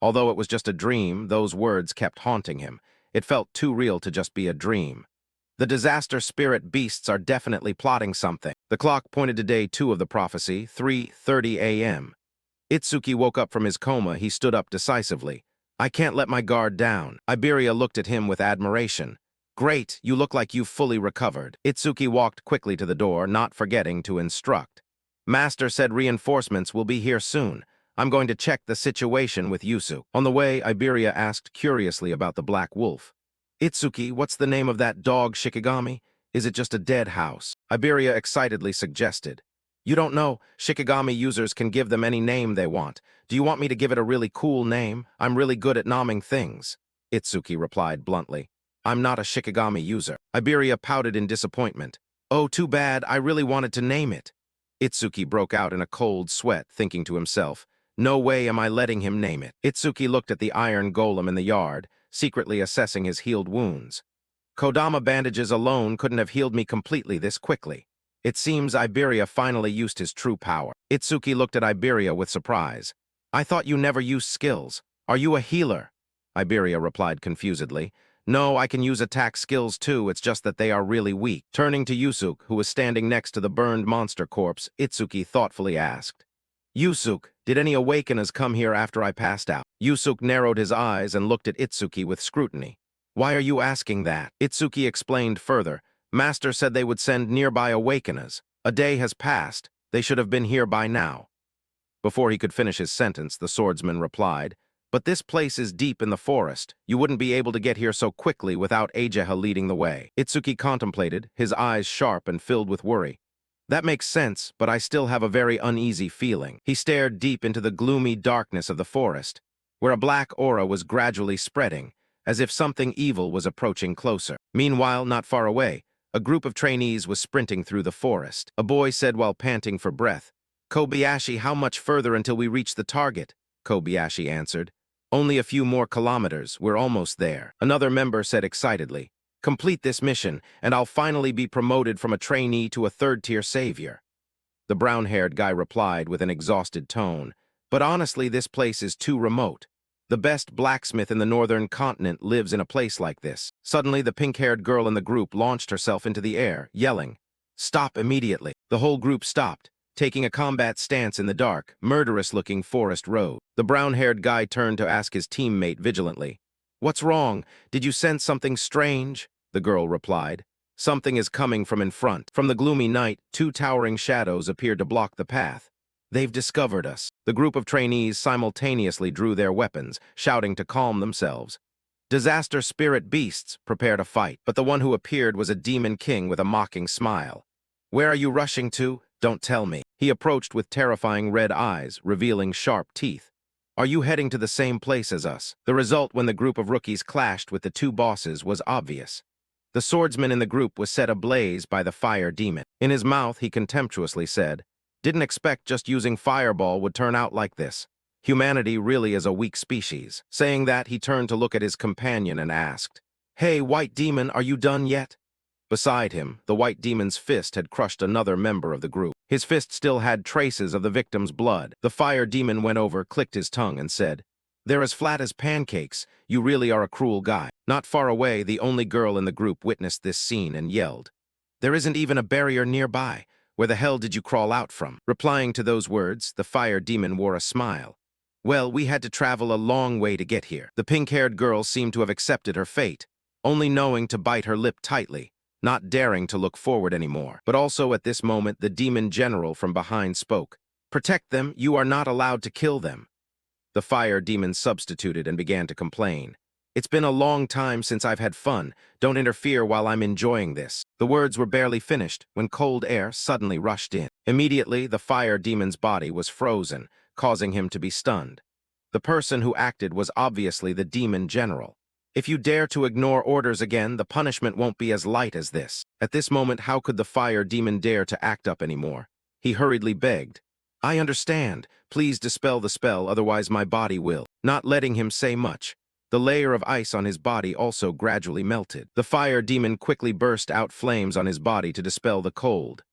Although it was just a dream, those words kept haunting him. It felt too real to just be a dream. The disaster spirit beasts are definitely plotting something. The clock pointed to day 2 of the prophecy, 3:30 a.m. Itsuki woke up from his coma. He stood up decisively. "I can't let my guard down." Iberia looked at him with admiration. "Great, you look like you've fully recovered." Itsuki walked quickly to the door, not forgetting to instruct. "Master said reinforcements will be here soon. I'm going to check the situation with Yusuke." On the way, Iberia asked curiously about the Black Wolf. "Itsuki, what's the name of that dog, Shikigami? Is it just a dead house?" Iberia excitedly suggested. "You don't know. Shikigami users can give them any name they want. Do you want me to give it a really cool name? I'm really good at naming things." Itsuki replied bluntly. "I'm not a Shikigami user." Iberia pouted in disappointment. "Oh, too bad. I really wanted to name it." Itsuki broke out in a cold sweat, thinking to himself, "No way am I letting him name it." Itsuki looked at the iron golem in the yard, secretly assessing his healed wounds. "Kodama bandages alone couldn't have healed me completely this quickly. It seems Iberia finally used his true power." Itsuki looked at Iberia with surprise. "I thought you never used skills. Are you a healer?" Iberia replied confusedly. "No, I can use attack skills too, it's just that they are really weak." Turning to Yusuke, who was standing next to the burned monster corpse, Itsuki thoughtfully asked, "Yusuke, did any awakeners come here after I passed out?" Yusuke narrowed his eyes and looked at Itsuki with scrutiny. "Why are you asking that?" Itsuki explained further. "Master said they would send nearby awakeners. A day has passed. They should have been here by now." Before he could finish his sentence, the swordsman replied, "But this place is deep in the forest. You wouldn't be able to get here so quickly without Ageha leading the way." Itsuki contemplated, his eyes sharp and filled with worry. "That makes sense, but I still have a very uneasy feeling." He stared deep into the gloomy darkness of the forest, where a black aura was gradually spreading, as if something evil was approaching closer. Meanwhile, not far away, a group of trainees was sprinting through the forest. A boy said while panting for breath, "Kobayashi, how much further until we reach the target?" Kobayashi answered, "Only a few more kilometers. We're almost there." Another member said excitedly, "Complete this mission, and I'll finally be promoted from a trainee to a third-tier savior." The brown-haired guy replied with an exhausted tone, "But honestly, this place is too remote. The best blacksmith in the northern continent lives in a place like this. Suddenly, the pink-haired girl in the group launched herself into the air, yelling, "Stop immediately!" The whole group stopped, taking a combat stance in the dark, murderous-looking forest road. The brown-haired guy turned to ask his teammate vigilantly, "What's wrong? Did you sense something strange?" The girl replied, "Something is coming from in front." From the gloomy night, two towering shadows appeared to block the path. "They've discovered us." The group of trainees simultaneously drew their weapons, shouting to calm themselves. Disaster spirit beasts, prepare to fight. But the one who appeared was a demon king with a mocking smile. "Where are you rushing to? Don't tell me." He approached with terrifying red eyes, revealing sharp teeth. "Are you heading to the same place as us?" The result when the group of rookies clashed with the two bosses was obvious. The swordsman in the group was set ablaze by the fire demon. In his mouth, he contemptuously said, "Didn't expect just using fireball would turn out like this. Humanity really is a weak species." Saying that, he turned to look at his companion and asked, "Hey, white demon, are you done yet?" Beside him, the white demon's fist had crushed another member of the group. His fist still had traces of the victim's blood. The fire demon went over, clicked his tongue, and said, "They're as flat as pancakes. You really are a cruel guy." Not far away, the only girl in the group witnessed this scene and yelled, "There isn't even a barrier nearby. Where the hell did you crawl out from?" Replying to those words, the fire demon wore a smile. "Well, we had to travel a long way to get here." The pink-haired girl seemed to have accepted her fate, only knowing to bite her lip tightly, not daring to look forward anymore. But also at this moment, the demon general from behind spoke. "Protect them, you are not allowed to kill them." The fire demon substituted and began to complain. "It's been a long time since I've had fun. Don't interfere while I'm enjoying this." The words were barely finished when cold air suddenly rushed in. Immediately, the fire demon's body was frozen, causing him to be stunned. The person who acted was obviously the demon general. "If you dare to ignore orders again, the punishment won't be as light as this." At this moment, how could the fire demon dare to act up anymore? He hurriedly begged, "I understand. Please dispel the spell, otherwise my body will." Not letting him say much, the layer of ice on his body also gradually melted. The fire demon quickly burst out flames on his body to dispel the cold.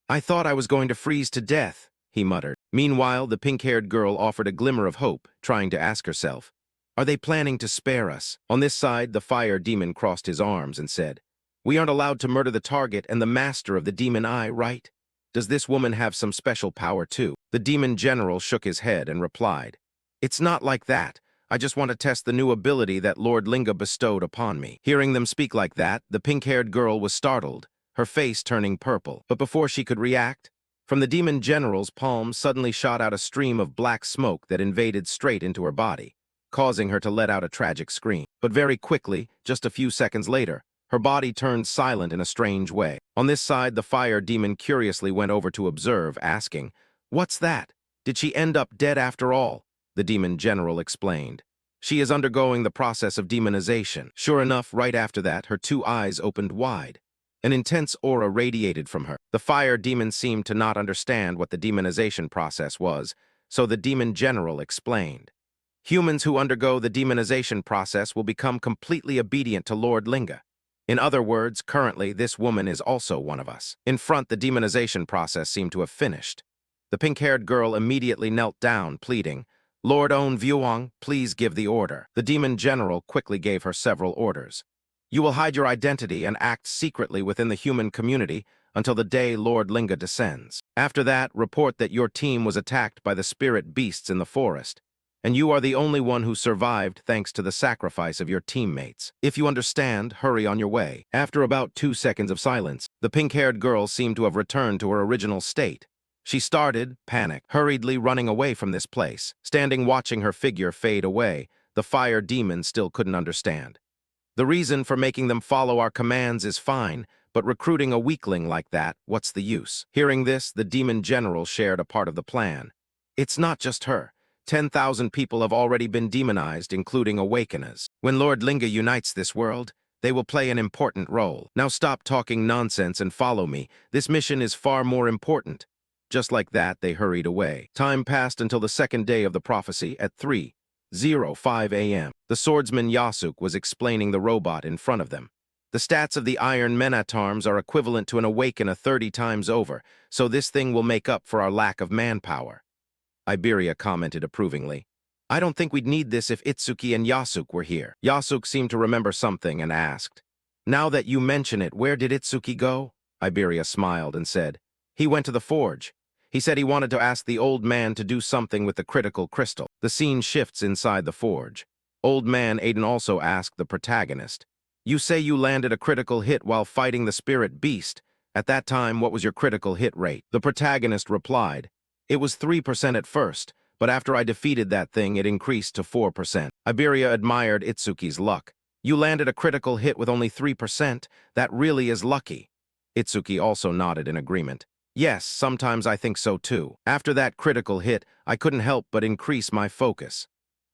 "I thought I was going to freeze to death," he muttered. Meanwhile, the pink-haired girl offered a glimmer of hope, trying to ask herself, "Are they planning to spare us?" On this side, the fire demon crossed his arms and said, "We aren't allowed to murder the target and the master of the demon eye, right? Does this woman have some special power too?" The demon general shook his head and replied, "It's not like that. I just want to test the new ability that Lord Linga bestowed upon me." Hearing them speak like that, the pink-haired girl was startled, her face turning purple. But before she could react, from the demon general's palm suddenly shot out a stream of black smoke that invaded straight into her body, causing her to let out a tragic scream. But very quickly, just a few seconds later, her body turned silent in a strange way. On this side, the fire demon curiously went over to observe, asking, "What's that? Did she end up dead after all?" The demon general explained, "She is undergoing the process of demonization." Sure enough, right after that, her two eyes opened wide. An intense aura radiated from her. The fire demon seemed to not understand what the demonization process was, so the demon general explained, "Humans who undergo the demonization process will become completely obedient to Lord Linga. In other words, currently, this woman is also one of us." In front, the demonization process seemed to have finished. The pink-haired girl immediately knelt down, pleading, "Lord On Vuong, please give the order." The demon general quickly gave her several orders. "You will hide your identity and act secretly within the human community until the day Lord Linga descends. After that, report that your team was attacked by the spirit beasts in the forest, and you are the only one who survived thanks to the sacrifice of your teammates. If you understand, hurry on your way." After about 2 seconds of silence, the pink-haired girl seemed to have returned to her original state. She started, panicked, hurriedly running away from this place. Standing watching her figure fade away, the fire demon still couldn't understand. "The reason for making them follow our commands is fine, but recruiting a weakling like that, what's the use?" Hearing this, the demon general shared a part of the plan. "It's not just her. 10,000 people have already been demonized, including awakeners. When Lord Linga unites this world, they will play an important role. Now stop talking nonsense and follow me. This mission is far more important." Just like that, they hurried away. Time passed until the second day of the prophecy at 3:05 a.m. The swordsman Yasuk was explaining the robot in front of them. "The stats of the iron menatarms are equivalent to an awakener 30 times over, so this thing will make up for our lack of manpower." Iberia commented approvingly. I don't think we'd need this if Itsuki and Yasuke were here. Yasuke seemed to remember something and asked, "Now that you mention it, where did Itsuki go?" Iberia smiled and said, "He went to the forge. He said he wanted to ask the old man to do something with the critical crystal." The scene shifts inside the forge. Old man Aiden also asked the protagonist, "You say you landed a critical hit while fighting the spirit beast. At that time, what was your critical hit rate?" The protagonist replied, "It was 3% at first, but after I defeated that thing, it increased to 4%. Iberia admired Itsuki's luck. "You landed a critical hit with only 3%. That really is lucky." Itsuki also nodded in agreement. "Yes, sometimes I think so too. After that critical hit, I couldn't help but increase my focus.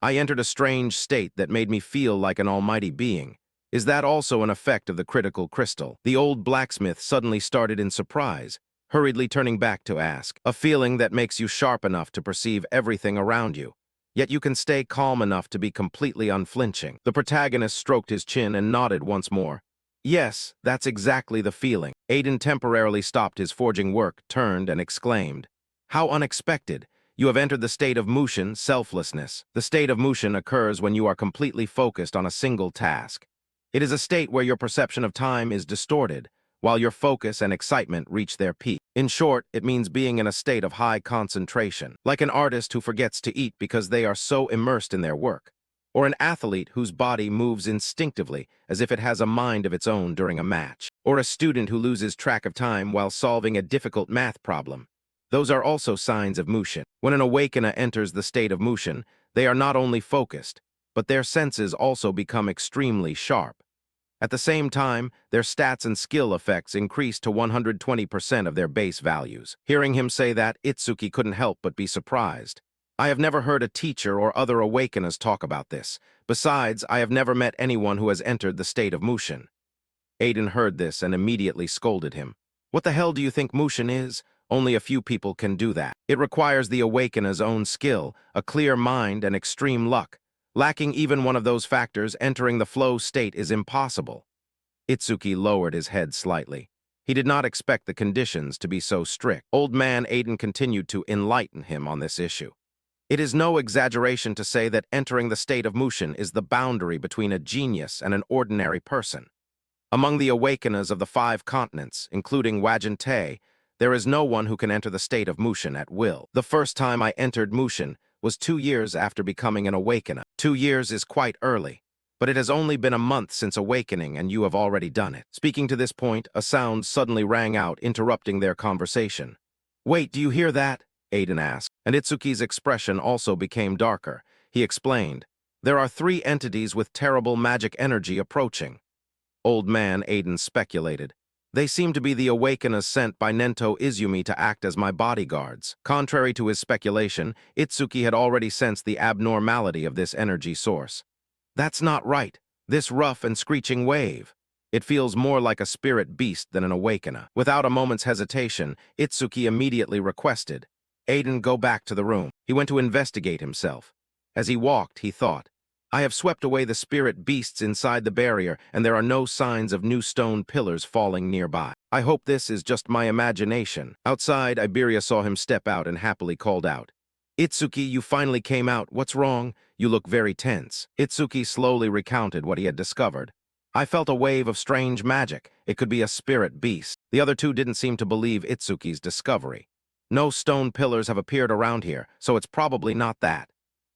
I entered a strange state that made me feel like an almighty being. Is that also an effect of the critical crystal?" The old blacksmith suddenly started in surprise, hurriedly turning back to ask, "A feeling that makes you sharp enough to perceive everything around you, yet you can stay calm enough to be completely unflinching." The protagonist stroked his chin and nodded once more. "Yes, that's exactly the feeling." Aiden temporarily stopped his forging work, turned, and exclaimed, "How unexpected! You have entered the state of mushin, selflessness. The state of mushin occurs when you are completely focused on a single task. It is a state where your perception of time is distorted, while your focus and excitement reach their peak. In short, it means being in a state of high concentration, like an artist who forgets to eat because they are so immersed in their work, or an athlete whose body moves instinctively as if it has a mind of its own during a match, or a student who loses track of time while solving a difficult math problem. Those are also signs of mushin. When an awakener enters the state of mushin, they are not only focused, but their senses also become extremely sharp. At the same time, their stats and skill effects increase to 120% of their base values. Hearing him say that, Itsuki couldn't help but be surprised. "I have never heard a teacher or other awakeners talk about this. Besides, I have never met anyone who has entered the state of mushin." Aiden heard this and immediately scolded him. "What the hell do you think mushin is? Only a few people can do that. It requires the awakener's own skill, a clear mind, and extreme luck. Lacking even one of those factors, entering the flow state is impossible." Itsuki lowered his head slightly. He did not expect the conditions to be so strict. Old man Aiden continued to enlighten him on this issue. "It is no exaggeration to say that entering the state of mushin is the boundary between a genius and an ordinary person. Among the awakeners of the 5 continents, including Wajin, there is no one who can enter the state of mushin at will. The first time I entered mushin was 2 years after becoming an awakener. 2 years is quite early, but it has only been a month since awakening and you have already done it." Speaking to this point, a sound suddenly rang out, interrupting their conversation. "Wait, do you hear that?" Aiden asked, and Itsuki's expression also became darker. He explained, "There are 3 entities with terrible magic energy approaching." Old man Aiden speculated, "They seem to be the awakeners sent by Nento Izumi to act as my bodyguards." Contrary to his speculation, Itsuki had already sensed the abnormality of this energy source. "That's not right. This rough and screeching wave. It feels more like a spirit beast than an awakener." Without a moment's hesitation, Itsuki immediately requested, "Aiden, go back to the room." He went to investigate himself. As he walked, he thought, "I have swept away the spirit beasts inside the barrier, and there are no signs of new stone pillars falling nearby. I hope this is just my imagination." Outside, Iberia saw him step out and happily called out, "Itsuki, you finally came out. What's wrong? You look very tense." Itsuki slowly recounted what he had discovered. "I felt a wave of strange magic. It could be a spirit beast." The other two didn't seem to believe Itsuki's discovery. "No stone pillars have appeared around here, so it's probably not that.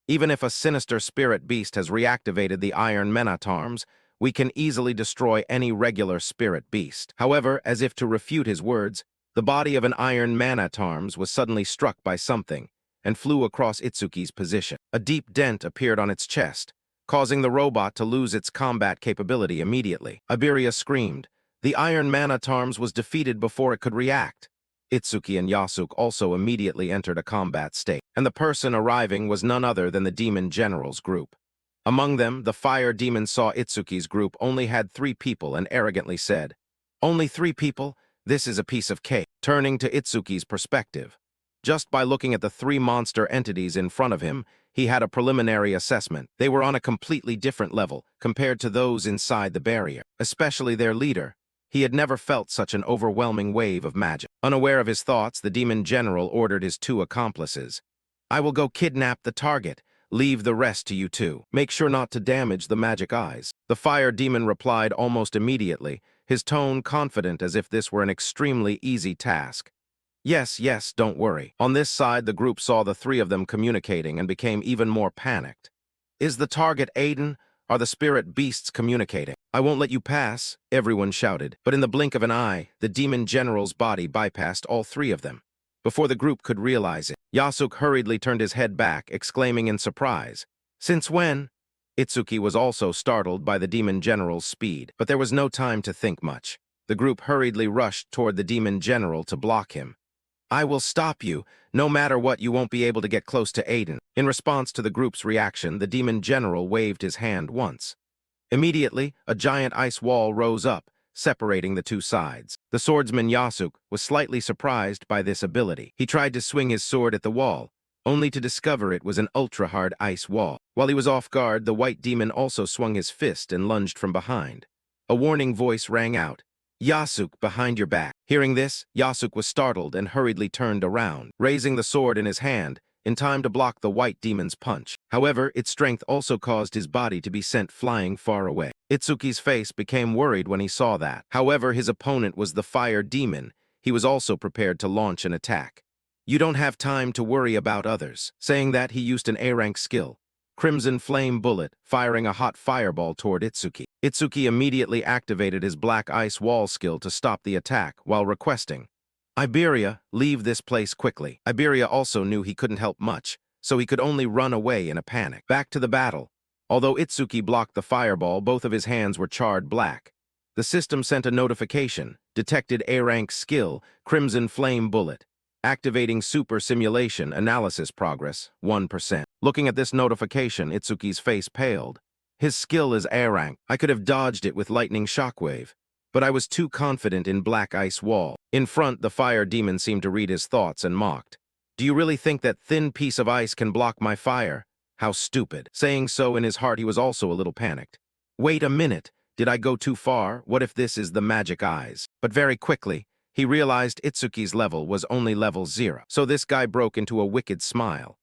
Even if a sinister spirit beast has reactivated the iron menatarms, we can easily destroy any regular spirit beast." However, as if to refute his words, the body of an iron menatarms was suddenly struck by something and flew across Itsuki's position. A deep dent appeared on its chest, causing the robot to lose its combat capability immediately. Iberia screamed. The iron menatarms was defeated before it could react. Itsuki and Yasuke also immediately entered a combat state, and the person arriving was none other than the Demon General's group. Among them, the fire demon saw Itsuki's group only had 3 people and arrogantly said, "Only 3 people? This is a piece of cake." Turning to Itsuki's perspective, just by looking at the 3 monster entities in front of him, he had a preliminary assessment. They were on a completely different level compared to those inside the barrier, especially their leader. He had never felt such an overwhelming wave of magic. Unaware of his thoughts, the Demon General ordered his 2 accomplices, "I will go kidnap the target. Leave the rest to you two. Make sure not to damage the magic eyes. The fire demon replied almost immediately, his tone confident as if this were an extremely easy task. Yes, yes, don't worry. On this side, the group saw the three of them communicating and became even more panicked. Is the target Aiden? Are the spirit beasts communicating? I won't let you pass, everyone shouted. But in the blink of an eye, the demon general's body bypassed all three of them. Before the group could realize it, Yasuk hurriedly turned his head back, exclaiming in surprise, "Since when?" Itsuki was also startled by the demon general's speed, but there was no time to think much. The group hurriedly rushed toward the demon general to block him. I will stop you. No matter what, you won't be able to get close to Aiden. In response to the group's reaction, the demon general waved his hand once. Immediately, a giant ice wall rose up, separating the two sides. The swordsman Yasuk was slightly surprised by this ability. He tried to swing his sword at the wall, only to discover it was an ultra-hard ice wall. While he was off guard, the white demon also swung his fist and lunged from behind. A warning voice rang out. Yasuk, behind your back. Hearing this, Yasuk was startled and hurriedly turned around, raising the sword in his hand, in time to block the white demon's punch. However, its strength also caused his body to be sent flying far away. Itsuki's face became worried when he saw that. However, his opponent was the fire demon. He was also prepared to launch an attack. You don't have time to worry about others. Saying that, he used an A-rank skill, Crimson Flame Bullet, firing a hot fireball toward Itsuki. Itsuki immediately activated his black ice wall skill to stop the attack while requesting, Iberia, leave this place quickly. Iberia also knew he couldn't help much, so he could only run away in a panic. Back to the battle. Although Itsuki blocked the fireball, both of his hands were charred black. The system sent a notification, detected A-rank skill, Crimson Flame Bullet. Activating Super Simulation Analysis Progress, 1%. Looking at this notification, Itsuki's face paled. His skill is A-rank. I could have dodged it with Lightning Shockwave, but I was too confident in Black Ice Wall. In front, the fire demon seemed to read his thoughts and mocked. Do you really think that thin piece of ice can block my fire? How stupid. Saying so, in his heart he was also a little panicked. Wait a minute. Did I go too far? What if this is the magic eyes? But very quickly, he realized Itsuki's level was only level 0. So this guy broke into a wicked smile.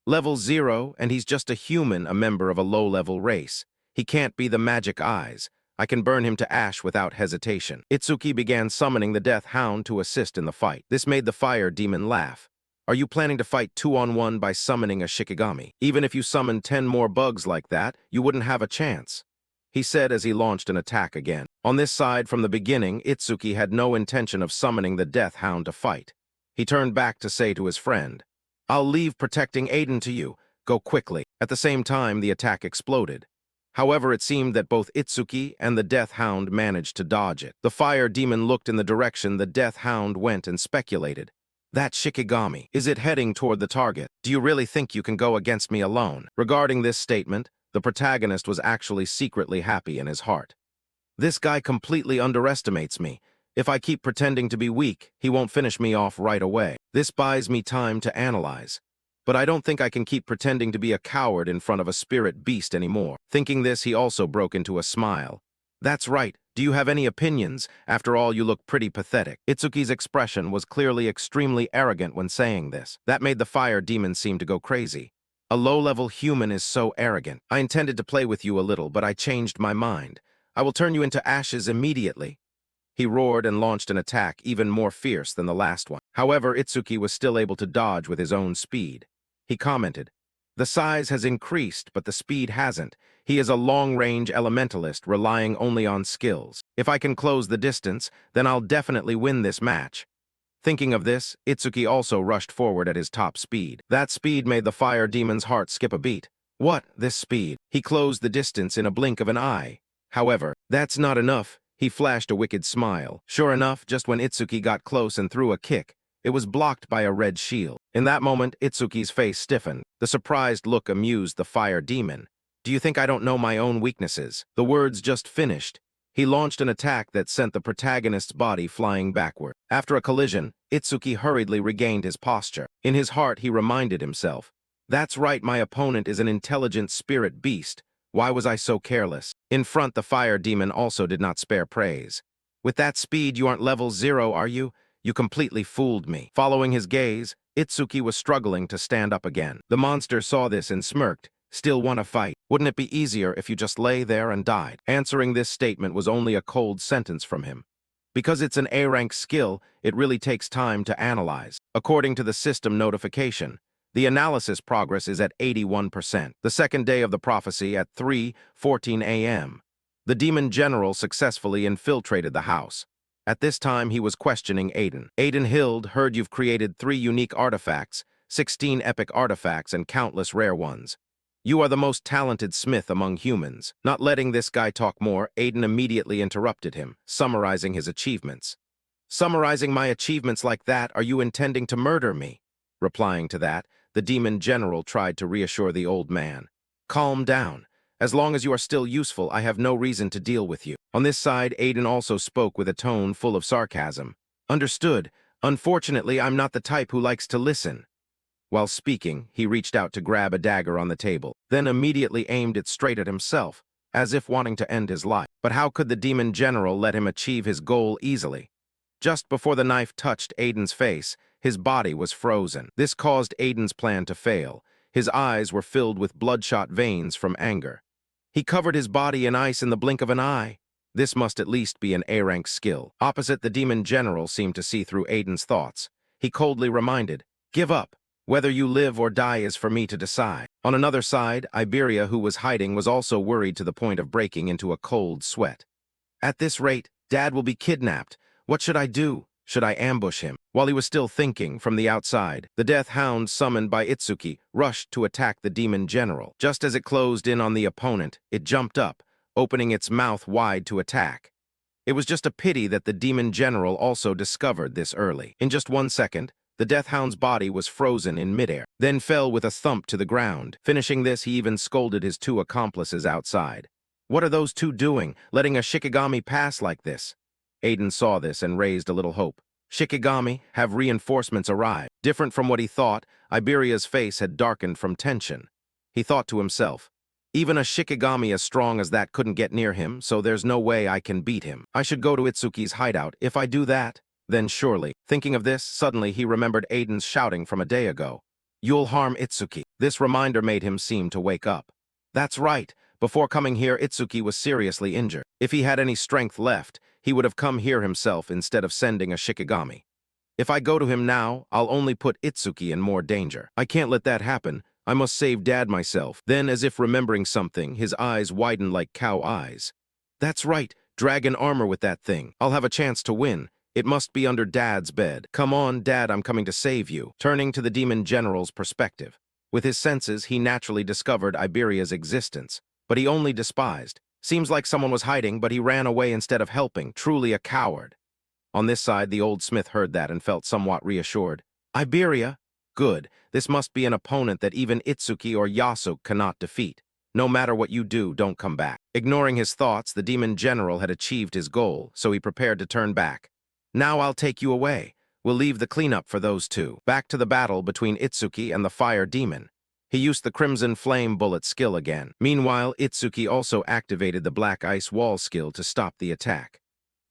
Level 0, and he's just a human, a member of a low-level race. He can't be the magic eyes. I can burn him to ash without hesitation. Itsuki began summoning the Death Hound to assist in the fight. This made the fire demon laugh. Are you planning to fight 2-on-1 by summoning a Shikigami? Even if you summoned 10 more bugs like that, you wouldn't have a chance, he said as he launched an attack again. On this side, from the beginning, Itsuki had no intention of summoning the Death Hound to fight. He turned back to say to his friend, I'll leave protecting Aiden to you. Go quickly. At the same time, the attack exploded. However, it seemed that both Itsuki and the Death Hound managed to dodge it. The fire demon looked in the direction the Death Hound went and speculated. That Shikigami, is it heading toward the target? Do you really think you can go against me alone? Regarding this statement, the protagonist was actually secretly happy in his heart. This guy completely underestimates me. If I keep pretending to be weak, he won't finish me off right away. This buys me time to analyze. But I don't think I can keep pretending to be a coward in front of a spirit beast anymore. Thinking this, he also broke into a smile. That's right. Do you have any opinions? After all, you look pretty pathetic. Itsuki's expression was clearly extremely arrogant when saying this. That made the fire demon seem to go crazy. A low-level human is so arrogant. I intended to play with you a little, but I changed my mind. I will turn you into ashes immediately. He roared and launched an attack even more fierce than the last one. However, Itsuki was still able to dodge with his own speed. He commented, the size has increased, but the speed hasn't. He is a long-range elementalist relying only on skills. If I can close the distance, then I'll definitely win this match. Thinking of this, Itsuki also rushed forward at his top speed. That speed made the fire demon's heart skip a beat. What, this speed? He closed the distance in a blink of an eye. However, that's not enough. He flashed a wicked smile. Sure enough, just when Itsuki got close and threw a kick, it was blocked by a red shield. In that moment, Itsuki's face stiffened. The surprised look amused the fire demon. Do you think I don't know my own weaknesses? The words just finished. He launched an attack that sent the protagonist's body flying backward. After a collision, Itsuki hurriedly regained his posture. In his heart, he reminded himself, that's right, my opponent is an intelligent spirit beast. Why was I so careless? In front, the fire demon also did not spare praise. With that speed, you aren't level 0, are you? You completely fooled me. Following his gaze, Itsuki was struggling to stand up again. The monster saw this and smirked, Still want to fight? Wouldn't it be easier if you just lay there and died? Answering this statement was only a cold sentence from him. Because it's an A-rank skill, it really takes time to analyze. According to the system notification, the analysis progress is at 81%. The second day of the prophecy at 3:14 a.m. The demon general successfully infiltrated the house. At this time, he was questioning Aiden. Aiden Hild heard you've created 3 unique artifacts, 16 epic artifacts, and countless rare ones. You are the most talented smith among humans. Not letting this guy talk more, Aiden immediately interrupted him, summarizing his achievements. Summarizing my achievements like that, are you intending to murder me? Replying to that, the demon general tried to reassure the old man. Calm down. As long as you are still useful, I have no reason to deal with you. On this side, Aiden also spoke with a tone full of sarcasm. Understood. Unfortunately, I'm not the type who likes to listen. While speaking, he reached out to grab a dagger on the table, then immediately aimed it straight at himself, as if wanting to end his life. But how could the demon general let him achieve his goal easily? Just before the knife touched Aiden's face, his body was frozen. This caused Aiden's plan to fail. His eyes were filled with bloodshot veins from anger. He covered his body in ice in the blink of an eye. This must at least be an A-rank skill. Opposite, the demon general seemed to see through Aiden's thoughts. He coldly reminded, "Give up. Whether you live or die is for me to decide." On another side, Iberia, who was hiding, was also worried to the point of breaking into a cold sweat. At this rate, Dad will be kidnapped. What should I do? Should I ambush him? While he was still thinking, from the outside, the death hound summoned by Itsuki rushed to attack the demon general. Just as it closed in on the opponent, it jumped up, opening its mouth wide to attack. It was just a pity that the demon general also discovered this early. In just 1 second, the death hound's body was frozen in midair, then fell with a thump to the ground. Finishing this, he even scolded his 2 accomplices outside. What are those 2 doing, letting a Shikigami pass like this? Aiden saw this and raised a little hope. Shikigami, have reinforcements arrived? Different from what he thought, Iberia's face had darkened from tension. He thought to himself, even a Shikigami as strong as that couldn't get near him, so there's no way I can beat him. I should go to Itsuki's hideout. If I do that, then surely. Thinking of this, suddenly he remembered Aiden's shouting from a day ago. You'll harm Itsuki. This reminder made him seem to wake up. That's right. Before coming here, Itsuki was seriously injured. If he had any strength left, he would have come here himself instead of sending a Shikigami. If I go to him now, I'll only put Itsuki in more danger. I can't let that happen. I must save Dad myself. Then, as if remembering something, his eyes widened like cow eyes. That's right. Dragon armor with that thing. I'll have a chance to win. It must be under Dad's bed. Come on, Dad, I'm coming to save you. Turning to the demon general's perspective. With his senses, he naturally discovered Iberia's existence, but he only despised. Seems like someone was hiding, but he ran away instead of helping. Truly a coward. On this side, the old smith heard that and felt somewhat reassured. Iberia? Good. This must be an opponent that even Itsuki or Yasuk cannot defeat. No matter what you do, don't come back. Ignoring his thoughts, the demon general had achieved his goal, so he prepared to turn back. Now I'll take you away. We'll leave the cleanup for those 2. Back to the battle between Itsuki and the fire demon. He used the Crimson Flame bullet skill again. Meanwhile, Itsuki also activated the Black Ice Wall skill to stop the attack.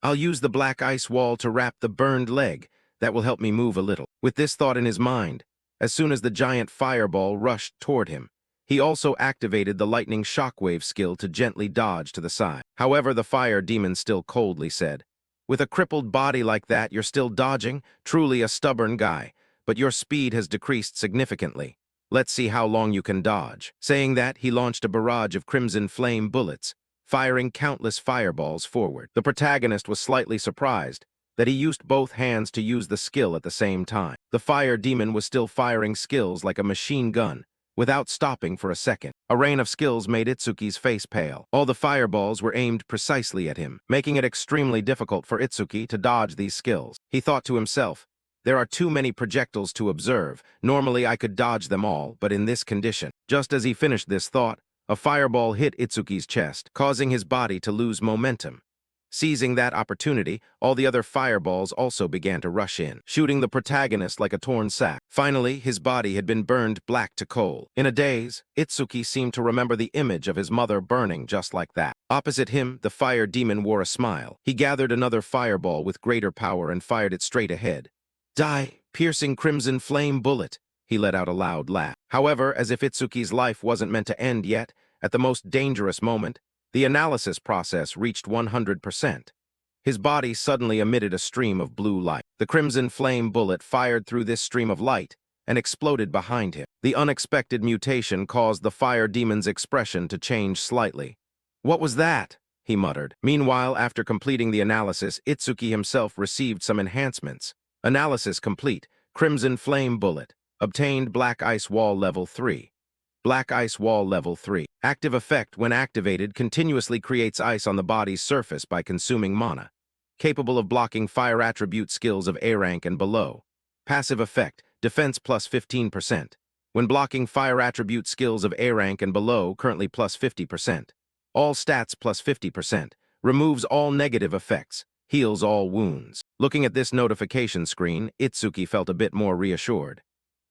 I'll use the Black Ice Wall to wrap the burned leg. That will help me move a little. With this thought in his mind, as soon as the giant fireball rushed toward him, he also activated the Lightning Shockwave skill to gently dodge to the side. However, the fire demon still coldly said, with a crippled body like that, you're still dodging? Truly a stubborn guy, but your speed has decreased significantly. Let's see how long you can dodge. Saying that, he launched a barrage of Crimson Flame bullets, firing countless fireballs forward. The protagonist was slightly surprised that he used both hands to use the skill at the same time. The fire demon was still firing skills like a machine gun, without stopping for a second. A rain of skills made Itsuki's face pale. All the fireballs were aimed precisely at him, making it extremely difficult for Itsuki to dodge these skills. He thought to himself, there are too many projectiles to observe. Normally I could dodge them all, but in this condition. Just as he finished this thought, a fireball hit Itsuki's chest, causing his body to lose momentum. Seizing that opportunity, all the other fireballs also began to rush in, shooting the protagonist like a torn sack. Finally, his body had been burned black to coal. In a daze, Itsuki seemed to remember the image of his mother burning just like that. Opposite him, the fire demon wore a smile. He gathered another fireball with greater power and fired it straight ahead. Die, piercing Crimson Flame bullet. He let out a loud laugh. However, as if Itsuki's life wasn't meant to end yet, at the most dangerous moment, the analysis process reached 100%. His body suddenly emitted a stream of blue light. The crimson flame bullet fired through this stream of light and exploded behind him. The unexpected mutation caused the fire demon's expression to change slightly. "What was that?" he muttered. Meanwhile, after completing the analysis, Itsuki himself received some enhancements. Analysis complete. Crimson flame bullet. Obtained Black Ice Wall Level 3. Black Ice Wall Level 3. Active effect, when activated, continuously creates ice on the body's surface by consuming mana. Capable of blocking fire attribute skills of A rank and below. Passive effect, defense plus 15%. When blocking fire attribute skills of A rank and below, currently plus 50%. All stats plus 50%. Removes all negative effects. Heals all wounds. Looking at this notification screen, Itsuki felt a bit more reassured.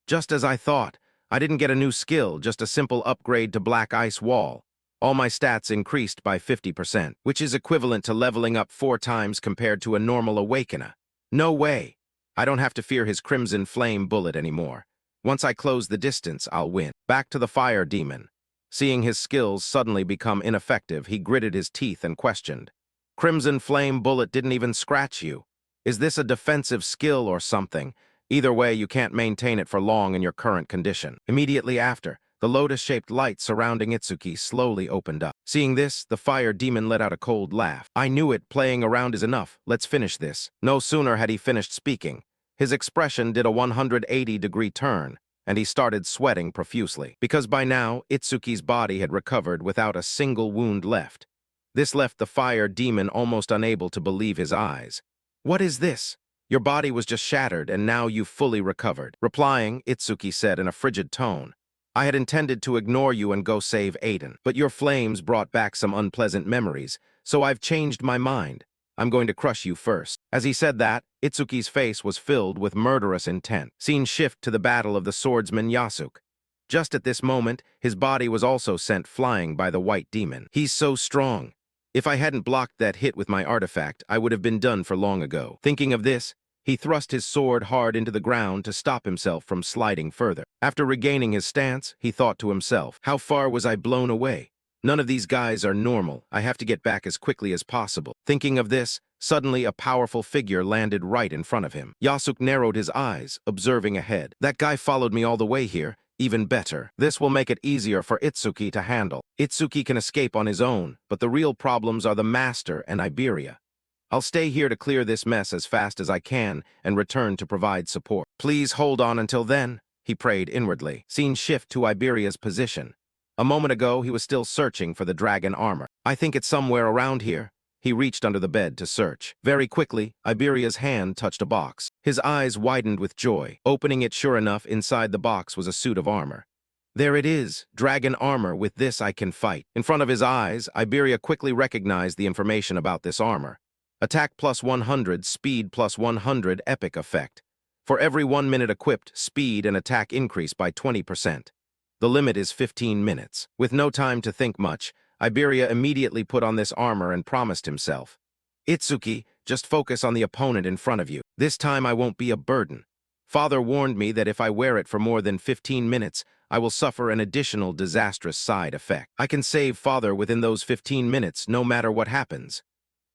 Just as I thought. I didn't get a new skill, just a simple upgrade to Black Ice Wall. All my stats increased by 50%, which is equivalent to leveling up 4 times compared to a normal Awakener. No way. I don't have to fear his Crimson Flame bullet anymore. Once I close the distance, I'll win. Back to the fire demon. Seeing his skills suddenly become ineffective, he gritted his teeth and questioned. Crimson Flame bullet didn't even scratch you. Is this a defensive skill or something? Either way, you can't maintain it for long in your current condition. Immediately after, the lotus-shaped light surrounding Itsuki slowly opened up. Seeing this, the fire demon let out a cold laugh. I knew it, playing around is enough. Let's finish this. No sooner had he finished speaking, his expression did a 180-degree turn, and he started sweating profusely. Because by now, Itsuki's body had recovered without a single wound left. This left the fire demon almost unable to believe his eyes. What is this? Your body was just shattered, and now you've fully recovered. Replying, Itsuki said in a frigid tone, I had intended to ignore you and go save Aiden, but your flames brought back some unpleasant memories, so I've changed my mind. I'm going to crush you first. As he said that, Itsuki's face was filled with murderous intent. Scene shift to the battle of the swordsman Yasuke. Just at this moment, his body was also sent flying by the white demon. He's so strong. If I hadn't blocked that hit with my artifact, I would have been done for long ago. Thinking of this, he thrust his sword hard into the ground to stop himself from sliding further. After regaining his stance, he thought to himself, how far was I blown away? None of these guys are normal. I have to get back as quickly as possible. Thinking of this, suddenly a powerful figure landed right in front of him. Yasuke narrowed his eyes, observing ahead. That guy followed me all the way here. Even better. This will make it easier for Itsuki to handle. Itsuki can escape on his own, but the real problems are the Master and Iberia. I'll stay here to clear this mess as fast as I can and return to provide support. Please hold on until then, he prayed inwardly. Scene shift to Iberia's position. A moment ago, he was still searching for the dragon armor. I think it's somewhere around here. He reached under the bed to search. Very quickly, Iberia's hand touched a box. His eyes widened with joy. Opening it, sure enough, inside the box was a suit of armor. There it is, dragon armor. With this I can fight. In front of his eyes, Iberia quickly recognized the information about this armor. Attack plus 100, speed plus 100, epic effect. For every 1 minute equipped, speed and attack increase by 20%. The limit is 15 minutes. With no time to think much, Iberia immediately put on this armor and promised himself, Itsuki, just focus on the opponent in front of you. This time I won't be a burden. Father warned me that if I wear it for more than 15 minutes, I will suffer an additional disastrous side effect. I can save Father within those 15 minutes, no matter what happens.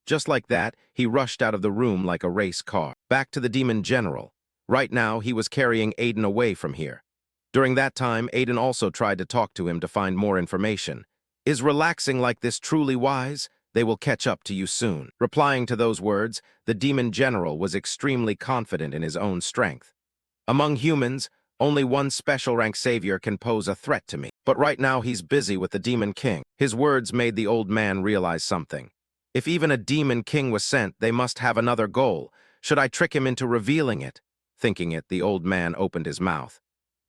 Just like that, he rushed out of the room like a race car. Back to the Demon General. Right now, he was carrying Aiden away from here. During that time, Aiden also tried to talk to him to find more information. Is relaxing like this truly wise? They will catch up to you soon. Replying to those words, the Demon General was extremely confident in his own strength. Among humans, only one special rank savior can pose a threat to me. But right now he's busy with the Demon King. His words made the old man realize something. If even a Demon King was sent, they must have another goal. Should I trick him into revealing it? Thinking it, the old man opened his mouth.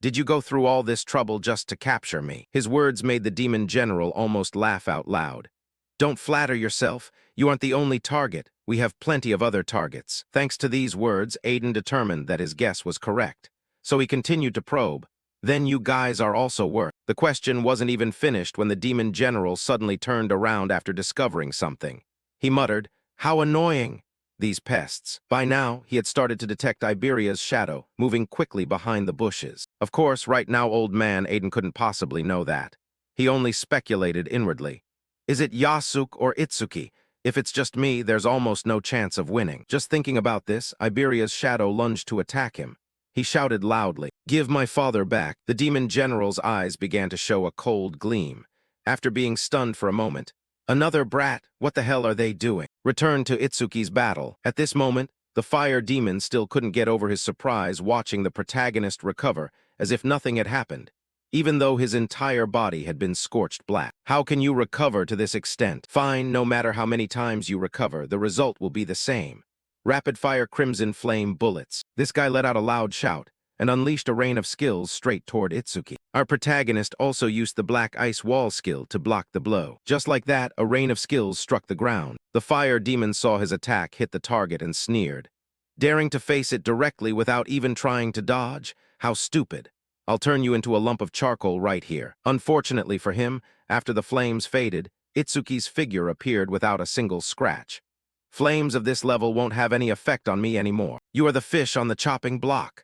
Did you go through all this trouble just to capture me? His words made the Demon General almost laugh out loud. Don't flatter yourself. You aren't the only target. We have plenty of other targets. Thanks to these words, Aiden determined that his guess was correct. So he continued to probe. Then you guys are also worth. The question wasn't even finished when the Demon General suddenly turned around after discovering something. He muttered, how annoying. these pests. By now, he had started to detect Iberia's shadow, moving quickly behind the bushes. Of course, right now old man Aiden couldn't possibly know that. He only speculated inwardly. Is it Yasuke or Itsuki? If it's just me, there's almost no chance of winning. Just thinking about this, Iberia's shadow lunged to attack him. He shouted loudly, "Give my father back." The demon general's eyes began to show a cold gleam. After being stunned for a moment, "Another brat, what the hell are they doing?" Returned to Itsuki's battle. At this moment, the fire demon still couldn't get over his surprise watching the protagonist recover as if nothing had happened, even though his entire body had been scorched black. How can you recover to this extent? Fine, no matter how many times you recover, the result will be the same. Rapid-fire crimson flame bullets. This guy let out a loud shout and unleashed a rain of skills straight toward Itsuki. Our protagonist also used the black ice wall skill to block the blow. Just like that, a rain of skills struck the ground. The fire demon saw his attack hit the target and sneered. Daring to face it directly without even trying to dodge? How stupid. I'll turn you into a lump of charcoal right here. Unfortunately for him, after the flames faded, Itsuki's figure appeared without a single scratch. Flames of this level won't have any effect on me anymore. You are the fish on the chopping block.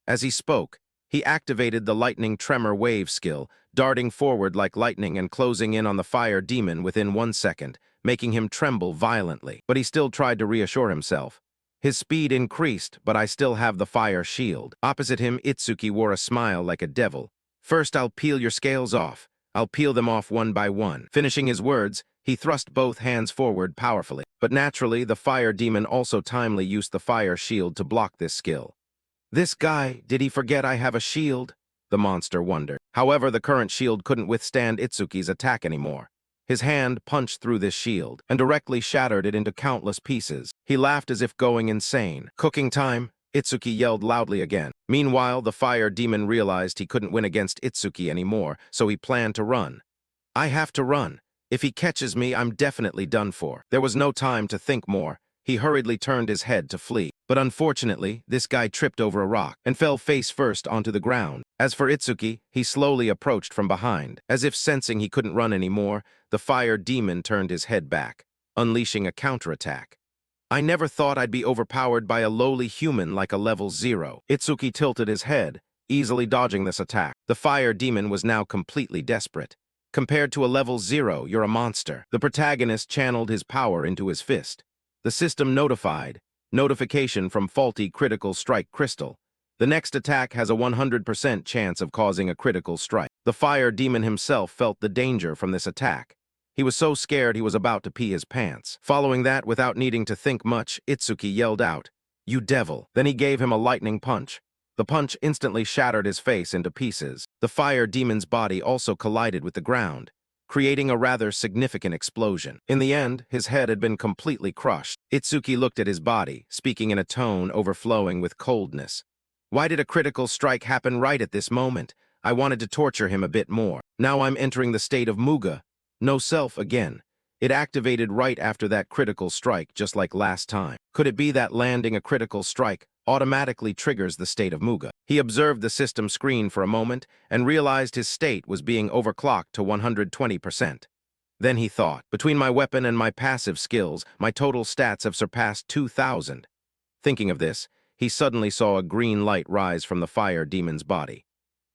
As he spoke, he activated the lightning tremor wave skill, darting forward like lightning and closing in on the fire demon within 1 second, making him tremble violently. But he still tried to reassure himself. His speed increased, but I still have the fire shield. Opposite him, Itsuki wore a smile like a devil. First, I'll peel your scales off. I'll peel them off one by one. Finishing his words, he thrust both hands forward powerfully. But naturally, the fire demon also timely used the fire shield to block this skill. This guy, did he forget I have a shield? The monster wondered. However, the current shield couldn't withstand Itsuki's attack anymore. His hand punched through this shield and directly shattered it into countless pieces. He laughed as if going insane. Cooking time, Itsuki yelled loudly again. Meanwhile, the fire demon realized he couldn't win against Itsuki anymore, so he planned to run. I have to run. If he catches me, I'm definitely done for. There was no time to think more. He hurriedly turned his head to flee. But unfortunately, this guy tripped over a rock and fell face first onto the ground. As for Itsuki, he slowly approached from behind. As if sensing he couldn't run anymore, the fire demon turned his head back, unleashing a counterattack. I never thought I'd be overpowered by a lowly human like a level 0. Itsuki tilted his head, easily dodging this attack. The fire demon was now completely desperate. Compared to a level 0, you're a monster. The protagonist channeled his power into his fist. The system notified. Notification from faulty critical strike crystal. The next attack has a 100% chance of causing a critical strike. The fire demon himself felt the danger from this attack. He was so scared he was about to pee his pants. Following that, without needing to think much, Itsuki yelled out, "You devil!" Then he gave him a lightning punch. The punch instantly shattered his face into pieces. The fire demon's body also collided with the ground, creating a rather significant explosion. In the end, his head had been completely crushed. Itsuki looked at his body, speaking in a tone overflowing with coldness. Why did a critical strike happen right at this moment? I wanted to torture him a bit more. Now I'm entering the state of Muga. No self again. It activated right after that critical strike, just like last time. Could it be that landing a critical strike automatically triggers the state of Muga? He observed the system screen for a moment and realized his state was being overclocked to 120%. Then he thought, between my weapon and my passive skills, my total stats have surpassed 2,000. Thinking of this, he suddenly saw a green light rise from the fire demon's body.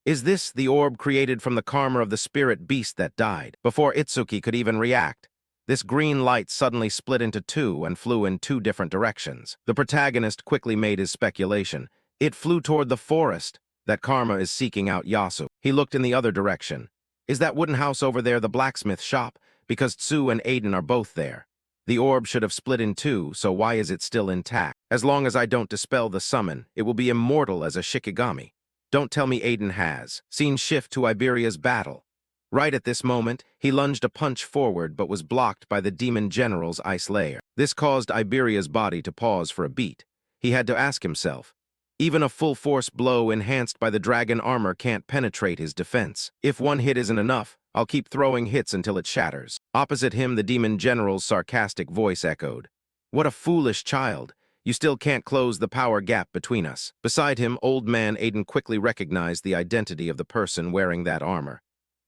Is this the orb created from the karma of the spirit beast that died? Before Itsuki could even react, this green light suddenly split into two and flew in two different directions. The protagonist quickly made his speculation. It flew toward the forest. That karma is seeking out Yasu. He looked in the other direction. Is that wooden house over there the blacksmith shop? Because Tsu and Aiden are both there. The orb should have split in two, so why is it still intact? As long as I don't dispel the summon, it will be immortal as a Shikigami. Don't tell me Aiden has. Scene shift to Iberia's battle. Right at this moment, he lunged a punch forward but was blocked by the demon general's ice layer. This caused Iberia's body to pause for a beat. He had to ask himself, even a full-force blow enhanced by the dragon armor can't penetrate his defense. If one hit isn't enough, I'll keep throwing hits until it shatters. Opposite him, the demon general's sarcastic voice echoed. What a foolish child. You still can't close the power gap between us. Beside him, old man Aiden quickly recognized the identity of the person wearing that armor.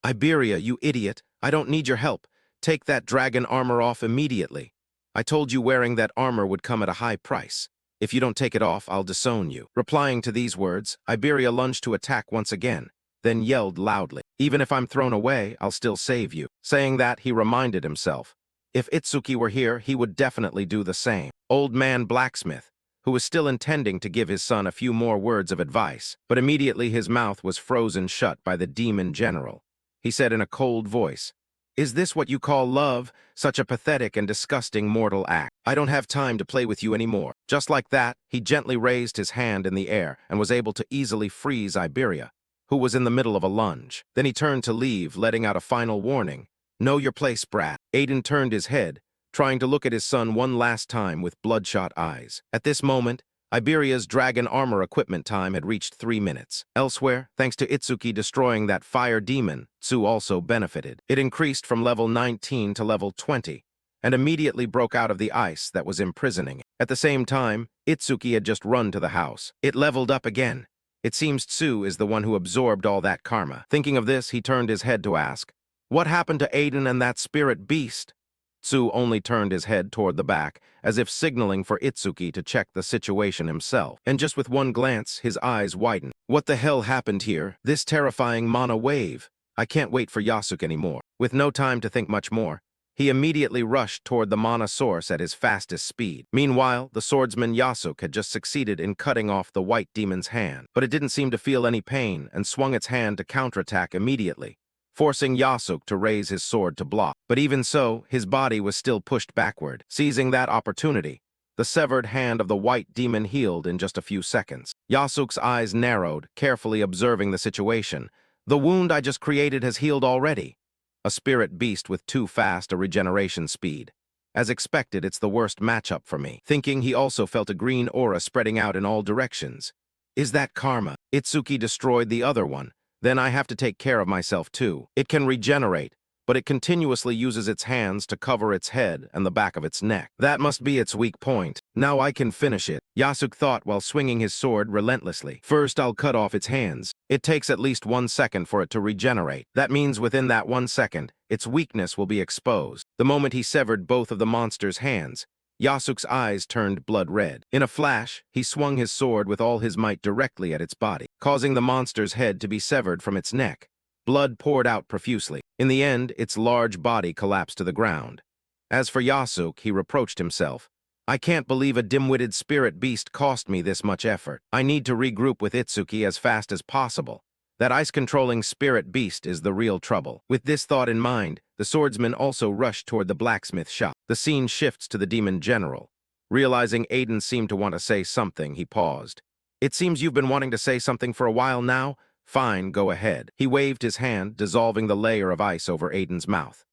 Iberia, you idiot. I don't need your help. Take that dragon armor off immediately. I told you wearing that armor would come at a high price. If you don't take it off, I'll disown you." Replying to these words, Iberia lunged to attack once again, then yelled loudly, "Even if I'm thrown away, I'll still save you." Saying that, he reminded himself, if Itsuki were here, he would definitely do the same. Old Man Blacksmith, who was still intending to give his son a few more words of advice, but immediately his mouth was frozen shut by the demon general. He said in a cold voice, "Is this what you call love? Such a pathetic and disgusting mortal act. I don't have time to play with you anymore." Just like that, he gently raised his hand in the air and was able to easily freeze Iberia, who was in the middle of a lunge. Then he turned to leave, letting out a final warning. "Know your place, brat." Aiden turned his head, trying to look at his son one last time with bloodshot eyes. At this moment, Iberia's dragon armor equipment time had reached 3 minutes. Elsewhere, thanks to Itsuki destroying that fire demon, Tsu also benefited. It increased from level 19 to level 20, and immediately broke out of the ice that was imprisoning it. At the same time, Itsuki had just run to the house. It leveled up again. It seems Tsu is the one who absorbed all that karma. Thinking of this, he turned his head to ask, "What happened to Aiden and that spirit beast?" Tsu only turned his head toward the back, as if signaling for Itsuki to check the situation himself. And just with one glance, his eyes widened. "What the hell happened here? This terrifying mana wave. I can't wait for Yasuke anymore." With no time to think much more, he immediately rushed toward the mana source at his fastest speed. Meanwhile, the swordsman Yasuke had just succeeded in cutting off the white demon's hand, but it didn't seem to feel any pain and swung its hand to counterattack immediately, forcing Yasuke to raise his sword to block. But even so, his body was still pushed backward. Seizing that opportunity, the severed hand of the white demon healed in just a few seconds. Yasuke's eyes narrowed, carefully observing the situation. "The wound I just created has healed already." A spirit beast with too fast a regeneration speed. As expected, it's the worst matchup for me. Thinking, he also felt a green aura spreading out in all directions. Is that karma? Itsuki destroyed the other one. Then I have to take care of myself too. It can regenerate, but it continuously uses its hands to cover its head and the back of its neck. That must be its weak point. Now I can finish it, Yasuke thought while swinging his sword relentlessly. First, I'll cut off its hands. It takes at least 1 second for it to regenerate. That means within that 1 second, its weakness will be exposed. The moment he severed both of the monster's hands, Yasuke's eyes turned blood red. In a flash, he swung his sword with all his might directly at its body, causing the monster's head to be severed from its neck. Blood poured out profusely. In the end, its large body collapsed to the ground. As for Yasuke, he reproached himself. "I can't believe a dim-witted spirit beast cost me this much effort. I need to regroup with Itsuki as fast as possible. That ice-controlling spirit beast is the real trouble." With this thought in mind, the swordsman also rushed toward the blacksmith shop. The scene shifts to the demon general. Realizing Aiden seemed to want to say something, he paused. "It seems you've been wanting to say something for a while now. Fine, go ahead." He waved his hand, dissolving the layer of ice over Aiden's mouth.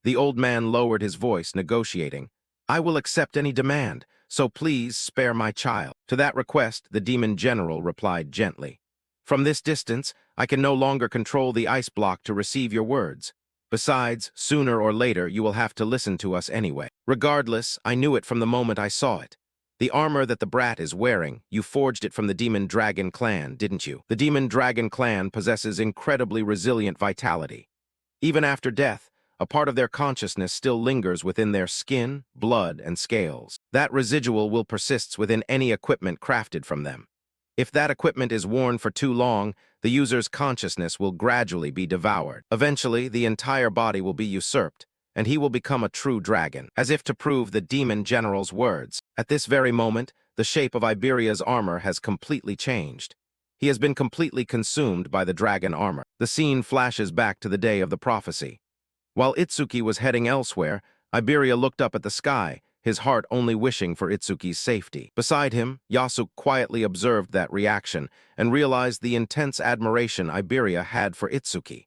The old man lowered his voice, negotiating. "I will accept any demand, so please spare my child." To that request, the demon general replied gently. "From this distance, I can no longer control the ice block to receive your words. Besides, sooner or later, you will have to listen to us anyway. Regardless, I knew it from the moment I saw it. The armor that the brat is wearing, you forged it from the Demon Dragon clan, didn't you? The Demon Dragon clan possesses incredibly resilient vitality. Even after death, a part of their consciousness still lingers within their skin, blood, and scales. That residual will persist within any equipment crafted from them. If that equipment is worn for too long, the user's consciousness will gradually be devoured. Eventually, the entire body will be usurped, and he will become a true dragon. As if to prove the demon general's words, at this very moment, the shape of Iberia's armor has completely changed. He has been completely consumed by the dragon armor. The scene flashes back to the day of the prophecy. While Itsuki was heading elsewhere, Iberia looked up at the sky, his heart only wishing for Itsuki's safety. Beside him, Yasuke quietly observed that reaction and realized the intense admiration Iberia had for Itsuki.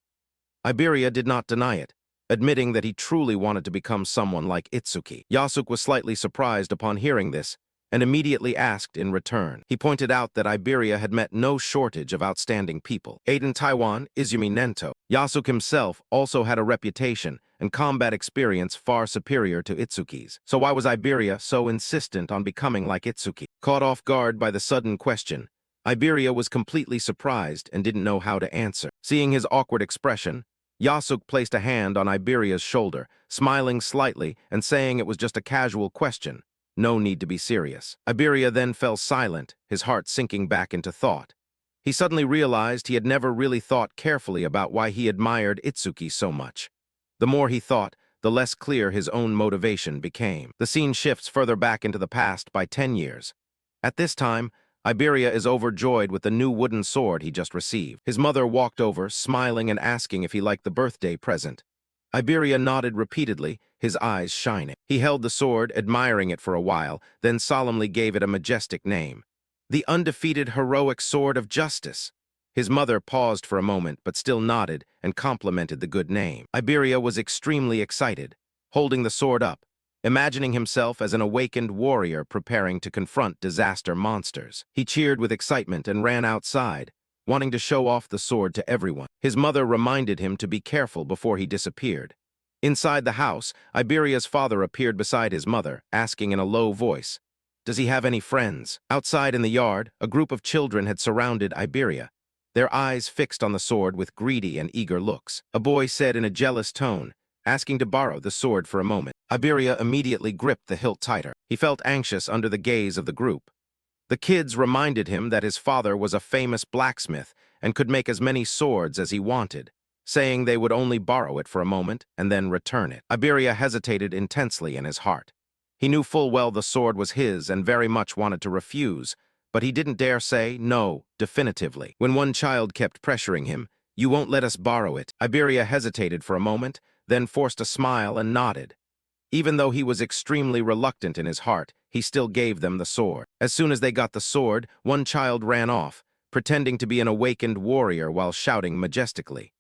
Iberia did not deny it, admitting that he truly wanted to become someone like Itsuki. Yasuke was slightly surprised upon hearing this, and immediately asked in return. He pointed out that Iberia had met no shortage of outstanding people. Aiden Taiwan, Izumi Nento. Yasuke himself also had a reputation and combat experience far superior to Itsuki's. So why was Iberia so insistent on becoming like Itsuki? Caught off guard by the sudden question, Iberia was completely surprised and didn't know how to answer. Seeing his awkward expression, Yasuk placed a hand on Iberia's shoulder, smiling slightly and saying it was just a casual question. No need to be serious. Iberia then fell silent, his heart sinking back into thought. He suddenly realized he had never really thought carefully about why he admired Itsuki so much. The more he thought, the less clear his own motivation became. The scene shifts further back into the past by 10 years. At this time, Iberia is overjoyed with the new wooden sword he just received. His mother walked over, smiling and asking if he liked the birthday present. Iberia nodded repeatedly, his eyes shining. He held the sword, admiring it for a while, then solemnly gave it a majestic name. The undefeated heroic sword of justice. His mother paused for a moment, but still nodded and complimented the good name. Iberia was extremely excited, holding the sword up, imagining himself as an awakened warrior preparing to confront disaster monsters. He cheered with excitement and ran outside, wanting to show off the sword to everyone. His mother reminded him to be careful before he disappeared. Inside the house, Iberia's father appeared beside his mother, asking in a low voice, "Does he have any friends?" Outside in the yard, a group of children had surrounded Iberia, their eyes fixed on the sword with greedy and eager looks. A boy said in a jealous tone, asking to borrow the sword for a moment. Iberia immediately gripped the hilt tighter. He felt anxious under the gaze of the group. The kids reminded him that his father was a famous blacksmith and could make as many swords as he wanted, saying they would only borrow it for a moment and then return it. Iberia hesitated intensely in his heart. He knew full well the sword was his and very much wanted to refuse, but he didn't dare say no definitively. When one child kept pressuring him, "You won't let us borrow it," Iberia hesitated for a moment, then forced a smile and nodded. Even though he was extremely reluctant in his heart, he still gave them the sword. As soon as they got the sword, one child ran off, pretending to be an awakened warrior while shouting majestically.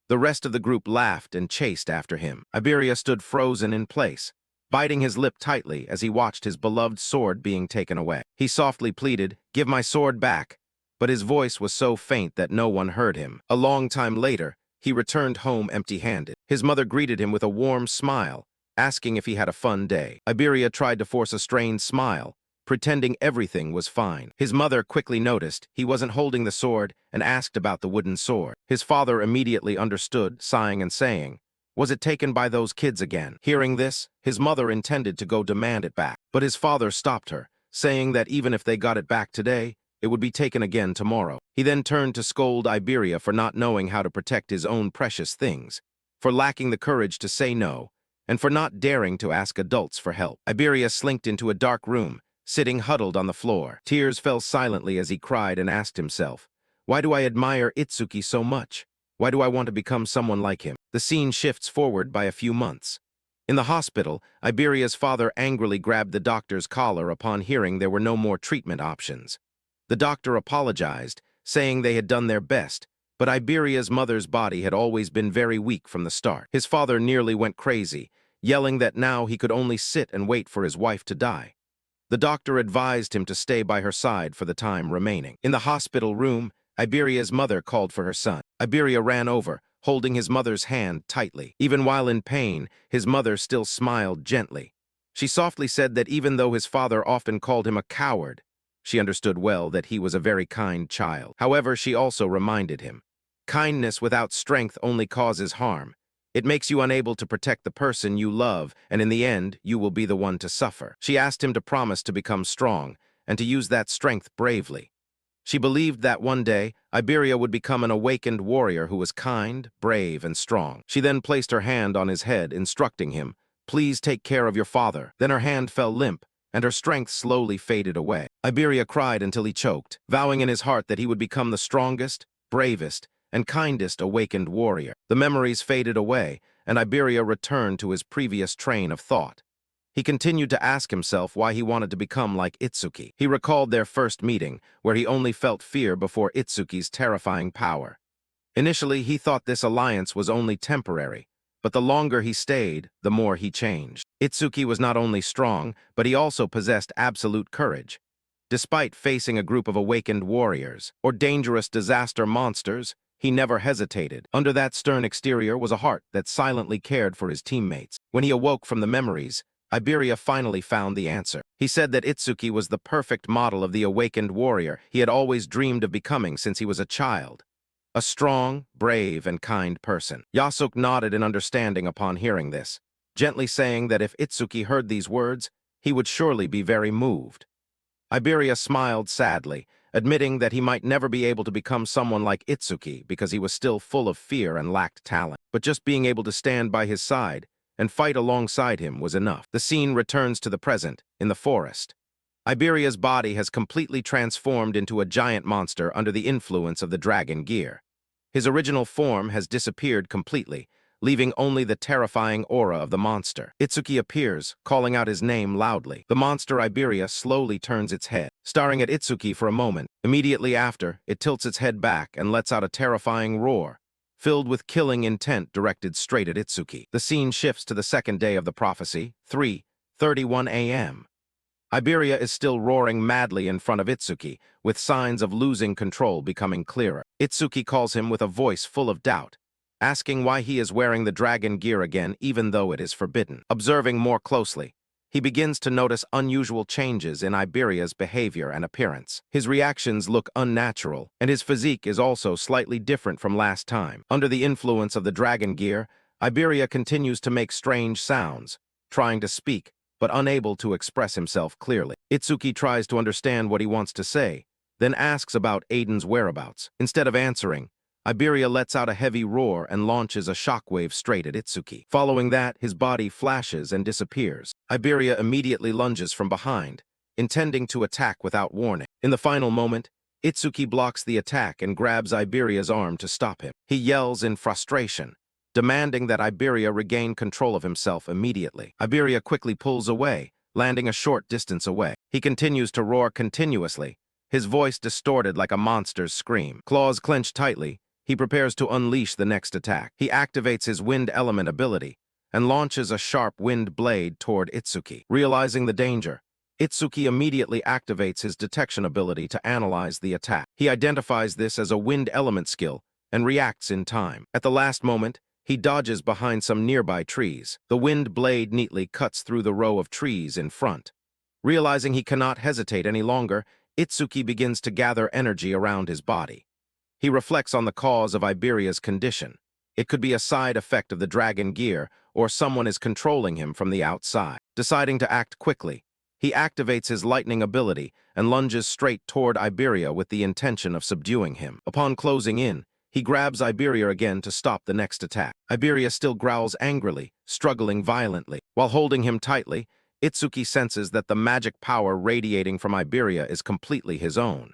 The rest of the group laughed and chased after him. Iberia stood frozen in place, biting his lip tightly as he watched his beloved sword being taken away. He softly pleaded, "Give my sword back," but his voice was so faint that no one heard him. A long time later, he returned home empty-handed. His mother greeted him with a warm smile, asking if he had a fun day. Iberia tried to force a strained smile, pretending everything was fine. His mother quickly noticed he wasn't holding the sword and asked about the wooden sword. His father immediately understood, sighing and saying, "Was it taken by those kids again?" Hearing this, his mother intended to go demand it back, but his father stopped her, saying that even if they got it back today, it would be taken again tomorrow. He then turned to scold Iberia for not knowing how to protect his own precious things, for lacking the courage to say no, and for not daring to ask adults for help. Iberia slinked into a dark room, sitting huddled on the floor. Tears fell silently as he cried and asked himself, "Why do I admire Itsuki so much? Why do I want to become someone like him?" The scene shifts forward by a few months. In the hospital, Iberia's father angrily grabbed the doctor's collar upon hearing there were no more treatment options. The doctor apologized, saying they had done their best, but Iberia's mother's body had always been very weak from the start. His father nearly went crazy, yelling that now he could only sit and wait for his wife to die. The doctor advised him to stay by her side for the time remaining. In the hospital room, Iberia's mother called for her son. Iberia ran over, holding his mother's hand tightly. Even while in pain, his mother still smiled gently. She softly said that even though his father often called him a coward, she understood well that he was a very kind child. However, she also reminded him, "Kindness without strength only causes harm. It makes you unable to protect the person you love, and in the end, you will be the one to suffer." She asked him to promise to become strong and to use that strength bravely. She believed that one day, Iberia would become an awakened warrior who was kind, brave, and strong. She then placed her hand on his head, instructing him, "Please take care of your father." Then her hand fell limp, and her strength slowly faded away. Iberia cried until he choked, vowing in his heart that he would become the strongest, bravest, and kindest awakened warrior. The memories faded away, and Iberia returned to his previous train of thought. He continued to ask himself why he wanted to become like Itsuki. He recalled their first meeting, where he only felt fear before Itsuki's terrifying power. Initially, he thought this alliance was only temporary, but the longer he stayed, the more he changed. Itsuki was not only strong, but he also possessed absolute courage. Despite facing a group of awakened warriors or dangerous disaster monsters, he never hesitated. Under that stern exterior was a heart that silently cared for his teammates. When he awoke from the memories, Iberia finally found the answer. He said that Itsuki was the perfect model of the awakened warrior he had always dreamed of becoming since he was a child. A strong, brave, and kind person. Yasuk nodded in understanding upon hearing this, gently saying that if Itsuki heard these words, he would surely be very moved. Iberia smiled sadly, admitting that he might never be able to become someone like Itsuki because he was still full of fear and lacked talent. But just being able to stand by his side and fight alongside him was enough. The scene returns to the present, in the forest. Iberia's body has completely transformed into a giant monster under the influence of the dragon gear. His original form has disappeared completely, leaving only the terrifying aura of the monster. Itsuki appears, calling out his name loudly. The monster Iberia slowly turns its head, staring at Itsuki for a moment. Immediately after, it tilts its head back and lets out a terrifying roar, filled with killing intent directed straight at Itsuki. The scene shifts to the second day of the prophecy, 3:31 a.m. Iberia is still roaring madly in front of Itsuki, with signs of losing control becoming clearer. Itsuki calls him with a voice full of doubt, asking why he is wearing the dragon gear again even though it is forbidden. Observing more closely, he begins to notice unusual changes in Iberia's behavior and appearance. His reactions look unnatural, and his physique is also slightly different from last time. Under the influence of the dragon gear, Iberia continues to make strange sounds, trying to speak, but unable to express himself clearly. Itsuki tries to understand what he wants to say, then asks about Aiden's whereabouts. Instead of answering, Iberia lets out a heavy roar and launches a shockwave straight at Itsuki. Following that, his body flashes and disappears. Iberia immediately lunges from behind, intending to attack without warning. In the final moment, Itsuki blocks the attack and grabs Iberia's arm to stop him. He yells in frustration, demanding that Iberia regain control of himself immediately. Iberia quickly pulls away, landing a short distance away. He continues to roar continuously, his voice distorted like a monster's scream. Claws clenched tightly, he prepares to unleash the next attack. He activates his wind element ability and launches a sharp wind blade toward Itsuki. Realizing the danger, Itsuki immediately activates his detection ability to analyze the attack. He identifies this as a wind element skill and reacts in time. At the last moment, he dodges behind some nearby trees. The wind blade neatly cuts through the row of trees in front. Realizing he cannot hesitate any longer, Itsuki begins to gather energy around his body. He reflects on the cause of Iberia's condition. It could be a side effect of the dragon gear, or someone is controlling him from the outside. Deciding to act quickly, he activates his lightning ability and lunges straight toward Iberia with the intention of subduing him. Upon closing in, he grabs Iberia again to stop the next attack. Iberia still growls angrily, struggling violently. While holding him tightly, Itsuki senses that the magic power radiating from Iberia is completely his own.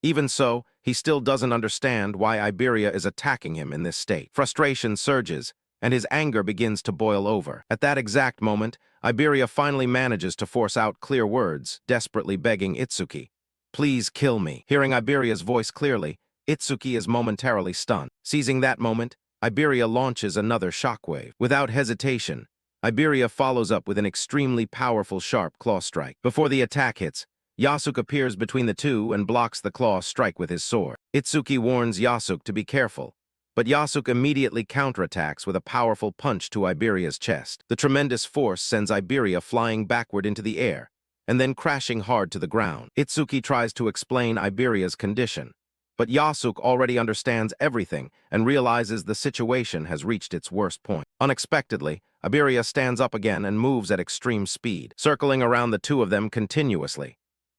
Even so, he still doesn't understand why Iberia is attacking him in this state. Frustration surges, and his anger begins to boil over. At that exact moment, Iberia finally manages to force out clear words, desperately begging Itsuki, "Please kill me." Hearing Iberia's voice clearly, Itsuki is momentarily stunned. Seizing that moment, Iberia launches another shockwave. Without hesitation, Iberia follows up with an extremely powerful sharp claw strike. Before the attack hits, Yasuk appears between the two and blocks the claw strike with his sword. Itsuki warns Yasuk to be careful, but Yasuk immediately counterattacks with a powerful punch to Iberia's chest. The tremendous force sends Iberia flying backward into the air, and then crashing hard to the ground. Itsuki tries to explain Iberia's condition, but Yasuk already understands everything and realizes the situation has reached its worst point. Unexpectedly, Iberia stands up again and moves at extreme speed, circling around the two of them continuously.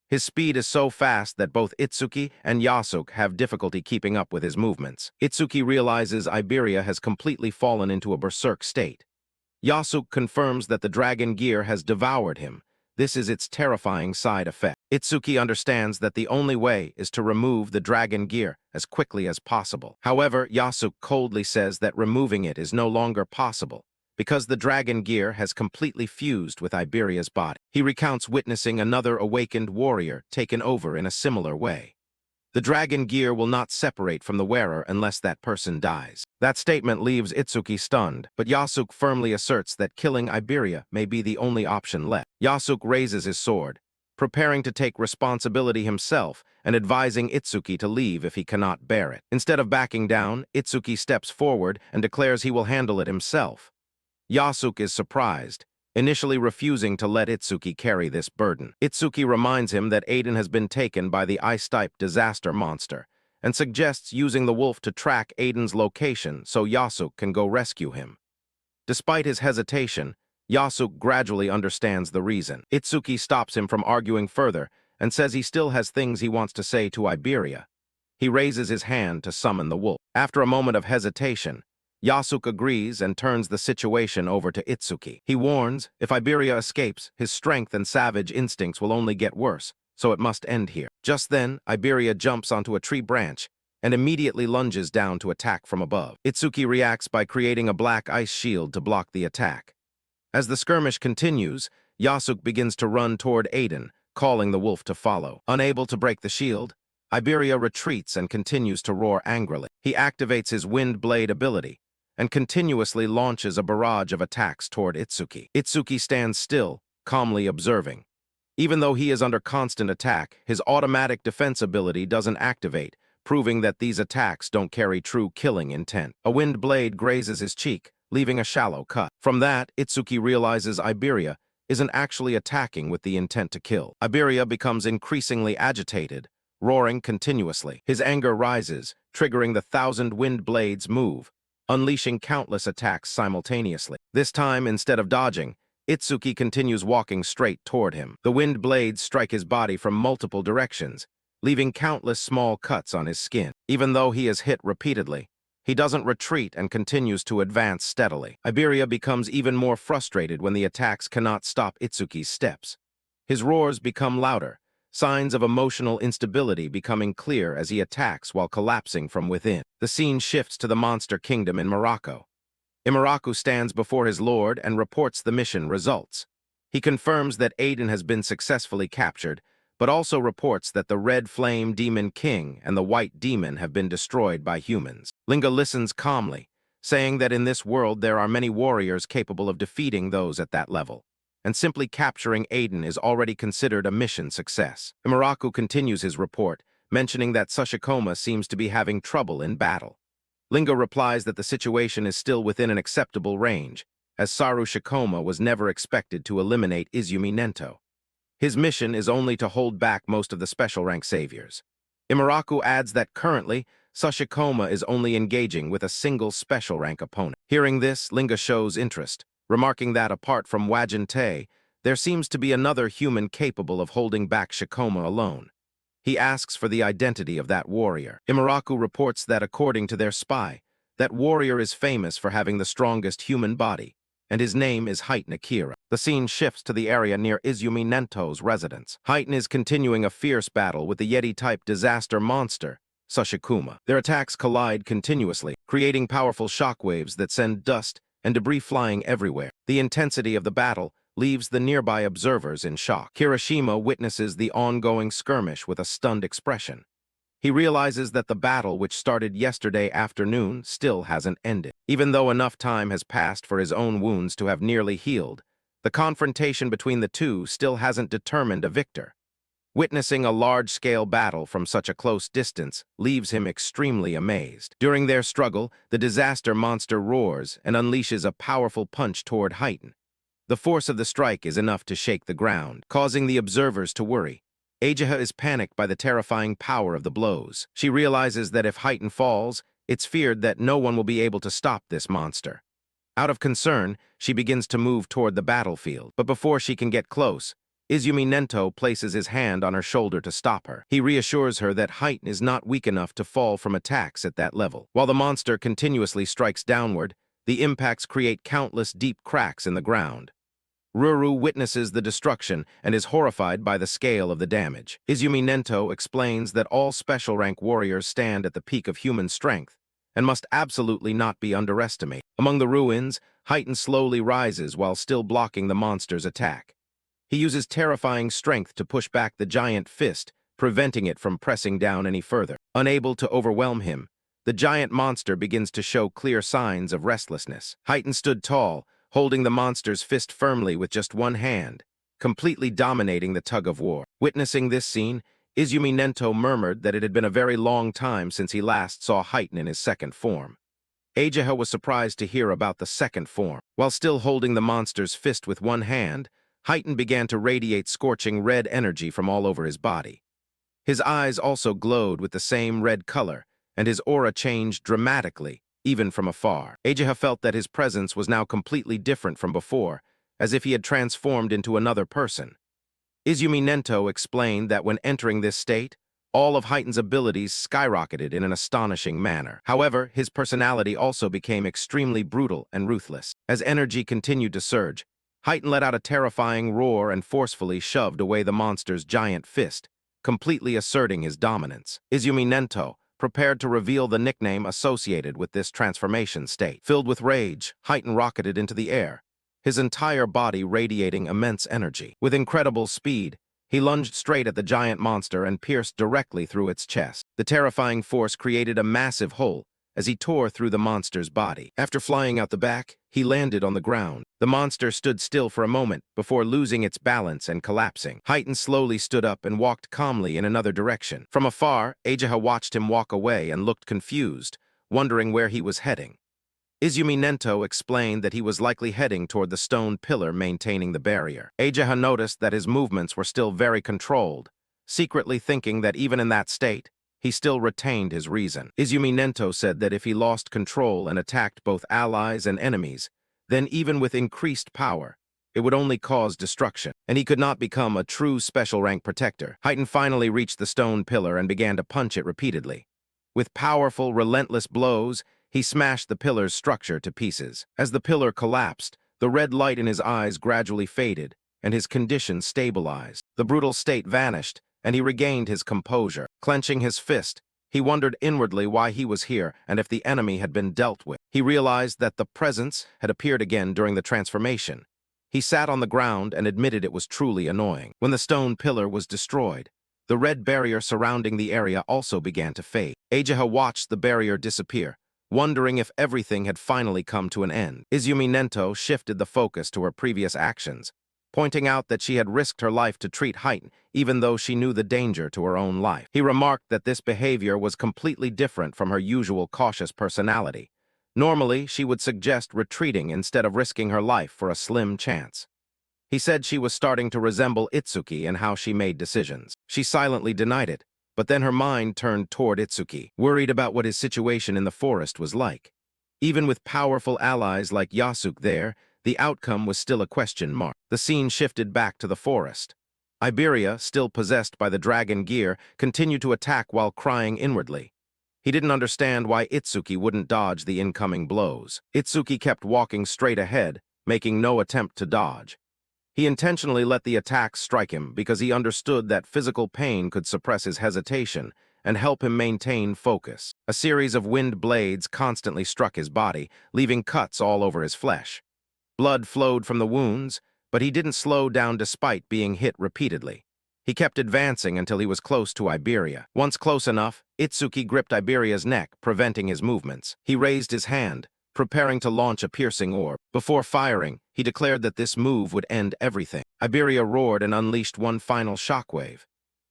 His speed is so fast that both Itsuki and Yasuk have difficulty keeping up with his movements. Itsuki realizes Iberia has completely fallen into a berserk state. Yasuk confirms that the dragon gear has devoured him. This is its terrifying side effect. Itsuki understands that the only way is to remove the dragon gear as quickly as possible. However, Yasuk coldly says that removing it is no longer possible, because the dragon gear has completely fused with Iberia's body. He recounts witnessing another awakened warrior taken over in a similar way. The dragon gear will not separate from the wearer unless that person dies. That statement leaves Itsuki stunned, but Yasuk firmly asserts that killing Iberia may be the only option left. Yasuk raises his sword, preparing to take responsibility himself and advising Itsuki to leave if he cannot bear it. Instead of backing down, Itsuki steps forward and declares he will handle it himself. Yasuk is surprised, initially refusing to let Itsuki carry this burden. Itsuki reminds him that Aiden has been taken by the ice-type disaster monster, and suggests using the wolf to track Aiden's location so Yasuke can go rescue him. Despite his hesitation, Yasuke gradually understands the reason. Itsuki stops him from arguing further and says he still has things he wants to say to Iberia. He raises his hand to summon the wolf. After a moment of hesitation, Yasuke agrees and turns the situation over to Itsuki. He warns, if Iberia escapes, his strength and savage instincts will only get worse, so it must end here. Just then, Iberia jumps onto a tree branch and immediately lunges down to attack from above. Itsuki reacts by creating a black ice shield to block the attack. As the skirmish continues, Yasuke begins to run toward Aiden, calling the wolf to follow. Unable to break the shield, Iberia retreats and continues to roar angrily. He activates his wind blade ability and continuously launches a barrage of attacks toward Itsuki. Itsuki stands still, calmly observing. Even though he is under constant attack, his automatic defense ability doesn't activate, proving that these attacks don't carry true killing intent. A wind blade grazes his cheek, leaving a shallow cut. From that, Itsuki realizes Iberia isn't actually attacking with the intent to kill. Iberia becomes increasingly agitated, roaring continuously. His anger rises, triggering the 1,000 wind blades move, unleashing countless attacks simultaneously. This time, instead of dodging, Itsuki continues walking straight toward him. The wind blades strike his body from multiple directions, leaving countless small cuts on his skin. Even though he is hit repeatedly, he doesn't retreat and continues to advance steadily. Iberia becomes even more frustrated when the attacks cannot stop Itsuki's steps. His roars become louder, signs of emotional instability becoming clear as he attacks while collapsing from within. The scene shifts to the monster kingdom in Morocco. Imaraku stands before his lord and reports the mission results. He confirms that Aiden has been successfully captured, but also reports that the Red Flame Demon King and the White Demon have been destroyed by humans. Linga listens calmly, saying that in this world there are many warriors capable of defeating those at that level, and simply capturing Aiden is already considered a mission success. Imaraku continues his report, mentioning that Sashikoma seems to be having trouble in battle. Linga replies that the situation is still within an acceptable range, as Saru Shikoma was never expected to eliminate Izumi Nento. His mission is only to hold back most of the special rank saviors. Imaraku adds that currently, Sashikoma is only engaging with a single special rank opponent. Hearing this, Linga shows interest, remarking that apart from Wajin-Te, there seems to be another human capable of holding back Shikoma alone. He asks for the identity of that warrior. Imaraku reports that according to their spy, that warrior is famous for having the strongest human body, and his name is Heitan Akira. The scene shifts to the area near Izumi Nento's residence. Heitan is continuing a fierce battle with the Yeti-type disaster monster, Sashikuma. Their attacks collide continuously, creating powerful shockwaves that send dust and debris flying everywhere. The intensity of the battle leaves the nearby observers in shock. Kirishima witnesses the ongoing skirmish with a stunned expression. He realizes that the battle, which started yesterday afternoon, still hasn't ended. Even though enough time has passed for his own wounds to have nearly healed, the confrontation between the two still hasn't determined a victor. Witnessing a large-scale battle from such a close distance leaves him extremely amazed. During their struggle, the disaster monster roars and unleashes a powerful punch toward Heitan. The force of the strike is enough to shake the ground, causing the observers to worry. Ageha is panicked by the terrifying power of the blows. She realizes that if Heitan falls, it's feared that no one will be able to stop this monster. Out of concern, she begins to move toward the battlefield, but before she can get close, Izumi Nento places his hand on her shoulder to stop her. He reassures her that Heitan is not weak enough to fall from attacks at that level. While the monster continuously strikes downward, the impacts create countless deep cracks in the ground. Ruru witnesses the destruction and is horrified by the scale of the damage. Izumi Nento explains that all special rank warriors stand at the peak of human strength and must absolutely not be underestimated. Among the ruins, Heitan slowly rises while still blocking the monster's attack. He uses terrifying strength to push back the giant fist, preventing it from pressing down any further. Unable to overwhelm him, the giant monster begins to show clear signs of restlessness. Heitan stood tall, holding the monster's fist firmly with just one hand, completely dominating the tug-of-war. Witnessing this scene, Izumi Nento murmured that it had been a very long time since he last saw Heitan in his second form. Ageha was surprised to hear about the second form. While still holding the monster's fist with one hand, Heitan began to radiate scorching red energy from all over his body. His eyes also glowed with the same red color, and his aura changed dramatically, even from afar. Ageha felt that his presence was now completely different from before, as if he had transformed into another person. Izumi Nento explained that when entering this state, all of Heighten's abilities skyrocketed in an astonishing manner. However, his personality also became extremely brutal and ruthless. As energy continued to surge, Heighten let out a terrifying roar and forcefully shoved away the monster's giant fist, completely asserting his dominance. Izumi Nento, prepared to reveal the nickname associated with this transformation state. Filled with rage, Heighten rocketed into the air, his entire body radiating immense energy. With incredible speed, he lunged straight at the giant monster and pierced directly through its chest. The terrifying force created a massive hole as he tore through the monster's body. After flying out the back, he landed on the ground. The monster stood still for a moment before losing its balance and collapsing. Heighten slowly stood up and walked calmly in another direction. From afar, Ageha watched him walk away and looked confused, wondering where he was heading. Izumi Nento explained that he was likely heading toward the stone pillar maintaining the barrier. Ageha noticed that his movements were still very controlled, secretly thinking that even in that state, he still retained his reason. Izumi Nento said that if he lost control and attacked both allies and enemies, then even with increased power, it would only cause destruction, and he could not become a true special rank protector. Heighten finally reached the stone pillar and began to punch it repeatedly. With powerful, relentless blows, he smashed the pillar's structure to pieces. As the pillar collapsed, the red light in his eyes gradually faded, and his condition stabilized. The brutal state vanished, and he regained his composure. Clenching his fist, he wondered inwardly why he was here and if the enemy had been dealt with. He realized that the presence had appeared again during the transformation. He sat on the ground and admitted it was truly annoying. When the stone pillar was destroyed, the red barrier surrounding the area also began to fade. Ageha watched the barrier disappear, wondering if everything had finally come to an end. Izumi Nento shifted the focus to her previous actions, pointing out that she had risked her life to treat Heighten even though she knew the danger to her own life. He remarked that this behavior was completely different from her usual cautious personality. Normally, she would suggest retreating instead of risking her life for a slim chance. He said she was starting to resemble Itsuki in how she made decisions. She silently denied it, but then her mind turned toward Itsuki, worried about what his situation in the forest was like. Even with powerful allies like Yasuke there, the outcome was still a question mark. The scene shifted back to the forest. Iberia, still possessed by the dragon gear, continued to attack while crying inwardly. He didn't understand why Itsuki wouldn't dodge the incoming blows. Itsuki kept walking straight ahead, making no attempt to dodge. He intentionally let the attacks strike him because he understood that physical pain could suppress his hesitation and help him maintain focus. A series of wind blades constantly struck his body, leaving cuts all over his flesh. Blood flowed from the wounds, but he didn't slow down despite being hit repeatedly. He kept advancing until he was close to Iberia. Once close enough, Itsuki gripped Iberia's neck, preventing his movements. He raised his hand, preparing to launch a piercing orb. Before firing, he declared that this move would end everything. Iberia roared and unleashed one final shockwave.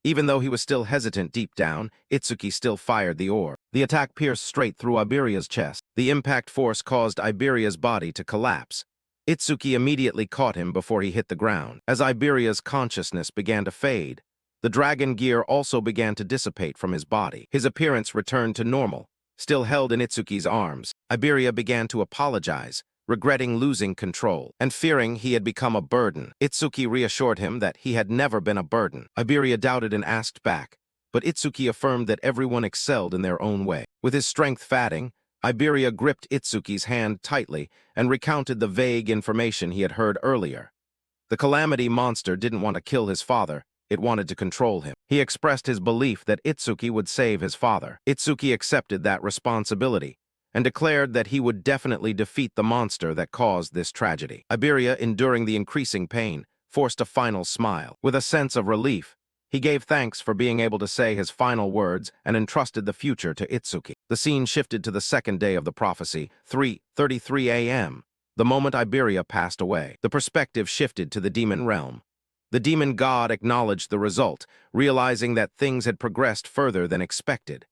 Even though he was still hesitant deep down, Itsuki still fired the orb. The attack pierced straight through Iberia's chest. The impact force caused Iberia's body to collapse. Itsuki immediately caught him before he hit the ground. As Iberia's consciousness began to fade, the dragon gear also began to dissipate from his body. His appearance returned to normal. Still held in Itsuki's arms, Iberia began to apologize, regretting losing control, and fearing he had become a burden. Itsuki reassured him that he had never been a burden. Iberia doubted and asked back, but Itsuki affirmed that everyone excelled in their own way. With his strength fading, Iberia gripped Itsuki's hand tightly and recounted the vague information he had heard earlier. The calamity monster didn't want to kill his father, it wanted to control him. He expressed his belief that Itsuki would save his father. Itsuki accepted that responsibility and declared that he would definitely defeat the monster that caused this tragedy. Iberia, enduring the increasing pain, forced a final smile. With a sense of relief, he gave thanks for being able to say his final words and entrusted the future to Itsuki. The scene shifted to the second day of the prophecy, 3:33 a.m., the moment Iberia passed away. The perspective shifted to the demon realm. The demon god acknowledged the result, realizing that things had progressed further than expected.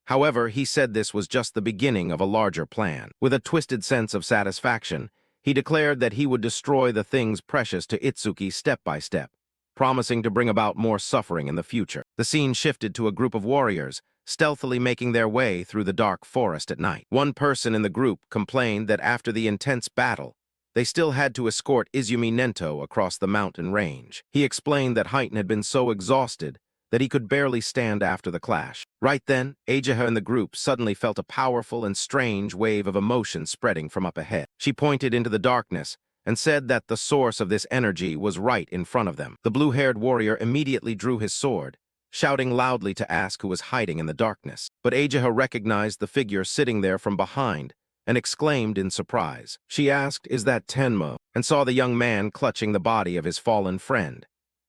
However, he said this was just the beginning of a larger plan. With a twisted sense of satisfaction, he declared that he would destroy the things precious to Itsuki step by step. promising to bring about more suffering in the future. The scene shifted to a group of warriors, stealthily making their way through the dark forest at night. One person in the group complained that after the intense battle, they still had to escort Izumi Nento across the mountain range. He explained that Heighten had been so exhausted that he could barely stand after the clash. Right then, Ageha and the group suddenly felt a powerful and strange wave of emotion spreading from up ahead. She pointed into the darkness and said that the source of this energy was right in front of them. The blue-haired warrior immediately drew his sword, shouting loudly to ask who was hiding in the darkness. But Ageha recognized the figure sitting there from behind and exclaimed in surprise. She asked, "Is that Tenmo?" and saw the young man clutching the body of his fallen friend.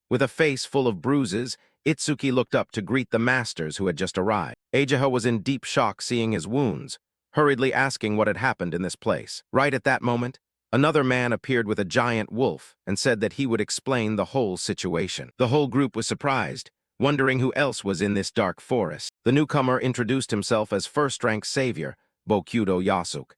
With a face full of bruises, Itsuki looked up to greet the masters who had just arrived. Ageha was in deep shock seeing his wounds, hurriedly asking what had happened in this place. Right at that moment, another man appeared with a giant wolf and said that he would explain the whole situation. The whole group was surprised, wondering who else was in this dark forest. The newcomer introduced himself as first-rank savior, Bokudo Yasuk.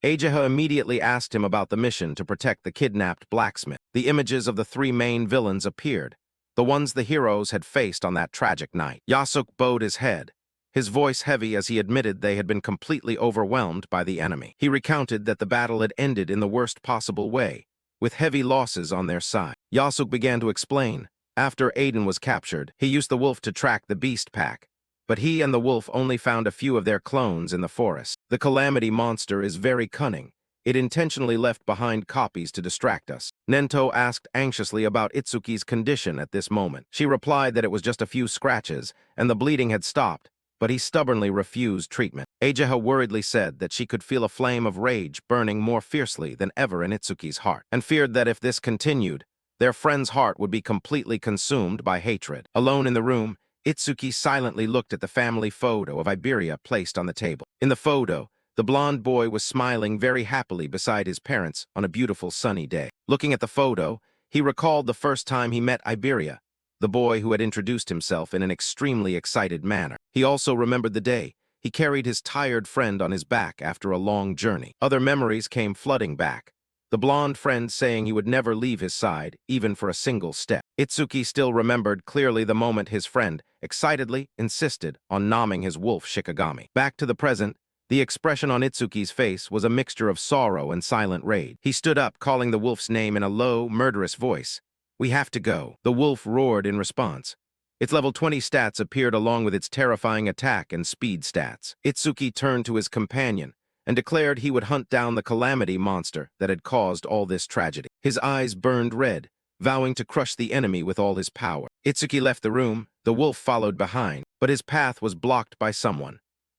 Ageha immediately asked him about the mission to protect the kidnapped blacksmith. The images of the three main villains appeared, the ones the heroes had faced on that tragic night. Yasuk bowed his head, his voice heavy as he admitted they had been completely overwhelmed by the enemy. He recounted that the battle had ended in the worst possible way, with heavy losses on their side. Yasuk began to explain. After Aiden was captured, he used the wolf to track the beast pack, but he and the wolf only found a few of their clones in the forest. The calamity monster is very cunning. It intentionally left behind copies to distract us. Nento asked anxiously about Itsuki's condition at this moment. She replied that it was just a few scratches, and the bleeding had stopped, but he stubbornly refused treatment. Ageha worriedly said that she could feel a flame of rage burning more fiercely than ever in Itsuki's heart, and feared that if this continued, their friend's heart would be completely consumed by hatred. Alone in the room, Itsuki silently looked at the family photo of Iberia placed on the table. In the photo, the blonde boy was smiling very happily beside his parents on a beautiful sunny day. Looking at the photo, he recalled the first time he met Iberia, the boy who had introduced himself in an extremely excited manner. He also remembered the day he carried his tired friend on his back after a long journey. Other memories came flooding back, the blonde friend saying he would never leave his side, even for a single step. Itsuki still remembered clearly the moment his friend excitedly insisted on nomming his wolf Shikigami. Back to the present, the expression on Itsuki's face was a mixture of sorrow and silent rage. He stood up, calling the wolf's name in a low, murderous voice. "We have to go." The wolf roared in response. Its level 20 stats appeared along with its terrifying attack and speed stats. Itsuki turned to his companion and declared he would hunt down the calamity monster that had caused all this tragedy. His eyes burned red, vowing to crush the enemy with all his power. Itsuki left the room, the wolf followed behind, but his path was blocked by someone.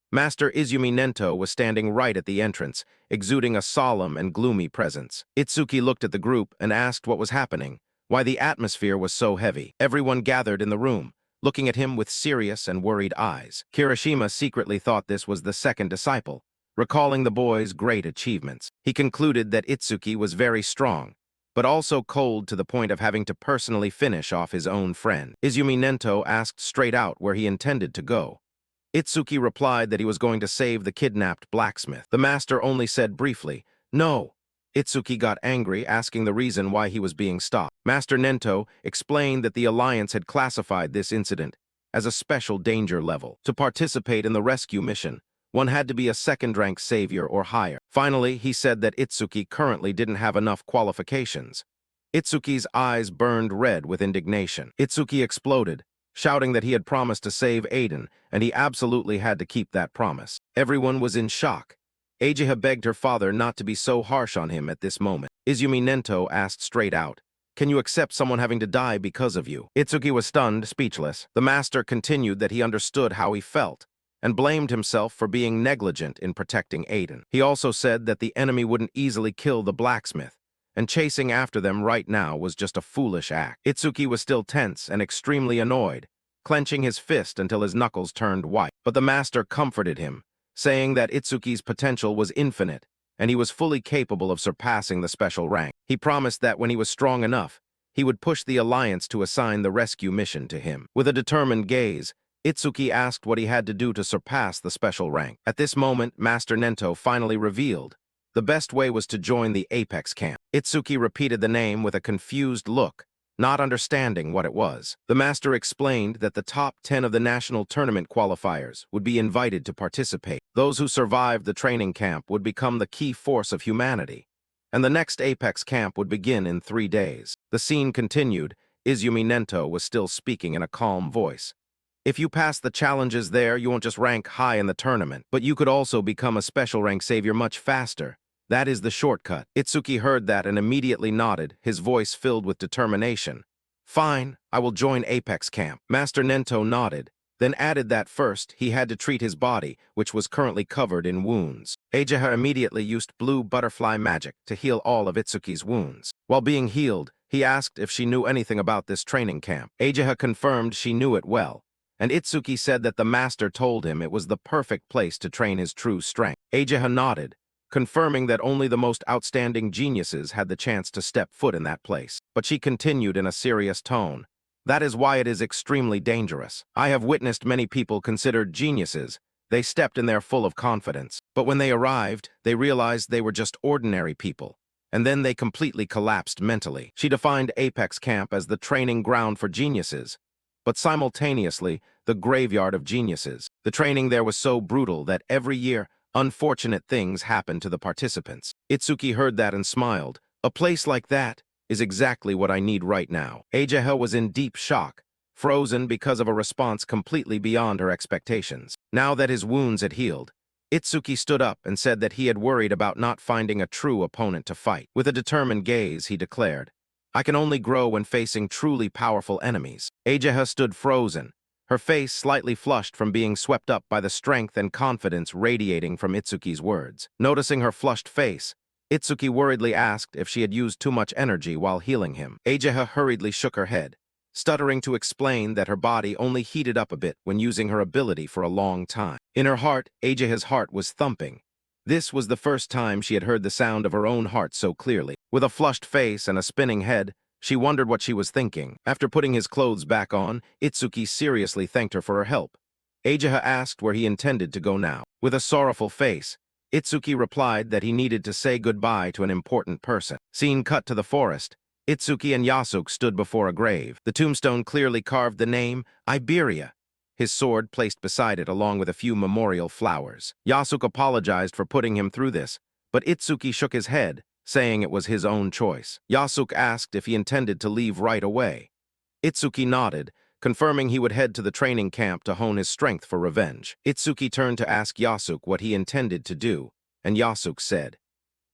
Master Izumi Nento was standing right at the entrance, exuding a solemn and gloomy presence. Itsuki looked at the group and asked what was happening, why the atmosphere was so heavy. Everyone gathered in the room, looking at him with serious and worried eyes. Kirishima secretly thought this was the second disciple, recalling the boy's great achievements. He concluded that Itsuki was very strong, but also cold to the point of having to personally finish off his own friend. Izumi Nento asked straight out where he intended to go. Itsuki replied that he was going to save the kidnapped blacksmith. The master only said briefly, "No." Itsuki got angry, asking the reason why he was being stopped. Master Nento explained that the Alliance had classified this incident as a special danger level. To participate in the rescue mission, one had to be a second-rank savior or higher. Finally, he said that Itsuki currently didn't have enough qualifications. Itsuki's eyes burned red with indignation. Itsuki exploded, shouting that he had promised to save Aiden, and he absolutely had to keep that promise. Everyone was in shock. Ageha begged her father not to be so harsh on him at this moment. Izumi Nento asked straight out, "Can you accept someone having to die because of you?" Itsuki was stunned, speechless. The master continued that he understood how he felt, and blamed himself for being negligent in protecting Aiden. He also said that the enemy wouldn't easily kill the blacksmith, and chasing after them right now was just a foolish act. Itsuki was still tense and extremely annoyed, clenching his fist until his knuckles turned white. But the master comforted him, saying that Itsuki's potential was infinite, and he was fully capable of surpassing the special rank. He promised that when he was strong enough, he would push the Alliance to assign the rescue mission to him. With a determined gaze, Itsuki asked what he had to do to surpass the special rank. At this moment, Master Nento finally revealed the best way was to join the Apex camp. Itsuki repeated the name with a confused look, not understanding what it was. The master explained that the top 10 of the national tournament qualifiers would be invited to participate. Those who survived the training camp would become the key force of humanity, and the next Apex camp would begin in 3 days. The scene continued. Izumi Nento was still speaking in a calm voice. If you pass the challenges there, you won't just rank high in the tournament, but you could also become a special rank savior much faster. That is the shortcut. Itsuki heard that and immediately nodded, his voice filled with determination. Fine, I will join Apex Camp. Master Nento nodded, then added that first he had to treat his body, which was currently covered in wounds. Ageha immediately used blue butterfly magic to heal all of Itsuki's wounds. While being healed, he asked if she knew anything about this training camp. Ageha confirmed she knew it well, and Itsuki said that the master told him it was the perfect place to train his true strength. Ageha nodded, confirming that only the most outstanding geniuses had the chance to step foot in that place. But she continued in a serious tone. That is why it is extremely dangerous. I have witnessed many people considered geniuses. They stepped in there full of confidence. But when they arrived, they realized they were just ordinary people. And then they completely collapsed mentally. She defined Apex Camp as the training ground for geniuses, but simultaneously, the graveyard of geniuses. The training there was so brutal that every year, unfortunate things happened to the participants. Itsuki heard that and smiled. A place like that is exactly what I need right now. Ageha was in deep shock, frozen because of a response completely beyond her expectations. Now that his wounds had healed, Itsuki stood up and said that he had worried about not finding a true opponent to fight. With a determined gaze, he declared, I can only grow when facing truly powerful enemies. Ageha stood frozen, her face slightly flushed from being swept up by the strength and confidence radiating from Itsuki's words. Noticing her flushed face, Itsuki worriedly asked if she had used too much energy while healing him. Ageha hurriedly shook her head, stuttering to explain that her body only heated up a bit when using her ability for a long time. In her heart, Ageha's heart was thumping. This was the first time she had heard the sound of her own heart so clearly. With a flushed face and a spinning head, she wondered what she was thinking. After putting his clothes back on, Itsuki seriously thanked her for her help. Ageha asked where he intended to go now. With a sorrowful face, Itsuki replied that he needed to say goodbye to an important person. Scene cut to the forest. Itsuki and Yasuke stood before a grave. The tombstone clearly carved the name, Iberia, his sword placed beside it along with a few memorial flowers. Yasuke apologized for putting him through this, but Itsuki shook his head, saying it was his own choice. Yasuke asked if he intended to leave right away. Itsuki nodded, confirming he would head to the training camp to hone his strength for revenge. Itsuki turned to ask Yasuke what he intended to do, and Yasuke said,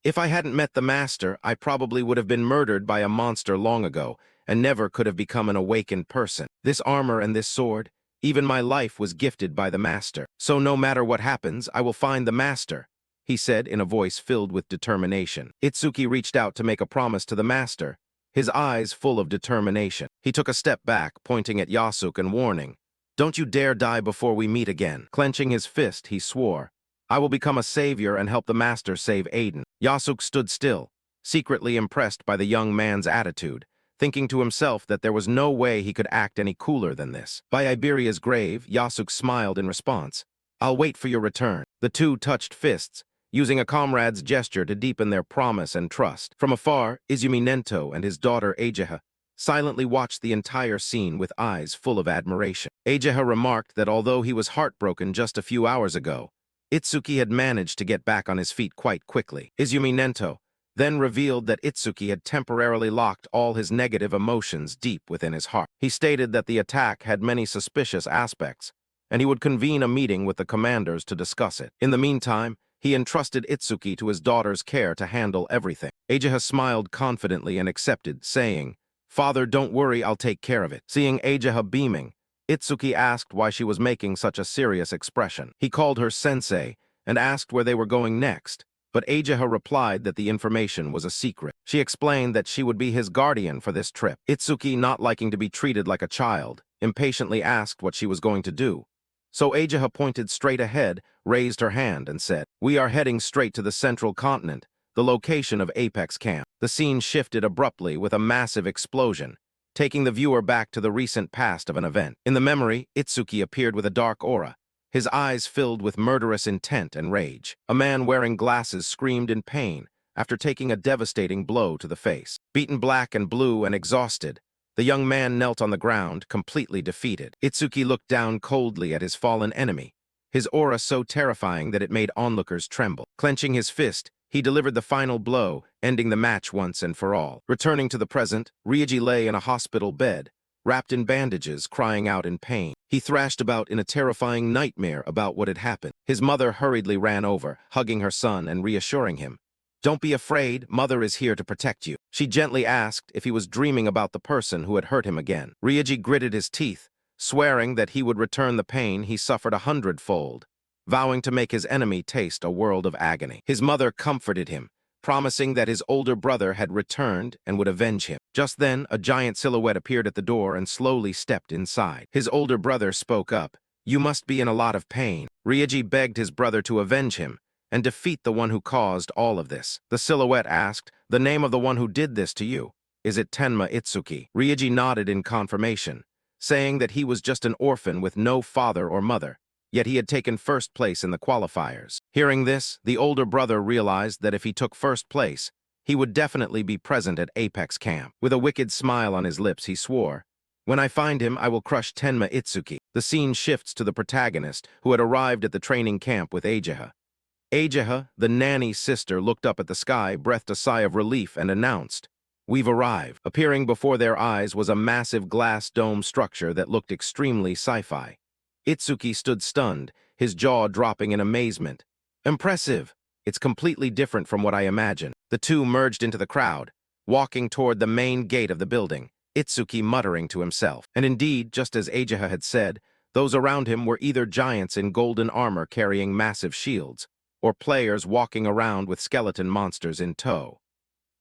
If I hadn't met the master, I probably would have been murdered by a monster long ago, and never could have become an awakened person. This armor and this sword, even my life was gifted by the master. So no matter what happens, I will find the master, he said in a voice filled with determination. Itsuki reached out to make a promise to the master, his eyes full of determination. He took a step back, pointing at Yasuke and warning, Don't you dare die before we meet again. Clenching his fist, he swore, I will become a savior and help the master save Aiden. Yasuke stood still, secretly impressed by the young man's attitude, thinking to himself that there was no way he could act any cooler than this. By Iberia's grave, Yasuke smiled in response. I'll wait for your return. The two touched fists, using a comrade's gesture to deepen their promise and trust. From afar, Izumi Nento and his daughter Ageha silently watched the entire scene with eyes full of admiration. Ageha remarked that although he was heartbroken just a few hours ago, Itsuki had managed to get back on his feet quite quickly. Izumi Nento then revealed that Itsuki had temporarily locked all his negative emotions deep within his heart. He stated that the attack had many suspicious aspects, and he would convene a meeting with the commanders to discuss it. In the meantime, he entrusted Itsuki to his daughter's care to handle everything. Ageha smiled confidently and accepted, saying, Father, don't worry, I'll take care of it. Seeing Ageha beaming, Itsuki asked why she was making such a serious expression. He called her sensei and asked where they were going next, but Ageha replied that the information was a secret. She explained that she would be his guardian for this trip. Itsuki, not liking to be treated like a child, impatiently asked what she was going to do. So Ageha pointed straight ahead, raised her hand, and said, We are heading straight to the central continent, the location of Apex Camp. The scene shifted abruptly with a massive explosion, taking the viewer back to the recent past of an event. In the memory, Itsuki appeared with a dark aura, his eyes filled with murderous intent and rage. A man wearing glasses screamed in pain after taking a devastating blow to the face. Beaten black and blue and exhausted, The young man knelt on the ground, completely defeated. Itsuki looked down coldly at his fallen enemy, his aura so terrifying that it made onlookers tremble. Clenching his fist, he delivered the final blow, ending the match once and for all. Returning to the present, Ryuji lay in a hospital bed, wrapped in bandages, crying out in pain. He thrashed about in a terrifying nightmare about what had happened. His mother hurriedly ran over, hugging her son and reassuring him. "Don't be afraid, Mother is here to protect you." She gently asked if he was dreaming about the person who had hurt him again. Ryuji gritted his teeth, swearing that he would return the pain he suffered 100-fold, vowing to make his enemy taste a world of agony. His mother comforted him, promising that his older brother had returned and would avenge him. Just then, a giant silhouette appeared at the door and slowly stepped inside. His older brother spoke up. "You must be in a lot of pain." Ryuji begged his brother to avenge him and defeat the one who caused all of this. The silhouette asked, "The name of the one who did this to you, is it Tenma Itsuki?" Ryuji nodded in confirmation, saying that he was just an orphan with no father or mother, yet he had taken first place in the qualifiers. Hearing this, the older brother realized that if he took first place, he would definitely be present at Apex Camp. With a wicked smile on his lips, he swore, "When I find him, I will crush Tenma Itsuki." The scene shifts to the protagonist, who had arrived at the training camp with Ageha. Ageha, the nanny's sister, looked up at the sky, breathed a sigh of relief, and announced, "We've arrived." Appearing before their eyes was a massive glass dome structure that looked extremely sci-fi. Itsuki stood stunned, his jaw dropping in amazement. "Impressive! It's completely different from what I imagined." The two merged into the crowd, walking toward the main gate of the building, Itsuki muttering to himself. And indeed, just as Ageha had said, those around him were either giants in golden armor carrying massive shields, or players walking around with skeleton monsters in tow.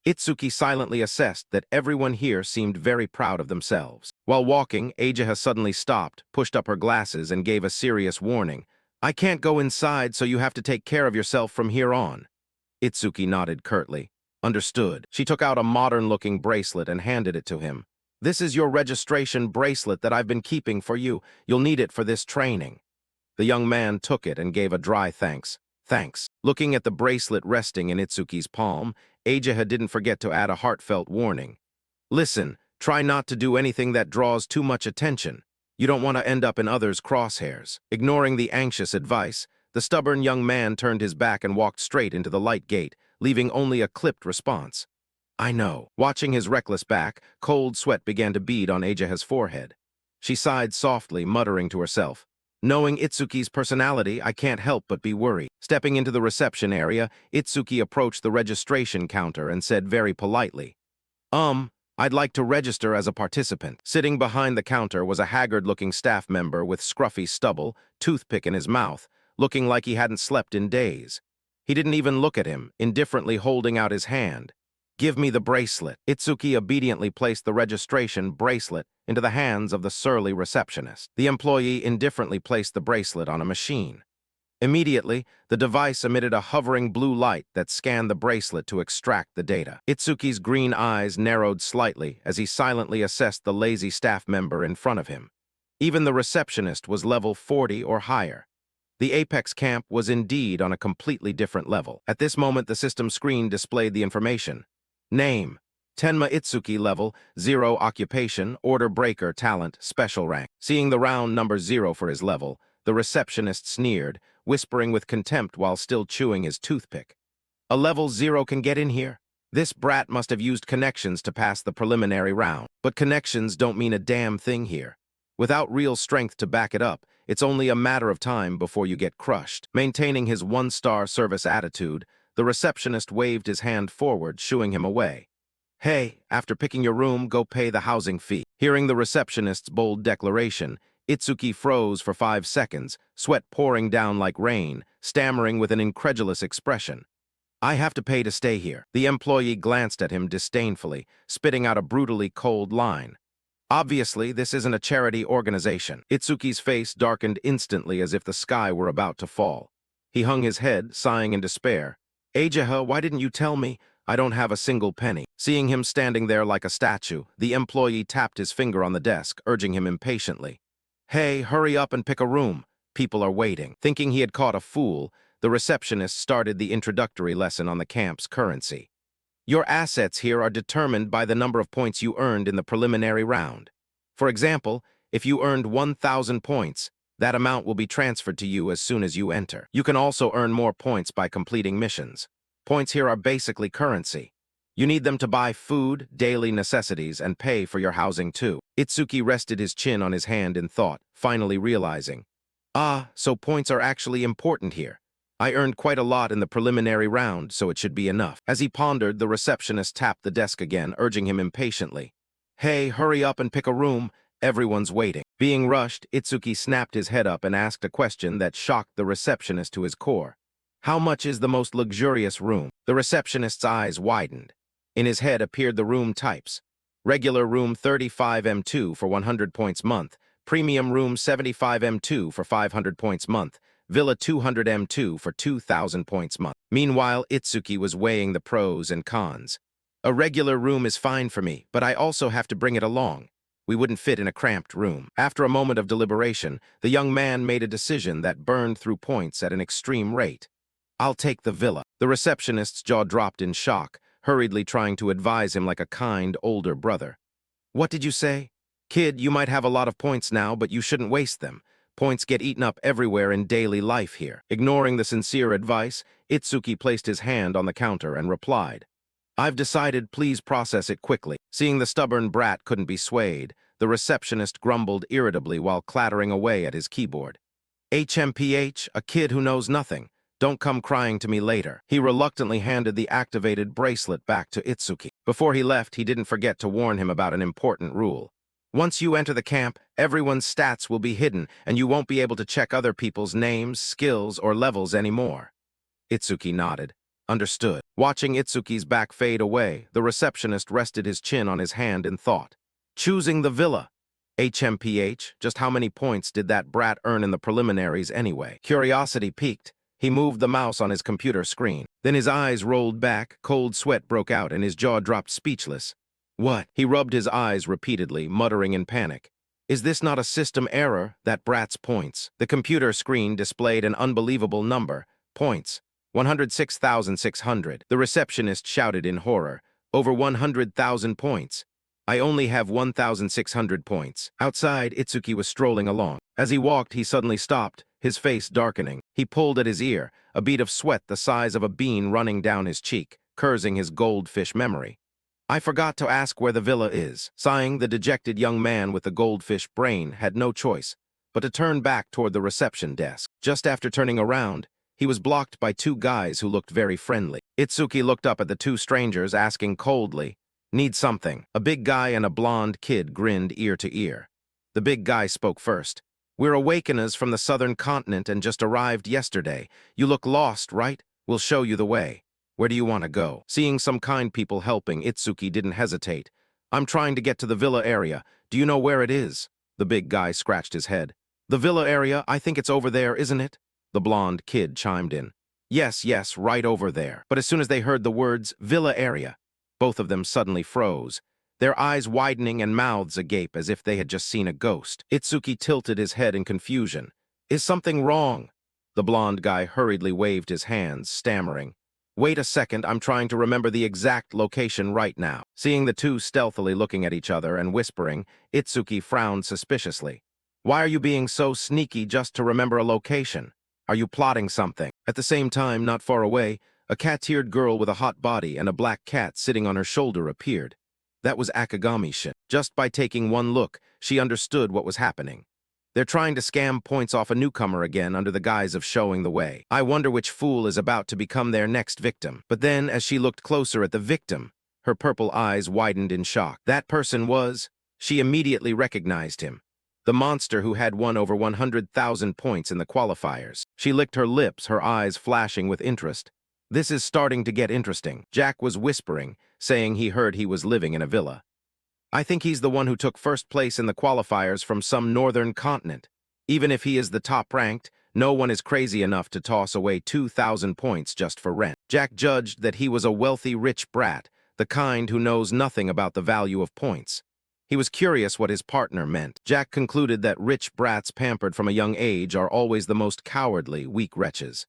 Itsuki silently assessed that everyone here seemed very proud of themselves. While walking, Ageha suddenly stopped, pushed up her glasses, and gave a serious warning. "I can't go inside, so you have to take care of yourself from here on." Itsuki nodded curtly. "Understood." She took out a modern-looking bracelet and handed it to him. "This is your registration bracelet that I've been keeping for you. You'll need it for this training." The young man took it and gave a dry thanks. "Thanks." Looking at the bracelet resting in Itsuki's palm, Ageha didn't forget to add a heartfelt warning. "Listen, try not to do anything that draws too much attention. You don't want to end up in others' crosshairs." Ignoring the anxious advice, the stubborn young man turned his back and walked straight into the light gate, leaving only a clipped response. "I know." Watching his reckless back, cold sweat began to bead on Ageha's forehead. She sighed softly, muttering to herself, "Knowing Itsuki's personality, I can't help but be worried." Stepping into the reception area, Itsuki approached the registration counter and said very politely, "I'd like to register as a participant." Sitting behind the counter was a haggard-looking staff member with scruffy stubble, toothpick in his mouth, looking like he hadn't slept in days. He didn't even look at him, indifferently holding out his hand. "Give me the bracelet." Itsuki obediently placed the registration bracelet into the hands of the surly receptionist. The employee indifferently placed the bracelet on a machine. Immediately, the device emitted a hovering blue light that scanned the bracelet to extract the data. Itsuki's green eyes narrowed slightly as he silently assessed the lazy staff member in front of him. Even the receptionist was level 40 or higher. The Apex camp was indeed on a completely different level. At this moment, the system screen displayed the information. Name: Tenma Itsuki, level 0, occupation, order breaker, talent, special rank. Seeing the round number 0 for his level, the receptionist sneered, whispering with contempt while still chewing his toothpick. "A level 0 can get in here? This brat must have used connections to pass the preliminary round." But connections don't mean a damn thing here. Without real strength to back it up, it's only a matter of time before you get crushed. Maintaining his one-star service attitude, the receptionist waved his hand forward, shooing him away. "Hey, after picking your room, go pay the housing fee." Hearing the receptionist's bold declaration, Itsuki froze for 5 seconds, sweat pouring down like rain, stammering with an incredulous expression. "I have to pay to stay here." The employee glanced at him disdainfully, spitting out a brutally cold line. "Obviously, this isn't a charity organization." Itsuki's face darkened instantly as if the sky were about to fall. He hung his head, sighing in despair. "Ageha, why didn't you tell me? I don't have a single penny." Seeing him standing there like a statue, the employee tapped his finger on the desk, urging him impatiently. "Hey, hurry up and pick a room. People are waiting." Thinking he had caught a fool, the receptionist started the introductory lesson on the camp's currency. Your assets here are determined by the number of points you earned in the preliminary round. For example, if you earned 1,000 points, that amount will be transferred to you as soon as you enter. You can also earn more points by completing missions. Points here are basically currency. You need them to buy food, daily necessities, and pay for your housing too. Itsuki rested his chin on his hand in thought, finally realizing, ah, so points are actually important here. I earned quite a lot in the preliminary round, so it should be enough. As he pondered, the receptionist tapped the desk again, urging him impatiently. Hey, hurry up and pick a room. Everyone's waiting. Being rushed, Itsuki snapped his head up and asked a question that shocked the receptionist to his core. How much is the most luxurious room? The receptionist's eyes widened. In his head appeared the room types. Regular room 35M2 for 100 points month, premium room 75M2 for 500 points month, Villa 200M2 for 2,000 points month. Meanwhile, Itsuki was weighing the pros and cons. A regular room is fine for me, but I also have to bring it along. We wouldn't fit in a cramped room. After a moment of deliberation, the young man made a decision that burned through points at an extreme rate. I'll take the villa. The receptionist's jaw dropped in shock, hurriedly trying to advise him like a kind, older brother. What did you say? Kid, you might have a lot of points now, but you shouldn't waste them. Points get eaten up everywhere in daily life here. Ignoring the sincere advice, Itsuki placed his hand on the counter and replied, I've decided, please process it quickly. Seeing the stubborn brat couldn't be swayed, the receptionist grumbled irritably while clattering away at his keyboard. HMPH, a kid who knows nothing. Don't come crying to me later. He reluctantly handed the activated bracelet back to Itsuki. Before he left, he didn't forget to warn him about an important rule. Once you enter the camp, everyone's stats will be hidden, and you won't be able to check other people's names, skills, or levels anymore. Itsuki nodded. Understood. Watching Itsuki's back fade away, the receptionist rested his chin on his hand in thought. Choosing the villa. HMPH, just how many points did that brat earn in the preliminaries anyway? Curiosity piqued. He moved the mouse on his computer screen. Then his eyes rolled back, cold sweat broke out, and his jaw dropped speechless. What? He rubbed his eyes repeatedly, muttering in panic. Is this not a system error, that brat's points? The computer screen displayed an unbelievable number. Points. 106,600. The receptionist shouted in horror. Over 100,000 points. I only have 1,600 points. Outside, Itsuki was strolling along. As he walked, he suddenly stopped, his face darkening. He pulled at his ear, a bead of sweat the size of a bean running down his cheek, cursing his goldfish memory. I forgot to ask where the villa is. Sighing, the dejected young man with the goldfish brain had no choice but to turn back toward the reception desk. Just after turning around, he was blocked by two guys who looked very friendly. Itsuki looked up at the two strangers, asking coldly, Need something? A big guy and a blonde kid grinned ear to ear. The big guy spoke first. We're awakeners from the southern continent and just arrived yesterday. You look lost, right? We'll show you the way. Where do you want to go? Seeing some kind people helping, Itsuki didn't hesitate. I'm trying to get to the villa area. Do you know where it is? The big guy scratched his head. The villa area? I think it's over there, isn't it? The blonde kid chimed in. Yes, right over there. But as soon as they heard the words, villa area, both of them suddenly froze, their eyes widening and mouths agape as if they had just seen a ghost. Itsuki tilted his head in confusion. Is something wrong? The blonde guy hurriedly waved his hands, stammering. Wait a second, I'm trying to remember the exact location right now. Seeing the two stealthily looking at each other and whispering, Itsuki frowned suspiciously. Why are you being so sneaky just to remember a location? Are you plotting something? At the same time, not far away, a cat-eared girl with a hot body and a black cat sitting on her shoulder appeared. That was Akagami-shin. Just by taking one look, she understood what was happening. They're trying to scam points off a newcomer again under the guise of showing the way. I wonder which fool is about to become their next victim. But then, as she looked closer at the victim, her purple eyes widened in shock. That person was... She immediately recognized him. The monster who had won over 100,000 points in the qualifiers. She licked her lips, her eyes flashing with interest. This is starting to get interesting. Jack was whispering, saying he heard he was living in a villa. I think he's the one who took first place in the qualifiers from some northern continent. Even if he is the top-ranked, no one is crazy enough to toss away 2,000 points just for rent. Jack judged that he was a wealthy, rich brat, the kind who knows nothing about the value of points. He was curious what his partner meant. Jack concluded that rich brats pampered from a young age are always the most cowardly, weak wretches.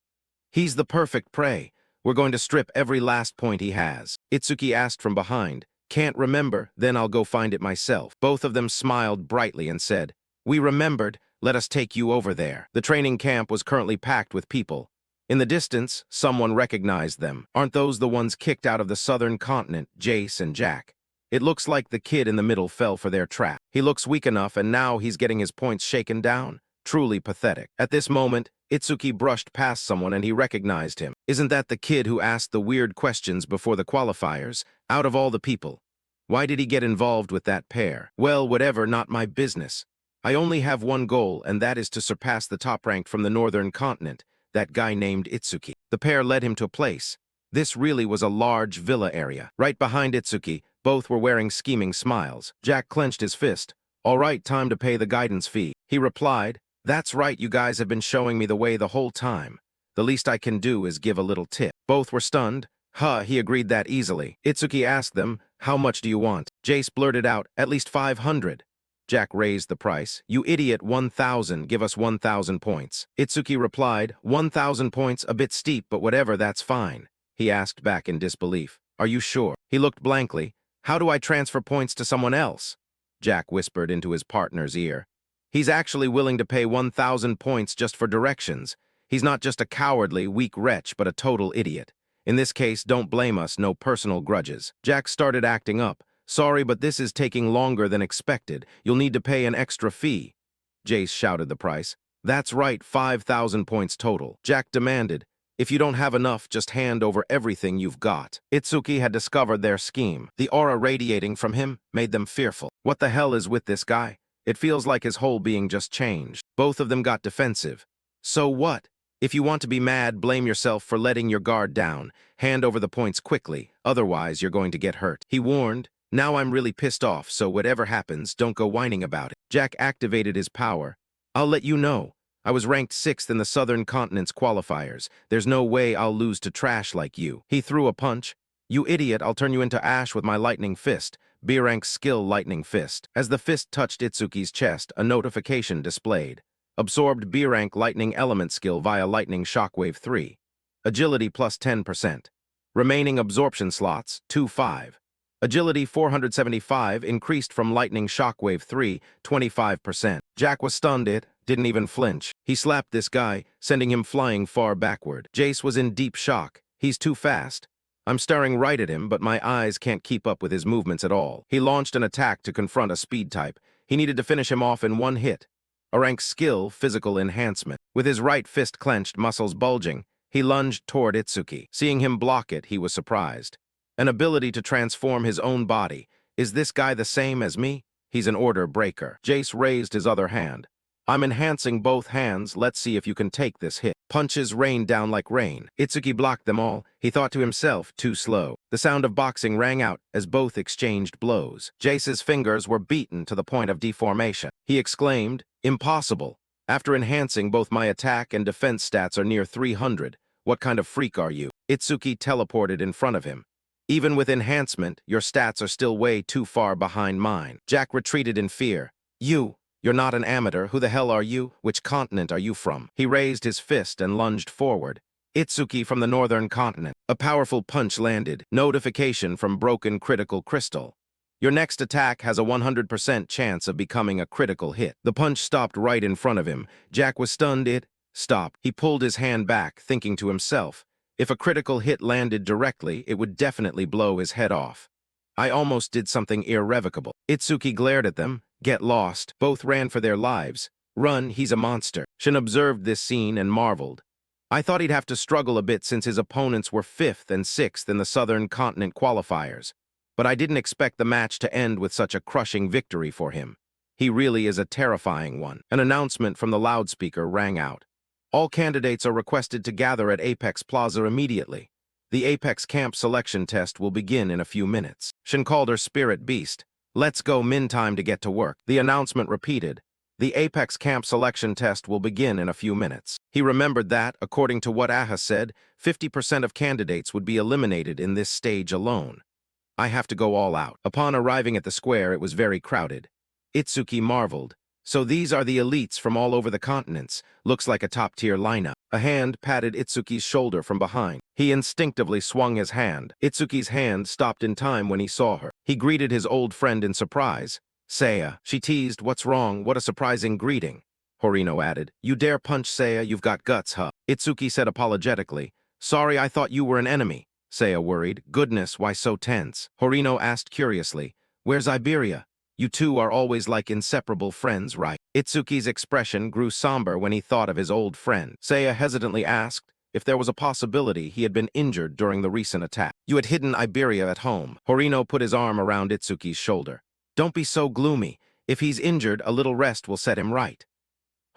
He's the perfect prey. We're going to strip every last point he has. Itsuki asked from behind. Can't remember, then I'll go find it myself. Both of them smiled brightly and said, We remembered, let us take you over there. The training camp was currently packed with people. In the distance, someone recognized them. Aren't those the ones kicked out of the southern continent, Jace and Jack? It looks like the kid in the middle fell for their trap. He looks weak enough and now he's getting his points shaken down. Truly pathetic. At this moment, Itsuki brushed past someone and he recognized him. Isn't that the kid who asked the weird questions before the qualifiers? Out of all the people. Why did he get involved with that pair? Well, whatever, not my business. I only have one goal, and that is to surpass the top-ranked from the northern continent, that guy named Itsuki. The pair led him to a place. This really was a large villa area. Right behind Itsuki, both were wearing scheming smiles. Jack clenched his fist. All right, time to pay the guidance fee. He replied, That's right, you guys have been showing me the way the whole time. The least I can do is give a little tip. Both were stunned. He agreed that easily. Itsuki asked them, How much do you want? Jace blurted out, At least 500. Jack raised the price. You idiot, 1,000, give us 1,000 points. Itsuki replied, 1,000 points, a bit steep, but whatever, that's fine. He asked back in disbelief. Are you sure? He looked blankly. How do I transfer points to someone else? Jack whispered into his partner's ear. He's actually willing to pay 1,000 points just for directions. He's not just a cowardly, weak wretch, but a total idiot. In this case, don't blame us, no personal grudges. Jack started acting up. Sorry, but this is taking longer than expected. You'll need to pay an extra fee. Jace shouted the price. That's right, 5,000 points total. Jack demanded, If you don't have enough, just hand over everything you've got. Itsuki had discovered their scheme. The aura radiating from him made them fearful. What the hell is with this guy? It feels like his whole being just changed. Both of them got defensive. So what? If you want to be mad, blame yourself for letting your guard down. Hand over the points quickly, otherwise you're going to get hurt. He warned. Now I'm really pissed off, so whatever happens, don't go whining about it. Jack activated his power. I'll let you know. I was ranked 6th in the Southern Continent's qualifiers. There's no way I'll lose to trash like you. He threw a punch. You idiot, I'll turn you into ash with my lightning fist. B-rank skill lightning fist. As the fist touched Itsuki's chest, a notification displayed. Absorbed B-rank lightning element skill via lightning shockwave 3. Agility plus 10%. Remaining absorption slots, 2-5. Agility 475 increased from Lightning Shockwave 3, 25%. Jack was stunned, didn't even flinch. He slapped this guy, sending him flying far backward. Jace was in deep shock. He's too fast. I'm staring right at him, but my eyes can't keep up with his movements at all. He launched an attack to confront a speed type. He needed to finish him off in one hit. A rank skill, physical enhancement. With his right fist clenched, muscles bulging, he lunged toward Itsuki. Seeing him block it, he was surprised. An ability to transform his own body. Is this guy the same as me? He's an order breaker. Jace raised his other hand. I'm enhancing both hands. Let's see if you can take this hit. Punches rained down like rain. Itsuki blocked them all. He thought to himself, too slow. The sound of boxing rang out as both exchanged blows. Jace's fingers were beaten to the point of deformation. He exclaimed, Impossible. After enhancing, both my attack and defense stats are near 300. What kind of freak are you? Itsuki teleported in front of him. Even with enhancement, your stats are still way too far behind mine. Jack retreated in fear. You're not an amateur. Who the hell are you? Which continent are you from? He raised his fist and lunged forward. Itsuki from the northern continent. A powerful punch landed. Notification from broken critical crystal. Your next attack has a 100% chance of becoming a critical hit. The punch stopped right in front of him. Jack was stunned. Stop. He pulled his hand back, thinking to himself. If a critical hit landed directly, it would definitely blow his head off. I almost did something irrevocable. Itsuki glared at them. Get lost. Both ran for their lives. Run, he's a monster. Shin observed this scene and marveled. I thought he'd have to struggle a bit since his opponents were 5th and 6th in the Southern Continent qualifiers. But I didn't expect the match to end with such a crushing victory for him. He really is a terrifying one. An announcement from the loudspeaker rang out. All candidates are requested to gather at Apex Plaza immediately. The Apex Camp selection test will begin in a few minutes. Shin called her spirit beast. Let's go, min time to get to work. The announcement repeated. The Apex Camp selection test will begin in a few minutes. He remembered that, according to what Aha said, 50% of candidates would be eliminated in this stage alone. I have to go all out. Upon arriving at the square, it was very crowded. Itsuki marveled. So these are the elites from all over the continents. Looks like a top-tier lineup. A hand patted Itsuki's shoulder from behind. He instinctively swung his hand. Itsuki's hand stopped in time when he saw her. He greeted his old friend in surprise. Seiya, she teased, what's wrong? What a surprising greeting. Horino added, you dare punch Seiya, you've got guts, huh? Itsuki said apologetically, sorry, I thought you were an enemy. Seiya worried, goodness, why so tense? Horino asked curiously, where's Iberia? You two are always like inseparable friends, right? Itsuki's expression grew somber when he thought of his old friend. Seiya hesitantly asked if there was a possibility he had been injured during the recent attack. You had hidden Iberia at home. Horino put his arm around Itsuki's shoulder. Don't be so gloomy. If he's injured, a little rest will set him right.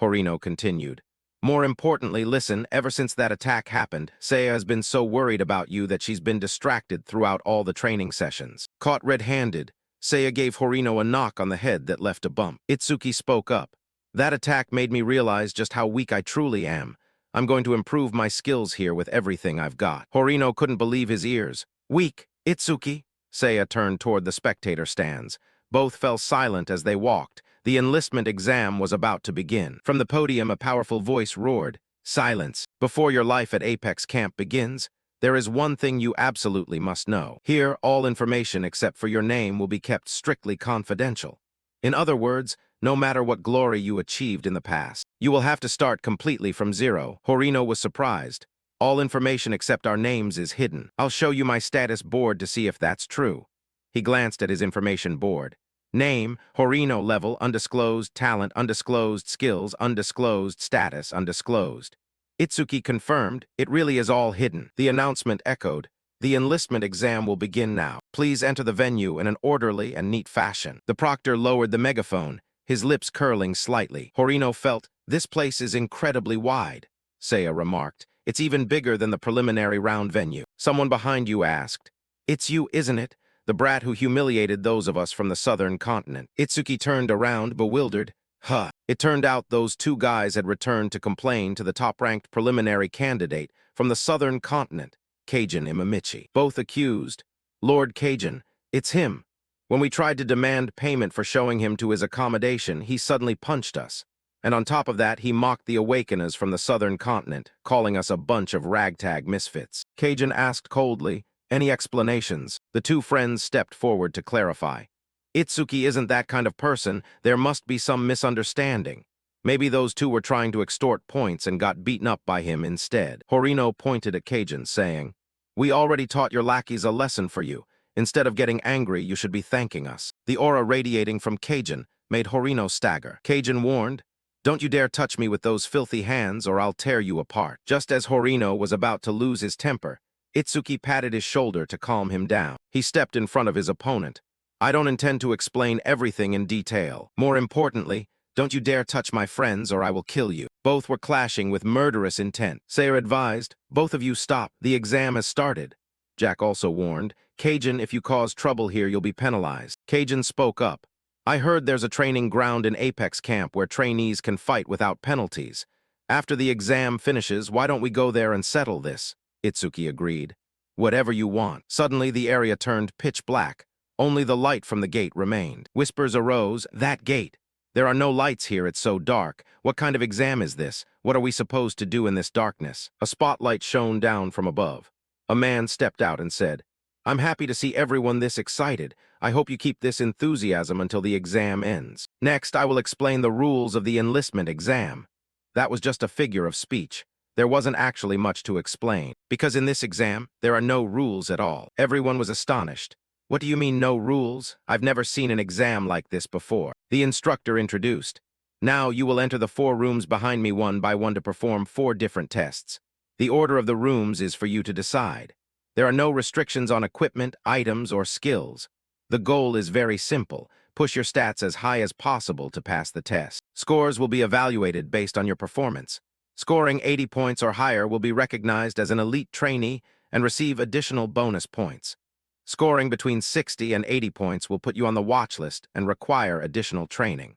Horino continued. More importantly, listen, ever since that attack happened, Seiya has been so worried about you that she's been distracted throughout all the training sessions. Caught red-handed, Seiya gave Horino a knock on the head that left a bump. Itsuki spoke up. That attack made me realize just how weak I truly am. I'm going to improve my skills here with everything I've got. Horino couldn't believe his ears. Weak, Itsuki? Seiya turned toward the spectator stands. Both fell silent as they walked. The enlistment exam was about to begin. From the podium, a powerful voice roared, silence. Before your life at Apex Camp begins, there is one thing you absolutely must know. Here, all information except for your name will be kept strictly confidential. In other words, no matter what glory you achieved in the past, you will have to start completely from zero. Horino was surprised. All information except our names is hidden. I'll show you my status board to see if that's true. He glanced at his information board. Name, Horino level, undisclosed, talent, undisclosed, skills, undisclosed, status, undisclosed. Itsuki confirmed, it really is all hidden. The announcement echoed, the enlistment exam will begin now. Please enter the venue in an orderly and neat fashion. The proctor lowered the megaphone, his lips curling slightly. Horino felt, this place is incredibly wide. Seiya remarked, it's even bigger than the preliminary round venue. Someone behind you asked, it's you, isn't it? The brat who humiliated those of us from the southern continent. Itsuki turned around, bewildered. Huh. It turned out those two guys had returned to complain to the top-ranked preliminary candidate from the southern continent, Kajin Imamichi. Both accused. Lord Kajin, it's him. When we tried to demand payment for showing him to his accommodation, he suddenly punched us. And on top of that, he mocked the awakeners from the southern continent, calling us a bunch of ragtag misfits. Kajin asked coldly, any explanations? The two friends stepped forward to clarify. Itsuki isn't that kind of person. There must be some misunderstanding. Maybe those two were trying to extort points and got beaten up by him instead. Horino pointed at Kajin, saying, we already taught your lackeys a lesson for you. Instead of getting angry, you should be thanking us. The aura radiating from Kajin made Horino stagger. Kajin warned, don't you dare touch me with those filthy hands or I'll tear you apart. Just as Horino was about to lose his temper, Itsuki patted his shoulder to calm him down. He stepped in front of his opponent. I don't intend to explain everything in detail. More importantly, don't you dare touch my friends or I will kill you. Both were clashing with murderous intent. Seiya advised, both of you stop. The exam has started. Jack also warned, Kajin, if you cause trouble here, you'll be penalized. Kajin spoke up. I heard there's a training ground in Apex Camp where trainees can fight without penalties. After the exam finishes, why don't we go there and settle this? Itsuki agreed. Whatever you want. Suddenly, the area turned pitch black. Only the light from the gate remained. Whispers arose, that gate. There are no lights here, it's so dark. What kind of exam is this? What are we supposed to do in this darkness? A spotlight shone down from above. A man stepped out and said, I'm happy to see everyone this excited. I hope you keep this enthusiasm until the exam ends. Next, I will explain the rules of the enlistment exam. That was just a figure of speech. There wasn't actually much to explain, because in this exam, there are no rules at all. Everyone was astonished. What do you mean no rules? I've never seen an exam like this before. The instructor introduced. Now you will enter the 4 rooms behind me one by one to perform 4 different tests. The order of the rooms is for you to decide. There are no restrictions on equipment, items, or skills. The goal is very simple. Push your stats as high as possible to pass the test. Scores will be evaluated based on your performance. Scoring 80 points or higher will be recognized as an elite trainee and receive additional bonus points. Scoring between 60 and 80 points will put you on the watch list and require additional training.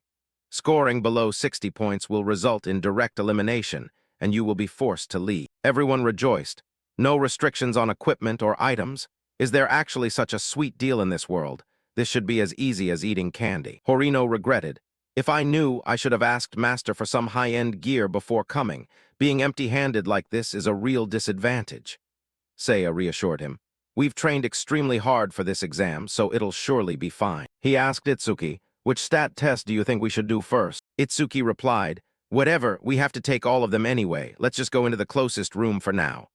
Scoring below 60 points will result in direct elimination, and you will be forced to leave. Everyone rejoiced. No restrictions on equipment or items. Is there actually such a sweet deal in this world? This should be as easy as eating candy. Horino regretted. If I knew, I should have asked Master for some high-end gear before coming. Being empty-handed like this is a real disadvantage. Seiya reassured him. We've trained extremely hard for this exam, so it'll surely be fine. He asked Itsuki, which stat test do you think we should do first? Itsuki replied, whatever, we have to take all of them anyway. Let's just go into the closest room for now.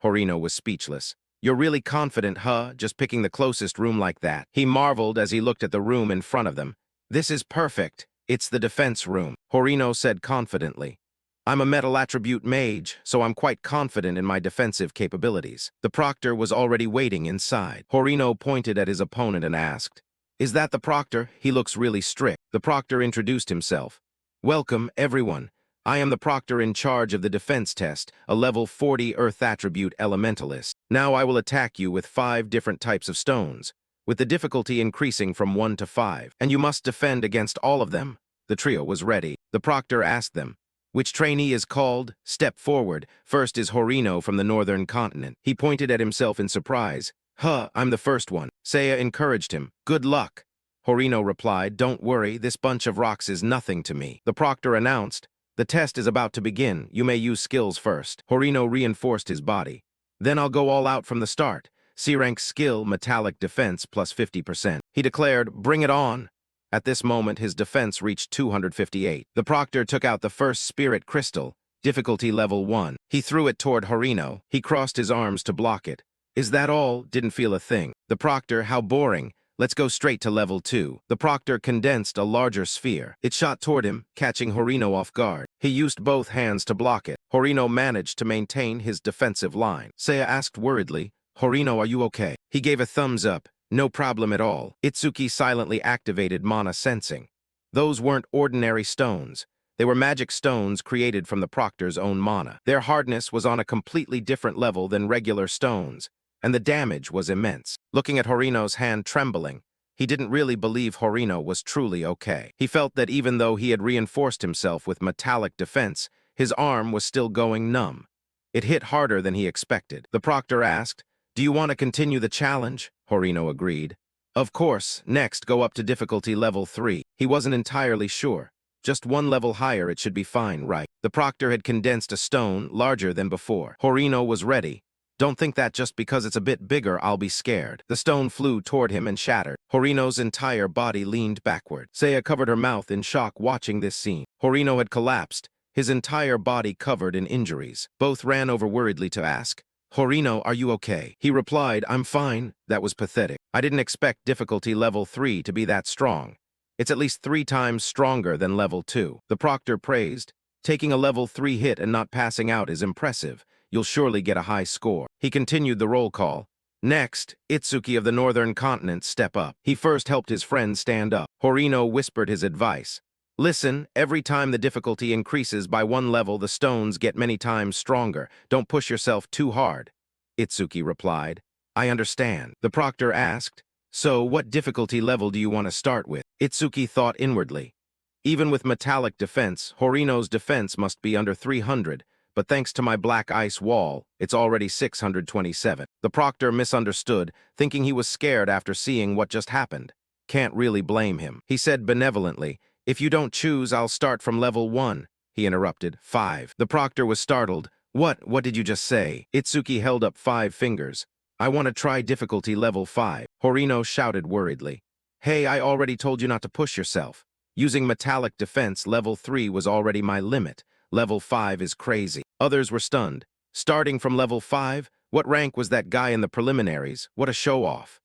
Horino was speechless. You're really confident, huh? Just picking the closest room like that. He marveled as he looked at the room in front of them. This is perfect. It's the defense room, Horino said confidently. I'm a metal attribute mage, so I'm quite confident in my defensive capabilities. The proctor was already waiting inside. Horino pointed at his opponent and asked, is that the proctor? He looks really strict. The proctor introduced himself. Welcome, everyone. I am the proctor in charge of the defense test, a level 40 earth attribute elementalist. Now I will attack you with 5 different types of stones, with the difficulty increasing from 1 to 5, and you must defend against all of them. The trio was ready. The proctor asked them, which trainee is called? Step forward. First is Horino from the northern continent. He pointed at himself in surprise. Huh, I'm the first one. Seiya encouraged him. Good luck. Horino replied, don't worry, this bunch of rocks is nothing to me. The proctor announced, the test is about to begin. You may use skills first. Horino reinforced his body. Then I'll go all out from the start. C-rank skill, metallic defense, plus 50%. He declared, bring it on. At this moment, his defense reached 258. The proctor took out the first spirit crystal, difficulty level 1. He threw it toward Horino. He crossed his arms to block it. Is that all? Didn't feel a thing. The proctor, how boring. Let's go straight to level 2. The proctor condensed a larger sphere. It shot toward him, catching Horino off guard. He used both hands to block it. Horino managed to maintain his defensive line. Seiya asked worriedly, Horino, are you okay? He gave a thumbs up. No problem at all. Itsuki silently activated mana sensing. Those weren't ordinary stones. They were magic stones created from the proctor's own mana. Their hardness was on a completely different level than regular stones, and the damage was immense. Looking at Horino's hand trembling, he didn't really believe Horino was truly okay. He felt that even though he had reinforced himself with metallic defense, his arm was still going numb. It hit harder than he expected. The proctor asked, do you want to continue the challenge? Horino agreed. Of course, next go up to difficulty level 3. He wasn't entirely sure. Just one level higher it should be fine, right? The proctor had condensed a stone larger than before. Horino was ready. Don't think that just because it's a bit bigger I'll be scared. The stone flew toward him and shattered. Horino's entire body leaned backward. Seiya covered her mouth in shock watching this scene. Horino had collapsed, his entire body covered in injuries. Both ran over worriedly to ask, Horino, are you okay? He replied, I'm fine. That was pathetic. I didn't expect difficulty level 3 to be that strong. It's at least 3 times stronger than level 2. The proctor praised. Taking a level 3 hit and not passing out is impressive. You'll surely get a high score. He continued the roll call. Next, Itsuki of the northern continent step up. He first helped his friend stand up. Horino whispered his advice. Listen, every time the difficulty increases by 1 level, the stones get many times stronger. Don't push yourself too hard. Itsuki replied. I understand. The proctor asked, so what difficulty level do you want to start with? Itsuki thought inwardly. Even with metallic defense, Horino's defense must be under 300, but thanks to my black ice wall, it's already 627. The proctor misunderstood, thinking he was scared after seeing what just happened. Can't really blame him. He said benevolently, if you don't choose, I'll start from level 1. He interrupted. 5. The proctor was startled. What did you just say? Itsuki held up 5 fingers. I want to try difficulty level 5. Horino shouted worriedly. Hey, I already told you not to push yourself. Using metallic defense, level 3 was already my limit. Level 5 is crazy. Others were stunned. Starting from level 5? What rank was that guy in the preliminaries? What a show-off.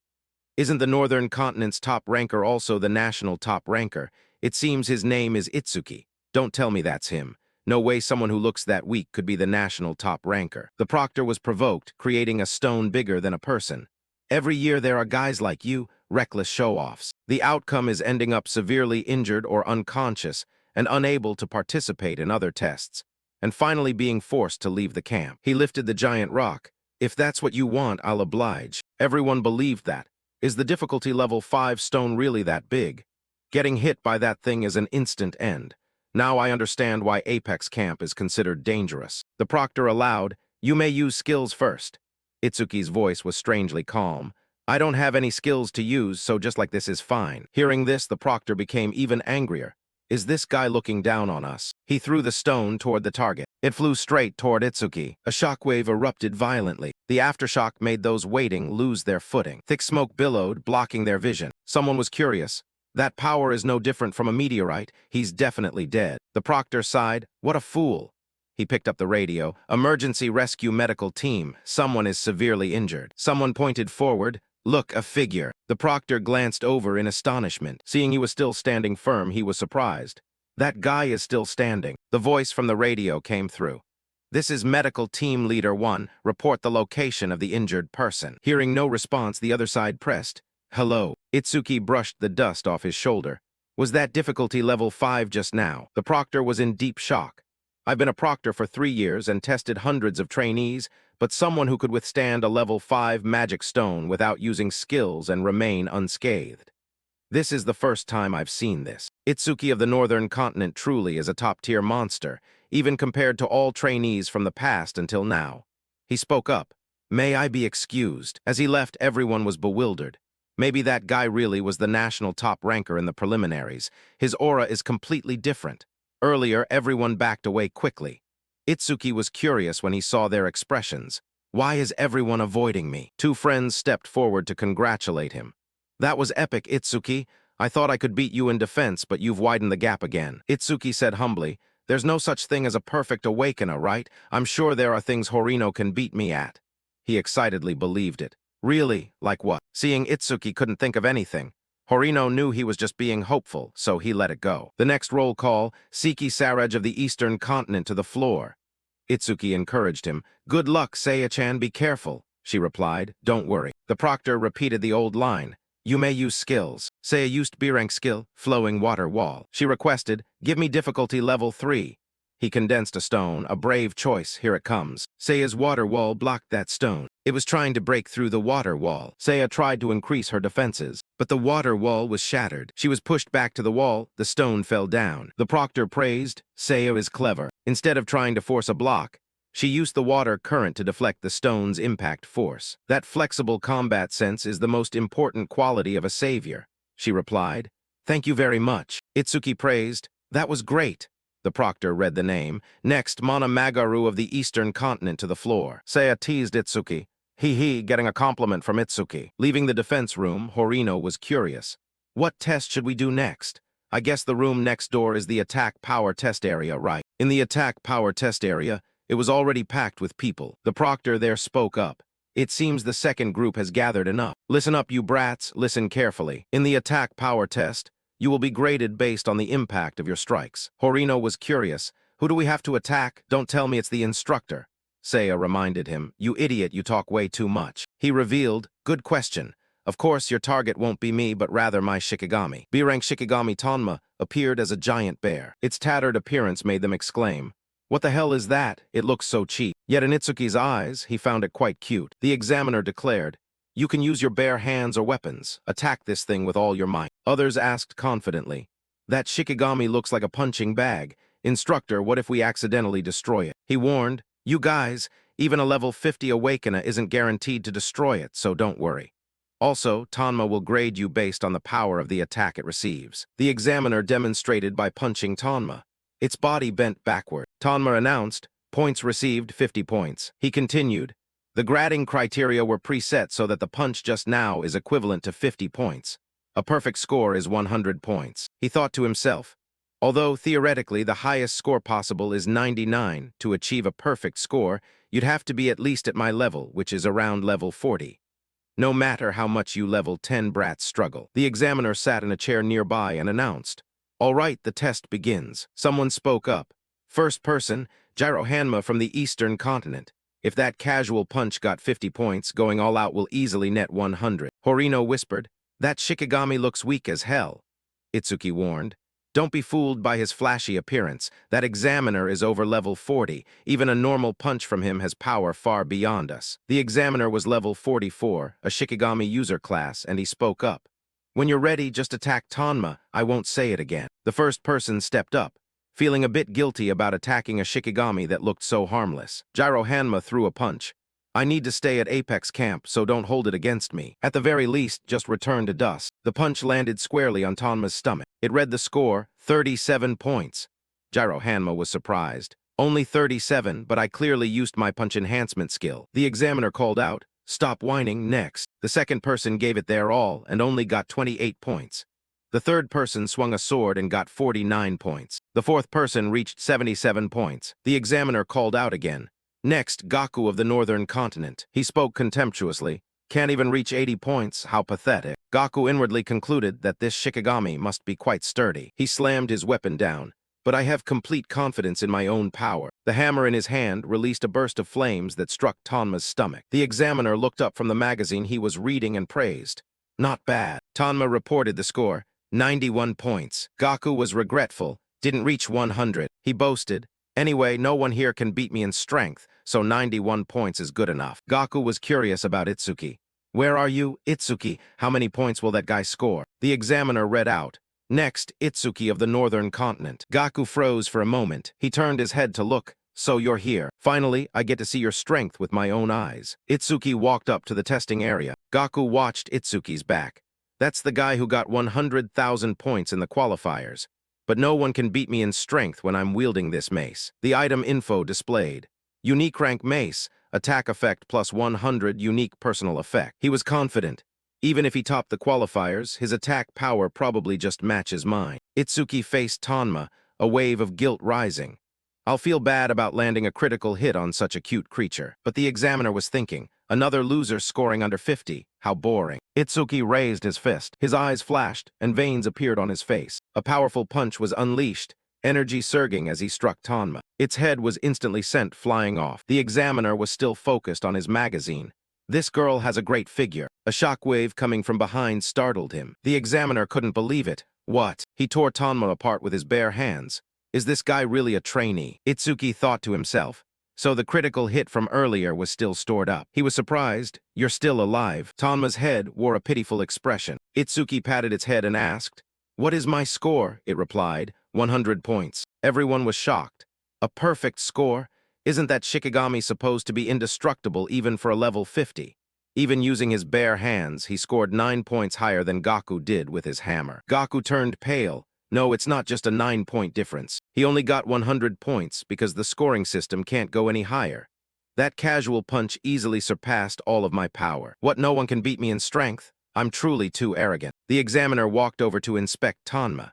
Isn't the northern continent's top ranker also the national top ranker? It seems his name is Itsuki. Don't tell me that's him. No way someone who looks that weak could be the national top ranker. The proctor was provoked, creating a stone bigger than a person. Every year there are guys like you, reckless show-offs. The outcome is ending up severely injured or unconscious and unable to participate in other tests, and finally being forced to leave the camp. He lifted the giant rock. If that's what you want, I'll oblige. Everyone believed that. Is the difficulty level 5 stone really that big? Getting hit by that thing is an instant end. Now I understand why Apex Camp is considered dangerous. The proctor allowed, you may use skills first. Itsuki's voice was strangely calm. I don't have any skills to use, so just like this is fine. Hearing this, the proctor became even angrier. Is this guy looking down on us? He threw the stone toward the target. It flew straight toward Itsuki. A shockwave erupted violently. The aftershock made those waiting lose their footing. Thick smoke billowed, blocking their vision. Someone was curious. That power is no different from a meteorite. He's definitely dead. The proctor sighed. What a fool. He picked up the radio. Emergency rescue medical team. Someone is severely injured. Someone pointed forward. Look, a figure. The proctor glanced over in astonishment. Seeing he was still standing firm, he was surprised. That guy is still standing. The voice from the radio came through. This is Medical Team Leader 1. Report the location of the injured person. Hearing no response, the other side pressed. Hello. Itsuki brushed the dust off his shoulder. Was that difficulty level 5 just now? The proctor was in deep shock. I've been a proctor for 3 years and tested hundreds of trainees, but someone who could withstand a level 5 magic stone without using skills and remain unscathed. This is the first time I've seen this. Itsuki of the Northern Continent truly is a top-tier monster, even compared to all trainees from the past until now. He spoke up. May I be excused? As he left, everyone was bewildered. Maybe that guy really was the national top ranker in the preliminaries. His aura is completely different. Earlier, everyone backed away quickly. Itsuki was curious when he saw their expressions. Why is everyone avoiding me? Two friends stepped forward to congratulate him. That was epic, Itsuki. I thought I could beat you in defense, but you've widened the gap again. Itsuki said humbly, there's no such thing as a perfect awakener, right? I'm sure there are things Horino can beat me at. He excitedly believed it. Really? Like what? Seeing Itsuki couldn't think of anything. Horino knew he was just being hopeful, so he let it go. The next roll call, Seki Saraj of the Eastern Continent to the floor. Itsuki encouraged him. Good luck, Seiya-chan, be careful. She replied, don't worry. The proctor repeated the old line. You may use skills. Seiya used B-rank skill, flowing water wall. She requested, give me difficulty level 3. He condensed a stone, a brave choice, here it comes. Seiya's water wall blocked that stone. It was trying to break through the water wall. Seiya tried to increase her defenses, but the water wall was shattered. She was pushed back to the wall, the stone fell down. The proctor praised, Seiya is clever. Instead of trying to force a block, she used the water current to deflect the stone's impact force. That flexible combat sense is the most important quality of a savior, she replied. Thank you very much. Itsuki praised, that was great. The proctor read the name. Next, Mana Magaru of the Eastern Continent to the floor. Seiya teased Itsuki. He, getting a compliment from Itsuki. Leaving the defense room, Horino was curious. What test should we do next? I guess the room next door is the attack power test area, right? In the attack power test area, it was already packed with people. The proctor there spoke up. It seems the second group has gathered enough. Listen up, you brats, listen carefully. In the attack power test, you will be graded based on the impact of your strikes. Horino was curious. Who do we have to attack? Don't tell me it's the instructor. Seiya reminded him. You idiot, you talk way too much. He revealed, good question. Of course, your target won't be me, but rather my Shikigami. B-rank Shikigami Tonma appeared as a giant bear. Its tattered appearance made them exclaim. What the hell is that? It looks so cheap. Yet in Itsuki's eyes, he found it quite cute. The examiner declared, you can use your bare hands or weapons. Attack this thing with all your might. Others asked confidently. That Shikigami looks like a punching bag. Instructor, what if we accidentally destroy it? He warned, you guys, even a level 50 Awakener isn't guaranteed to destroy it, so don't worry. Also, Tonma will grade you based on the power of the attack it receives. The examiner demonstrated by punching Tonma. Its body bent backward. Tonma announced, points received 50 points. He continued, the grading criteria were preset so that the punch just now is equivalent to 50 points. A perfect score is 100 points. He thought to himself, although theoretically the highest score possible is 99, to achieve a perfect score, you'd have to be at least at my level, which is around level 40. No matter how much you level 10 brats struggle. The examiner sat in a chair nearby and announced, all right, the test begins. Someone spoke up. First person, Jiro Hanma from the Eastern Continent. If that casual punch got 50 points, going all out will easily net 100. Horino whispered, that Shikigami looks weak as hell. Itsuki warned, don't be fooled by his flashy appearance. That examiner is over level 40. Even a normal punch from him has power far beyond us. The examiner was level 44, a Shikigami user class, and he spoke up. When you're ready, just attack Tonma. I won't say it again. The first person stepped up, feeling a bit guilty about attacking a Shikigami that looked so harmless. Jiro Hanma threw a punch. I need to stay at Apex Camp, so don't hold it against me. At the very least, just return to dust. The punch landed squarely on Tanma's stomach. It read the score, 37 points. Gyro Hanma was surprised. Only 37, but I clearly used my punch enhancement skill. The examiner called out, "Stop whining, next." The second person gave it their all and only got 28 points. The third person swung a sword and got 49 points. The fourth person reached 77 points. The examiner called out again. "Next, Gaku of the Northern Continent." He spoke contemptuously. "Can't even reach 80 points, how pathetic." Gaku inwardly concluded that this Shikigami must be quite sturdy. He slammed his weapon down. "But I have complete confidence in my own power." The hammer in his hand released a burst of flames that struck Tanma's stomach. The examiner looked up from the magazine he was reading and praised. "Not bad." Tanma reported the score, 91 points. Gaku was regretful, didn't reach 100. He boasted, "Anyway, no one here can beat me in strength, so 91 points is good enough." Gaku was curious about Itsuki. "Where are you, Itsuki? How many points will that guy score?" The examiner read out, "Next, Itsuki of the Northern Continent." Gaku froze for a moment. He turned his head to look. "So you're here. Finally, I get to see your strength with my own eyes." Itsuki walked up to the testing area. Gaku watched Itsuki's back. "That's the guy who got 100,000 points in the qualifiers. But no one can beat me in strength when I'm wielding this mace." The item info displayed. Unique rank mace, attack effect plus 100 unique personal effect. He was confident. Even if he topped the qualifiers, his attack power probably just matches mine. Itsuki faced Tanma, a wave of guilt rising. "I'll feel bad about landing a critical hit on such a cute creature." But the examiner was thinking, another loser scoring under 50. How boring. Itsuki raised his fist. His eyes flashed, and veins appeared on his face. A powerful punch was unleashed, energy surging as he struck Tanma. Its head was instantly sent flying off. The examiner was still focused on his magazine. "This girl has a great figure." A shockwave coming from behind startled him. The examiner couldn't believe it. "What?" He tore Tanma apart with his bare hands. "Is this guy really a trainee?" Itsuki thought to himself. So the critical hit from earlier was still stored up. He was surprised. "You're still alive." Tanma's head wore a pitiful expression. Itsuki patted its head and asked, "What is my score?" It replied, 100 points. Everyone was shocked. A perfect score? Isn't that Shikigami supposed to be indestructible even for a level 50? Even using his bare hands, he scored 9 points higher than Gaku did with his hammer. Gaku turned pale. No, it's not just a 9-point difference. He only got 100 points because the scoring system can't go any higher. That casual punch easily surpassed all of my power. What, no one can beat me in strength? I'm truly too arrogant. The examiner walked over to inspect Tanma.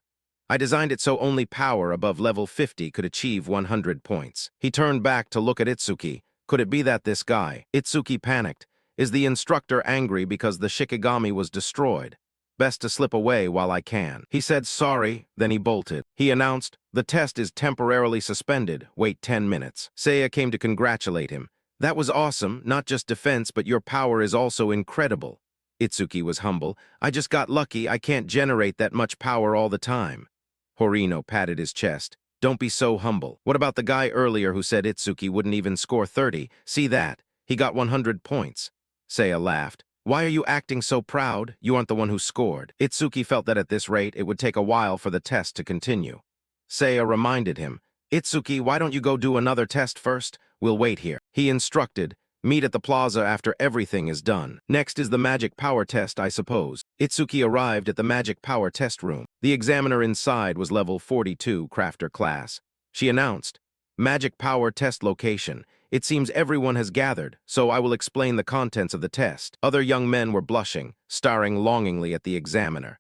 I designed it so only power above level 50 could achieve 100 points. He turned back to look at Itsuki. Could it be that this guy? Itsuki panicked. Is the instructor angry because the Shikigami was destroyed? Best to slip away while I can. He said sorry, then he bolted. He announced, "The test is temporarily suspended. Wait 10 minutes. Seiya came to congratulate him. "That was awesome, not just defense, but your power is also incredible." Itsuki was humble. "I just got lucky. I can't generate that much power all the time." Horino patted his chest. "Don't be so humble. What about the guy earlier who said Itsuki wouldn't even score 30? See that? He got 100 points. Seiya laughed. "Why are you acting so proud? You aren't the one who scored." Itsuki felt that at this rate, it would take a while for the test to continue. Seiya reminded him, "Itsuki, why don't you go do another test first? We'll wait here." He instructed, "Meet at the plaza after everything is done. Next is the magic power test, I suppose." Itsuki arrived at the magic power test room. The examiner inside was level 42 crafter class. She announced, "Magic power test location. It seems everyone has gathered, so I will explain the contents of the test." Other young men were blushing, staring longingly at the examiner.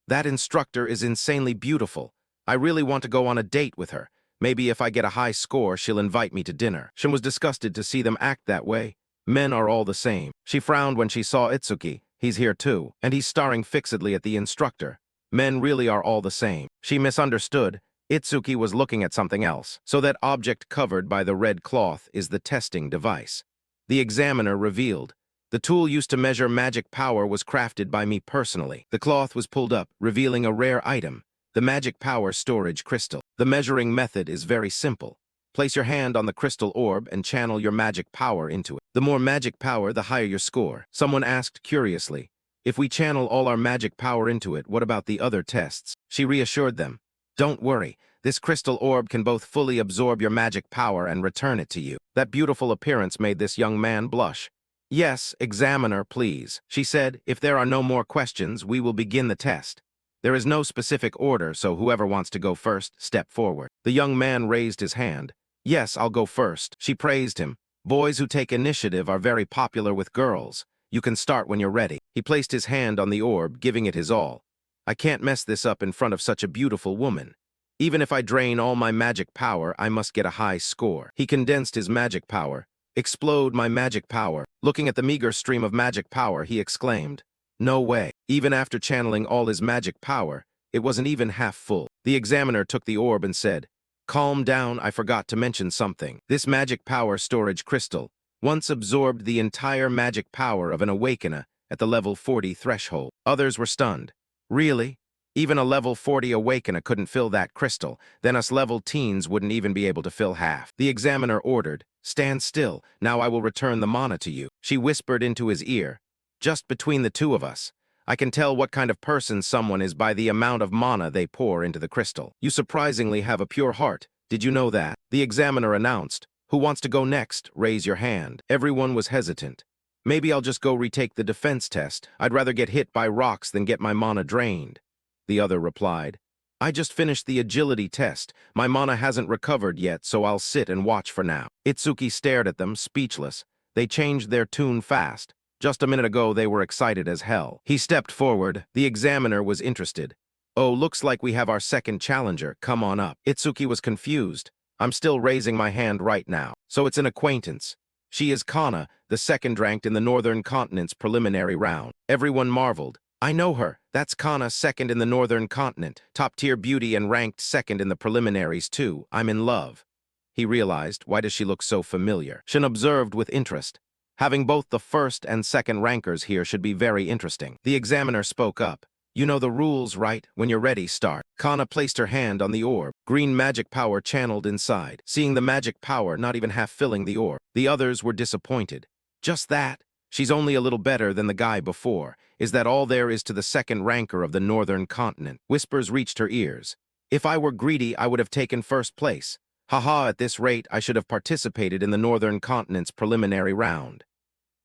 "That instructor is insanely beautiful. I really want to go on a date with her. Maybe if I get a high score, she'll invite me to dinner." Shin was disgusted to see them act that way. Men are all the same. She frowned when she saw Itsuki. He's here too, and he's staring fixedly at the instructor. Men really are all the same. She misunderstood. Itsuki was looking at something else. So that object covered by the red cloth is the testing device. The examiner revealed. The tool used to measure magic power was crafted by me personally. The cloth was pulled up, revealing a rare item. The magic power storage crystal. The measuring method is very simple. Place your hand on the crystal orb and channel your magic power into it. The more magic power, the higher your score. Someone asked curiously, "If we channel all our magic power into it, what about the other tests?" She reassured them, "Don't worry, this crystal orb can both fully absorb your magic power and return it to you." That beautiful appearance made this young man blush. Yes, examiner, please. She said, if there are no more questions, we will begin the test. There is no specific order, so whoever wants to go first, step forward. The young man raised his hand. Yes, I'll go first. She praised him. Boys who take initiative are very popular with girls. You can start when you're ready. He placed his hand on the orb, giving it his all. I can't mess this up in front of such a beautiful woman. Even if I drain all my magic power, I must get a high score. He condensed his magic power. Explode my magic power. Looking at the meager stream of magic power, he exclaimed, no way. Even after channeling all his magic power, it wasn't even half full. The examiner took the orb and said, calm down, I forgot to mention something. This magic power storage crystal once absorbed the entire magic power of an awakener at the level 40 threshold. Others were stunned. Really? Even a level 40 awakener couldn't fill that crystal, then us level teens wouldn't even be able to fill half. The examiner ordered, stand still, now I will return the mana to you. She whispered into his ear, just between the two of us, I can tell what kind of person someone is by the amount of mana they pour into the crystal. You surprisingly have a pure heart. Did you know that? The examiner announced, who wants to go next? Raise your hand. Everyone was hesitant. Maybe I'll just go retake the defense test. I'd rather get hit by rocks than get my mana drained. The other replied, I just finished the agility test. My mana hasn't recovered yet, so I'll sit and watch for now. Itsuki stared at them, speechless. They changed their tune fast. Just a minute ago, they were excited as hell. He stepped forward. The examiner was interested. Oh, looks like we have our second challenger. Come on up. Itsuki was confused. I'm still raising my hand right now. So it's an acquaintance. She is Kana, the second ranked in the Northern Continent's preliminary round. Everyone marveled. I know her. That's Kana, second in the Northern Continent. Top-tier beauty and ranked second in the preliminaries, too. I'm in love. He realized, why does she look so familiar? Shin observed with interest. Having both the first and second rankers here should be very interesting. The examiner spoke up. You know the rules, right? When you're ready, start. Kana placed her hand on the orb. Green magic power channeled inside. Seeing the magic power not even half filling the orb, the others were disappointed. Just that? She's only a little better than the guy before. Is that all there is to the second ranker of the Northern Continent? Whispers reached her ears. If I were greedy, I would have taken first place. Haha, at this rate, I should have participated in the Northern Continent's preliminary round.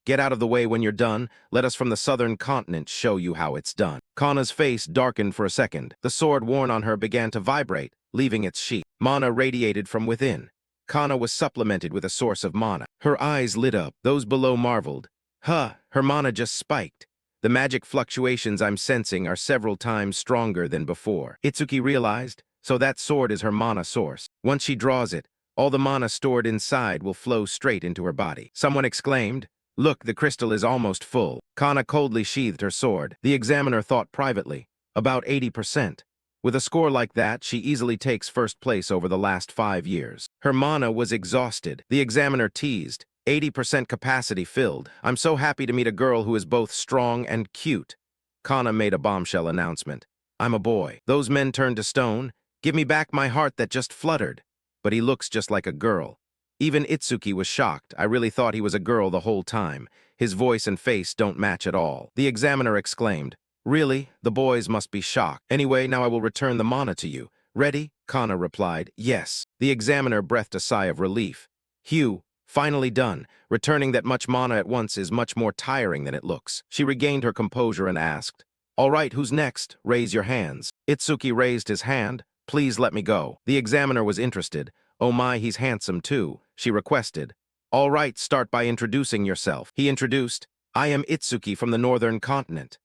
Get out of the way when you're done. Let us from the Southern Continent show you how it's done. Kana's face darkened for a second. The sword worn on her began to vibrate, leaving its sheath. Mana radiated from within. Kana was supplemented with a source of mana. Her eyes lit up. Those below marveled. Huh, her mana just spiked. The magic fluctuations I'm sensing are several times stronger than before. Itsuki realized, so that sword is her mana source. Once she draws it, all the mana stored inside will flow straight into her body. Someone exclaimed, look, the crystal is almost full. Kana coldly sheathed her sword. The examiner thought privately, about 80%. With a score like that, she easily takes first place over the last 5 years. Her mana was exhausted. The examiner teased, 80% capacity filled. I'm so happy to meet a girl who is both strong and cute. Kana made a bombshell announcement. I'm a boy. Those men turned to stone. Give me back my heart that just fluttered. But he looks just like a girl. Even Itsuki was shocked. I really thought he was a girl the whole time. His voice and face don't match at all. The examiner exclaimed, really? The boys must be shocked. Anyway, now I will return the mana to you. Ready? Kana replied, yes. The examiner breathed a sigh of relief. Hugh, finally done. Returning that much mana at once is much more tiring than it looks. She regained her composure and asked, all right, who's next? Raise your hands. Itsuki raised his hand. Please let me go. The examiner was interested. Oh my, he's handsome too, she requested. All right, start by introducing yourself. He introduced, I am Itsuki from the Northern Continent.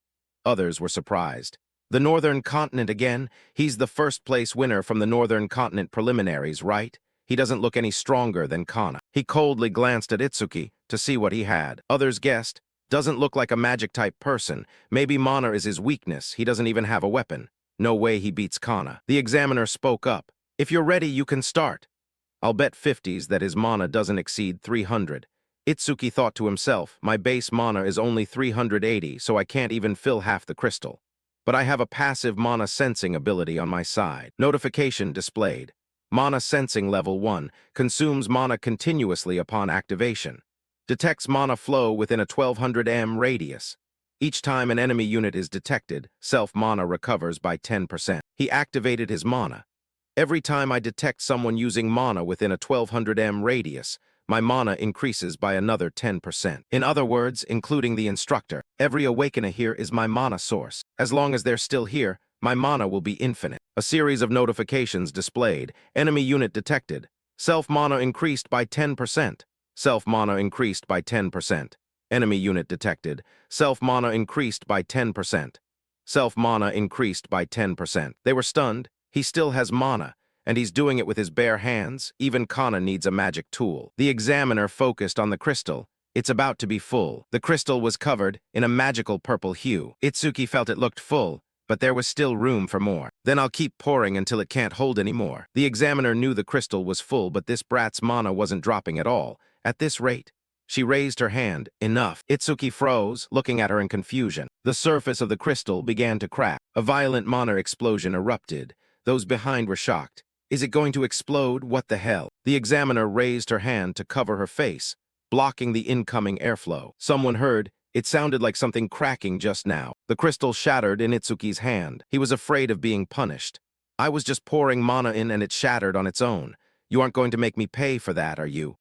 Others were surprised. The Northern Continent again? He's the first place winner from the Northern Continent preliminaries, right? He doesn't look any stronger than Kana. He coldly glanced at Itsuki to see what he had. Others guessed, doesn't look like a magic-type person. Maybe mana is his weakness. He doesn't even have a weapon. No way he beats Kana. The examiner spoke up. If you're ready, you can start. I'll bet 50s that his mana doesn't exceed 300. Itsuki thought to himself, my base mana is only 380, so I can't even fill half the crystal. But I have a passive mana sensing ability on my side. Notification displayed. Mana sensing level 1, consumes mana continuously upon activation. Detects mana flow within a 1200 m radius. Each time an enemy unit is detected, self-mana recovers by 10%. He activated his mana. Every time I detect someone using mana within a 1200 m radius, my mana increases by another 10%. In other words, including the instructor, every awakener here is my mana source. As long as they're still here, my mana will be infinite. A series of notifications displayed. Enemy unit detected. Self-mana increased by 10%. Self-mana increased by 10%. Enemy unit detected. Self-mana increased by 10%. Self-mana increased by 10%. They were stunned. He still has mana, and he's doing it with his bare hands. Even Kana needs a magic tool. The examiner focused on the crystal. It's about to be full. The crystal was covered in a magical purple hue. Itsuki felt it looked full, but there was still room for more. Then I'll keep pouring until it can't hold any more. The examiner knew the crystal was full, but this brat's mana wasn't dropping at all. At this rate, she raised her hand. Enough. Itsuki froze, looking at her in confusion. The surface of the crystal began to crack. A violent mana explosion erupted. Those behind were shocked. Is it going to explode? What the hell? The examiner raised her hand to cover her face, blocking the incoming airflow. Someone heard, it sounded like something cracking just now. The crystal shattered in Itsuki's hand. He was afraid of being punished. I was just pouring mana in and it shattered on its own. You aren't going to make me pay for that, are you?